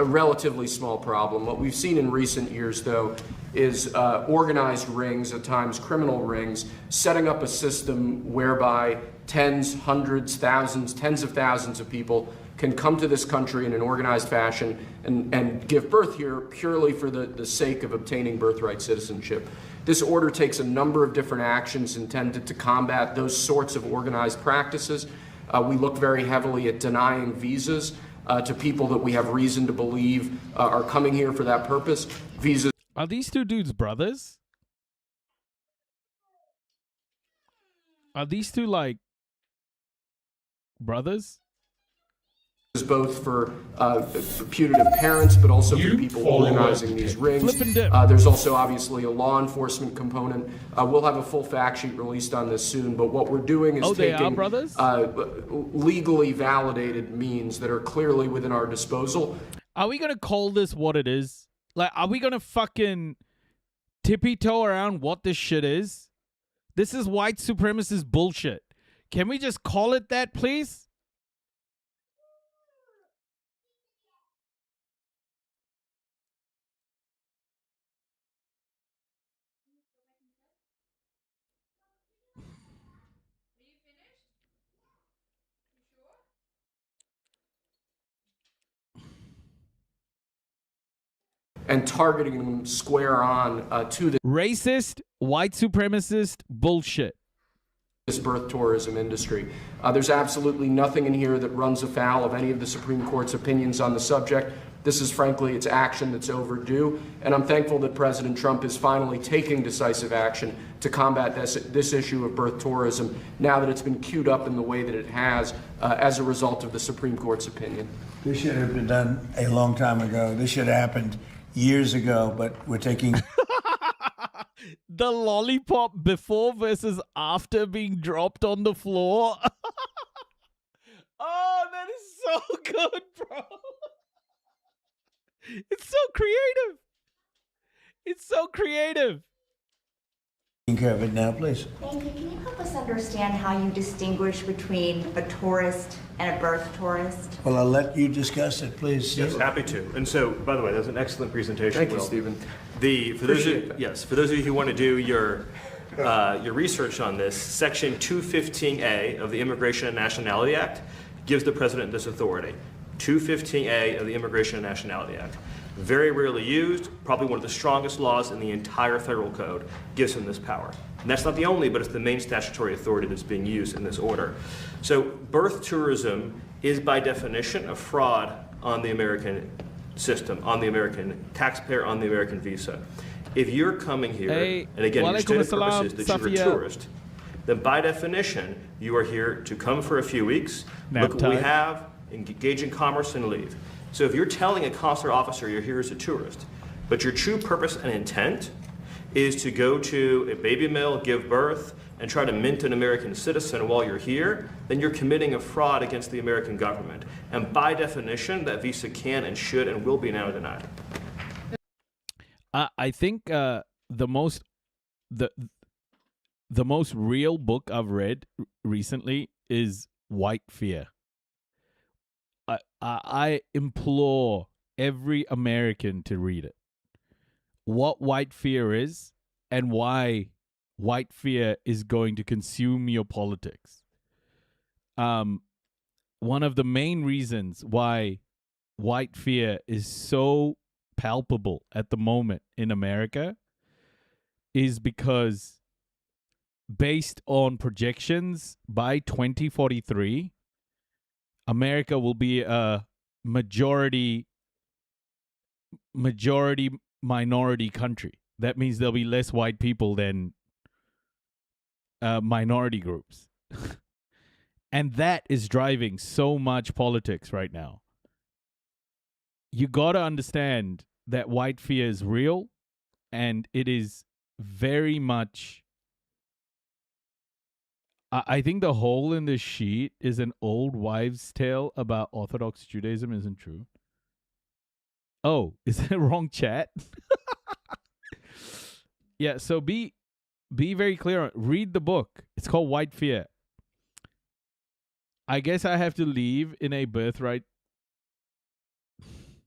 relatively small problem. What we've seen in recent years, though, is organized rings, at times criminal rings, setting up a system whereby tens, hundreds, thousands, tens of thousands of people can come to this country in an organized fashion and give birth here purely for the sake of obtaining birthright citizenship. This order takes a number of different actions intended to combat those sorts of organized practices. We look very heavily at denying visas to people that we have reason to believe are coming here for that purpose. Visas. Are these two dudes brothers? Are these two like brothers? Both for putative parents, but also for people organizing these rings. There's also obviously a law enforcement component. We'll have a full fact sheet released on this soon, but what we're doing is taking legally validated means that are clearly within our disposal. Are we going to call this what it is? Like, are we going to fucking tippy-toe around what this shit is? This is white supremacist bullshit. Can we just call it that, please? And targeting them square on to the racist, white supremacist bullshit. This birth tourism industry. There's absolutely nothing in here that runs afoul of any of the Supreme Court's opinions on the subject. This is frankly, it's action that's overdue, and I'm thankful that President Trump is finally taking decisive action to combat this issue of birth tourism now that it's been queued up in the way that it has as a result of the Supreme Court's opinion. This should have been done a long time ago. This should have happened years ago, but we're taking... The lollipop before versus after being dropped on the floor. Oh, that is so good, bro. It's so creative. It's so creative. Taking care of it now, please. Thank you. Can you help us understand how you distinguish between a tourist and a birth tourist? Well, I'll let you discuss it, please. Yes, happy to. And so, by the way, that's an excellent presentation. Thank you, Will. Stephen. For those of you who want to do your research on this, Section 215A of the Immigration and Nationality Act gives the president this authority. 215A of the Immigration and Nationality Act. Very rarely used, probably one of the strongest laws in the entire federal code, gives him this power. And that's not the only, but it's the main statutory authority that's being used in this order. So birth tourism is by definition a fraud on the American system, on the American taxpayer, on the American visa. If you're coming here, and again, your stated purpose is that you're a tourist, then by definition, you are here to come for a few weeks, look what we have, engage in commerce, and leave. So if you're telling a consular officer you're here as a tourist, but your true purpose and intent is to go to a baby mill, give birth, and try to mint an American citizen while you're here, then you're committing a fraud against the American government. And by definition, that visa can and should and will be now denied. I think the most real book I've read recently is White Fear. I implore every American to read it. What white fear is and why white fear is going to consume your politics. One of the main reasons why white fear is so palpable at the moment in America is because based on projections by 2043, America will be a majority minority country. that means there'll be less white people than minority groups. And that is driving so much politics right now. You got to understand that white fear is real, and it is very much... I think the hole in this sheet is an old wives' tale about Orthodox Judaism isn't true. Oh, is that wrong chat? Yeah, so be very clear. Read the book. It's called White Fear. I guess I have to leave in a birthright.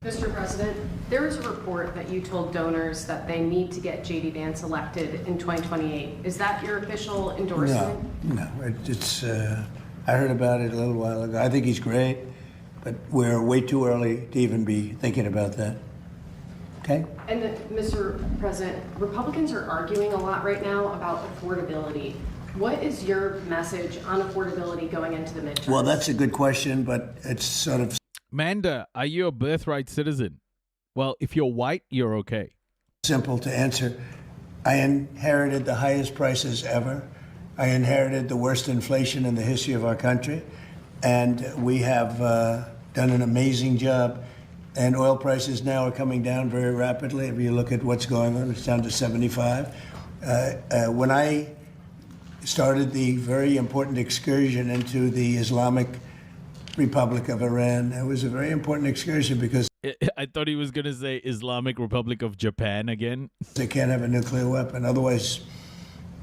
Mr. President, there is a report that you told donors that they need to get J.D. Vance elected in 2028. Is that your official endorsement? No. It's. I heard about it a little while ago. I think he's great, but we're way too early to even be thinking about that. Okay? And Mr. President, Republicans are arguing a lot right now about affordability. What is your message on affordability going into the midterms? Well, that's a good question, but it's sort of... Manda, are you a birthright citizen? Well, if you're white, you're okay. Simple to answer. I inherited the highest prices ever. I inherited the worst inflation in the history of our country. And we have done an amazing job. And oil prices now are coming down very rapidly. If you look at what's going on, it's down to 75. When I started the very important excursion into the Islamic Republic of Iran, it was a very important excursion because I thought he was going to say Islamic Republic of Japan again. They can't have a nuclear weapon. Otherwise,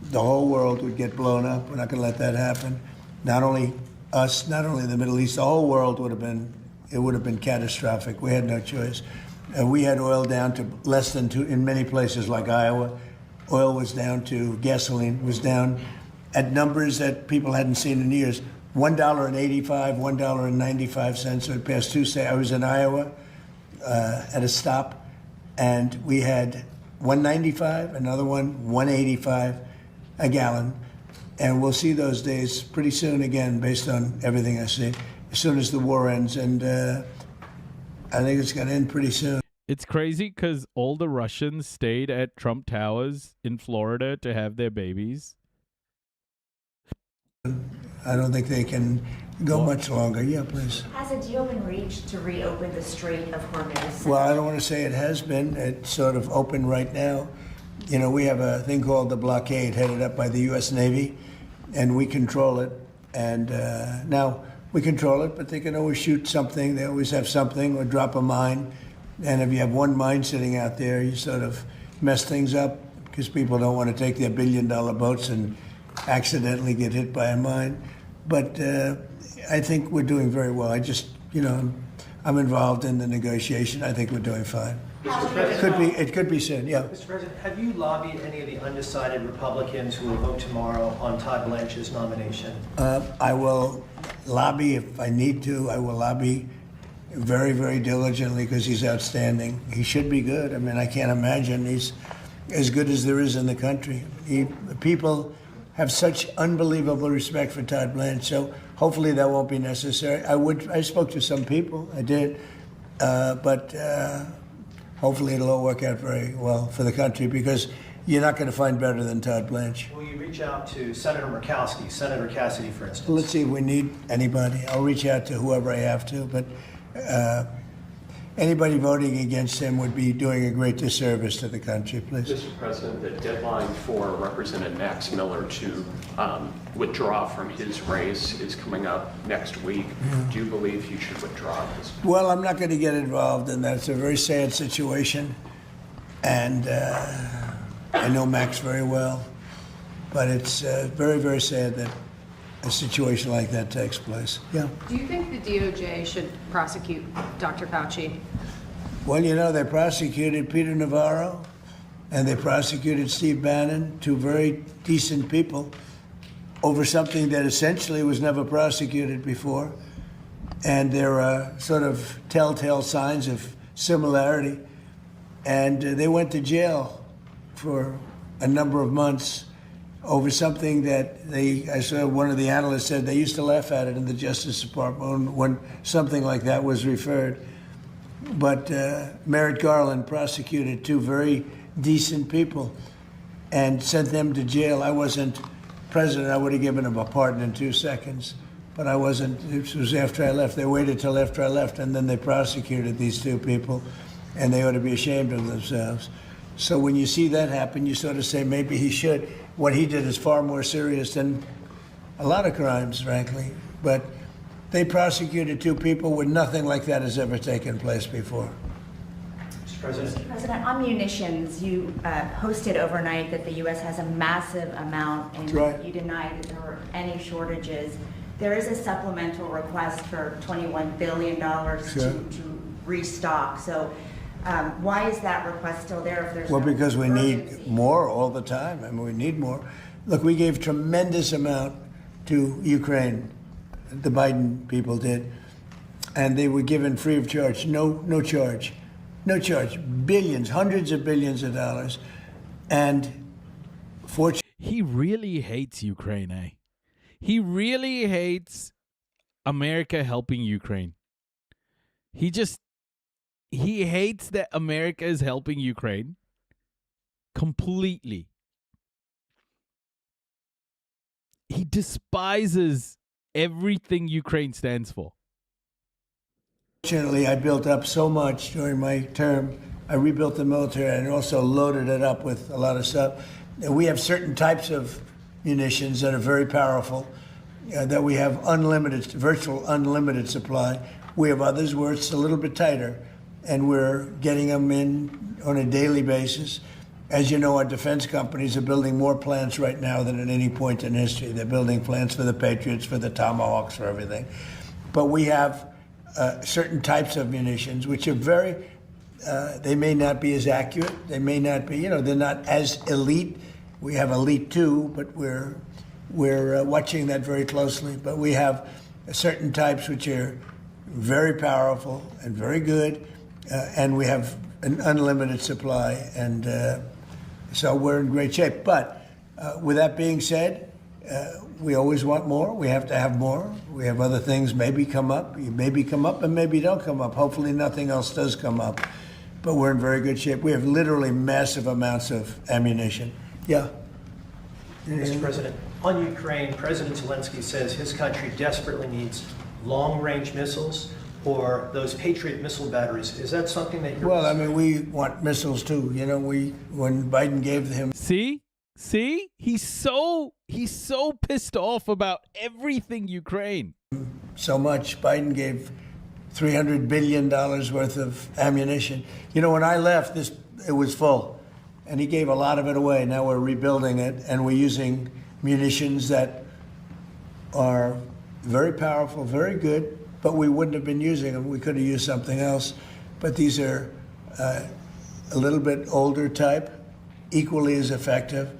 the whole world would get blown up. We're not going to let that happen. Not only us, not only the Middle East, the whole world would have been catastrophic. We had no choice. We had oil down to less than $2 in many places like Iowa. Oil was down to, gasoline was down at numbers that people hadn't seen in years. $1.85, $1.95. So it passed Tuesday. I was in Iowa at a stop, and we had $1.95, another one, $1.85 a gallon. And we'll see those days pretty soon again, based on everything I see, as soon as the war ends. And I think it's going to end pretty soon. It's crazy because all the Russians stayed at Trump Towers in Florida to have their babies. I don't think they can go much longer. Yeah, please. Has a deal been reached to reopen the Strait of Hormuz? Well, I don't want to say it has been. It's sort of open right now. You know, we have a thing called the blockade headed up by the U.S. Navy, and we control it. And now we control it, but they can always shoot something. They always have something or drop a mine. And if you have one mine sitting out there, you sort of mess things up because people don't want to take their billion-dollar boats and accidentally get hit by a mine. But I think we're doing very well. I just, I'm involved in the negotiation. I think we're doing fine. It could be soon, yeah. Mr. President, have you lobbied any of the undecided Republicans who will vote tomorrow on Todd Blanche's nomination? I will lobby if I need to. I will lobby very, very diligently because he's outstanding. He should be good. I mean, I can't imagine he's as good as there is in the country. People have such unbelievable respect for Todd Blanche, so hopefully that won't be necessary. I spoke to some people, I did, but hopefully it'll all work out very well for the country because you're not going to find better than Todd Blanche. Will you reach out to Senator Murkowski, Senator Cassidy, for instance? Let's see if we need anybody. I'll reach out to whoever I have to, but anybody voting against him would be doing a great disservice to the country, please. Mr. President, the deadline for Representative Max Miller to withdraw from his race is coming up next week. Yeah. Do you believe he should withdraw at this point? Well, I'm not going to get involved in that. It's a very sad situation, and I know Max very well, but it's very, very sad that a situation like that takes place. Yeah. Do you think the DOJ should prosecute Dr. Fauci? Well, they prosecuted Peter Navarro and they prosecuted Steve Bannon, two very decent people, over something that essentially was never prosecuted before. And there are sort of telltale signs of similarity. And they went to jail for a number of months over something that I saw one of the analysts said they used to laugh at it in the Justice Department when something like that was referred. But Merrick Garland prosecuted two very decent people and sent them to jail. I wasn't president. I would have given them a pardon in 2 seconds. But I wasn't. This was after I left. They waited till after I left, and then they prosecuted these 2 people, and they ought to be ashamed of themselves. So when you see that happen, you sort of say maybe he should. What he did is far more serious than a lot of crimes, frankly. But they prosecuted 2 people when nothing like that has ever taken place before. Mr. President. Mr. President, on munitions, you posted overnight that the U.S. has a massive amount, and right. You denied that there were any shortages. There is a supplemental request for $21 billion to restock. So why is that request still there if there's Well, no because we urgency? need more all the time. I mean, we need more. Look, we gave tremendous amount to Ukraine. The Biden people did. And they were given free of charge. No charge. No charge. Billions, hundreds of billions of dollars. And fortunately, he really hates Ukraine, eh? He really hates America helping Ukraine. He hates that America is helping Ukraine completely. He despises everything Ukraine stands for. I built up so much during my term. I rebuilt the military and also loaded it up with a lot of stuff. And we have certain types of munitions that are very powerful, that we have virtual unlimited supply. We have others where it's a little bit tighter, and we're getting them in on a daily basis. As you know, our defense companies are building more plants right now than at any point in history. They're building plants for the Patriots, for the Tomahawks, for everything. But we have certain types of munitions which are very, they may not be as accurate. They may not be, they're not as elite. We have elite too, but we're watching that very closely. But we have certain types which are very powerful and very good, and we have an unlimited supply, and so we're in great shape. But with that being said, we always want more. We have to have more. We have other things maybe come up. You maybe come up and maybe don't come up. Hopefully nothing else does come up. But we're in very good shape. We have literally massive amounts of ammunition. Yeah. Mr. President, on Ukraine, President Zelensky says his country desperately needs long-range missiles or those Patriot missile batteries. Is that something that you're... Well, I mean, we want missiles too. When Biden gave him... See? He's so pissed off about everything Ukraine. So much. Biden gave $300 billion worth of ammunition. When I left, it was full. And he gave a lot of it away. Now we're rebuilding it, and we're using munitions that are very powerful, very good, but we wouldn't have been using them. We could have used something else. But these are a little bit older type, equally as effective,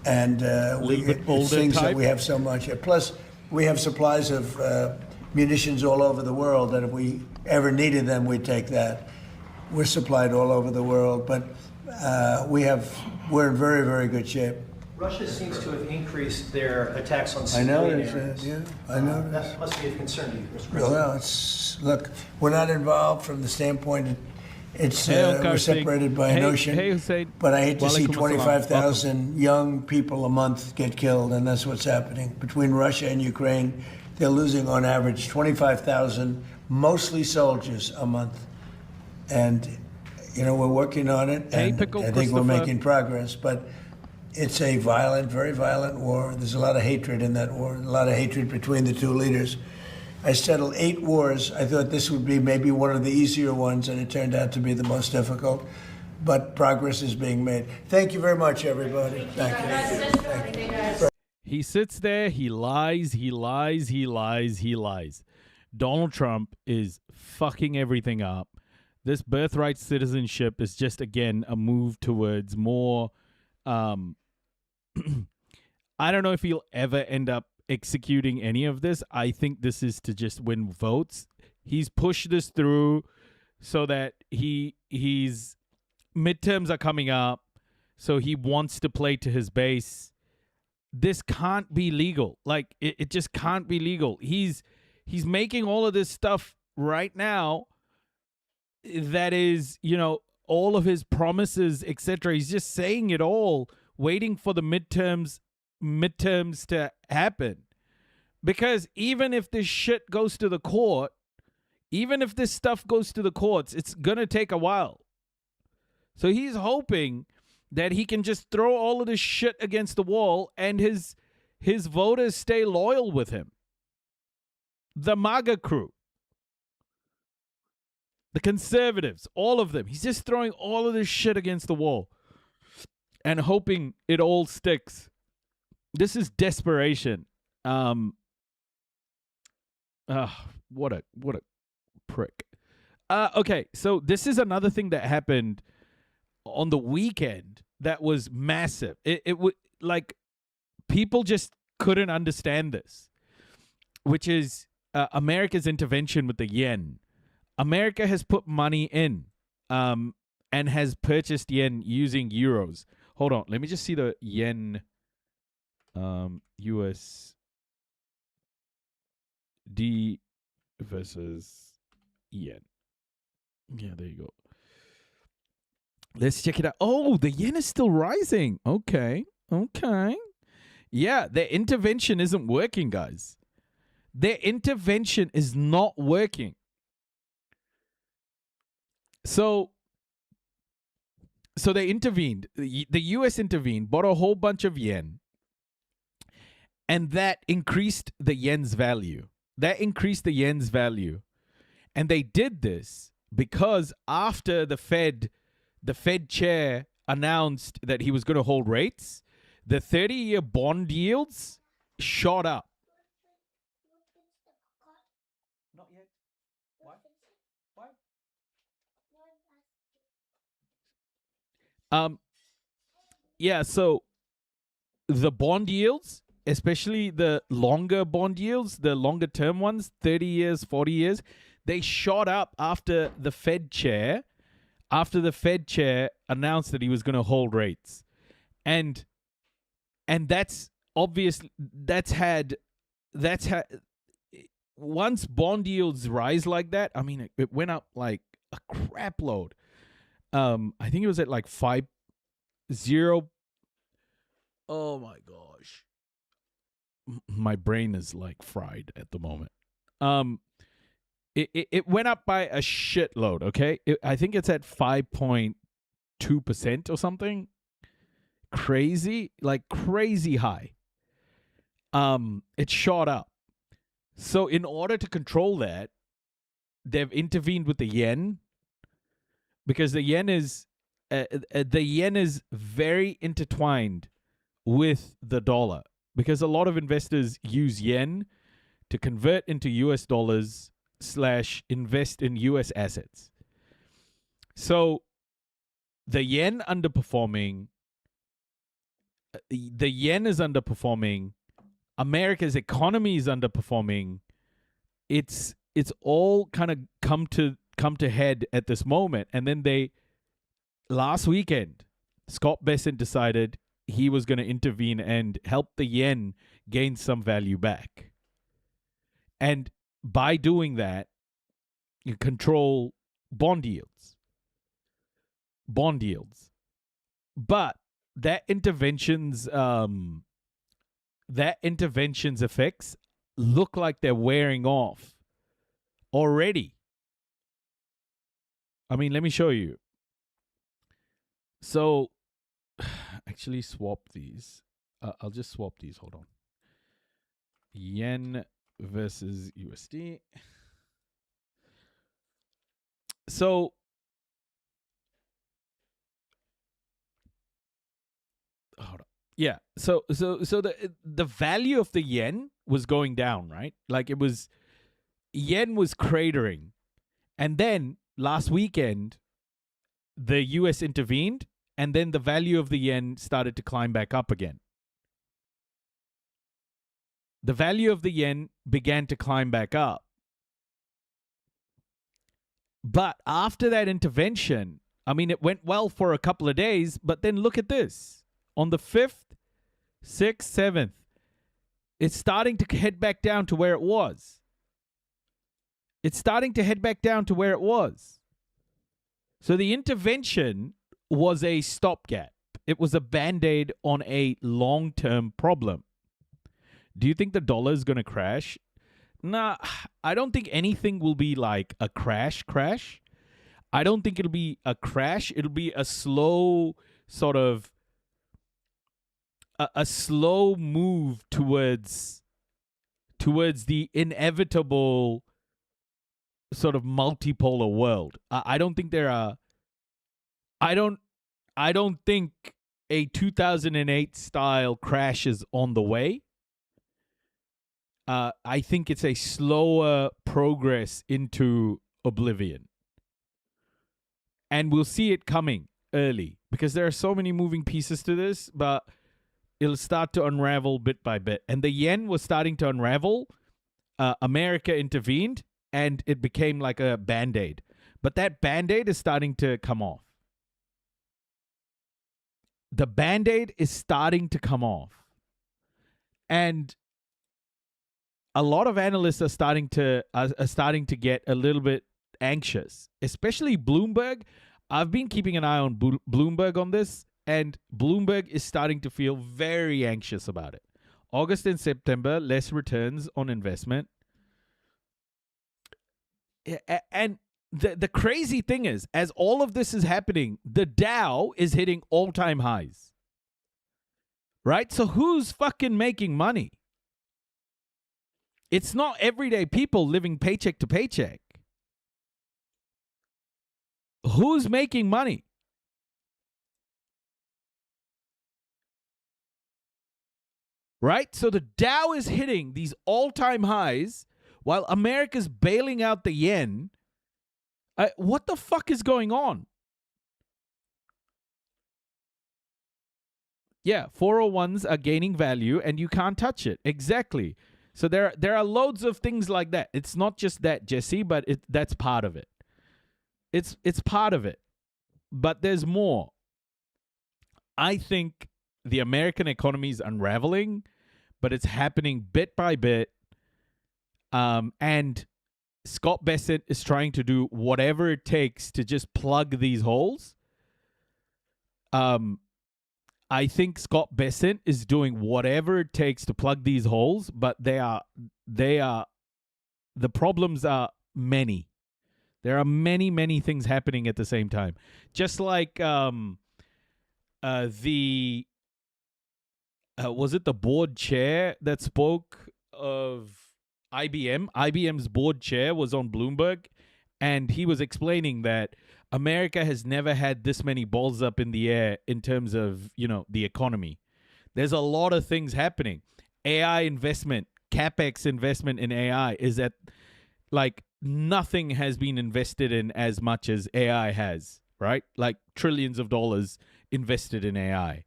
and it's things that we have so much. Plus, we have supplies of munitions all over the world that if we ever needed them, we'd take that. We're supplied all over the world, but we're in very, very good shape. Russia seems to have increased their attacks on I civilian know, areas. yeah, I know. That must be of concern to you, Mr. President. Well, look, we're not involved from the standpoint we're separated by an ocean. Hey, Hussein. But I hate to see Walaikum assalam. 25,000 young people a month get killed, and that's what's happening. Between Russia and Ukraine, they're losing on average 25,000, mostly soldiers, a month. And, we're working on it, and I think we're making progress. But it's a violent, very violent war. There's a lot of hatred in that war, a lot of hatred between the two leaders. I settled 8 wars. I thought this would be maybe one of the easier ones, and it turned out to be the most difficult. But progress is being made. Thank you very much, everybody. Thank you. He sits there, he lies. Donald Trump is fucking everything up. This birthright citizenship is just, again, a move towards more... I don't know if he'll ever end up executing any of this. I think this is to just win votes. He's pushed this through so that he's midterms are coming up, so he wants to play to his base. This can't be legal. Like it just can't be legal. He's making all of this stuff right now that is, all of his promises, etc. He's just saying it all, waiting for the midterms to happen. Because even if this shit goes to the court, even if this stuff goes to the courts, it's going to take a while. So he's hoping that he can just throw all of this shit against the wall and his voters stay loyal with him. The MAGA crew, the conservatives, all of them. He's just throwing all of this shit against the wall and hoping it all sticks. This is desperation. What a prick. Okay, so this is another thing that happened on the weekend that was massive. It would, like, people just couldn't understand this, which is America's intervention with the yen. America has put money in and has purchased yen using euros. Hold on, let me just see the yen USD versus yen. Yeah, there you go. Let's check it out. Oh, the yen is still rising. Okay. Yeah, their intervention isn't working, guys. Their intervention is not working. So they intervened. The US intervened, bought a whole bunch of yen, and that increased the yen's value. And they did this because after the Fed chair announced that he was going to hold rates, the 30-year bond yields shot up. Not yet. Why? Yeah, so the bond yields, especially the longer bond yields, the longer term ones, 30 years, 40 years, they shot up after the Fed chair announced that he was going to hold rates. And that's obviously once bond yields rise like that, I mean, it went up like a crap load. I think it was at like 5.0. Oh my gosh. My brain is like fried at the moment. It went up by a shitload, okay? I think it's at 5.2% or something. Crazy, like crazy high. It shot up. So in order to control that, they've intervened with the yen, because the yen is very intertwined with the dollar, because a lot of investors use yen to convert into US dollars / invest in US assets. So the yen underperforming, the yen is underperforming, America's economy is underperforming. It's all kind of come to head at this moment. And then last weekend, Scott Bessent decided he was going to intervene and help the yen gain some value back. And by doing that, you control bond yields. But that intervention's effects look like they're wearing off already. I mean, let me show you. So, actually swap these. I'll just swap these. Hold on. Yen versus USD. So, hold on. Yeah. So the value of the yen was going down, right? Like yen was cratering. And then last weekend, the US intervened, and then the value of the yen started to climb back up again. The value of the yen began to climb back up. But after that intervention, I mean, it went well for a couple of days, but then look at this. On the 5th, 6th, 7th, it's starting to head back down to where it was. So the intervention was a stopgap. It was a Band-Aid on a long-term problem. Do you think the dollar is going to crash? Nah, I don't think anything will be like a crash. I don't think it'll be a crash. It'll be a slow sort of a slow move towards the inevitable sort of multipolar world. I don't think there are. I don't think a 2008 style crash is on the way. I think it's a slower progress into oblivion. And we'll see it coming early because there are so many moving pieces to this, but it'll start to unravel bit by bit. And the yen was starting to unravel. America intervened and it became like a Band-Aid. But that Band-Aid is starting to come off. The Band-Aid is starting to come off. And a lot of analysts are starting to get a little bit anxious, especially Bloomberg. I've been keeping an eye on Bloomberg on this, and Bloomberg is starting to feel very anxious about it. August and September, less returns on investment. And the crazy thing is, as all of this is happening, the Dow is hitting all-time highs. Right? So who's fucking making money? It's not everyday people living paycheck to paycheck. Who's making money? Right? So the Dow is hitting these all-time highs while America's bailing out the yen. What the fuck is going on? Yeah, 401s are gaining value and you can't touch it. Exactly. So there are loads of things like that. It's not just that, Jesse, but that's part of it. It's part of it. But there's more. I think the American economy is unraveling, but it's happening bit by bit. And Scott Bessent is trying to do whatever it takes to just plug these holes. I think Scott Bessent is doing whatever it takes to plug these holes, but the problems are many. There are many, many things happening at the same time. Just like was it the board chair that spoke of IBM? IBM's board chair was on Bloomberg, and he was explaining that America has never had this many balls up in the air in terms of, the economy. There's a lot of things happening. AI investment, CapEx investment in AI is at, like, nothing has been invested in as much as AI has, right? Like trillions of dollars invested in AI.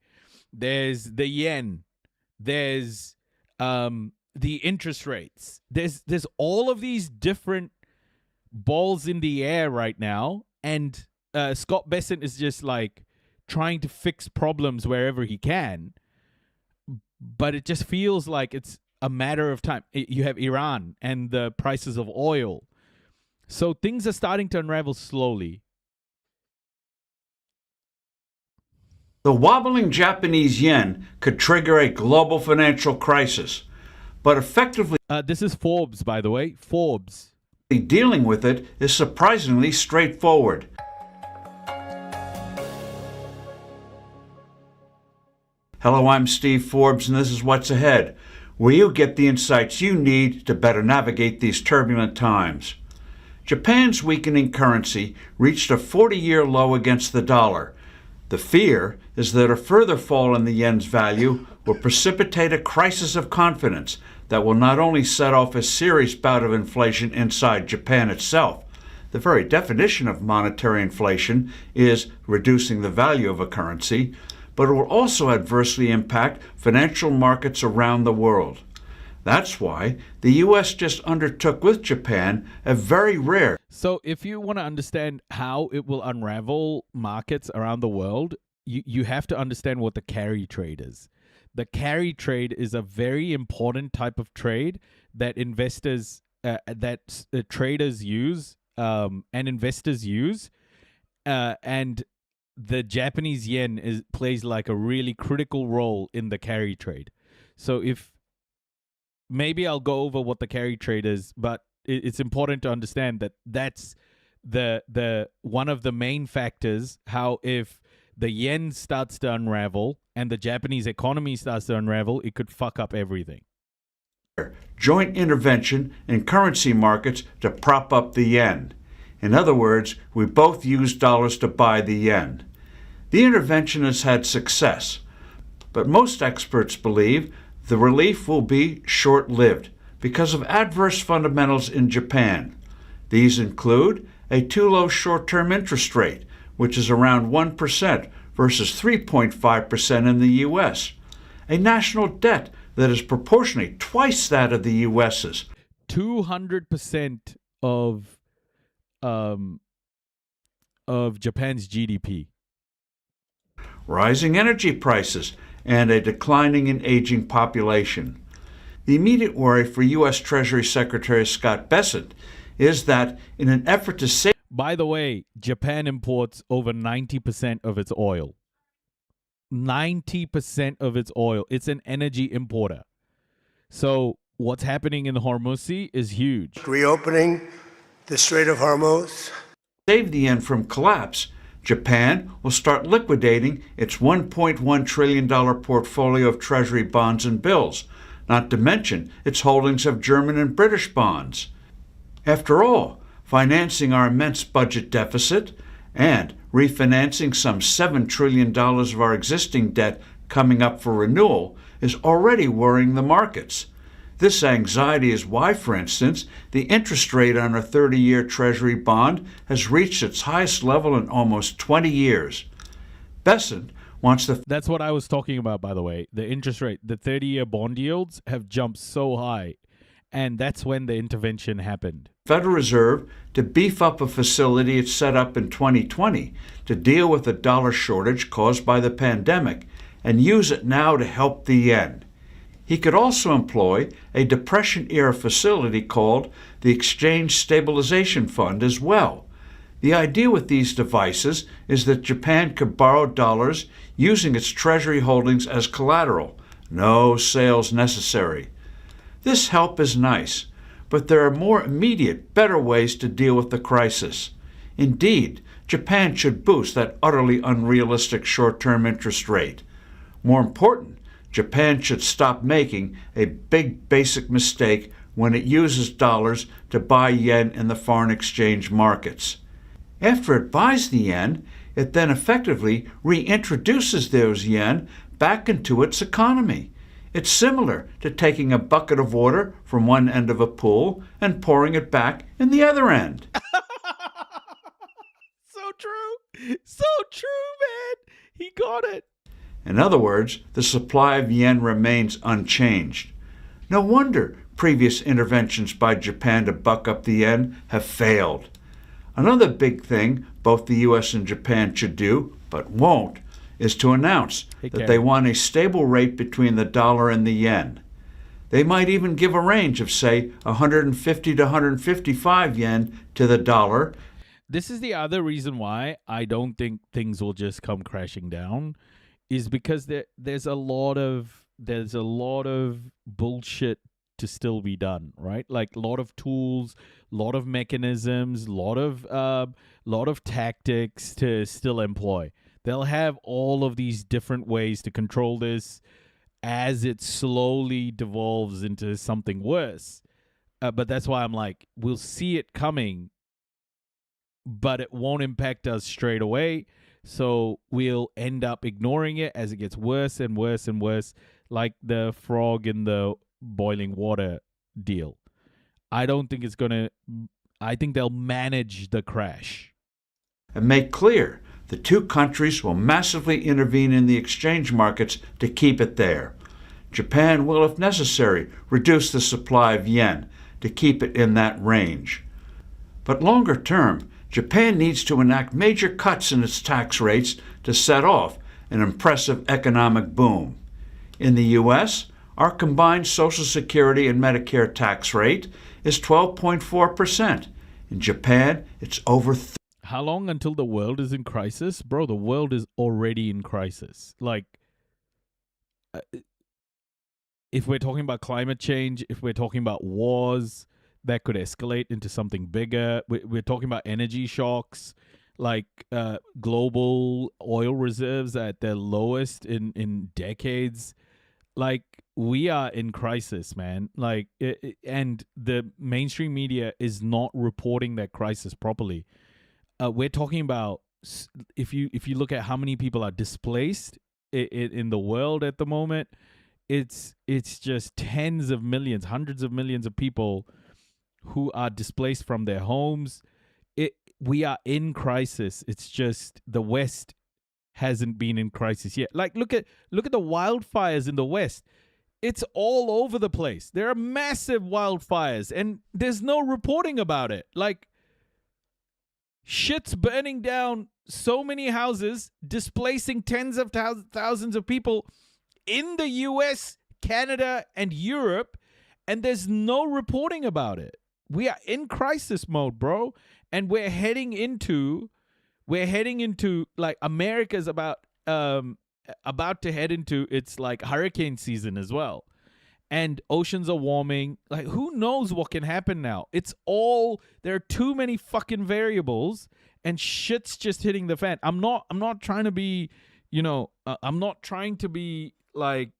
There's the yen. There's the interest rates. There's all of these different balls in the air right now. And Scott Bessent is just like trying to fix problems wherever he can. But it just feels like it's a matter of time. You have Iran and the prices of oil. So things are starting to unravel slowly. The wobbling Japanese yen could trigger a global financial crisis, but effectively... this is Forbes, by the way. Forbes. Dealing with it is surprisingly straightforward. Hello, I'm Steve Forbes, and this is What's Ahead, where you get the insights you need to better navigate these turbulent times. Japan's weakening currency reached a 40-year low against the dollar. The fear is that a further fall in the yen's value will precipitate a crisis of confidence that will not only set off a serious bout of inflation inside Japan itself. The very definition of monetary inflation is reducing the value of a currency, but it will also adversely impact financial markets around the world. That's why the U.S. just undertook with Japan a very rare... So if you want to understand how it will unravel markets around the world, you have to understand what the carry trade is. The carry trade is a very important type of trade that traders use and investors use and the Japanese yen plays like a really critical role in the carry trade. So if maybe I'll go over what the carry trade is, but it's important to understand that that's the one of the main factors. How if the yen starts to unravel and the Japanese economy starts to unravel, it could fuck up everything. Joint intervention in currency markets to prop up the yen. In other words, we both use dollars to buy the yen. The intervention has had success, but most experts believe the relief will be short-lived because of adverse fundamentals in Japan. These include a too low short-term interest rate, which is around 1% versus 3.5% in the U.S., a national debt that is proportionally twice that of the U.S.'s. 200% of Japan's GDP. Rising energy prices and a declining and aging population. The immediate worry for U.S. Treasury Secretary Scott Bessent is that in an effort to save... By the way, Japan imports over 90% of its oil. 90% of its oil. It's an energy importer. So what's happening in the Hormuz Sea is huge. Reopening the Strait of Hormuz. Save the yen from collapse, Japan will start liquidating its $1.1 trillion portfolio of Treasury bonds and bills, not to mention its holdings of German and British bonds. After all, financing our immense budget deficit and refinancing some $7 trillion of our existing debt coming up for renewal is already worrying the markets. This anxiety is why, for instance, the interest rate on a 30-year Treasury bond has reached its highest level in almost 20 years. Bessent wants the... That's what I was talking about, by the way. The interest rate, the 30-year bond yields have jumped so high, and that's when the intervention happened. Federal Reserve to beef up a facility it set up in 2020 to deal with the dollar shortage caused by the pandemic and use it now to help the yen. He could also employ a Depression-era facility called the Exchange Stabilization Fund as well. The idea with these devices is that Japan could borrow dollars using its treasury holdings as collateral. No sales necessary. This help is nice, but there are more immediate, better ways to deal with the crisis. Indeed, Japan should boost that utterly unrealistic short-term interest rate. More important, Japan should stop making a big basic mistake when it uses dollars to buy yen in the foreign exchange markets. After it buys the yen, it then effectively reintroduces those yen back into its economy. It's similar to taking a bucket of water from one end of a pool and pouring it back in the other end. So true. So true, man. He got it. In other words, the supply of yen remains unchanged. No wonder previous interventions by Japan to buck up the yen have failed. Another big thing both the U.S. and Japan should do, but won't, is to announce that they want a stable rate between the dollar and the yen. They might even give a range of, say, 150 to 155 yen to the dollar. This is the other reason why I don't think things will just come crashing down, is because there's a lot of bullshit to still be done, right? Like a lot of tools, a lot of mechanisms, a lot of tactics to still employ. They'll have all of these different ways to control this as it slowly devolves into something worse. But that's why I'm like, we'll see it coming, but it won't impact us straight away. So we'll end up ignoring it as it gets worse and worse and worse, like the frog in the boiling water deal. I don't think it's going to... I think they'll manage the crash. And make clear, the two countries will massively intervene in the exchange markets to keep it there. Japan will, if necessary, reduce the supply of yen to keep it in that range. But longer term, Japan needs to enact major cuts in its tax rates to set off an impressive economic boom. In the U.S., our combined Social Security and Medicare tax rate is 12.4%. In Japan, it's over how long until the world is in crisis? Bro, the world is already in crisis. Like, if we're talking about climate change, if we're talking about wars that could escalate into something bigger, we're talking about energy shocks, like global oil reserves at their lowest in decades. Like, we are in crisis, man. Like, and the mainstream media is not reporting that crisis properly. We're talking about, if you look at how many people are displaced in the world at the moment, it's just tens of millions, hundreds of millions of people who are displaced from their homes. We are in crisis. It's just the West hasn't been in crisis yet. Like, look at the wildfires in the West. It's all over the place. There are massive wildfires, and there's no reporting about it. Like, shit's burning down so many houses, displacing tens of thousands of people in the US, Canada, and Europe, and there's no reporting about it. We are in crisis mode, bro, and we're heading into like, America's about to head into its like hurricane season as well. And oceans are warming. Like, who knows what can happen now? There are too many fucking variables, and shit's just hitting the fan. I'm not trying to be, I'm not trying to be like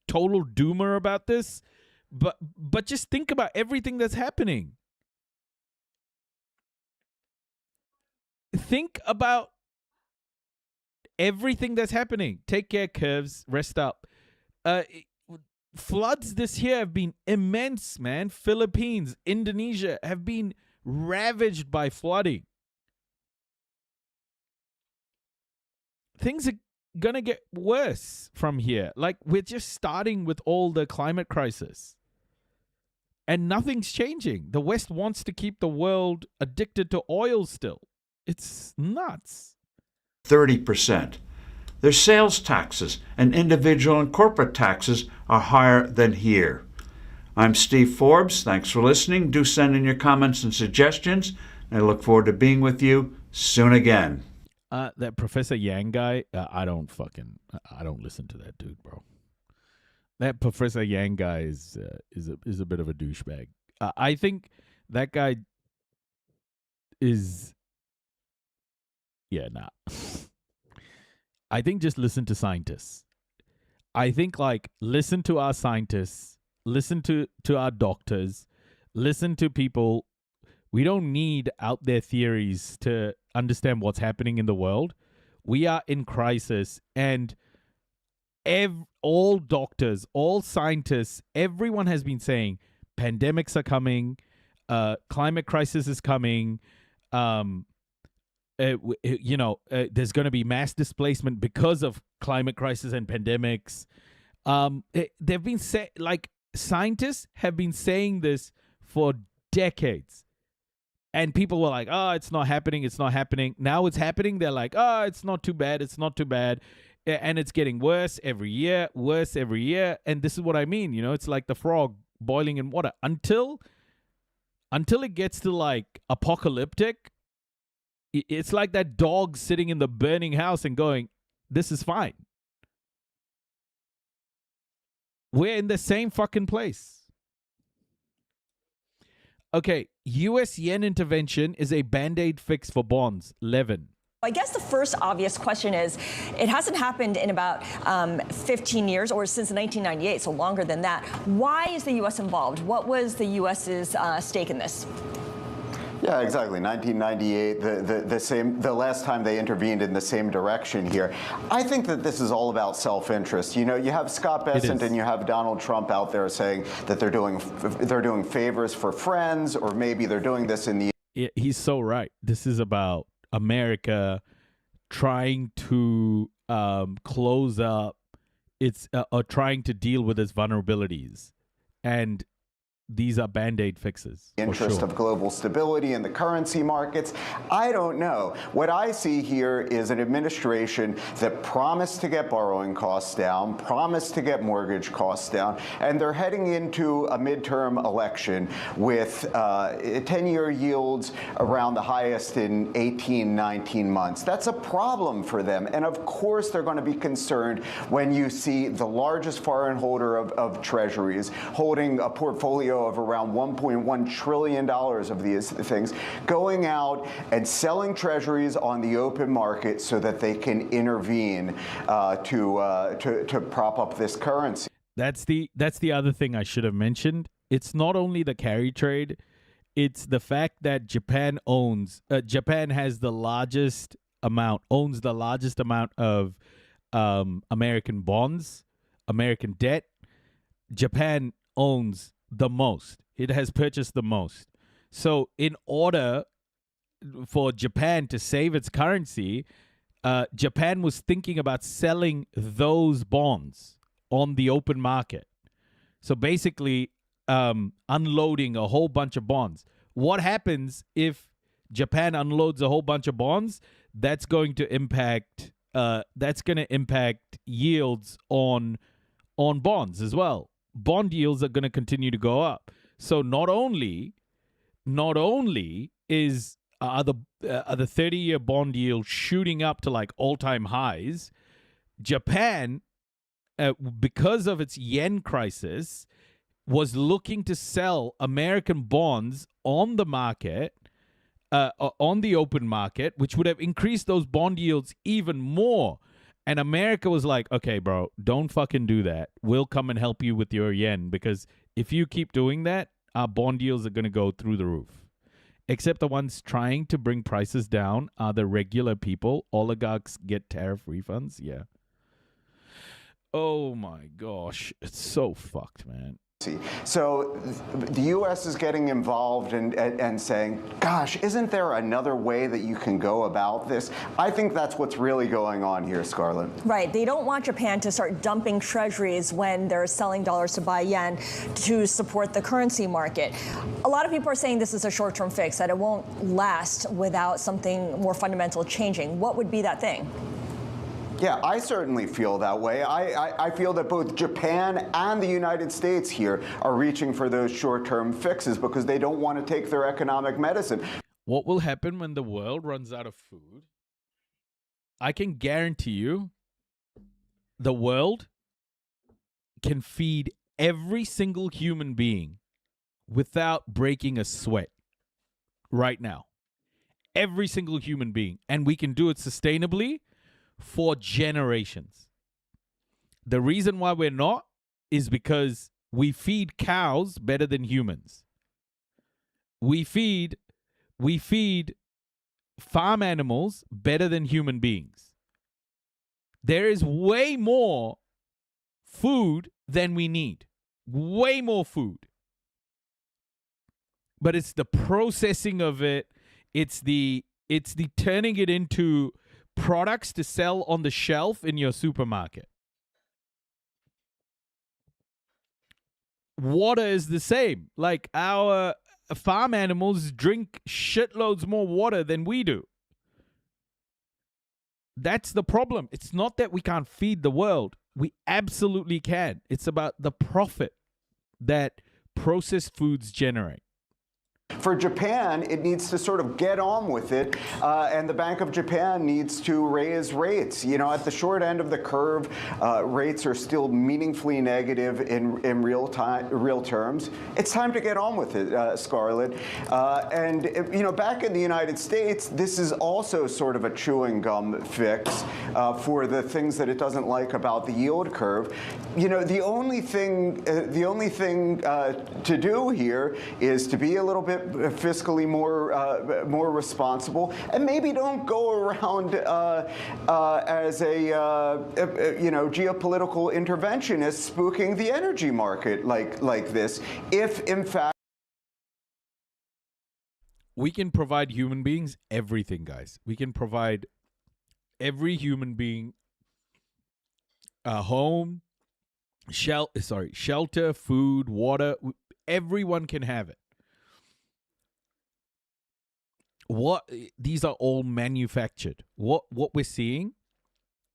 total doomer about this, but just think about everything that's happening. Think about everything that's happening. Take care, curves. Rest up. Floods this year have been immense, man. Philippines, Indonesia have been ravaged by flooding. Things are gonna get worse from here. Like, we're just starting with all the climate crisis, and nothing's changing. The West wants to keep the world addicted to oil still. It's nuts. 30%. Their sales taxes and individual and corporate taxes are higher than here. I'm Steve Forbes. Thanks for listening. Do send in your comments and suggestions, and I look forward to being with you soon again. That Professor Yang guy, I don't listen to that dude, bro. That Professor Yang guy is a bit of a douchebag. I think that guy is, nah. I think just listen to scientists. I think, like, listen to our scientists, listen to our doctors, listen to people. We don't need out there theories to understand what's happening in the world. We are in crisis, and all doctors, all scientists, everyone has been saying pandemics are coming, climate crisis is coming, there's going to be mass displacement because of climate crisis and pandemics. They've been scientists have been saying this for decades. And people were like, oh, it's not happening. It's not happening. Now it's happening. They're like, oh, it's not too bad. It's not too bad. And it's getting worse every year, worse every year. And this is what I mean. It's like the frog boiling in water. Until it gets to like apocalyptic, it's like that dog sitting in the burning house and going, this is fine. We're in the same fucking place. Okay, U.S. yen intervention is a Band-Aid fix for bonds. Levin. I guess the first obvious question is, it hasn't happened in about 15 years or since 1998, so longer than that. Why is the U.S. involved? What was the U.S.'s stake in this? Yeah, exactly. 1998, the last time they intervened in the same direction here. I think that this is all about self-interest. You have Scott Bessent and you have Donald Trump out there saying that they're doing favors for friends, or maybe they're doing this in the. He's so right. This is about America trying to close up its or trying to deal with its vulnerabilities, and these are Band-Aid fixes. Interest of global stability in the currency markets. I don't know. What I see here is an administration that promised to get borrowing costs down, promised to get mortgage costs down, and they're heading into a midterm election with 10-year yields around the highest in 18, 19 months. That's a problem for them. And of course, they're going to be concerned when you see the largest foreign holder of treasuries holding a portfolio of around $1.1 trillion of these things, going out and selling treasuries on the open market so that they can intervene to prop up this currency. That's the other thing I should have mentioned. It's not only the carry trade, it's the fact that Japan has the largest amount of American bonds, American debt. Japan owns the most. It has purchased the most. So in order for Japan to save its currency, Japan was thinking about selling those bonds on the open market. So basically unloading a whole bunch of bonds. What happens if Japan unloads a whole bunch of bonds? That's going to impact yields on bonds as well. Bond yields are going to continue to go up. So not only is the 30-year bond yield shooting up to like all-time highs, Japan, because of its yen crisis, was looking to sell American bonds on the market, on the open market, which would have increased those bond yields even more. And America was like, okay, bro, don't fucking do that. We'll come and help you with your yen, because if you keep doing that, our bond yields are going to go through the roof. Except the ones trying to bring prices down are the regular people. Oligarchs get tariff refunds. Yeah. Oh my gosh. It's so fucked, man. So the U.S. is getting involved and saying, gosh, isn't there another way that you can go about this? I think that's what's really going on here, Scarlett. Right. They don't want Japan to start dumping treasuries when they're selling dollars to buy yen to support the currency market. A lot of people are saying this is a short-term fix, that it won't last without something more fundamental changing. What would be that thing? Yeah, I certainly feel that way. I feel that both Japan and the United States here are reaching for those short-term fixes because they don't want to take their economic medicine. What will happen when the world runs out of food? I can guarantee you the world can feed every single human being without breaking a sweat right now. Every single human being. And we can do it sustainably for generations. The reason why we're not is because we feed cows better than humans. We feed farm animals better than human beings. There is way more food than we need. Way more food. But it's the processing of it. It's the turning it into products to sell on the shelf in your supermarket. Water is the same. Like, our farm animals drink shitloads more water than we do. That's the problem. It's not that we can't feed the world. We absolutely can. It's about the profit that processed foods generate. For Japan, it needs to sort of get on with it, and the Bank of Japan needs to raise rates. You know, at the short end of the curve, rates are still meaningfully negative in real terms. It's time to get on with it, Scarlett. And you know, back in the United States, this is also sort of a chewing gum fix for the things that it doesn't like about the yield curve. You know, the only thing to do here is to be a little bit fiscally more responsible, and maybe don't go around as a geopolitical interventionist spooking the energy market like this. If in fact we can provide human beings everything, guys. We can provide every human being a home, shelter, food, water, everyone can have it. These are all manufactured. What we're seeing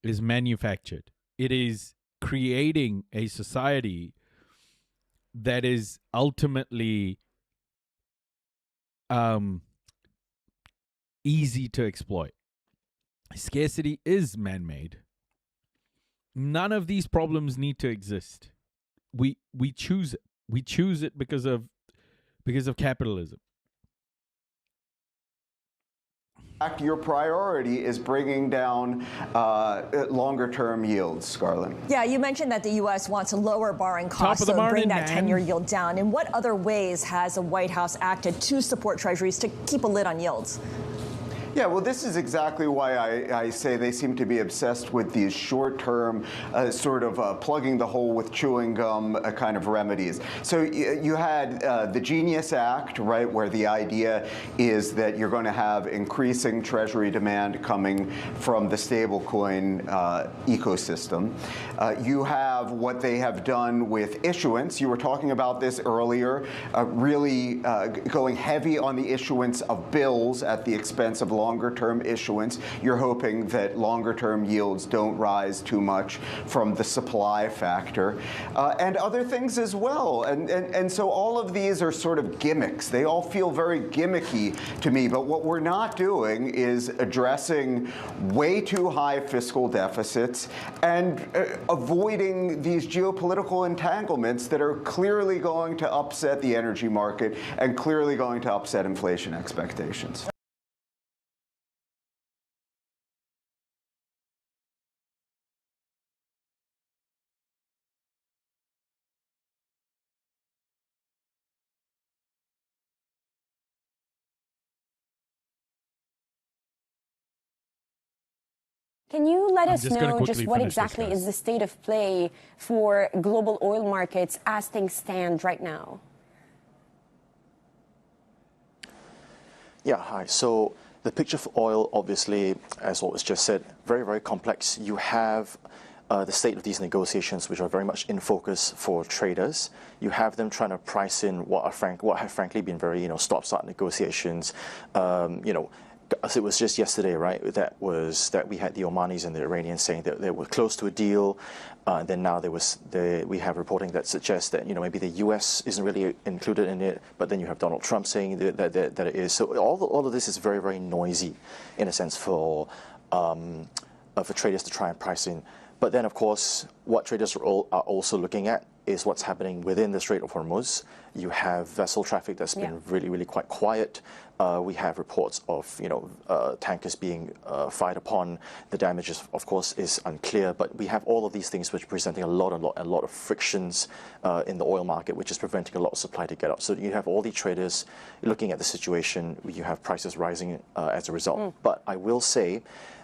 is manufactured. It is creating a society that is ultimately easy to exploit. Scarcity is man-made. None of these problems need to exist. We choose it. We choose it because of capitalism. Your priority is bringing down longer-term yields, Scarlett. Yeah, you mentioned that the U.S. wants to lower borrowing costs, so bring that 10-year yield down. In what other ways has the White House acted to support treasuries to keep a lid on yields? Yeah, well, this is exactly why I say they seem to be obsessed with these short-term sort of plugging the hole with chewing gum kind of remedies. So you had the Genius Act, right, where the idea is that you're going to have increasing Treasury demand coming from the stablecoin ecosystem. You have what they have done with issuance. You were talking about this earlier, really going heavy on the issuance of bills at the expense of longer-term issuance. You're hoping that longer-term yields don't rise too much from the supply factor, and other things as well. And so all of these are sort of gimmicks. They all feel very gimmicky to me, but what we're not doing is addressing way too high fiscal deficits and avoiding these geopolitical entanglements that are clearly going to upset the energy market and clearly going to upset inflation expectations. Can you let us know just what exactly is the state of play for global oil markets as things stand right now? Yeah, hi. So the picture for oil, obviously, as what was just said, very, very complex. You have the state of these negotiations, which are very much in focus for traders. You have them trying to price in what have frankly been very, stop-start negotiations. As it was just yesterday, right? That we had the Omanis and the Iranians saying that they were close to a deal. Then now we have reporting that suggests that maybe the U.S. isn't really included in it, but then you have Donald Trump saying that it is. So all of this is very, very noisy, in a sense, for traders to try and price in. But then, of course, what traders are also looking at is what's happening within the Strait of Hormuz. You have vessel traffic that's been really, really quite quiet. We have reports of tankers being fired upon. The damages, of course, is unclear. But we have all of these things which are presenting a lot of frictions in the oil market, which is preventing a lot of supply to get up. So you have all the traders looking at the situation. You have prices rising as a result. But I will say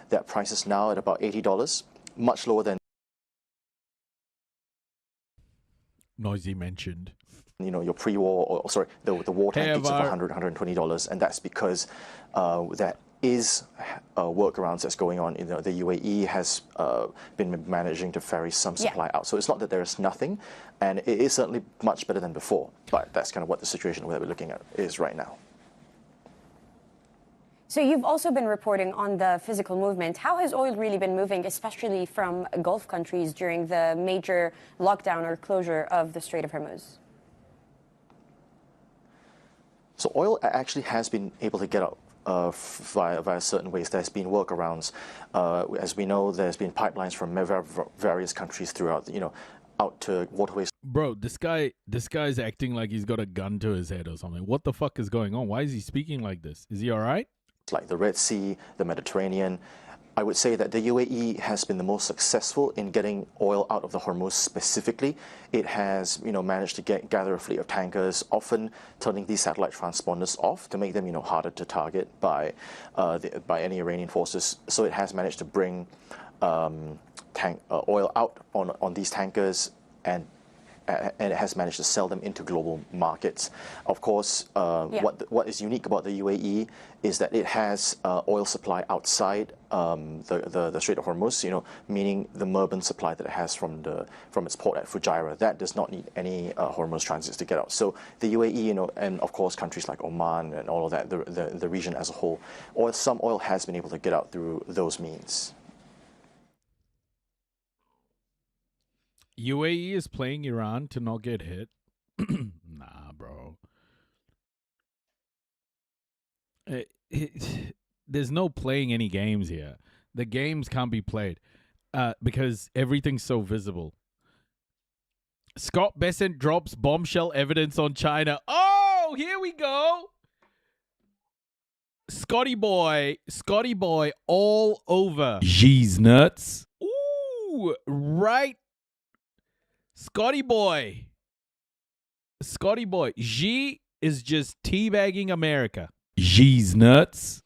that prices now at about $80, much lower than Noisy mentioned. Your pre-war, the war time peaks of $100, $120, and that's because that is workarounds that's going on. The UAE has been managing to ferry some supply out. So it's not that there is nothing, and it is certainly much better than before. But that's kind of what the situation that we're looking at is right now. So you've also been reporting on the physical movement. How has oil really been moving, especially from Gulf countries during the major lockdown or closure of the Strait of Hormuz? So oil actually has been able to get out via certain ways. There's been workarounds. As we know, there's been pipelines from various countries throughout, out to waterways. Bro, this guy's acting like he's got a gun to his head or something. What the fuck is going on? Why is he speaking like this? Is he all right? Like the Red Sea, the Mediterranean. I would say that the UAE has been the most successful in getting oil out of the Hormuz specifically. It has, managed to gather a fleet of tankers, often turning these satellite transponders off to make them, harder to target by any Iranian forces. So it has managed to bring oil out on these tankers and and it has managed to sell them into global markets. Of course, what is unique about the UAE is that it has oil supply outside the Strait of Hormuz, meaning the Murban supply that it has from its port at Fujairah. That does not need any Hormuz transits to get out. So the UAE, and of course countries like Oman and all of that, the region as a whole, some oil has been able to get out through those means. UAE is playing Iran to not get hit. Nah, bro. There's no playing any games here. The games can't be played because everything's so visible. Scott Bessent drops bombshell evidence on China. Oh, here we go. Scotty boy, all over Xi's nuts. Ooh, right. Scotty boy, Xi is just teabagging America. Xi's nuts.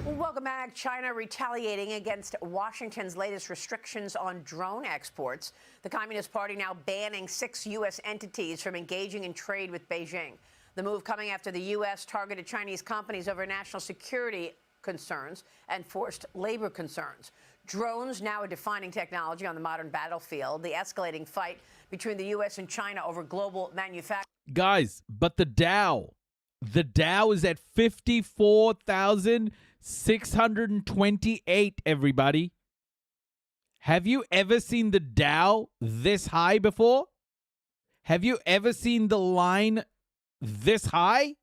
Welcome back. China retaliating against Washington's latest restrictions on drone exports. The Communist Party now banning 6 U.S. entities from engaging in trade with Beijing. The move coming after the U.S. targeted Chinese companies over national security concerns and forced labor concerns. Drones now a defining technology on the modern battlefield. The escalating fight between the U.S. and China over global manufacturing. Guys, but the Dow is at 54,628, everybody. Have you ever seen the Dow this high before? Have you ever seen the line this high?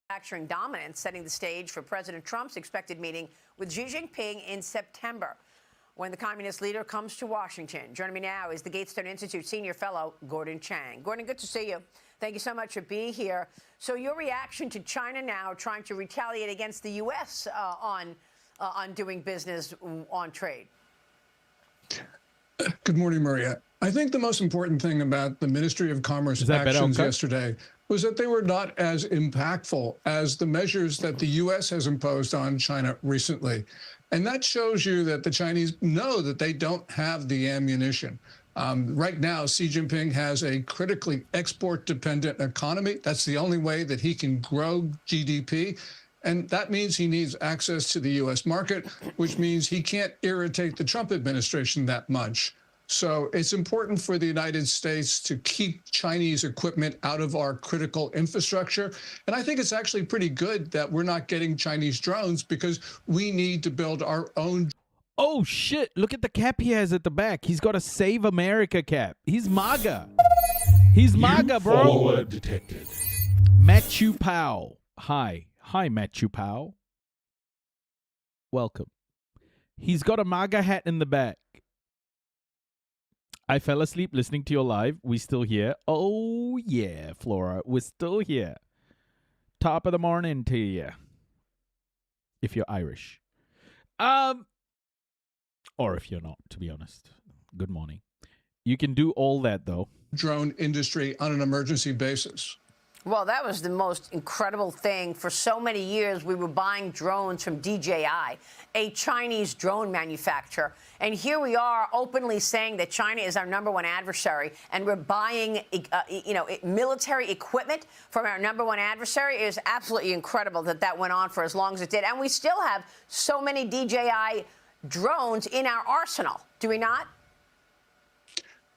Manufacturing dominance, setting the stage for President Trump's expected meeting with Xi Jinping in September, when the communist leader comes to Washington. Joining me now is the Gatestone Institute senior fellow, Gordon Chang. Gordon, good to see you. Thank you so much for being here. So your reaction to China now trying to retaliate against the U.S. on doing business on trade? Good morning, Maria. I think the most important thing about the Ministry of Commerce actions yesterday was that they were not as impactful as the measures that the U.S. has imposed on China recently. And that shows you that the Chinese know that they don't have the ammunition. Right now, Xi Jinping has a critically export-dependent economy. That's the only way that he can grow GDP. And that means he needs access to the U.S. market, which means he can't irritate the Trump administration that much. So it's important for the United States to keep Chinese equipment out of our critical infrastructure. And I think it's actually pretty good that we're not getting Chinese drones because we need to build our own. Oh, shit. Look at the cap he has at the back. He's got a Save America cap. He's MAGA. He's MAGA, bro. Follower detected. Matthew Powell. Hi, Matthew Powell. Welcome. He's got a MAGA hat in the back. I fell asleep listening to your live. We still here. Oh, yeah, Flora. We're still here. Top of the morning to you. If you're Irish. Or if you're not, to be honest. Good morning. You can do all that, though. Drone industry on an emergency basis. Well, that was the most incredible thing. For so many years, we were buying drones from DJI, a Chinese drone manufacturer. And here we are openly saying that China is our #1 adversary, and we're buying, military equipment from our #1 adversary. It is absolutely incredible that that went on for as long as it did. And we still have so many DJI drones in our arsenal, do we not?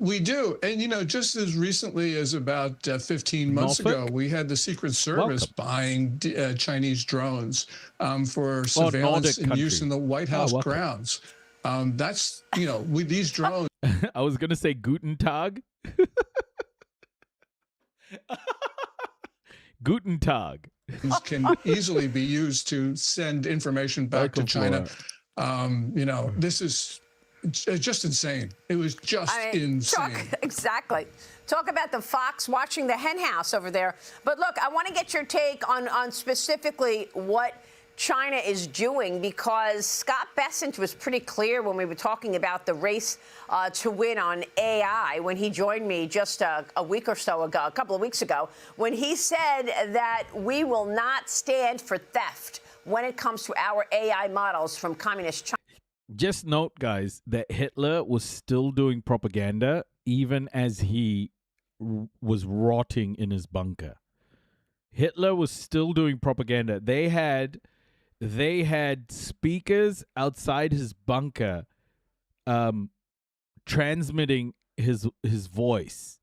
We do. And, just as recently as about 15 months ago, we had the Secret Service buying Chinese drones for surveillance and use in the White House grounds. That's, with these drones. I was going to say Guten Tag. Guten Tag. Can easily be used to send information back to China. This is just insane. It was just insane. Exactly. Talk about the fox watching the hen house over there. But look, I want to get your take on specifically what China is doing, because Scott Bessent was pretty clear when we were talking about the race to win on AI when he joined me just a week or so ago, a couple of weeks ago, when he said that we will not stand for theft when it comes to our AI models from communist China. just note, guys, that Hitler was still doing propaganda even as he was rotting in his bunker. Hitler was still doing propaganda. They had speakers outside his bunker transmitting his voice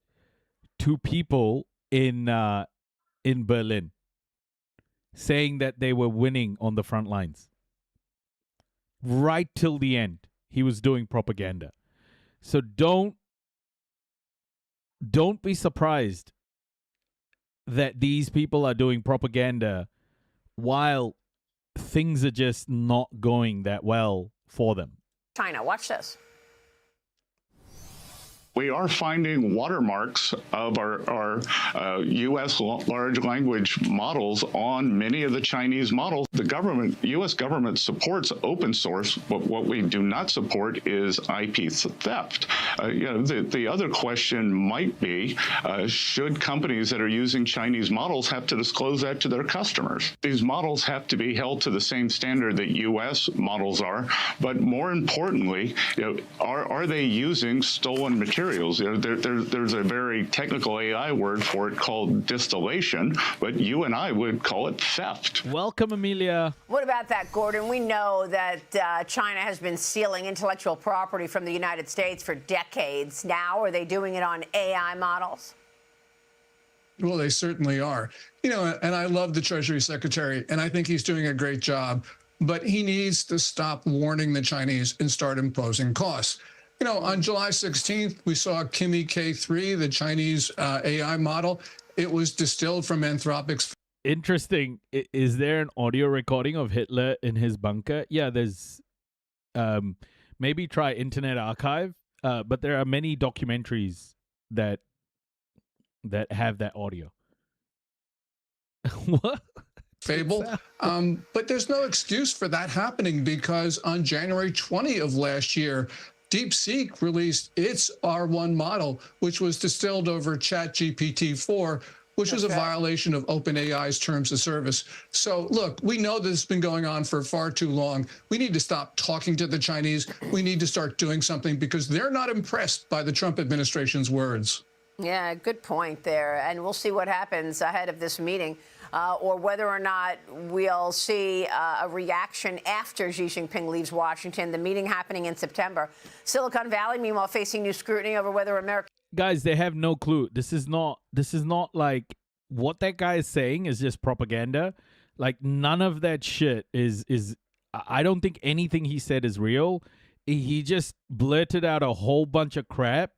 to people in Berlin, saying that they were winning on the front lines. Right till the end, he was doing propaganda. So don't be surprised that these people are doing propaganda while things are just not going that well for them. China, watch this. We are finding watermarks of our U.S. large language models on many of the Chinese models. The U.S. government supports open source, but what we do not support is IP theft. The other question might be, should companies that are using Chinese models have to disclose that to their customers? These models have to be held to the same standard that U.S. models are, but more importantly, are they using stolen materials? There's a very technical AI word for it called distillation, but you and I would call it theft. Welcome, Amelia. What about that, Gordon? We know that China has been stealing intellectual property from the United States for decades. Now, are they doing it on AI models? Well, they certainly are. And I love the Treasury Secretary, and I think he's doing a great job, but he needs to stop warning the Chinese and start imposing costs. On July 16th, we saw Kimi K3, the Chinese AI model. It was distilled from Anthropic's. Interesting. Is there an audio recording of Hitler in his bunker? Yeah, there's maybe try Internet Archive, but there are many documentaries that have that audio. What? Fable. But there's no excuse for that happening, because on January 20 of last year, DeepSeek released its R1 model, which was distilled over ChatGPT-4, which was a violation of OpenAI's terms of service. So, look, we know this has been going on for far too long. We need to stop talking to the Chinese. We need to start doing something, because they're not impressed by the Trump administration's words. Yeah, good point there. And we'll see what happens ahead of this meeting, or whether or not we'll see a reaction after Xi Jinping leaves Washington, the meeting happening in September. Silicon Valley, meanwhile, facing new scrutiny over whether America... Guys, they have no clue. This is not like what that guy is saying is just propaganda. Like, none of that shit is I don't think anything he said is real. He just blurted out a whole bunch of crap.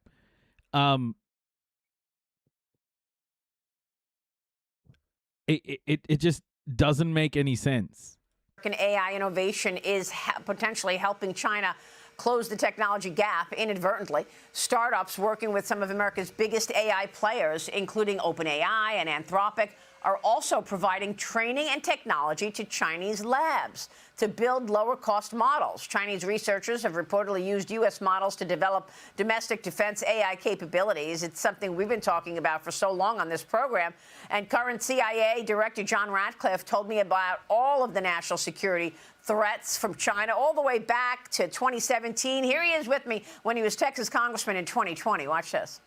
It just doesn't make any sense. American AI innovation is potentially helping China close the technology gap inadvertently. Startups working with some of America's biggest AI players, including OpenAI and Anthropic, are also providing training and technology to Chinese labs to build lower-cost models. Chinese researchers have reportedly used U.S. models to develop domestic defense AI capabilities. It's something we've been talking about for so long on this program. And current CIA Director John Ratcliffe told me about all of the national security threats from China all the way back to 2017. Here he is with me when he was Texas congressman in 2020. Watch this.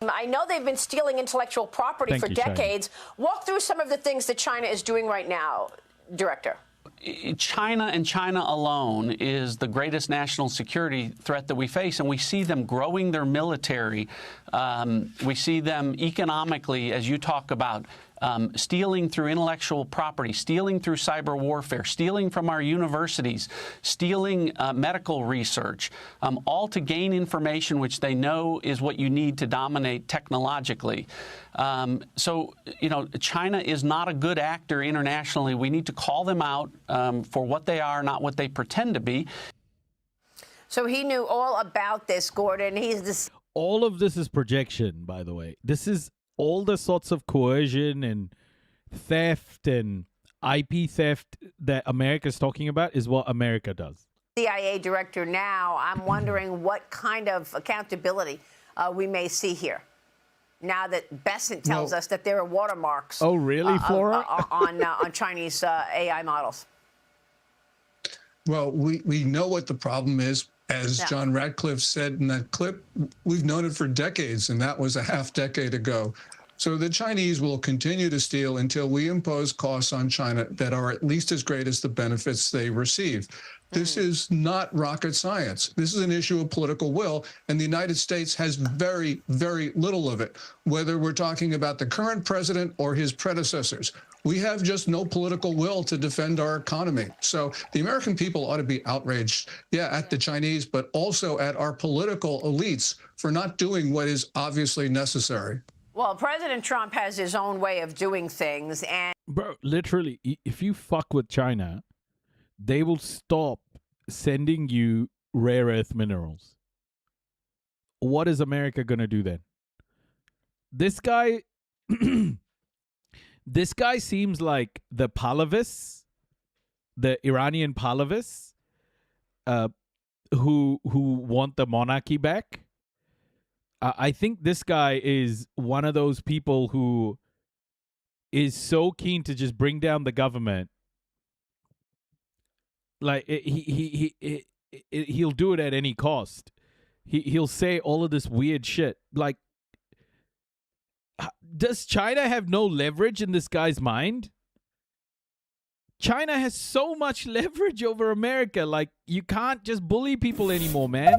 I know they've been stealing intellectual property for decades. Walk through some of the things that China is doing right now, Director. China and China alone is the greatest national security threat that we face, and we see them growing their military. We see them economically, as you talk about, stealing through intellectual property, stealing through cyber warfare, stealing from our universities, stealing medical research, all to gain information which they know is what you need to dominate technologically. So, China is not a good actor internationally. We need to call them out for what they are, not what they pretend to be. So he knew all about this, Gordon. All of this is projection, by the way. This is all the sorts of coercion and theft and IP theft that America's talking about is what America does. CIA director now, I'm wondering what kind of accountability we may see here, now that Besant tells us that there are watermarks. Oh, really, Flora? on Chinese AI models. Well, we know what the problem is. As John Radcliffe said in that clip, we've known it for decades, and that was a half decade ago. So the Chinese will continue to steal until we impose costs on China that are at least as great as the benefits they receive. This is not rocket science. This is an issue of political will, and the United States has very, very little of it, whether we're talking about the current president or his predecessors. We have just no political will to defend our economy. So the American people ought to be outraged, at the Chinese, but also at our political elites for not doing what is obviously necessary. Well, President Trump has his own way of doing things, and Bro, literally, if you fuck with China, they will stop sending you rare earth minerals. What is America going to do then? This guy this guy seems like the Pahlavis, the Iranian Pahlavis, who want the monarchy back. I think this guy is one of those people who is so keen to just bring down the government. Like he'll do it at any cost. He'll say all of this weird shit. Like, does China have no leverage in this guy's mind? China has so much leverage over America. Like, you can't just bully people anymore, man.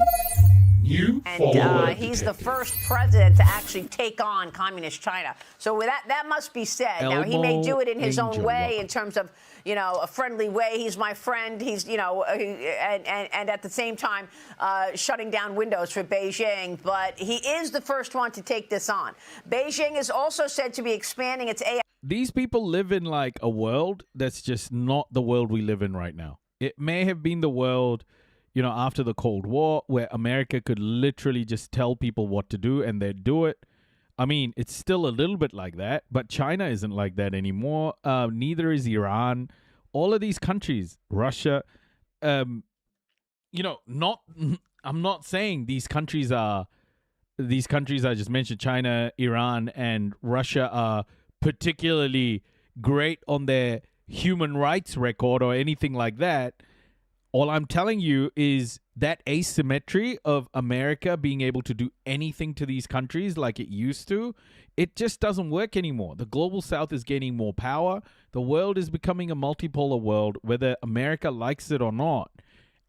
And he's the first president to actually take on communist China. So with that must be said. Now, he may do it in his own way, in terms of, a friendly way. He's my friend. He's, and at the same time, shutting down windows for Beijing. But he is the first one to take this on. Beijing is also said to be expanding its AI. These people live in like a world that's just not the world we live in right now. It may have been the world, after the Cold War, where America could literally just tell people what to do and they'd do it. I mean, it's still a little bit like that, but China isn't like that anymore. Neither is Iran. All of these countries, Russia, I'm not saying these countries I just mentioned, China, Iran, and Russia, are particularly great on their human rights record or anything like that. All I'm telling you is that asymmetry of America being able to do anything to these countries like it used to, it just doesn't work anymore. The global south is gaining more power. The world is becoming a multipolar world, whether America likes it or not.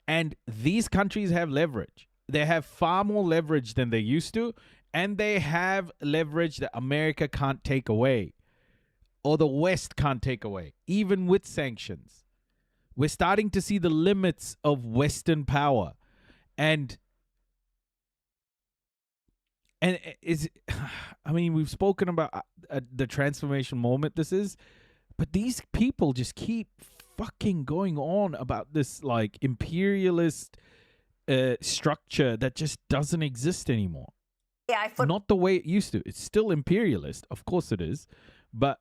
And these countries have leverage. They have far more leverage than they used to, and they have leverage that America can't take away, or the West can't take away, even with sanctions. We're starting to see the limits of Western power. And we've spoken about the transformation moment this is, but these people just keep fucking going on about this like imperialist structure that just doesn't exist anymore. Not the way it used to. It's still imperialist, of course it is, but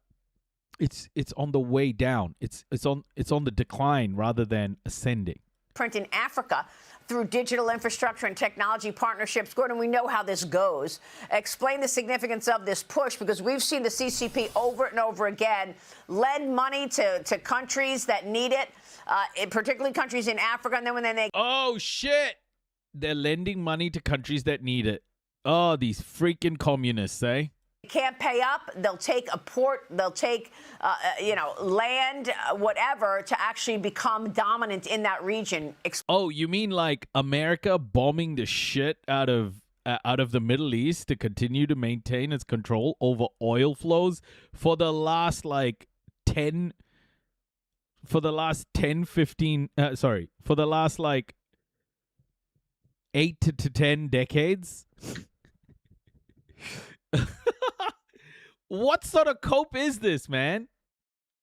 it's on the way down. It's on the decline rather than ascending. Print in Africa through digital infrastructure and technology partnerships. Gordon, we know how this goes. Explain the significance of this push, because we've seen the CCP over and over again lend money to countries that need it, particularly countries in Africa. And then oh shit, they're lending money to countries that need it. Oh, these freaking communists, eh? Can't pay up, they'll take a port, they'll take, land, whatever, to actually become dominant in that region. Oh, you mean like America bombing the shit out of the Middle East to continue to maintain its control over oil flows for the last 8 to 10 decades? What sort of cope is this, man?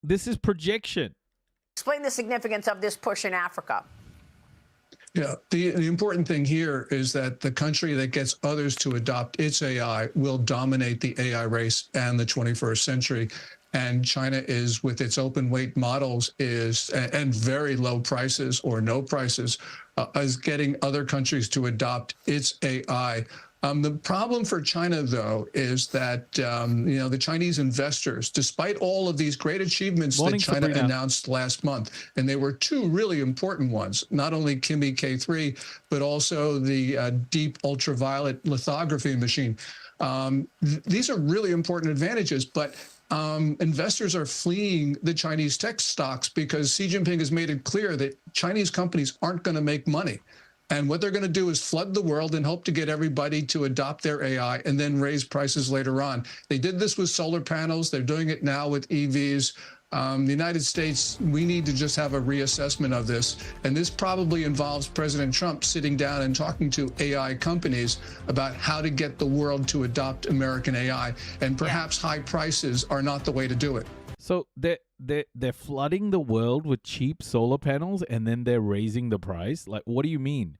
This is projection. Explain the significance of this push in Africa. Yeah, the important thing here is that the country that gets others to adopt its AI will dominate the AI race and the 21st century. And China is, with its open weight models, and very low prices or no prices, is getting other countries to adopt its AI The problem for China, though, is that the Chinese investors, despite all of these great achievements that China announced last month, and they were two really important ones, not only Kimi K3, but also the deep ultraviolet lithography machine. These are really important advantages, but investors are fleeing the Chinese tech stocks because Xi Jinping has made it clear that Chinese companies aren't going to make money. And what they're going to do is flood the world and hope to get everybody to adopt their AI and then raise prices later on. They did this with solar panels. They're doing it now with EVs. The United States, we need to just have a reassessment of this. And this probably involves President Trump sitting down and talking to AI companies about how to get the world to adopt American AI. And perhaps high prices are not the way to do it. So they're flooding the world with cheap solar panels and then they're raising the price? Like, what do you mean?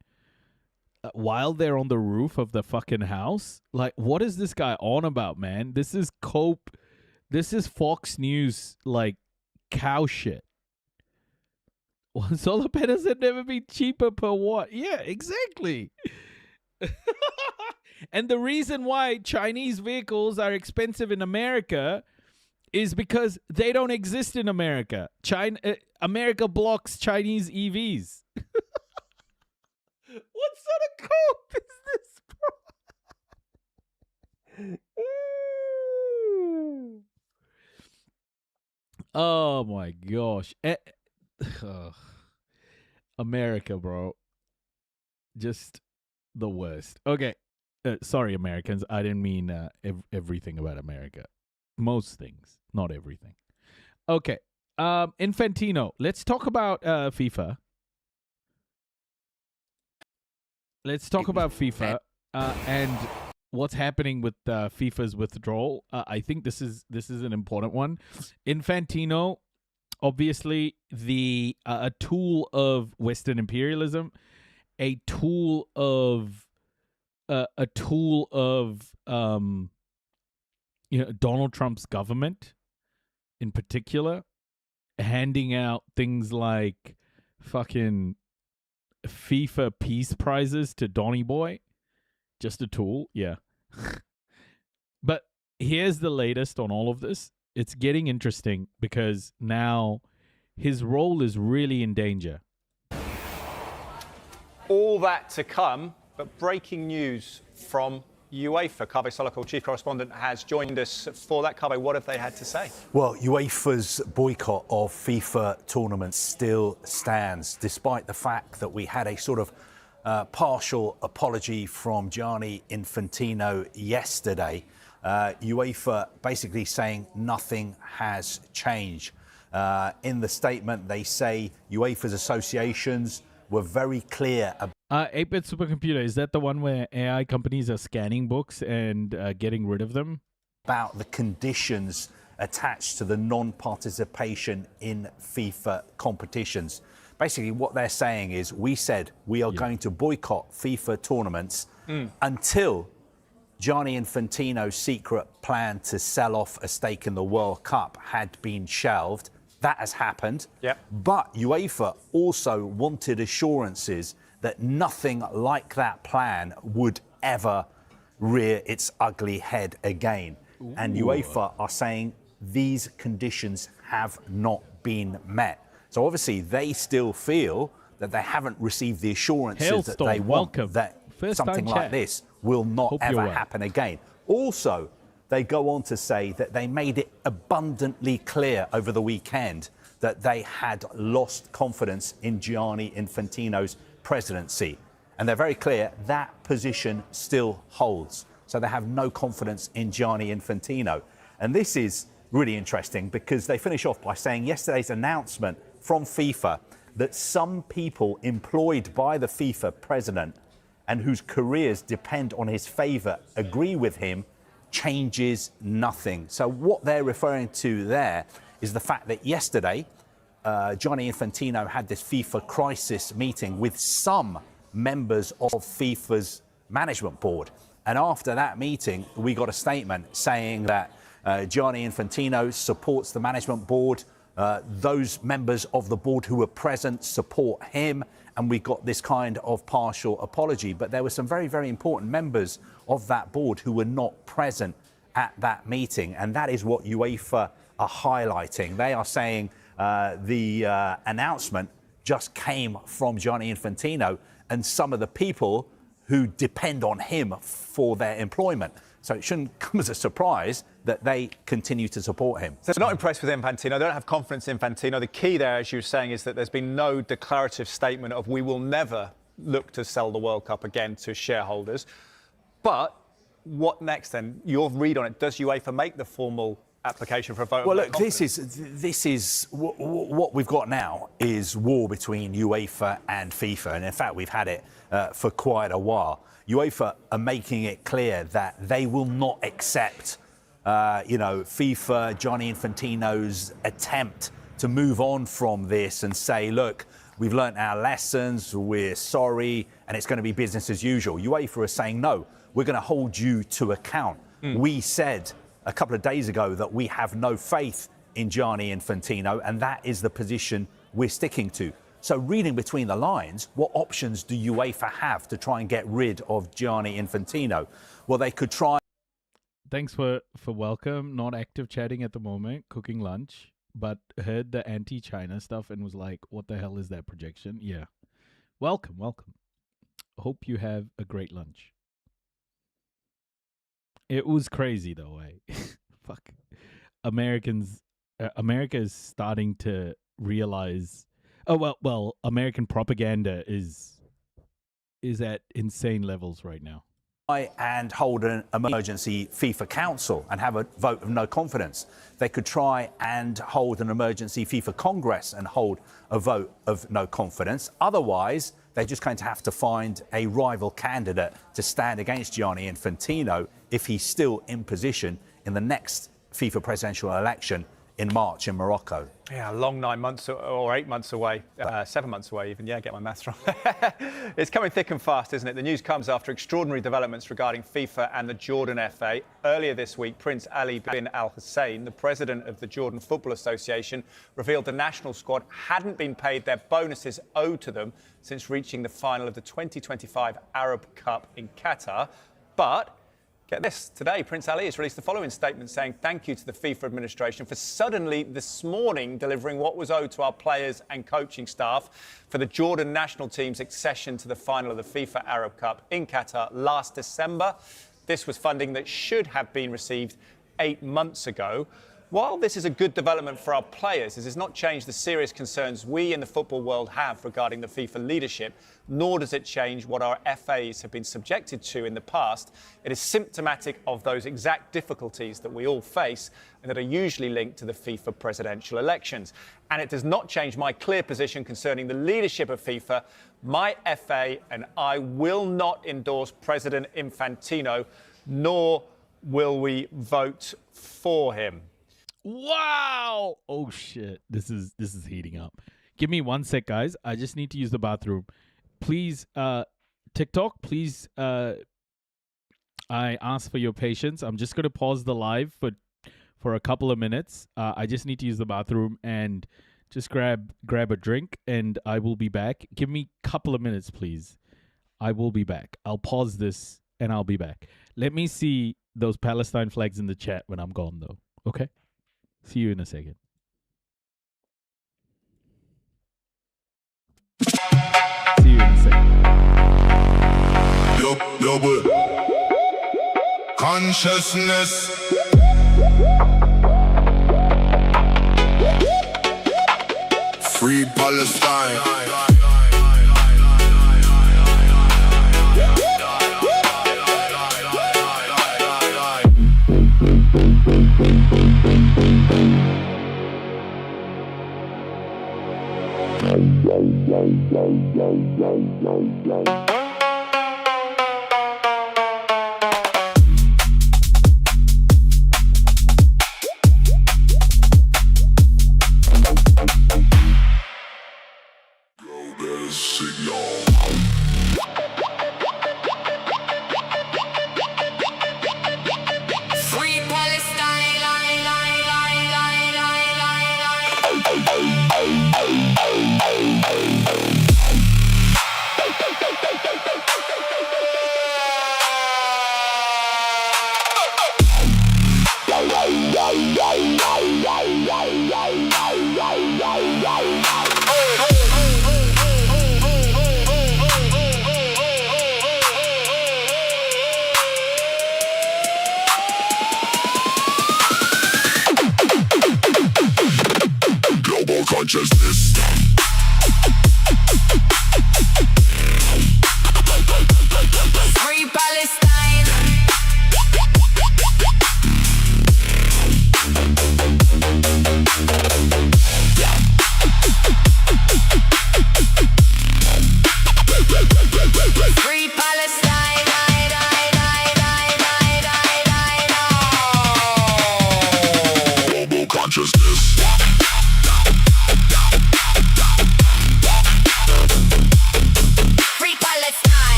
While they're on the roof of the fucking house? Like, what is this guy on about, man? This is Cope. This is Fox News, like, cow shit. Well, solar panels have never been cheaper per watt. Yeah, exactly. And the reason why Chinese vehicles are expensive in America is because they don't exist in America. America blocks Chinese EVs. What sort of cope is this, bro? Oh my gosh. America, bro. Just the worst. Okay. Sorry, Americans. I didn't mean everything about America. Most things, not everything. Okay. Infantino. Let's talk about FIFA. Let's talk about FIFA and what's happening with FIFA's withdrawal. I think this is an important one. Infantino, obviously, a tool of Western imperialism, a tool of Donald Trump's government, in particular, handing out things like fucking FIFA peace prizes to Donny Boy. Just a tool, yeah. But here's the latest on all of this. It's getting interesting because now his role is really in danger. All that to come, but breaking news from UEFA. Kaveh Solokol, chief correspondent, has joined us for that. Kaveh, what have they had to say? Well, UEFA's boycott of FIFA tournaments still stands, despite the fact that we had a sort of partial apology from Gianni Infantino yesterday. UEFA basically saying nothing has changed. In the statement, they say UEFA's associations were very clear about 8-bit supercomputer, is that the one where AI companies are scanning books and getting rid of them? About the conditions attached to the non-participation in FIFA competitions. Basically, what they're saying is, we said we are going to boycott FIFA tournaments until Gianni Infantino's secret plan to sell off a stake in the World Cup had been shelved. That has happened. But UEFA also wanted assurances that nothing like that plan would ever rear its ugly head again. Ooh. And UEFA are saying these conditions have not been met. So obviously they still feel that they haven't received the assurances that they want, that something like this will not ever happen again. Also, they go on to say that they made it abundantly clear over the weekend that they had lost confidence in Gianni Infantino's presidency. And they're very clear that position still holds. So they have no confidence in Gianni Infantino. And this is really interesting because they finish off by saying yesterday's announcement from FIFA that some people employed by the FIFA president and whose careers depend on his favor agree with him changes nothing. So what they're referring to there is the fact that yesterday Gianni Infantino had this FIFA crisis meeting with some members of FIFA's management board. And after that meeting, we got a statement saying that Gianni Infantino supports the management board. Those members of the board who were present support him. and we got this kind of partial apology. But there were some very, very important members of that board who were not present at that meeting, and that is what UEFA are highlighting. They are saying the announcement just came from Gianni Infantino and some of the people who depend on him for their employment. So it shouldn't come as a surprise that they continue to support him. So they're not impressed with Infantino. They don't have confidence in Infantino. The key there, as you were saying, is that there's been no declarative statement of we will never look to sell the World Cup again to shareholders. But what next then? Your read on it. Does UEFA make the formal application for a vote? Well, look, this is what we've got now is war between UEFA and FIFA, and in fact we've had it for quite a while. UEFA are making it clear that they will not accept, FIFA, Gianni Infantino's attempt to move on from this and say, look, we've learnt our lessons, we're sorry, and it's going to be business as usual. UEFA are saying, no, we're going to hold you to account. We said a couple of days ago that we have no faith in Gianni Infantino, and that is the position we're sticking to. So reading between the lines, what options do UEFA have to try and get rid of Gianni Infantino? Well, they could try... Thanks for welcome. Not active chatting at the moment, cooking lunch, but heard the anti-China stuff and was like, what the hell is that projection? Yeah. Welcome. Hope you have a great lunch. It was crazy though, eh? Fuck. America is starting to realize... Oh, well, American propaganda is at insane levels right now. And hold an emergency FIFA council and have a vote of no confidence. They could try and hold an emergency FIFA Congress and hold a vote of no confidence. Otherwise, they're just going to have to find a rival candidate to stand against Gianni Infantino if he's still in position in the next FIFA presidential election in March in Morocco. Yeah, a long 9 months or 8 months away, 7 months away even. Yeah, get my maths wrong. It's coming thick and fast, isn't it? The news comes after extraordinary developments regarding FIFA and the Jordan FA. Earlier this week, Prince Ali bin Al Hussein, the president of the Jordan Football Association, revealed the national squad hadn't been paid their bonuses owed to them since reaching the final of the 2025 Arab Cup in Qatar. But get this, today Prince Ali has released the following statement saying thank you to the FIFA administration for suddenly this morning delivering what was owed to our players and coaching staff for the Jordan national team's accession to the final of the FIFA Arab Cup in Qatar last December. This was funding that should have been received 8 months ago. While this is a good development for our players, this has not changed the serious concerns we in the football world have regarding the FIFA leadership, nor does it change what our FAs have been subjected to in the past. It is symptomatic of those exact difficulties that we all face and that are usually linked to the FIFA presidential elections. And it does not change my clear position concerning the leadership of FIFA. My FA and I will not endorse President Infantino, nor will we vote for him. Wow! Oh shit! This is heating up. Give me 1 sec, guys. I just need to use the bathroom. Please, TikTok. Please, I ask for your patience. I'm just gonna pause the live for a couple of minutes. I just need to use the bathroom and just grab a drink, and I will be back. Give me a couple of minutes, please. I will be back. I'll pause this and I'll be back. Let me see those Palestine flags in the chat when I'm gone, though. Okay. See you in a second. See you in a second. Yo, consciousness. Free Palestine. conscious this. Free Palestine.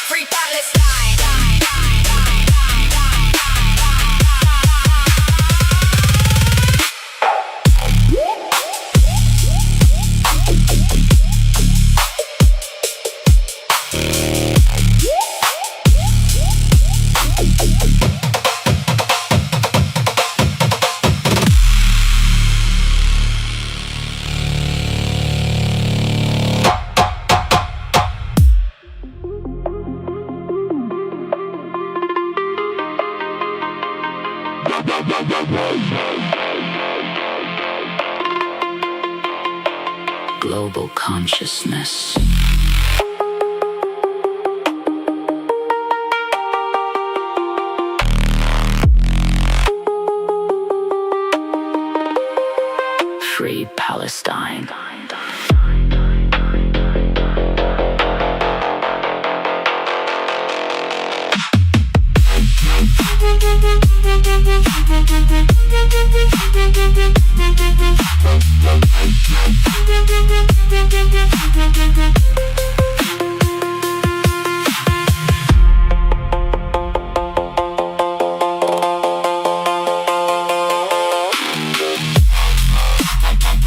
Free Palestine. Global consciousness. Free Palestine. Free Palestine. Global consciousness. Free Palestine.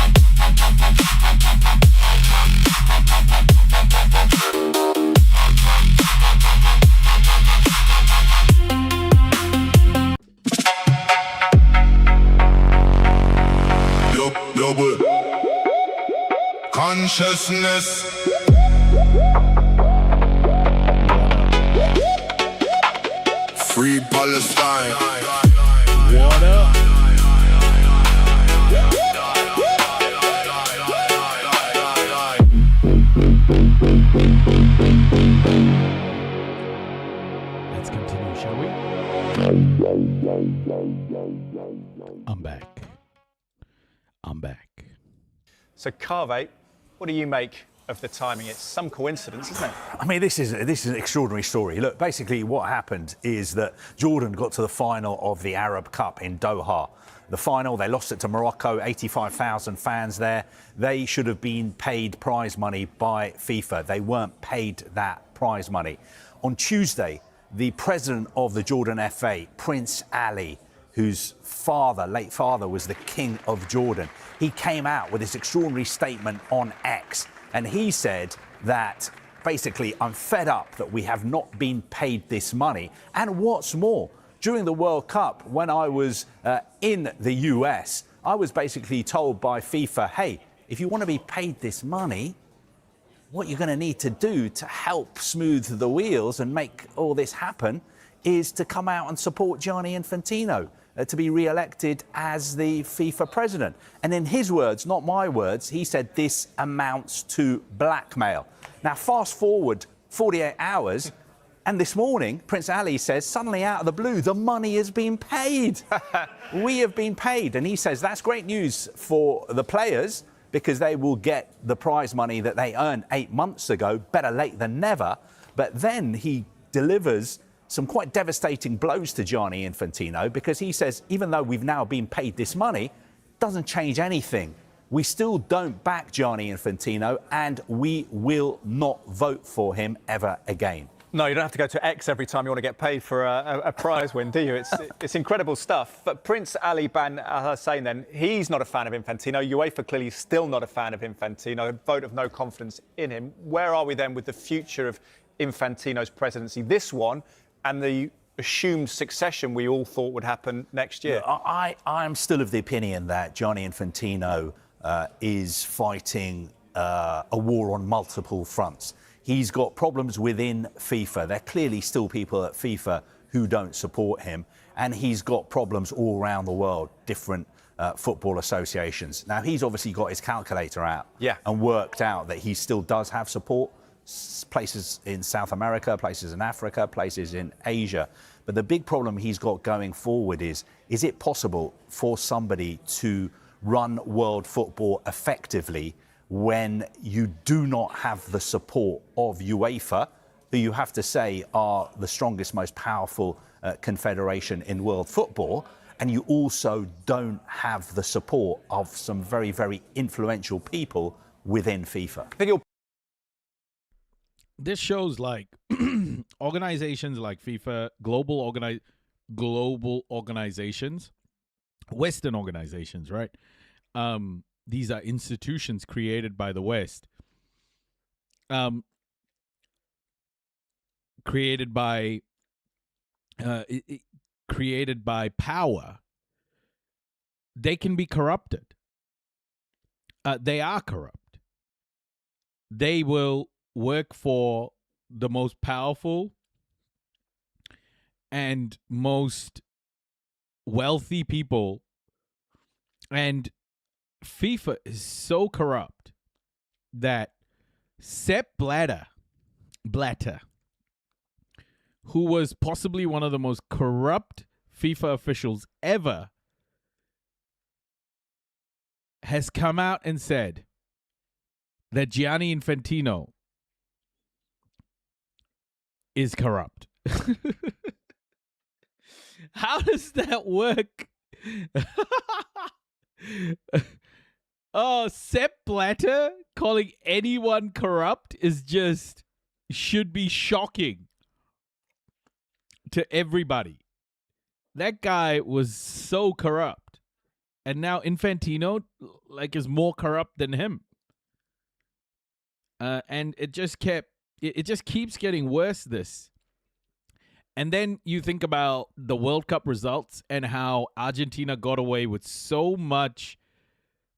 Global consciousness. Free Palestine. What up? Let's continue, shall we? I'm back. So, Carve, what do you make of the timing? It's some coincidence, isn't it? I mean, this is an extraordinary story. Look, basically what happened is that Jordan got to the final of the Arab Cup in Doha. The final, they lost it to Morocco, 85,000 fans there. They should have been paid prize money by FIFA. They weren't paid that prize money. On Tuesday, the president of the Jordan FA, Prince Ali, whose late father was the King of Jordan, he came out with this extraordinary statement on X. And he said that basically, I'm fed up that we have not been paid this money. And what's more, during the World Cup, when I was in the US, I was basically told by FIFA, hey, if you want to be paid this money, what you're going to need to do to help smooth the wheels and make all this happen is to come out and support Gianni Infantino to be re-elected as the FIFA president. And in his words, not my words, he said this amounts to blackmail. Now, fast forward 48 hours, and this morning, Prince Ali says, suddenly out of the blue, the money has been paid. We have been paid. And he says that's great news for the players because they will get the prize money that they earned 8 months ago, better late than never. But then he delivers some quite devastating blows to Gianni Infantino because he says, even though we've now been paid this money, doesn't change anything. We still don't back Gianni Infantino and we will not vote for him ever again. No, you don't have to go to X every time you want to get paid for a prize win, do you? It's incredible stuff. But Prince Ali bin Hussein, then, he's not a fan of Infantino. UEFA clearly still not a fan of Infantino. A vote of no confidence in him. Where are we then with the future of Infantino's presidency? This one and the assumed succession we all thought would happen next year. I'm still of the opinion that Gianni Infantino is fighting a war on multiple fronts. He's got problems within FIFA. There are clearly still people at FIFA who don't support him. And he's got problems all around the world, different football associations. Now, he's obviously got his calculator out and worked out that he still does have support. Places in South America, places in Africa, places in Asia. But the big problem he's got going forward is it possible for somebody to run world football effectively when you do not have the support of UEFA, who you have to say are the strongest, most powerful confederation in world football, and you also don't have the support of some very, very influential people within FIFA? This shows like organizations like FIFA, global organizations, Western organizations, right? These are institutions created by the West, created by power. They can be corrupted. They are corrupt. They will work for the most powerful and most wealthy people. And FIFA is so corrupt that Sepp Blatter, who was possibly one of the most corrupt FIFA officials ever, has come out and said that Gianni Infantino is corrupt. How does that work? Oh, Sepp Blatter calling anyone corrupt is just should be shocking to everybody. That guy was so corrupt. And now Infantino is more corrupt than him. And it just keeps getting worse, this. And then you think about the World Cup results and how Argentina got away with so much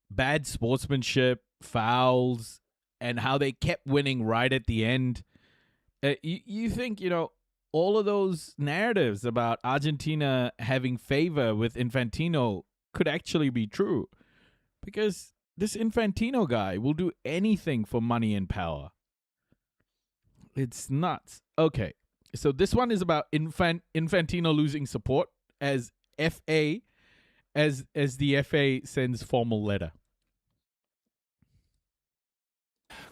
bad sportsmanship, fouls, and how they kept winning right at the end. You think, all of those narratives about Argentina having favor with Infantino could actually be true. Because this Infantino guy will do anything for money and power. It's nuts. Okay, so this one is about Infantino losing support as the FA sends formal letter.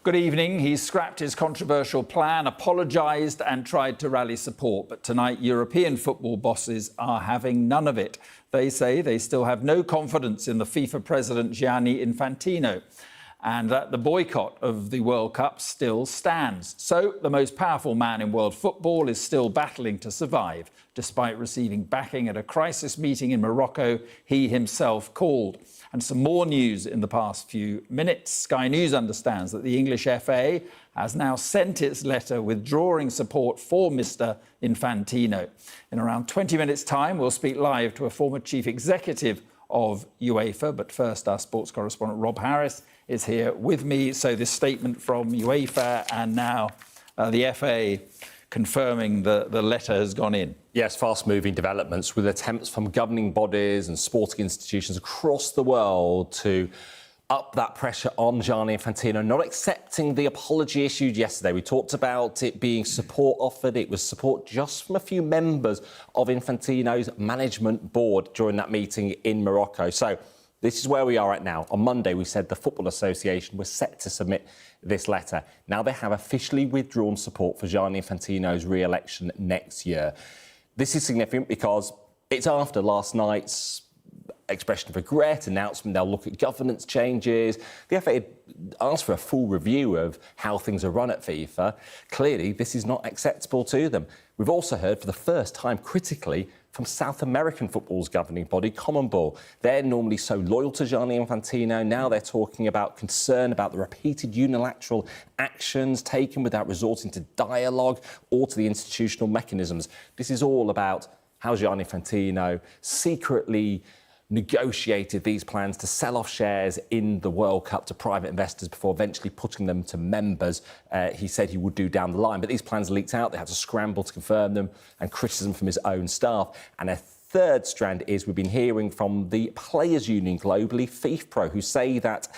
Good evening. He scrapped his controversial plan, apologised and tried to rally support. But tonight, European football bosses are having none of it. They say they still have no confidence in the FIFA president, Gianni Infantino, and that the boycott of the World Cup still stands. So the most powerful man in world football is still battling to survive, despite receiving backing at a crisis meeting in Morocco he himself called. And some more news in the past few minutes. Sky News understands that the English FA has now sent its letter withdrawing support for Mr. Infantino. In around 20 minutes' time, we'll speak live to a former chief executive of UEFA. But first, our sports correspondent Rob Harris is here with me. So this statement from UEFA and now the FA confirming the letter has gone in. Yes, fast-moving developments with attempts from governing bodies and sporting institutions across the world to up that pressure on Gianni Infantino, not accepting the apology issued yesterday. We talked about it being support offered. It was support just from a few members of Infantino's management board during that meeting in Morocco. So this is where we are right now. On Monday, we said the Football Association was set to submit this letter. Now they have officially withdrawn support for Gianni Infantino's re-election next year. This is significant because it's after last night's expression of regret, announcement they'll look at governance changes. The FA had asked for a full review of how things are run at FIFA. Clearly, this is not acceptable to them. We've also heard for the first time critically from South American football's governing body, CONMEBOL. They're normally so loyal to Gianni Infantino. Now they're talking about concern about the repeated unilateral actions taken without resorting to dialogue or to the institutional mechanisms. This is all about how Gianni Infantino secretly negotiated these plans to sell off shares in the World Cup to private investors before eventually putting them to members. He said he would do down the line, but these plans leaked out. They had to scramble to confirm them, and criticism from his own staff. And a third strand is we've been hearing from the players' union globally, FIFPro, who say that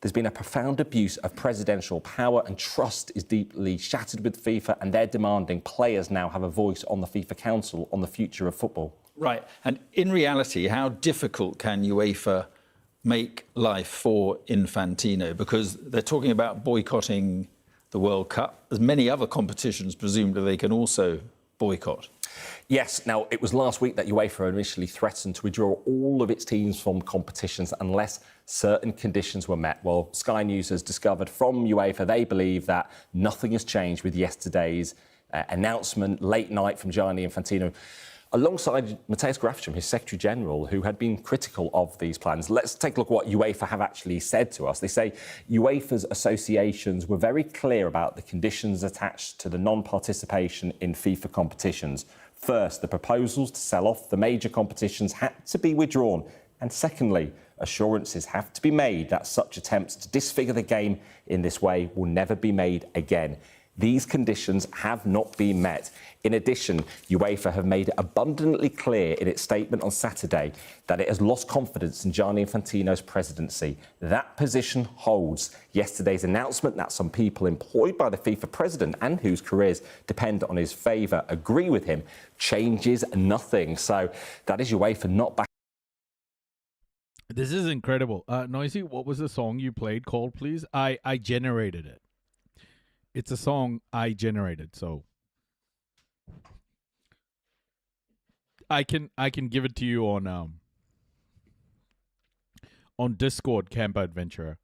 there's been a profound abuse of presidential power and trust is deeply shattered with FIFA, and they're demanding players now have a voice on the FIFA Council on the future of football. Right. And in reality, how difficult can UEFA make life for Infantino? Because they're talking about boycotting the World Cup. There's many other competitions, presumably, they can also boycott. Yes. Now, it was last week that UEFA initially threatened to withdraw all of its teams from competitions unless certain conditions were met. Well, Sky News has discovered from UEFA they believe that nothing has changed with yesterday's announcement, late night from Gianni Infantino, alongside Mateusz Grafstrom, his Secretary General, who had been critical of these plans. Let's take a look at what UEFA have actually said to us. They say UEFA's associations were very clear about the conditions attached to the non-participation in FIFA competitions. First, the proposals to sell off the major competitions had to be withdrawn. And secondly, assurances have to be made that such attempts to disfigure the game in this way will never be made again. These conditions have not been met. In addition, UEFA have made it abundantly clear in its statement on Saturday that it has lost confidence in Gianni Infantino's presidency. That position holds. Yesterday's announcement that some people employed by the FIFA president and whose careers depend on his favour agree with him changes nothing. So that is UEFA not back. This is incredible. Noisy, what was the song you played called, please? I generated it. It's a song I generated, so I can give it to you on Discord, Camper Adventurer.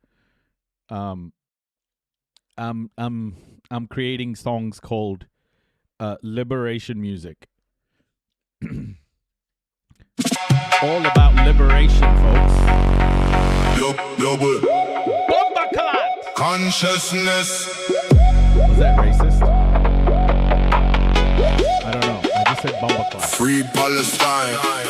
I'm creating songs called liberation music. All about liberation, folks. Bomba clot. Consciousness. Was that racist? I don't know. I just said bomba clot. Free Palestine. Okay.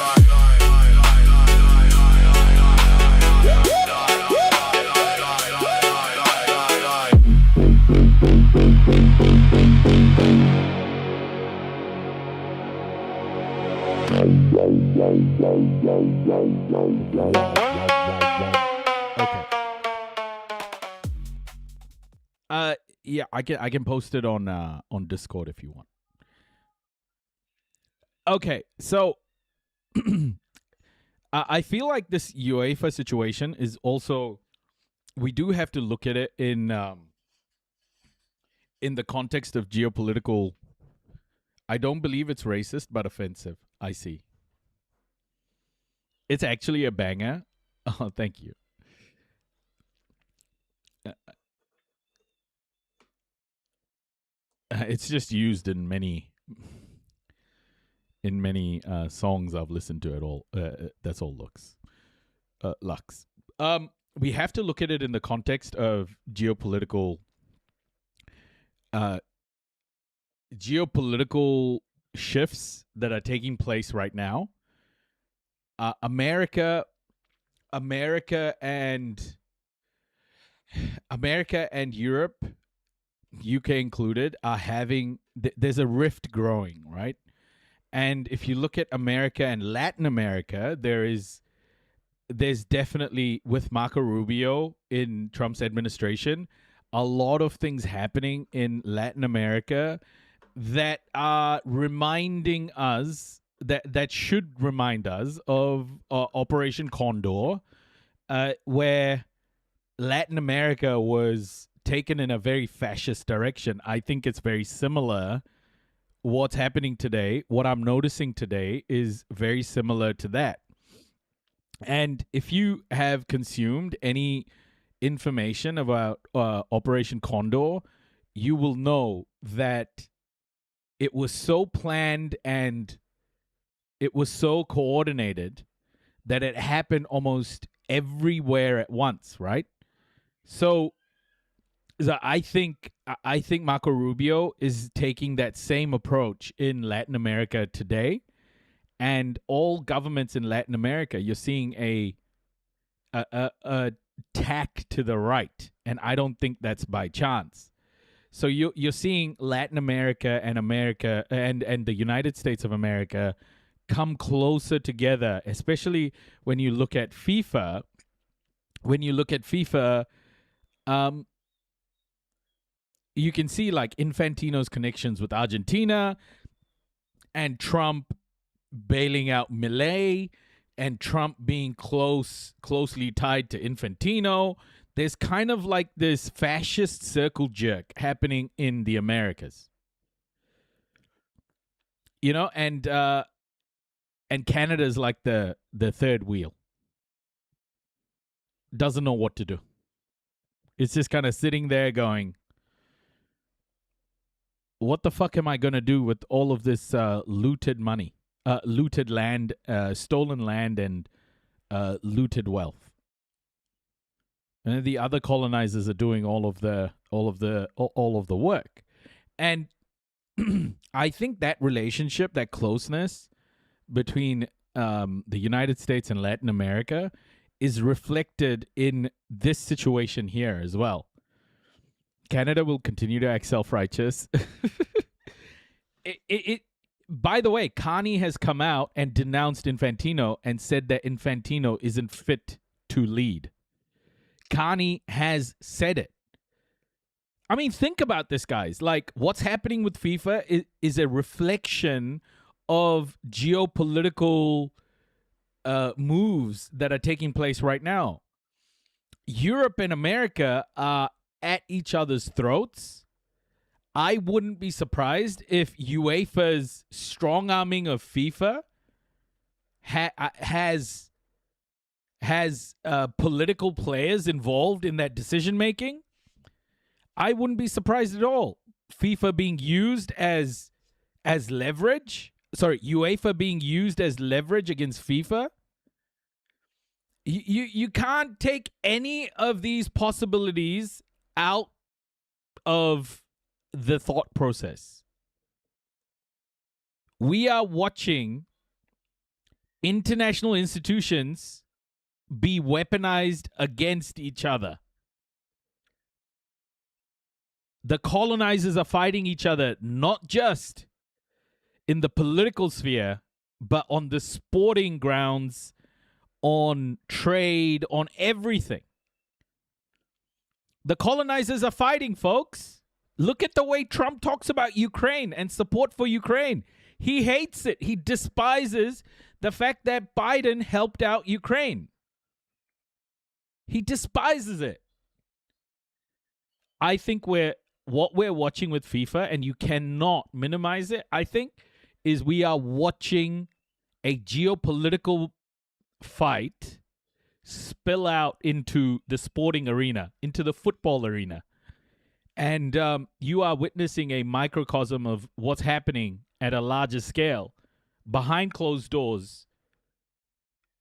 Yeah, I can post it on Discord if you want. Okay, so I feel like this UEFA situation is also, we do have to look at it in the context of geopolitical. I don't believe it's racist, but offensive. I see. It's actually a banger. Oh, thank you. It's just used in many songs I've listened to at all. That's all Lux. We have to look at it in the context of geopolitical shifts that are taking place right now. America and Europe, UK included, are having there's a rift growing, right? And if you look at America and Latin America, there's definitely, with Marco Rubio in Trump's administration, a lot of things happening in Latin America that are reminding us that should remind us of Operation Condor, where Latin America was taken in a very fascist direction. I think it's very similar. What's happening today, what I'm noticing today, is very similar to that. And if you have consumed any information about Operation Condor, you will know that it was so planned and it was so coordinated that it happened almost everywhere at once, right? So I think Marco Rubio is taking that same approach in Latin America today, And all governments in Latin America, you're seeing a tack to the right, and I don't think that's by chance. So you're seeing Latin America and the United States of America come closer together, especially when you look at FIFA. When you look at FIFA, you can see like Infantino's connections with Argentina, and Trump bailing out Milei, and Trump being closely tied to Infantino. There's kind of like this fascist circle jerk happening in the Americas. You know, and Canada's like the third wheel. Doesn't know what to do. It's just kind of sitting there going, what the fuck am I going to do with all of this looted money? Looted land, stolen land, and looted wealth. And the other colonizers are doing all of the work. And I think that relationship, that closeness between the United States and Latin America is reflected in this situation here as well. Canada will continue to act self-righteous. By the way, Carney has come out and denounced Infantino and said that Infantino isn't fit to lead. Carney has said it. I mean, think about this, guys. Like, what's happening with FIFA is a reflection of geopolitical moves that are taking place right now. Europe and America are at each other's throats. I wouldn't be surprised if UEFA's strong-arming of FIFA has political players involved in that decision-making. I wouldn't be surprised at all. FIFA being used as leverage. Sorry, UEFA being used as leverage against FIFA. You can't take any of these possibilities out of the thought process. We are watching international institutions be weaponized against each other. The colonizers are fighting each other, not just in the political sphere, but on the sporting grounds, on trade, on everything. The colonizers are fighting, folks. Look at the way Trump talks about Ukraine and support for Ukraine. He hates it. He despises the fact that Biden helped out Ukraine. He despises it. I think what we're watching with FIFA, and you cannot minimize it, I think, is we are watching a geopolitical fight spill out into the sporting arena, into the football arena. And you are witnessing a microcosm of what's happening at a larger scale behind closed doors.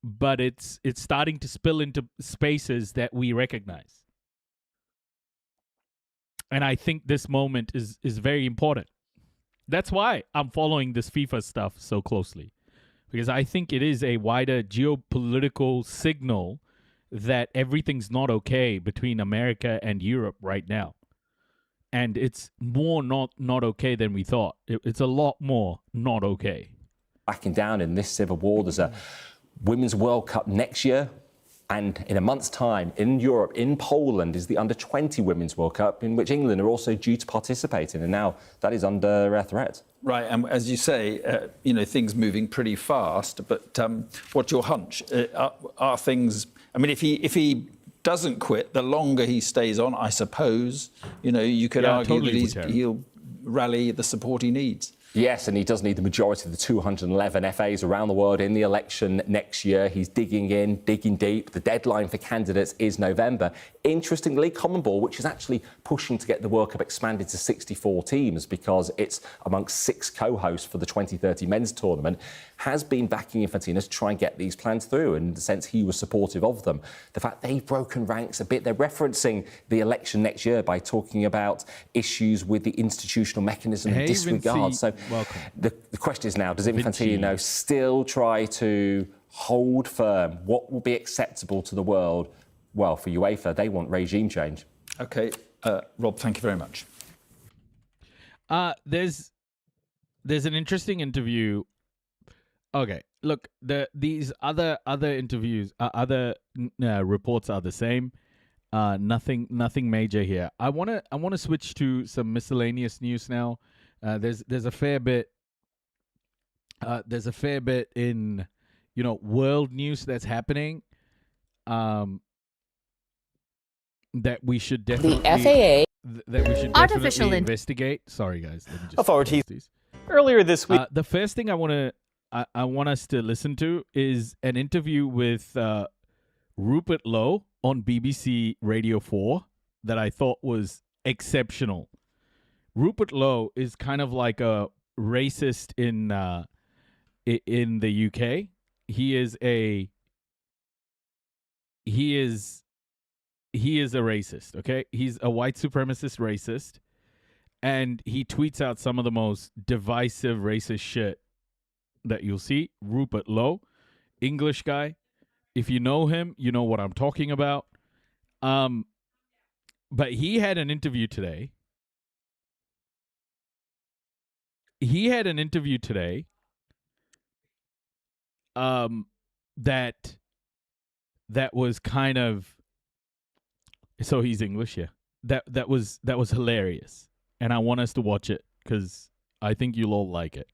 But it's starting to spill into spaces that we recognize. And I think this moment is very important. That's why I'm following this FIFA stuff so closely. Because I think it is a wider geopolitical signal that everything's not okay between America and Europe right now. And it's more not okay than we thought. It's a lot more not okay. Backing down in this civil war. There's a Women's World Cup next year. And in a month's time, in Europe, in Poland, is the Under-20 Women's World Cup, in which England are also due to participate in. And now that is under threat. Right, and as you say, things moving pretty fast. But what's your hunch? Are things... I mean, if he doesn't quit, the longer he stays on, I suppose, you could argue totally that he'll rally the support he needs. Yes, and he does need the majority of the 211 FAs around the world in the election next year. He's digging deep. The deadline for candidates is November. Interestingly, Common Ball, which is actually pushing to get the World Cup expanded to 64 teams because it's amongst 6 co-hosts for the 2030 men's tournament, has been backing Infantino to try and get these plans through. And in the sense he was supportive of them. The fact they've broken ranks a bit, they're referencing the election next year by talking about issues with the institutional mechanism and disregard. So Welcome. The question is now, does Infantino still try to hold firm what will be acceptable to the world? Well, for UEFA, they want regime change. OK, Rob, thank you very much. There's an interesting interview. Okay, look, these other interviews, reports are the same. Nothing major here. I wanna switch to some miscellaneous news now. There's a fair bit. There's a fair bit in, world news that's happening. That we should definitely investigate. Sorry, guys. Let me just authorities earlier this week. The first thing I want us to listen to is an interview with Rupert Lowe on BBC Radio 4 that I thought was exceptional. Rupert Lowe is kind of like a racist in the UK. He is a racist, okay? He's a white supremacist racist, and he tweets out some of the most divisive racist shit that you'll see. Rupert Lowe, English guy. If you know him, you know what I'm talking about. But he had an interview today. That was kind of, so he's English, yeah. That was hilarious, and I want us to watch it because I think you'll all like it.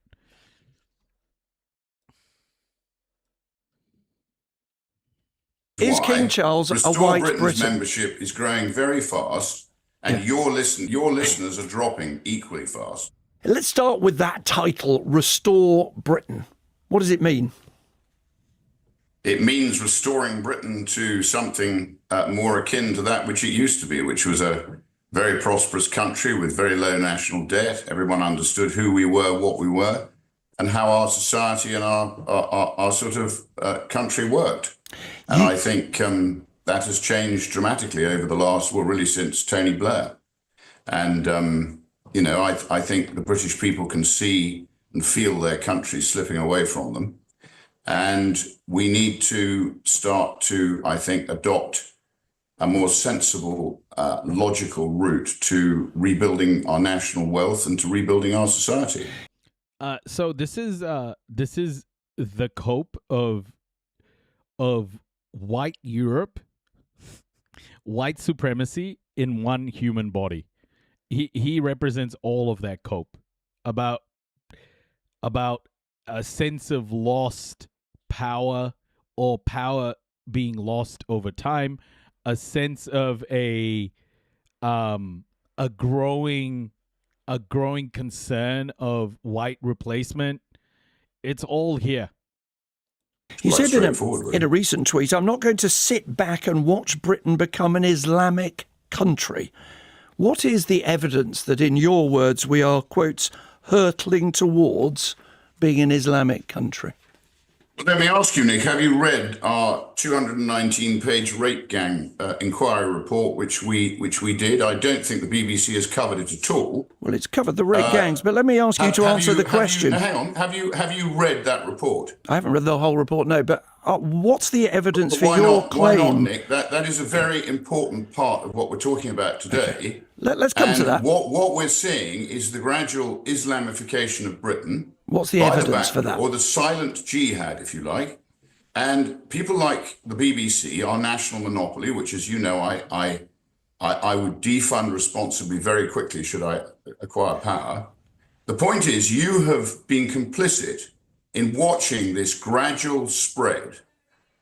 Is King Charles a white Britain's Briton? membership is growing very fast, and your listeners are dropping equally fast. Let's start with that title, Restore Britain. What does it mean? It means restoring Britain to something more akin to that which it used to be, which was a very prosperous country with very low national debt. Everyone understood who we were, what we were, and how our society and our sort of country worked. And I think that has changed dramatically over the last, really since Tony Blair. And, I think the British people can see and feel their country slipping away from them. And we need to start to, I think, adopt a more sensible, logical route to rebuilding our national wealth and to rebuilding our society. So this is the cope of white Europe, white supremacy in one human body. He represents all of that cope about a sense of lost power or power being lost over time, a sense of a growing concern of white replacement. It's all here. He said in a recent tweet, "I'm not going to sit back and watch Britain become an Islamic country." What is the evidence that, in your words, we are, quotes, hurtling towards being an Islamic country? Let me ask you, Nick, have you read our 219-page rape gang inquiry report, which we did? I don't think the BBC has covered it at all. Well, it's covered the rape gangs, but let me ask you to answer the question. Hang on, have you read that report? I haven't read the whole report, no, but what's the evidence for why your not, claim? Why not, Nick? That is a very important part of what we're talking about today. Okay. Let's come to that. What we're seeing is the gradual Islamification of Britain. What's the evidence for that? Or the silent jihad, if you like. And people like the BBC, our national monopoly, which, as you know, I would defund responsibly very quickly should I acquire power. The point is, you have been complicit in watching this gradual spread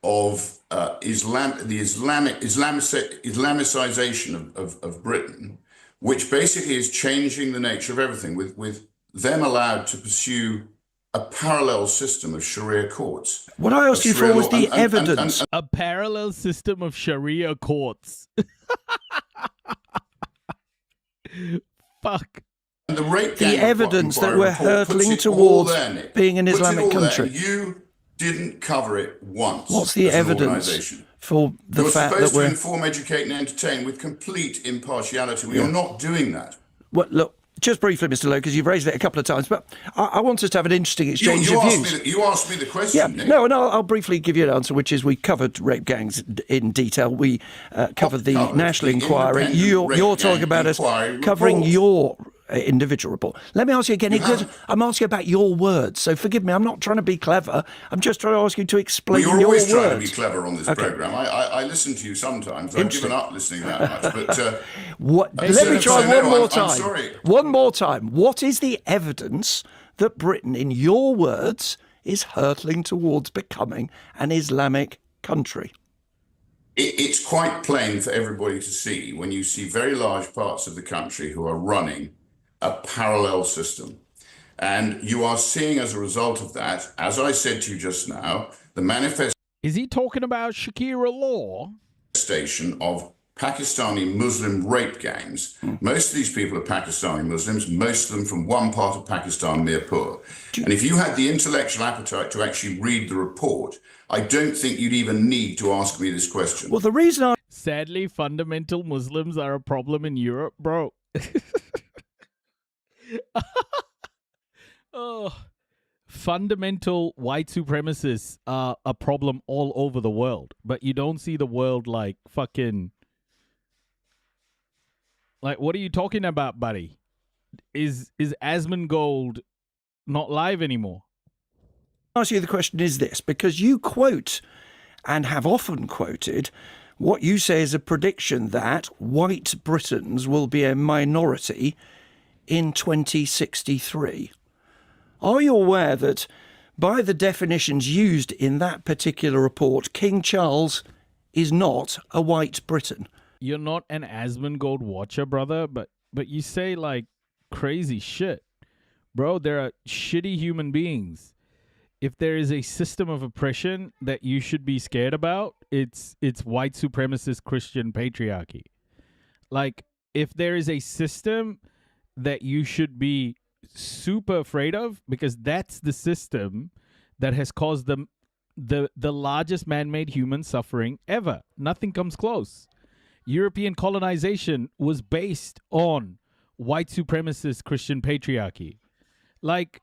of the Islamicization of Britain, which basically is changing the nature of everything, with them allowed to pursue a parallel system of Sharia courts. What I asked you for was the evidence. A parallel system of Sharia courts. Fuck. And the evidence that we're hurtling towards being an Islamic country. You didn't cover it once. What's the evidence for the fact that we're supposed to we're... inform, educate and entertain with complete impartiality. We are not doing that. Well, look, Just briefly, Mr. Lowe, because you've raised it a couple of times, but I want us to have an interesting exchange of views. You asked me the question. Yeah, Nick. no, and I'll briefly give you an answer, which is we covered rape gangs in detail. We covered the national inquiry. You're talking about us covering your individual report. Let me ask you again. I'm asking about your words, so forgive me. I'm not trying to be clever. I'm just trying to ask you to explain your words. You're always trying to be clever on this programme. I listen to you sometimes. I've given up listening that much. But let me try one more time. I'm sorry. One more time. What is the evidence that Britain, in your words, is hurtling towards becoming an Islamic country? It's quite plain for everybody to see when you see very large parts of the country who are running a parallel system. And you are seeing as a result of that, as I said to you just now, the manifestation. Is he talking about Shakira law? Of Pakistani Muslim rape gangs. Most of these people are Pakistani Muslims, most of them from one part of Pakistan, Mirpur. And if you had the intellectual appetite to actually read the report, I don't think you'd even need to ask me this question. Well, the reason Sadly, fundamental Muslims are a problem in Europe, bro. Oh, fundamental white supremacists are a problem all over the world, but you don't see the world like fucking. Like, what are you talking about, buddy? Is Asmongold not live anymore? I'll ask you the question is this, because you quote and have often quoted what you say is a prediction that white Britons will be a minority in 2063. Are you aware that by the definitions used in that particular report, King Charles is not a white Briton? You're not an Asmongold watcher, brother, but you say like crazy shit. Bro, there are shitty human beings. If there is a system of oppression that you should be scared about, it's white supremacist Christian patriarchy. Like, if there is a system that you should be super afraid of, because that's the system that has caused the largest man-made human suffering ever. Nothing comes close. European colonization was based on white supremacist Christian patriarchy. Like,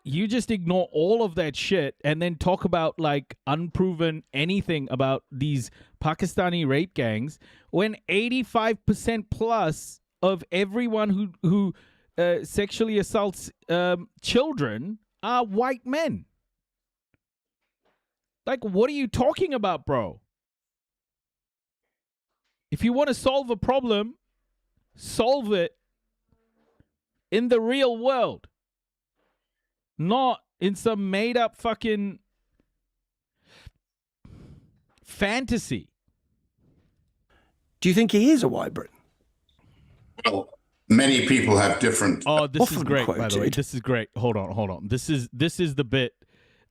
you just ignore all of that shit and then talk about like unproven anything about these Pakistani rape gangs when 85% plus of everyone who sexually assaults children are white men. Like, what are you talking about, bro? If you want to solve a problem, solve it in the real world. Not in some made-up fucking fantasy. Do you think he is a white Briton? Well, many people have different. Oh, this is great, by the way. This is great. Hold on. This is the bit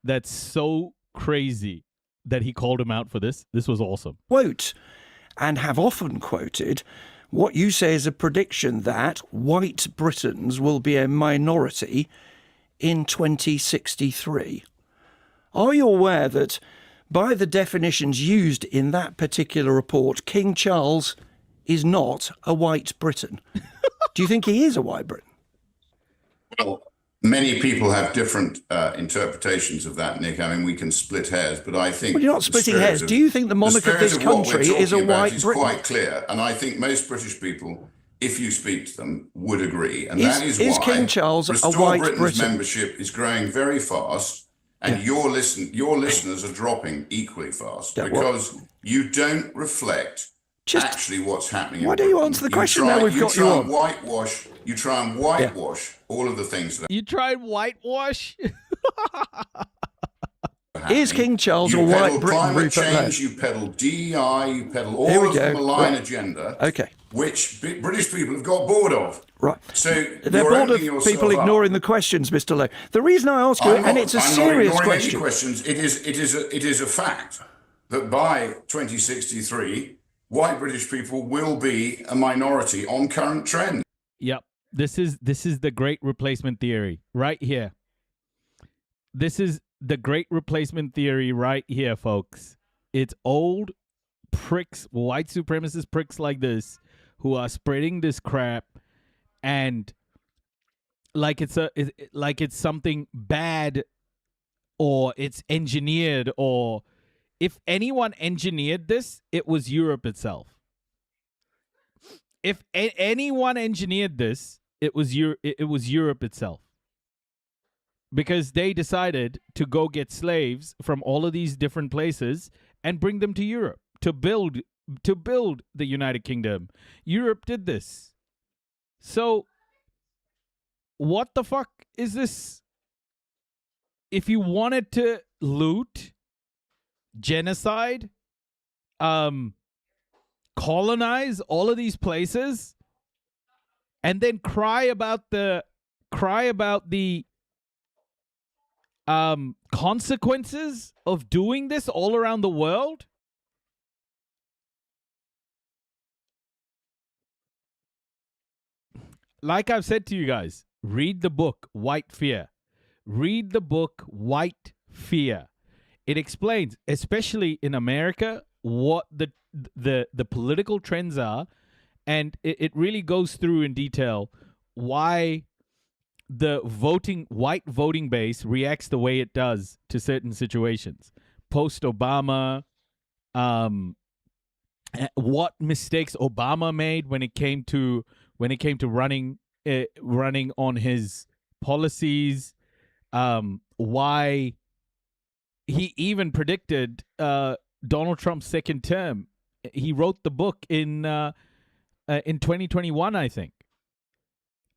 that's so crazy that he called him out for this. This was awesome. Quote, and have often quoted, what you say is a prediction that white Britons will be a minority in 2063. Are you aware that by the definitions used in that particular report, King Charles is not a white Briton? Do you think he is a white Briton? Well, many people have different interpretations of that, Nick. I mean, we can split hairs, but I think... Well, you're not splitting hairs. Do you think the monarch of this country is a white Briton? It's quite clear, and I think most British people, if you speak to them, would agree. And that is why King Charles Restore a white Britain's Briton? membership is growing very fast, and your listeners are dropping equally fast because you don't reflect actually what's happening. Why don't you answer the question now we've got you on? You try and whitewash all of the things that You tried whitewash? Is King Charles a white Briton, climate Rupert Lowe? change, you peddle DEI, you peddle all of the malign agenda, which British people have got bored of. Right. So they're bored of people ignoring the questions, Mr. Lowe. The reason I ask you, and it's a serious question. Any questions. It is a fact that by 2063, white British people will be a minority on current trend. Yep. This is the great replacement theory right here. This is the great replacement theory right here, folks. It's old pricks, white supremacist pricks like this who are spreading this crap and like it's something bad, or it's engineered, or if anyone engineered this, it was Europe itself. If anyone engineered this, it was Europe itself. Because they decided to go get slaves from all of these different places and bring them to Europe to build the United Kingdom. Europe did this. So what the fuck is this? If you wanted to loot, genocide, colonize all of these places, and then cry about the consequences of doing this all around the world, like I've said to you guys, read the book White Fear. Read the book White Fear. It explains, especially in America, what the political trends are, and it really goes through in detail why the white voting base reacts the way it does to certain situations. Post-Obama, what mistakes Obama made when it came to running on his policies, why he even predicted Donald Trump's second term. He wrote the book in 2021, I think,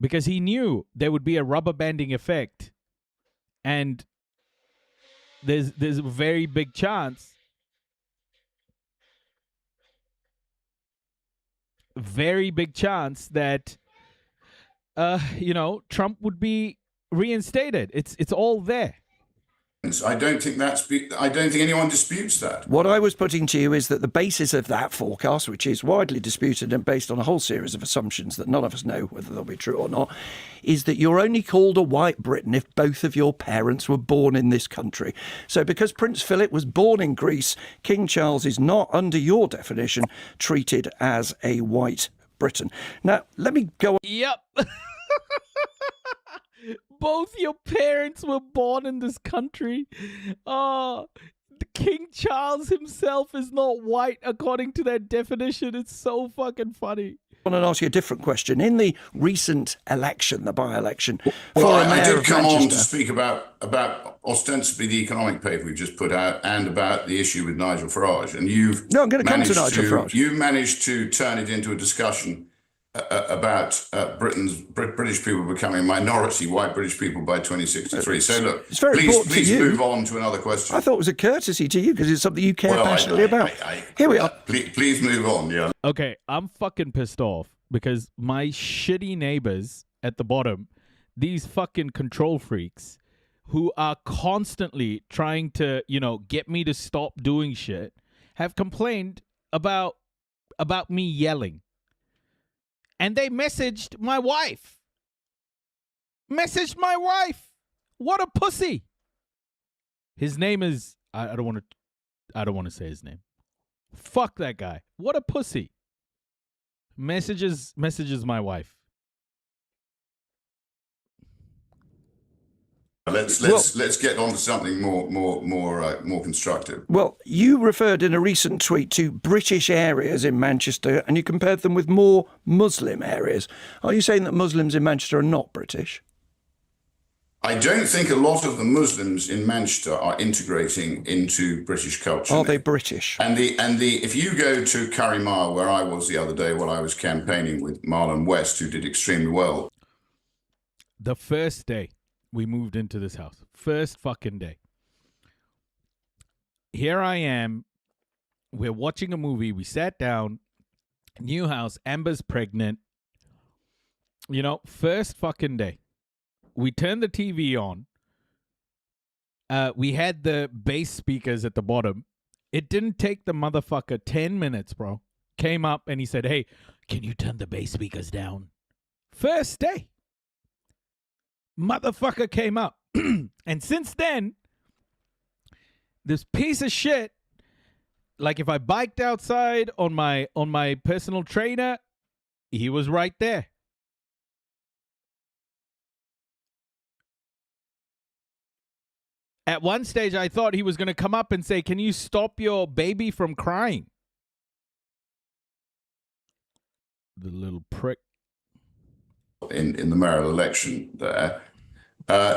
because he knew there would be a rubber banding effect, and there's a very big chance that Trump would be reinstated. It's all there. I don't think anyone disputes that. What I was putting to you is that the basis of that forecast, which is widely disputed and based on a whole series of assumptions that none of us know whether they'll be true or not, is that you're only called a white Briton if both of your parents were born in this country. So because Prince Philip was born in Greece, King Charles is not, under your definition, treated as a white Briton. Now, let me go on. Yep. Both your parents were born in this country. The King Charles himself is not white according to that definition. It's so fucking funny. I want to ask you a different question. In the recent election, the by-election, I did come on to speak about ostensibly the economic paper we just put out and about the issue with Nigel Farage. And I'm going to come to Nigel Farage. You managed to turn it into a discussion about British people becoming minority, white British people by 2063. So look, it's very important please to you. Move on to another question. I thought it was a courtesy to you because it's something you care passionately about. Here we are. Please move on, yeah. Okay, I'm fucking pissed off because my shitty neighbors at the bottom, these fucking control freaks who are constantly trying to, get me to stop doing shit, have complained about me yelling. And they messaged my wife. What a pussy. His name is I don't want to say his name. Fuck that guy. What a pussy. Messages my wife. Let's get on to something more constructive. Well, you referred in a recent tweet to British areas in Manchester and you compared them with more Muslim areas. Are you saying that Muslims in Manchester are not British? I don't think a lot of the Muslims in Manchester are integrating into British culture. Are they British? And if you go to Curry Mile, where I was the other day while I was campaigning with Marlon West, who did extremely well. The first day we moved into this house. First fucking day. Here I am. We're watching a movie. We sat down. New house. Amber's pregnant. First fucking day. We turned the TV on. We had the bass speakers at the bottom. It didn't take the motherfucker 10 minutes, bro. Came up and he said, "Hey, can you turn the bass speakers down?" First day. Motherfucker came up. And since then, this piece of shit, like if I biked outside on my personal trainer, he was right there. At one stage, I thought he was going to come up and say, "Can you stop your baby from crying?" The little prick. In the mayoral election there,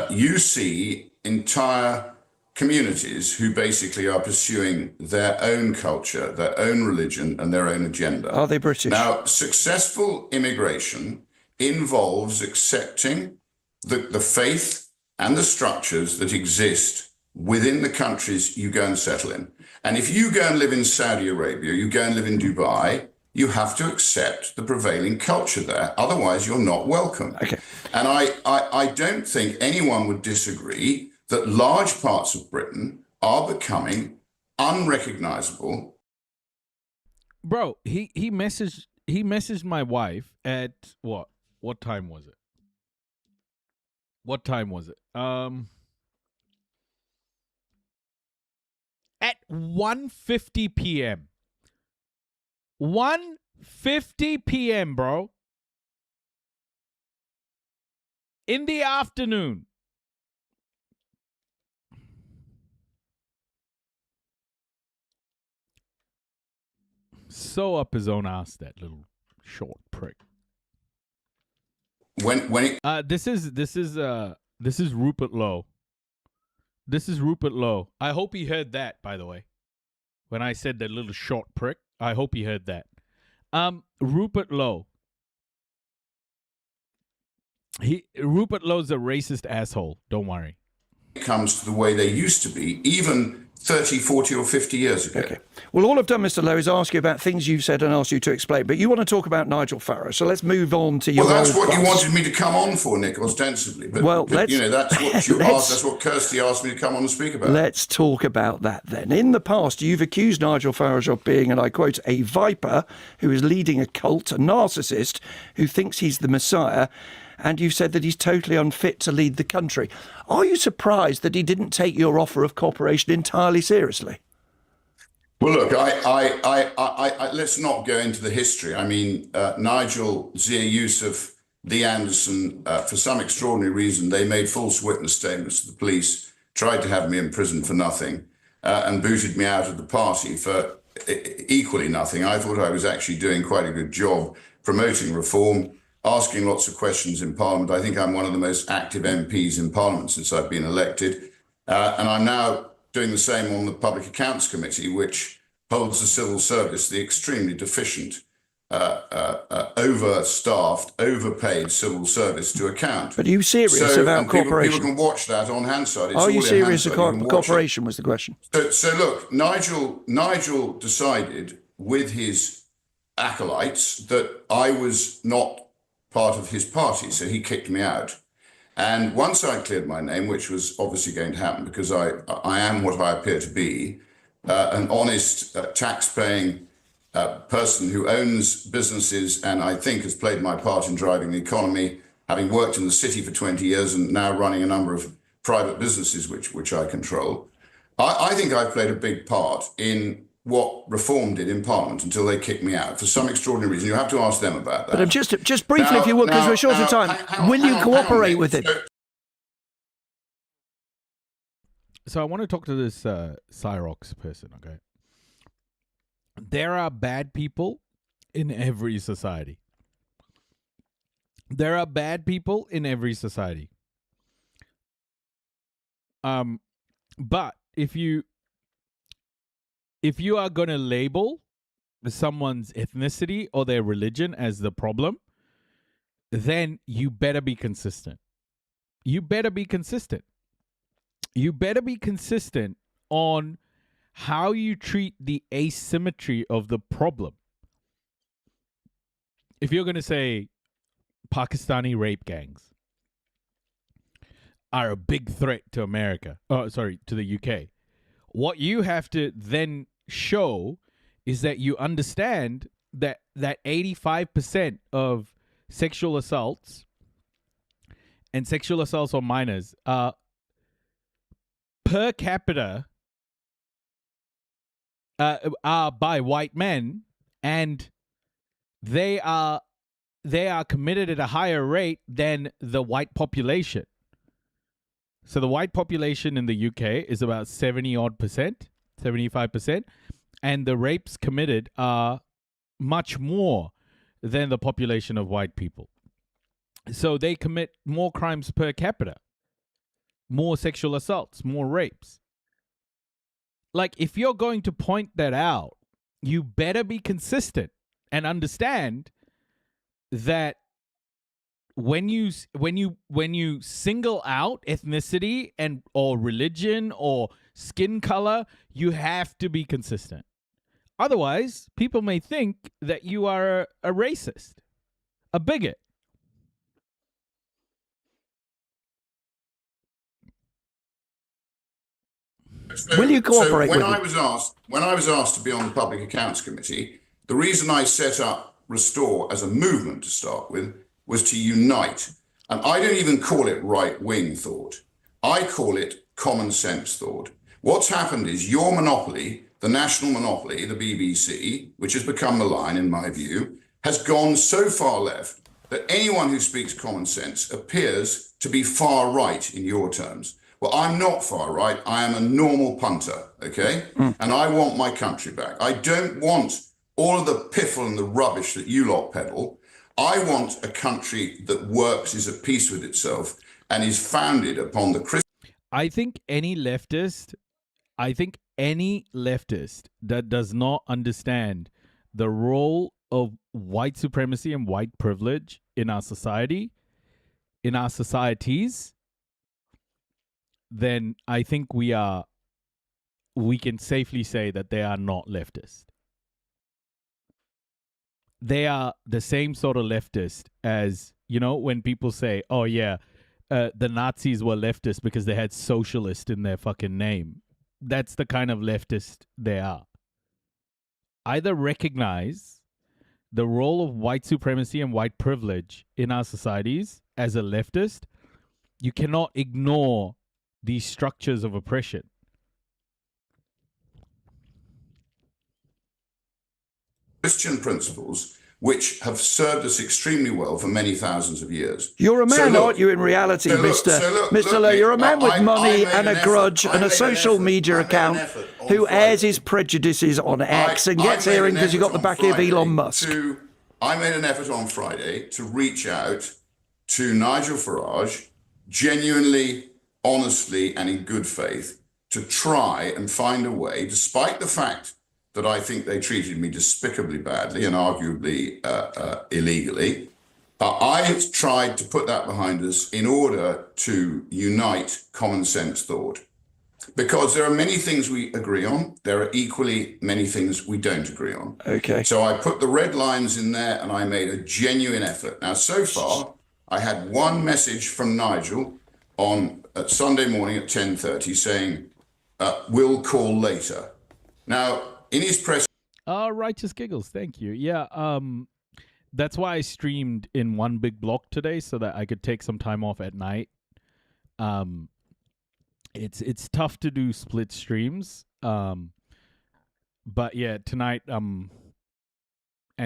you see entire communities who basically are pursuing their own culture, their own religion, and their own agenda. Are they British? Now, successful immigration involves accepting the faith and the structures that exist within the countries you go and settle in. And if you go and live in Saudi Arabia, you go and live in Dubai, you have to accept the prevailing culture there. Otherwise, you're not welcome. Okay. And I don't think anyone would disagree that large parts of Britain are becoming unrecognizable. Bro, he messaged my wife at what? What time was it? What time was it? At 1:50 p.m. 1:50 p.m., bro. In the afternoon. So up his own ass, that little short prick. This is Rupert Lowe. This is Rupert Lowe. I hope he heard that, by the way. When I said that little short prick, I hope he heard that. Rupert Lowe. Rupert Lowe's a racist asshole. Don't worry. It comes to the way they used to be, even 30, 40 or 50 years ago. Okay. Well, all I've done, Mr. Lowe, is ask you about things you've said and asked you to explain. But you want to talk about Nigel Farage, so let's move on to your. Well, that's what boss. you wanted me to come on for, Nick, ostensibly. But, you know, that's what you asked. That's what Kirsty asked me to come on and speak about. Let's talk about that then. In the past, you've accused Nigel Farage of being, and I quote, a viper who is leading a cult, a narcissist who thinks he's the Messiah. And you've said that he's totally unfit to lead the country. Are you surprised that he didn't take your offer of cooperation entirely seriously? Well, look, let's not go into the history. I mean, Nigel, Zia Yusuf, Lee Anderson, for some extraordinary reason, they made false witness statements to the police, tried to have me in prison for nothing, and booted me out of the party for equally nothing. I thought I was actually doing quite a good job promoting reform, asking lots of questions in Parliament. I think I'm one of the most active MPs in Parliament since I've been elected. And I'm now doing the same on the Public Accounts Committee, which holds the civil service, the extremely deficient, overstaffed, overpaid civil service to account. But are you serious about cooperation? People can watch that on Hansard. Are you serious about cooperation was the question. So look, Nigel decided with his acolytes that I was not part of his party, so he kicked me out. And once I cleared my name, which was obviously going to happen because I am what I appear to be, an honest, tax-paying person who owns businesses and I think has played my part in driving the economy, having worked in the city for 20 years and now running a number of private businesses which I control. I think I've played a big part in what Reform did in Parliament until they kicked me out for some extraordinary reason. You have to ask them about that. But just briefly, now, if you would, because we're short of time, will you cooperate with him? So I want to talk to this Cyrox person, okay? There are bad people in every society. There are bad people in every society. But if you are going to label someone's ethnicity or their religion as the problem, then you better be consistent. You better be consistent. You better be consistent on how you treat the asymmetry of the problem. If you're going to say Pakistani rape gangs are a big threat to America, to the UK, what you have to then show is that you understand that 85% of sexual assaults and sexual assaults on minors are per capita are by white men, and they are committed at a higher rate than the white population. So the white population in the UK is about 70-odd%, 75%, and the rapes committed are much more than the population of white people. So they commit more crimes per capita, more sexual assaults, more rapes. Like, if you're going to point that out, you better be consistent and understand that when you single out ethnicity and or religion or skin color, you have to be consistent. Otherwise, people may think that you are a racist, a bigot. Will you cooperate when with I him? was asked to be on the Public Accounts Committee, the reason I set up Restore as a movement to start with was to unite. And I don't even call it right-wing thought. I call it common sense thought. What's happened is your monopoly, the national monopoly, the BBC, which has become the line in my view, has gone so far left that anyone who speaks common sense appears to be far right in your terms. Well, I'm not far right. I am a normal punter, okay? And I want my country back. I don't want all of the piffle and the rubbish that you lot peddle. I want a country that works, is at peace with itself, and is founded upon the I think any leftist that does not understand the role of white supremacy and white privilege in our society, in our societies, then I think we can safely say that they are not leftist. They are the same sort of leftist as, when people say, oh yeah, the Nazis were leftist because they had socialist in their fucking name. That's the kind of leftist they are. Either recognize the role of white supremacy and white privilege in our societies as a leftist. You cannot ignore these structures of oppression. Christian principles which have served us extremely well for many thousands of years. You're a man, aren't you, in reality, Mr. Lowe? You're a man with money and a grudge and a social media account who airs his prejudices on X and gets hearing because you got the back of Elon Musk. I made an effort on Friday to reach out to Nigel Farage, genuinely, honestly, and in good faith, to try and find a way, despite the fact that I think they treated me despicably badly and arguably illegally. I tried to put that behind us in order to unite common sense thought. Because there are many things we agree on. There are equally many things we don't agree on. Okay. So I put the red lines in there and I made a genuine effort. Now, so far, I had one message from Nigel on Sunday morning at 10:30 saying, we'll call later. Now, in his press... Righteous Giggles, thank you. Yeah, that's why I streamed in one big block today so that I could take some time off at night. It's tough to do split streams. But yeah, tonight and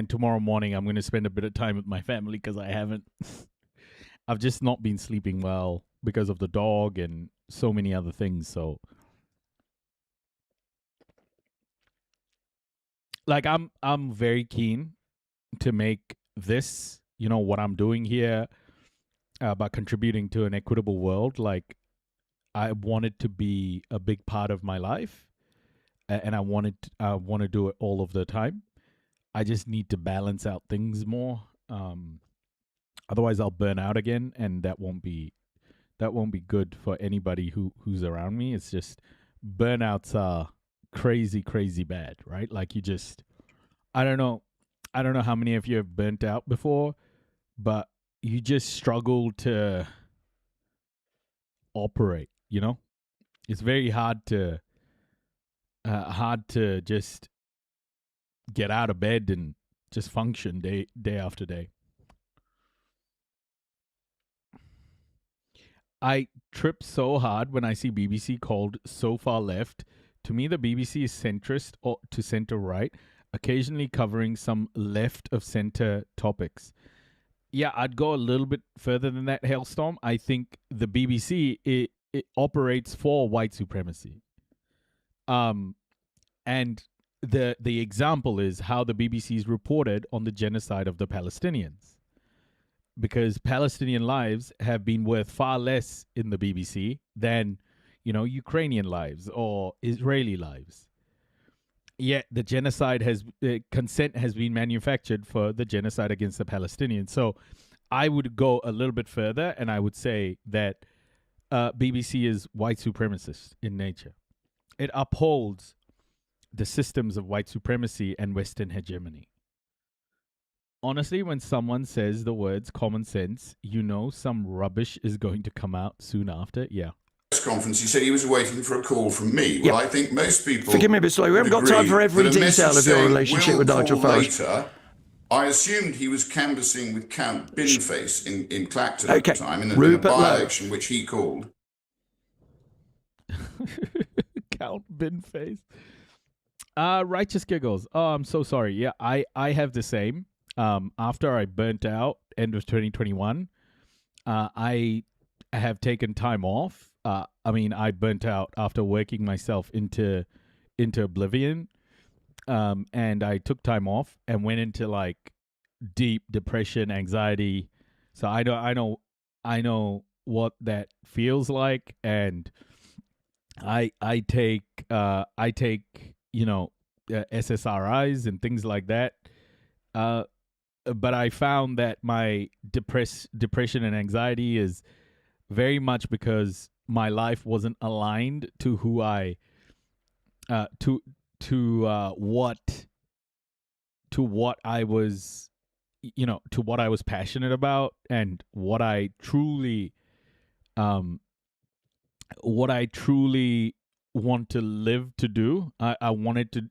tomorrow morning I'm going to spend a bit of time with my family because I've just not been sleeping well because of the dog and so many other things, so... Like, I'm very keen to make this, what I'm doing here by contributing to an equitable world. Like, I want it to be a big part of my life, and I want to do it all of the time. I just need to balance out things more. Otherwise, I'll burn out again, and that won't be good for anybody who's around me. It's just burnouts are crazy bad, right? Like, you just, I don't know how many of you have burnt out before, but you just struggle to operate, it's very hard to just get out of bed and just function day after day. I trip so hard when I see BBC called so far left. To me, the BBC is centrist or to center right, occasionally covering some left of center topics. Yeah, I'd go a little bit further than that, Hailstorm. I think the BBC it operates for white supremacy. And the example is how the BBC's reported on the genocide of the Palestinians. Because Palestinian lives have been worth far less in the BBC than, Ukrainian lives or Israeli lives. Yet the consent has been manufactured for the genocide against the Palestinians. So I would go a little bit further and I would say that BBC is white supremacist in nature. It upholds the systems of white supremacy and Western hegemony. Honestly, when someone says the words common sense, some rubbish is going to come out soon after. Yeah. Conference, he said he was waiting for a call from me. Well, I think most people. Forgive me a bit slow. We haven't got time for every detail of your relationship with Nigel Farage. Later, I assumed he was canvassing with Count Binface in Clacton at the time in a by-election which he called. Count Binface. Righteous giggles. Oh, I'm so sorry. Yeah, I have the same. After I burnt out end of 2021, I have taken time off. I burnt out after working myself into oblivion. And I took time off and went into like deep depression, anxiety. So I know what that feels like, and I take SSRIs and things like that. But I found that my depression and anxiety is very much because my life wasn't aligned to who I what I was, to what I was passionate about and what I truly want to live to do. I wanted to.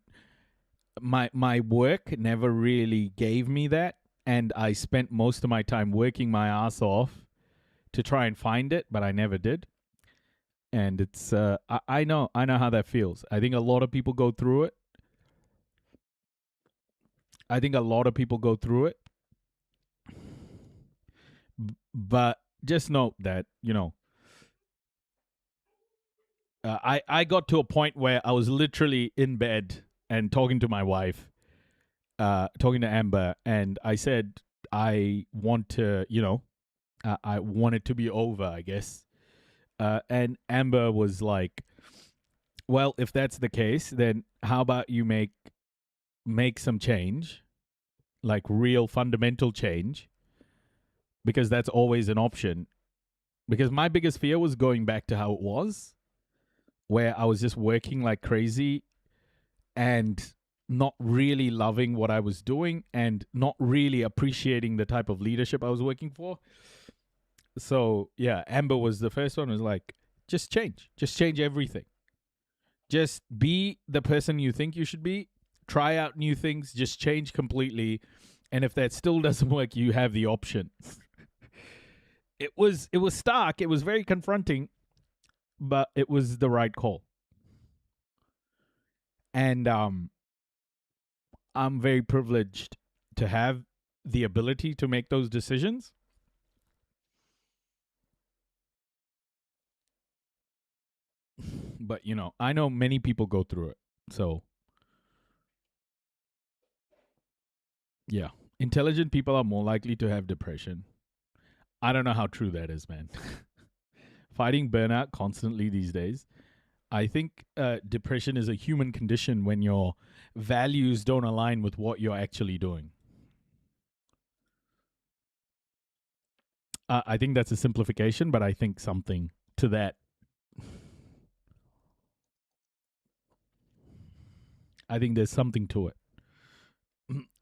My work never really gave me that, and I spent most of my time working my ass off to try and find it, but I never did. And it's I know how that feels. I think a lot of people go through it. But just note that, I got to a point where I was literally in bed and talking to my wife, talking to Amber, and I said, I want to, I want it to be over, I guess. And Amber was like, well, if that's the case, then how about you make some change, like real fundamental change, because that's always an option. Because my biggest fear was going back to how it was, where I was just working like crazy and not really loving what I was doing and not really appreciating the type of leadership I was working for. So, yeah, Amber was the first one who was like, just change everything. Just be the person you think you should be. Try out new things. Just change completely. And if that still doesn't work, you have the option. It was stark. It was very confronting, but it was the right call. And I'm very privileged to have the ability to make those decisions. But, I know many people go through it. So, yeah. Intelligent people are more likely to have depression. I don't know how true that is, man. Fighting burnout constantly these days. I think depression is a human condition when your values don't align with what you're actually doing. I think that's a simplification, but I think something to that. I think there's something to it.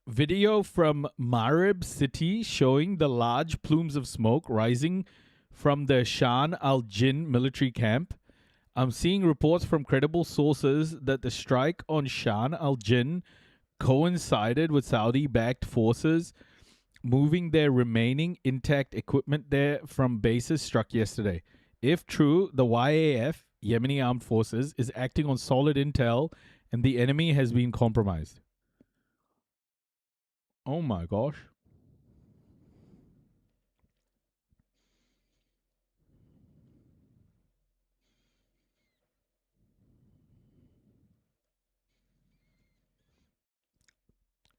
Video from Marib city showing the large plumes of smoke rising from the Shan al-Jin military camp. I'm seeing reports from credible sources that the strike on Shan al-Jin coincided with Saudi-backed forces moving their remaining intact equipment there from bases struck yesterday. If true, the YAF, Yemeni Armed Forces, is acting on solid intel and the enemy has been compromised. Oh my gosh.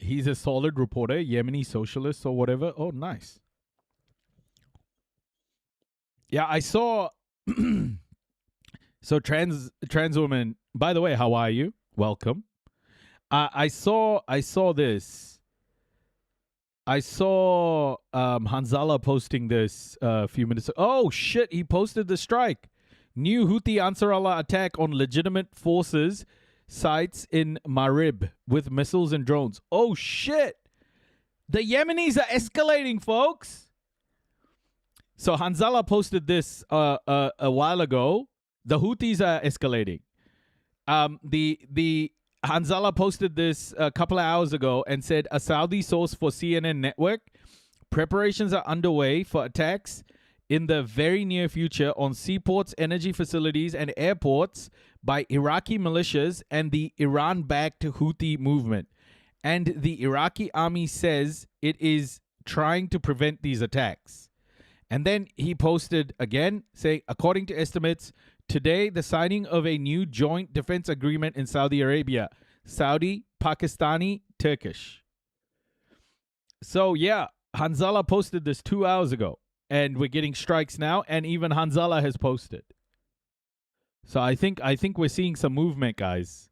He's a solid reporter, Yemeni socialist or whatever. Oh, nice. Yeah, I saw. So trans woman. By the way, how are you? Welcome. I saw this. I saw Hanzala posting this a few minutes ago. Oh shit! He posted the strike. New Houthi Ansar Allah attack on legitimate forces sites in Marib with missiles and drones. Oh shit! The Yemenis are escalating, folks. So Hanzala posted this a while ago. The Houthis are escalating. The Hanzala posted this a couple of hours ago and said a Saudi source for CNN network, preparations are underway for attacks in the very near future on seaports, energy facilities, and airports by Iraqi militias and the Iran-backed Houthi movement. And the Iraqi army says it is trying to prevent these attacks. And then he posted again saying, according to estimates, today the signing of a new joint defense agreement in Saudi Arabia. Saudi, Pakistani, Turkish. So yeah, Hanzala posted this 2 hours ago. And we're getting strikes now, and even Hanzala has posted. So I think we're seeing some movement, guys.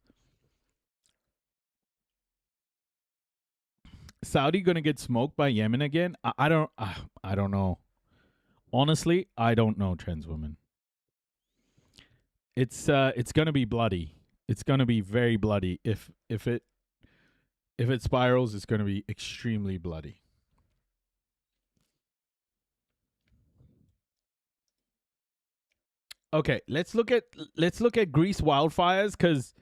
Saudi gonna get smoked by Yemen again? I don't know. Honestly, I don't know, trans woman. It's gonna be bloody. It's gonna be very bloody. If it spirals, it's gonna be extremely bloody. Okay, let's look at Greece wildfires, because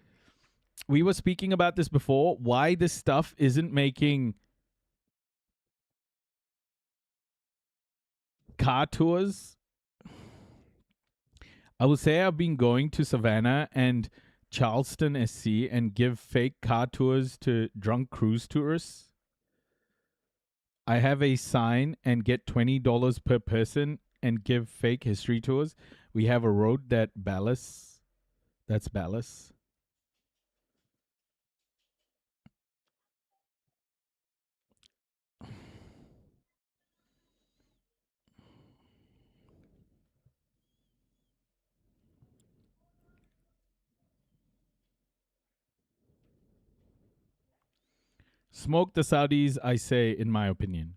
we were speaking about this before. Why this stuff isn't making car tours. I will say I've been going to Savannah and Charleston SC and give fake car tours to drunk cruise tourists. I have a sign and get $20 per person and give fake history tours. We have a road that's ballast. Smoke the Saudis, I say, in my opinion.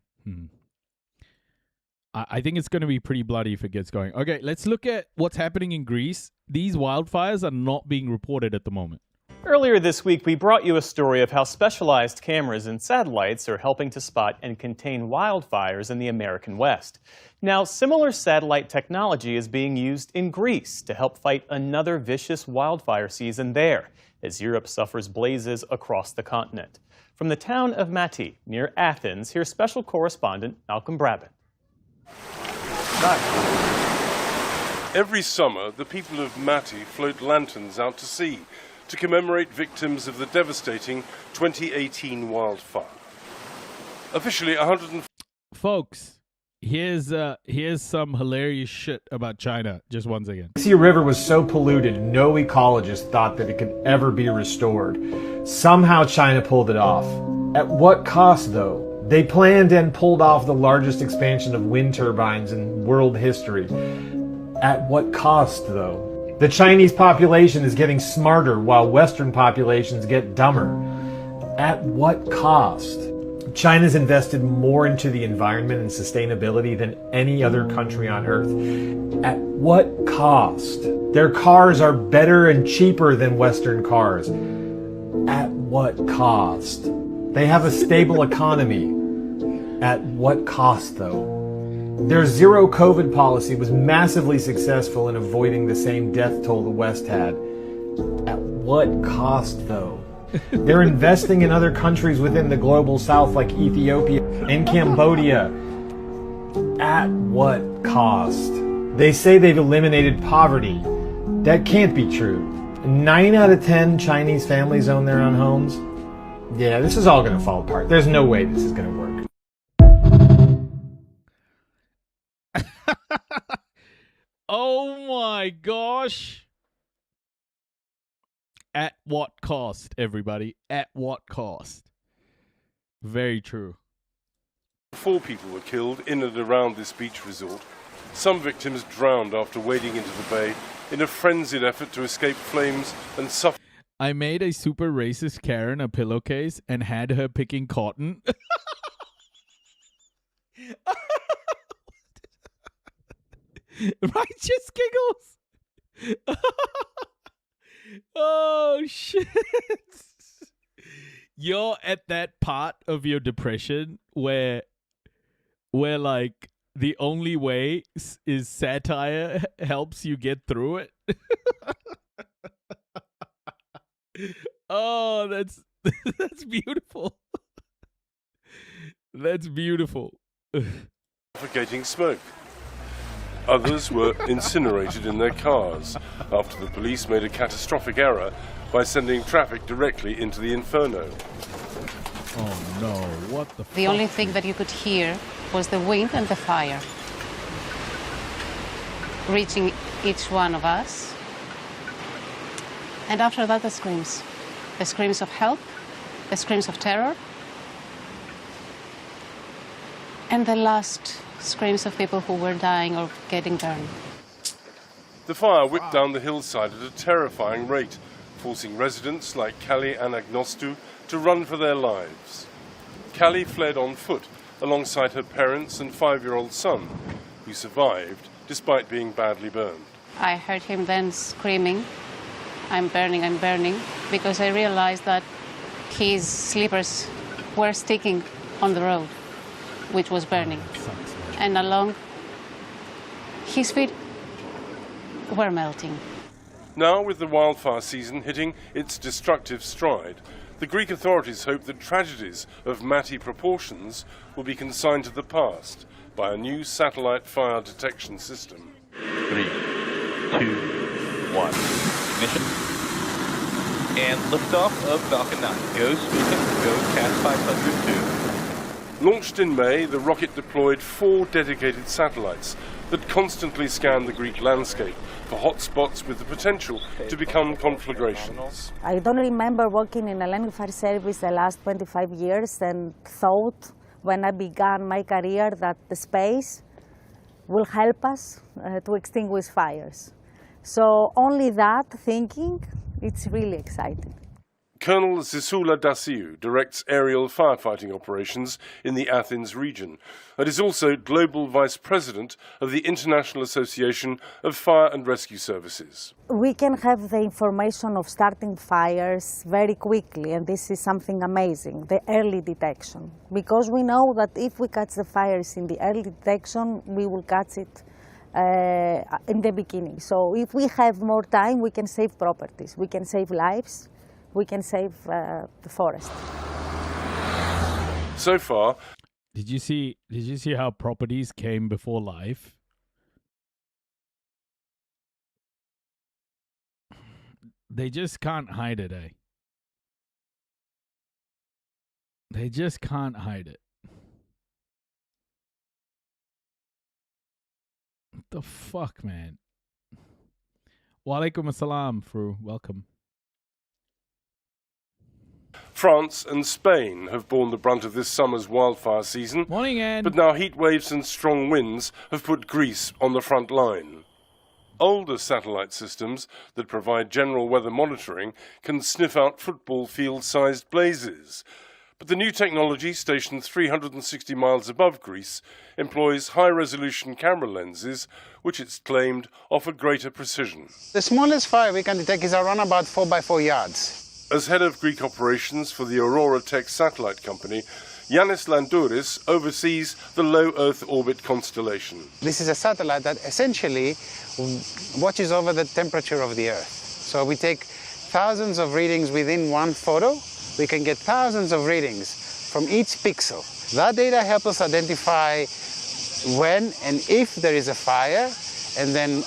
I think it's going to be pretty bloody if it gets going. Okay, let's look at what's happening in Greece. These wildfires are not being reported at the moment. Earlier this week, we brought you a story of how specialized cameras and satellites are helping to spot and contain wildfires in the American West. Now, similar satellite technology is being used in Greece to help fight another vicious wildfire season there, as Europe suffers blazes across the continent. From the town of Mati, near Athens, here's special correspondent Malcolm Brabant. Every summer, the people of Mati float lanterns out to sea to commemorate victims of the devastating 2018 wildfire. Officially, Folks, here's some hilarious shit about China. Just once again. The river was so polluted, no ecologist thought that it could ever be restored. Somehow China pulled it off. At what cost, though? They planned and pulled off the largest expansion of wind turbines in world history. At what cost, though? The Chinese population is getting smarter while Western populations get dumber. At what cost? China's invested more into the environment and sustainability than any other country on earth. At what cost? Their cars are better and cheaper than Western cars. At what cost? They have a stable economy. At what cost, though? Their zero COVID policy was massively successful in avoiding the same death toll the West had. At what cost, though? They're investing in other countries within the global south like Ethiopia and Cambodia. At what cost? They say they've eliminated poverty. That can't be true. 9 out of 10 Chinese families own their own homes. Yeah, this is all going to fall apart. There's no way this is going to work. Oh my gosh. At what cost, everybody? At what cost? Very true. 4 people were killed in and around this beach resort. Some victims drowned after wading into the bay in a frenzied effort to escape flames and suffer. I made a super racist Karen a pillowcase and had her picking cotton. Righteous giggles. Oh shit. You're at that part of your depression where like the only way is satire helps you get through it. Oh, that's beautiful. That's beautiful. Suffocating smoke. Others were incinerated in their cars after the police made a catastrophic error by sending traffic directly into the inferno. Oh no, what the The only thing that you could hear was the wind and the fire reaching each one of us. And after that, the screams of help, the screams of terror, and the last screams of people who were dying or getting burned. The fire whipped down the hillside at a terrifying rate, forcing residents like Kali and Agnostu to run for their lives. Kali fled on foot alongside her parents and 5-year-old son, who survived despite being badly burned. I heard him then screaming, I'm burning, because I realized that his slippers were sticking on the road, which was burning. And along his feet were melting. Now, with the wildfire season hitting its destructive stride, the Greek authorities hope that tragedies of Mati proportions will be consigned to the past by a new satellite fire detection system. 3, 2, 1. Ignition. And liftoff of Falcon 9. Go Sweden, go CAT 502. Launched in May, the rocket deployed 4 dedicated satellites that constantly scan the Greek landscape for hotspots with the potential to become conflagrations. I don't remember working in a landing fire service the last 25 years and thought when I began my career that the space will help us to extinguish fires. So only that thinking, it's really exciting. Colonel Zisula Dasiu directs aerial firefighting operations in the Athens region and is also Global Vice President of the International Association of Fire and Rescue Services. We can have the information of starting fires very quickly, and this is something amazing, the early detection. Because we know that if we catch the fires in the early detection, we will catch it in the beginning. So if we have more time, we can save properties, we can save lives. We can save the forest. So far, did you see how properties came before life? They just can't hide it, eh? They just can't hide it. What the fuck, man? Walaikum assalam, Fru. Welcome. France and Spain have borne the brunt of this summer's wildfire season. Morning, Anne. But now heat waves and strong winds have put Greece on the front line. Older satellite systems that provide general weather monitoring can sniff out football field-sized blazes. But the new technology, stationed 360 miles above Greece, employs high-resolution camera lenses, which it's claimed offer greater precision. The smallest fire we can detect is around about 4x4 yards. As head of Greek operations for the Aurora Tech satellite company, Yannis Landouris oversees the low Earth orbit constellation. This is a satellite that essentially watches over the temperature of the Earth. So we take thousands of readings within one photo. We can get thousands of readings from each pixel. That data helps us identify when and if there is a fire, and then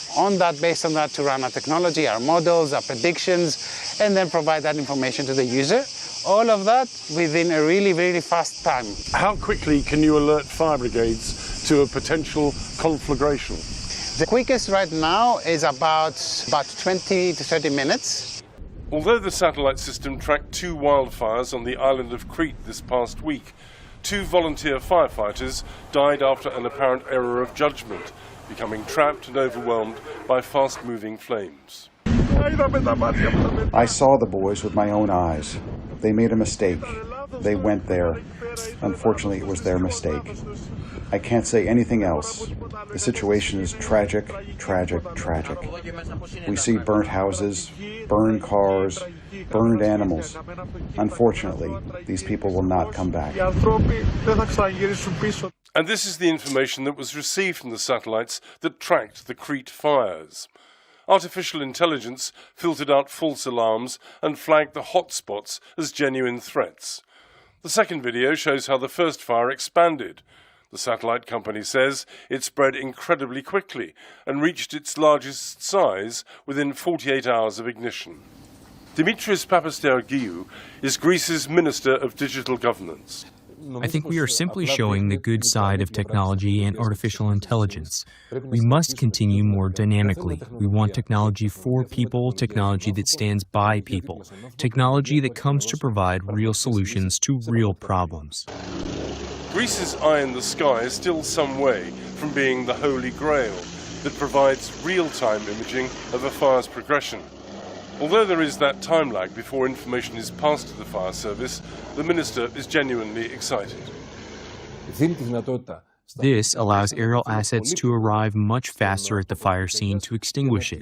based on that, to run our technology, our models, our predictions, and then provide that information to the user. All of that within a really, really fast time. How quickly can you alert fire brigades to a potential conflagration? The quickest right now is about 20 to 30 minutes. Although the satellite system tracked 2 wildfires on the island of Crete this past week, 2 volunteer firefighters died after an apparent error of judgment, becoming trapped and overwhelmed by fast-moving flames. I saw the boys with my own eyes. They made a mistake. They went there. Unfortunately, it was their mistake. I can't say anything else. The situation is tragic, tragic, tragic. We see burnt houses, burned cars, burned animals. Unfortunately, these people will not come back. And this is the information that was received from the satellites that tracked the Crete fires. Artificial intelligence filtered out false alarms and flagged the hotspots as genuine threats. The second video shows how the first fire expanded. The satellite company says it spread incredibly quickly and reached its largest size within 48 hours of ignition. Dimitris Papastergiou is Greece's Minister of Digital Governance. I think we are simply showing the good side of technology and artificial intelligence. We must continue more dynamically. We want technology for people, technology that stands by people, technology that comes to provide real solutions to real problems. Greece's eye in the sky is still some way from being the holy grail that provides real-time imaging of a fire's progression. Although there is that time lag before information is passed to the fire service, the minister is genuinely excited. This allows aerial assets to arrive much faster at the fire scene to extinguish it,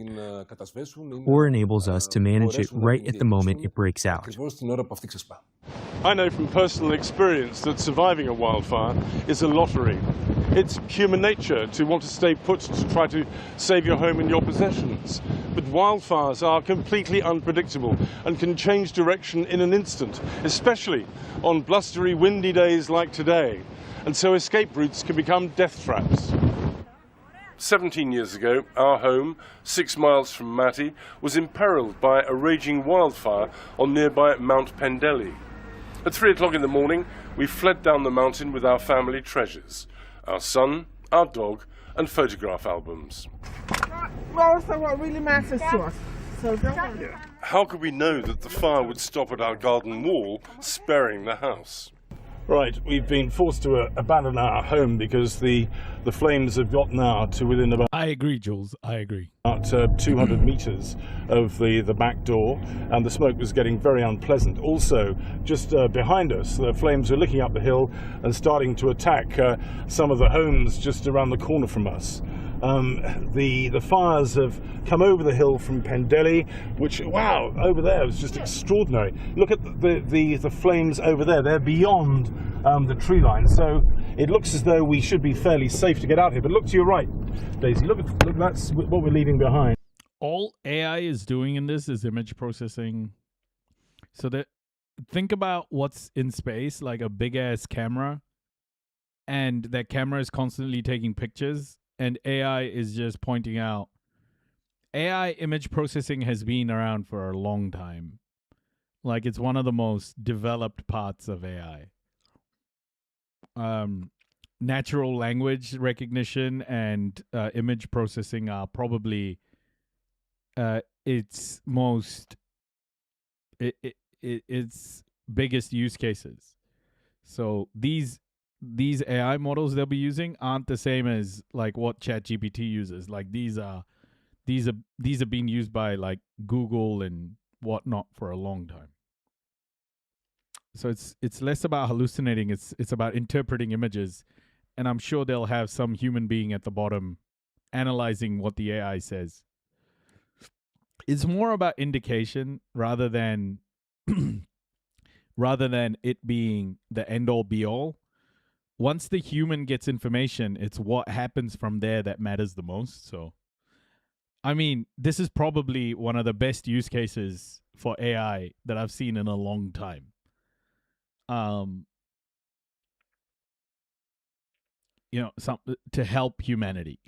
or enables us to manage it right at the moment it breaks out. I know from personal experience that surviving a wildfire is a lottery. It's human nature to want to stay put to try to save your home and your possessions. But wildfires are completely unpredictable and can change direction in an instant, especially on blustery, windy days like today. And so escape routes can become death traps. 17 years ago, our home, 6 miles from Mati, was imperiled by a raging wildfire on nearby Mount Pendeli. At 3 o'clock in the morning, we fled down the mountain with our family treasures, our son, our dog, and photograph albums. What really matters to us. How could we know that the fire would stop at our garden wall, sparing the house? Right, we've been forced to abandon our home because the flames have got now to within about... I agree, Jules, I agree. About 200 meters of the back door, and the smoke was getting very unpleasant. Also, just behind us, the flames were licking up the hill and starting to attack some of the homes just around the corner from us. The fires have come over the hill from Pendeli, which, wow, over there was just extraordinary. Look at the flames over there. They're beyond the tree line, so it looks as though we should be fairly safe to get out here. But look to your right, Daisy. Look, that's what we're leaving behind. All AI is doing in this is image processing. So that, think about what's in space, like a big-ass camera, and that camera is constantly taking pictures. And AI is just pointing out. AI image processing has been around for a long time. Like, it's one of the most developed parts of AI. Natural language recognition and image processing are probably its biggest use cases. So these AI models they'll be using aren't the same as like what ChatGPT uses. Like these are being used by like Google and whatnot for a long time. So it's less about hallucinating. It's about interpreting images, and I'm sure they'll have some human being at the bottom analyzing what the AI says. It's more about indication rather than it being the end all be all. Once the human gets information, it's what happens from there that matters the most. So, I mean, this is probably one of the best use cases for AI that I've seen in a long time. To help humanity,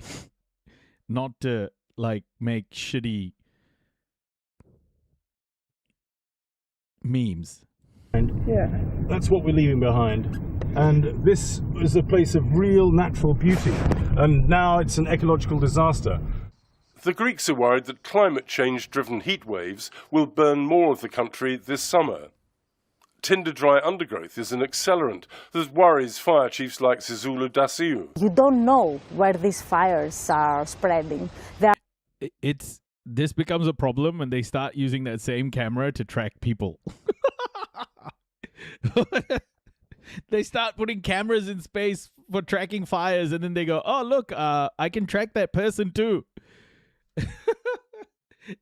not to like make shitty memes. Yeah, that's what we're leaving behind. And this is a place of real natural beauty, and now it's an ecological disaster. The Greeks are worried that climate change-driven heat waves will burn more of the country this summer. Tinder-dry undergrowth is an accelerant that worries fire chiefs like Zizulu Dasiu. You don't know where these fires are spreading. This becomes a problem when they start using that same camera to track people. They start putting cameras in space for tracking fires, and then they go, oh, look, I can track that person too.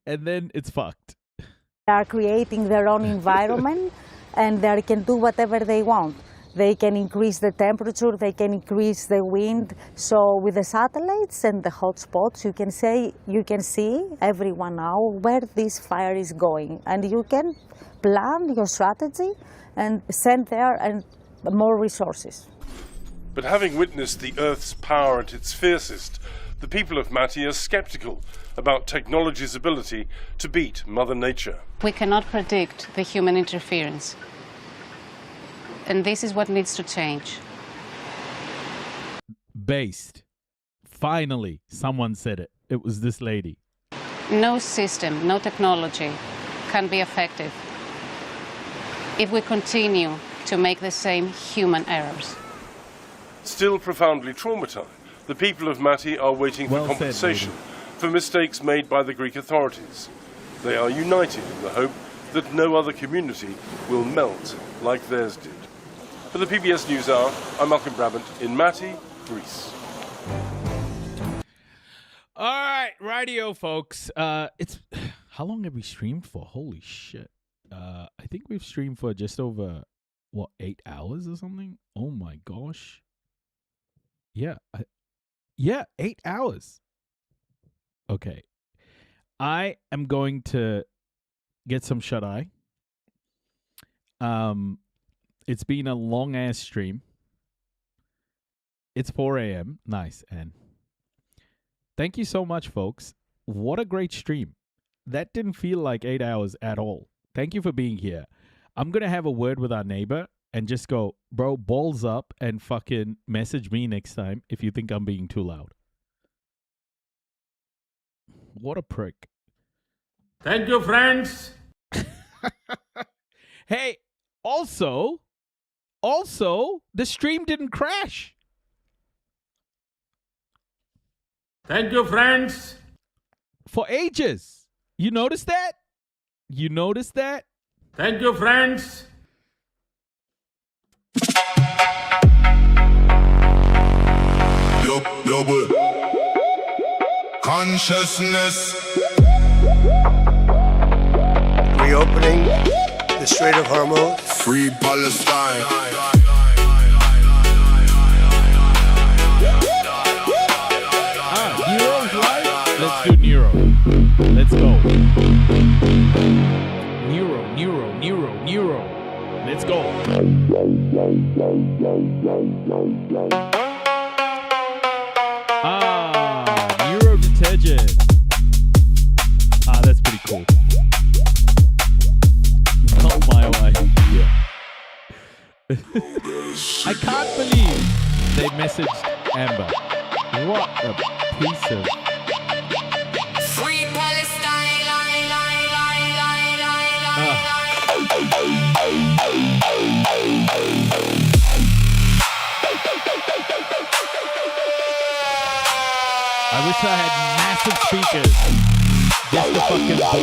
And then it's fucked. They are creating their own environment, and they can do whatever they want. They can increase the temperature, they can increase the wind. So with the satellites and the hotspots, you can see everyone now where this fire is going, and you can plan your strategy and send there and more resources. But having witnessed the Earth's power at its fiercest, the people of Mati are skeptical about technology's ability to beat Mother Nature. We cannot predict the human interference. And this is what needs to change. Based. Finally, someone said it. It was this lady. No system, no technology can be effective if we continue to make the same human errors. Still profoundly traumatized, the people of Mati are waiting for compensation for mistakes made by the Greek authorities. They are united in the hope that no other community will melt like theirs did. For the PBS NewsHour, I'm Malcolm Brabant in Mati, Greece. All right, rightio, folks. It's how long have we streamed for? Holy shit! I think we've streamed for just over 8 hours or something. Oh my gosh! Yeah, 8 hours. Okay, I am going to get some shut eye. It's been a long ass stream. It's 4 a.m. Nice, and thank you so much, folks. What a great stream. That didn't feel like 8 hours at all. Thank you for being here. I'm going to have a word with our neighbor and just go, bro, balls up and fucking message me next time if you think I'm being too loud. What a prick. Thank you, friends. Hey, also, the stream didn't crash. Thank you, friends. For ages. You noticed that? You noticed that? Thank you, friends. Global consciousness. Reopening the Strait of Hormuz. Free Palestine. Nero's right? Let's do Nero. Let's go. Nero. Let's go. Nero detergent. That's pretty cool. Oh my wife. Yeah. I can't believe they messaged Amber. What a piece of... Free Palestine. I wish I had massive speakers just to fucking blast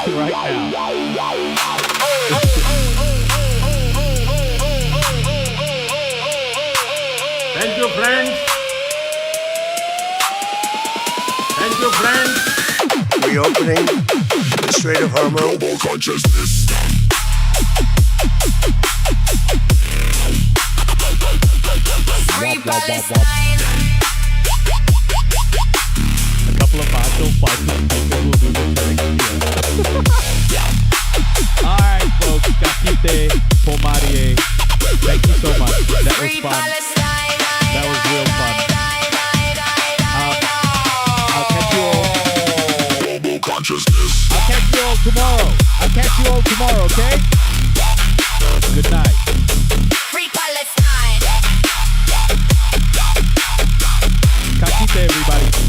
it right now. Thank you, friends. Thank you, friends. Reopening the Strait of Hormuz. Global consciousness. Free Palestine. A couple of martial fighters will do the Alright, folks. Kakite, Pomarie. Thank you so much. That was fun. That was real fun. I'll catch you all. Global consciousness. I'll catch you all tomorrow. Okay? Good night. Free Palestine. Kakite, everybody.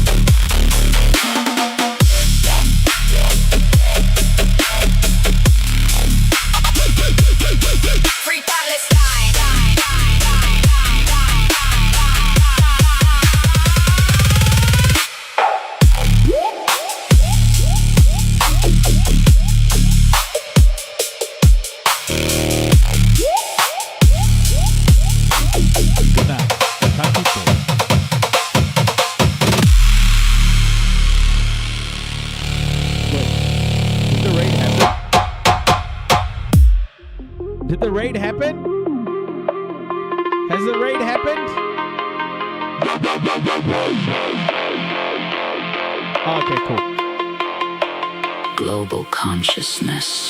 Did the raid happen? Has the raid happened? Okay, cool. Global consciousness.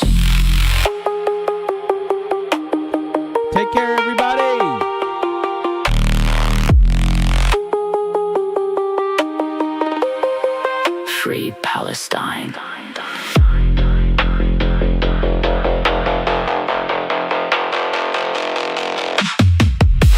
Take care, everybody. Free Palestine.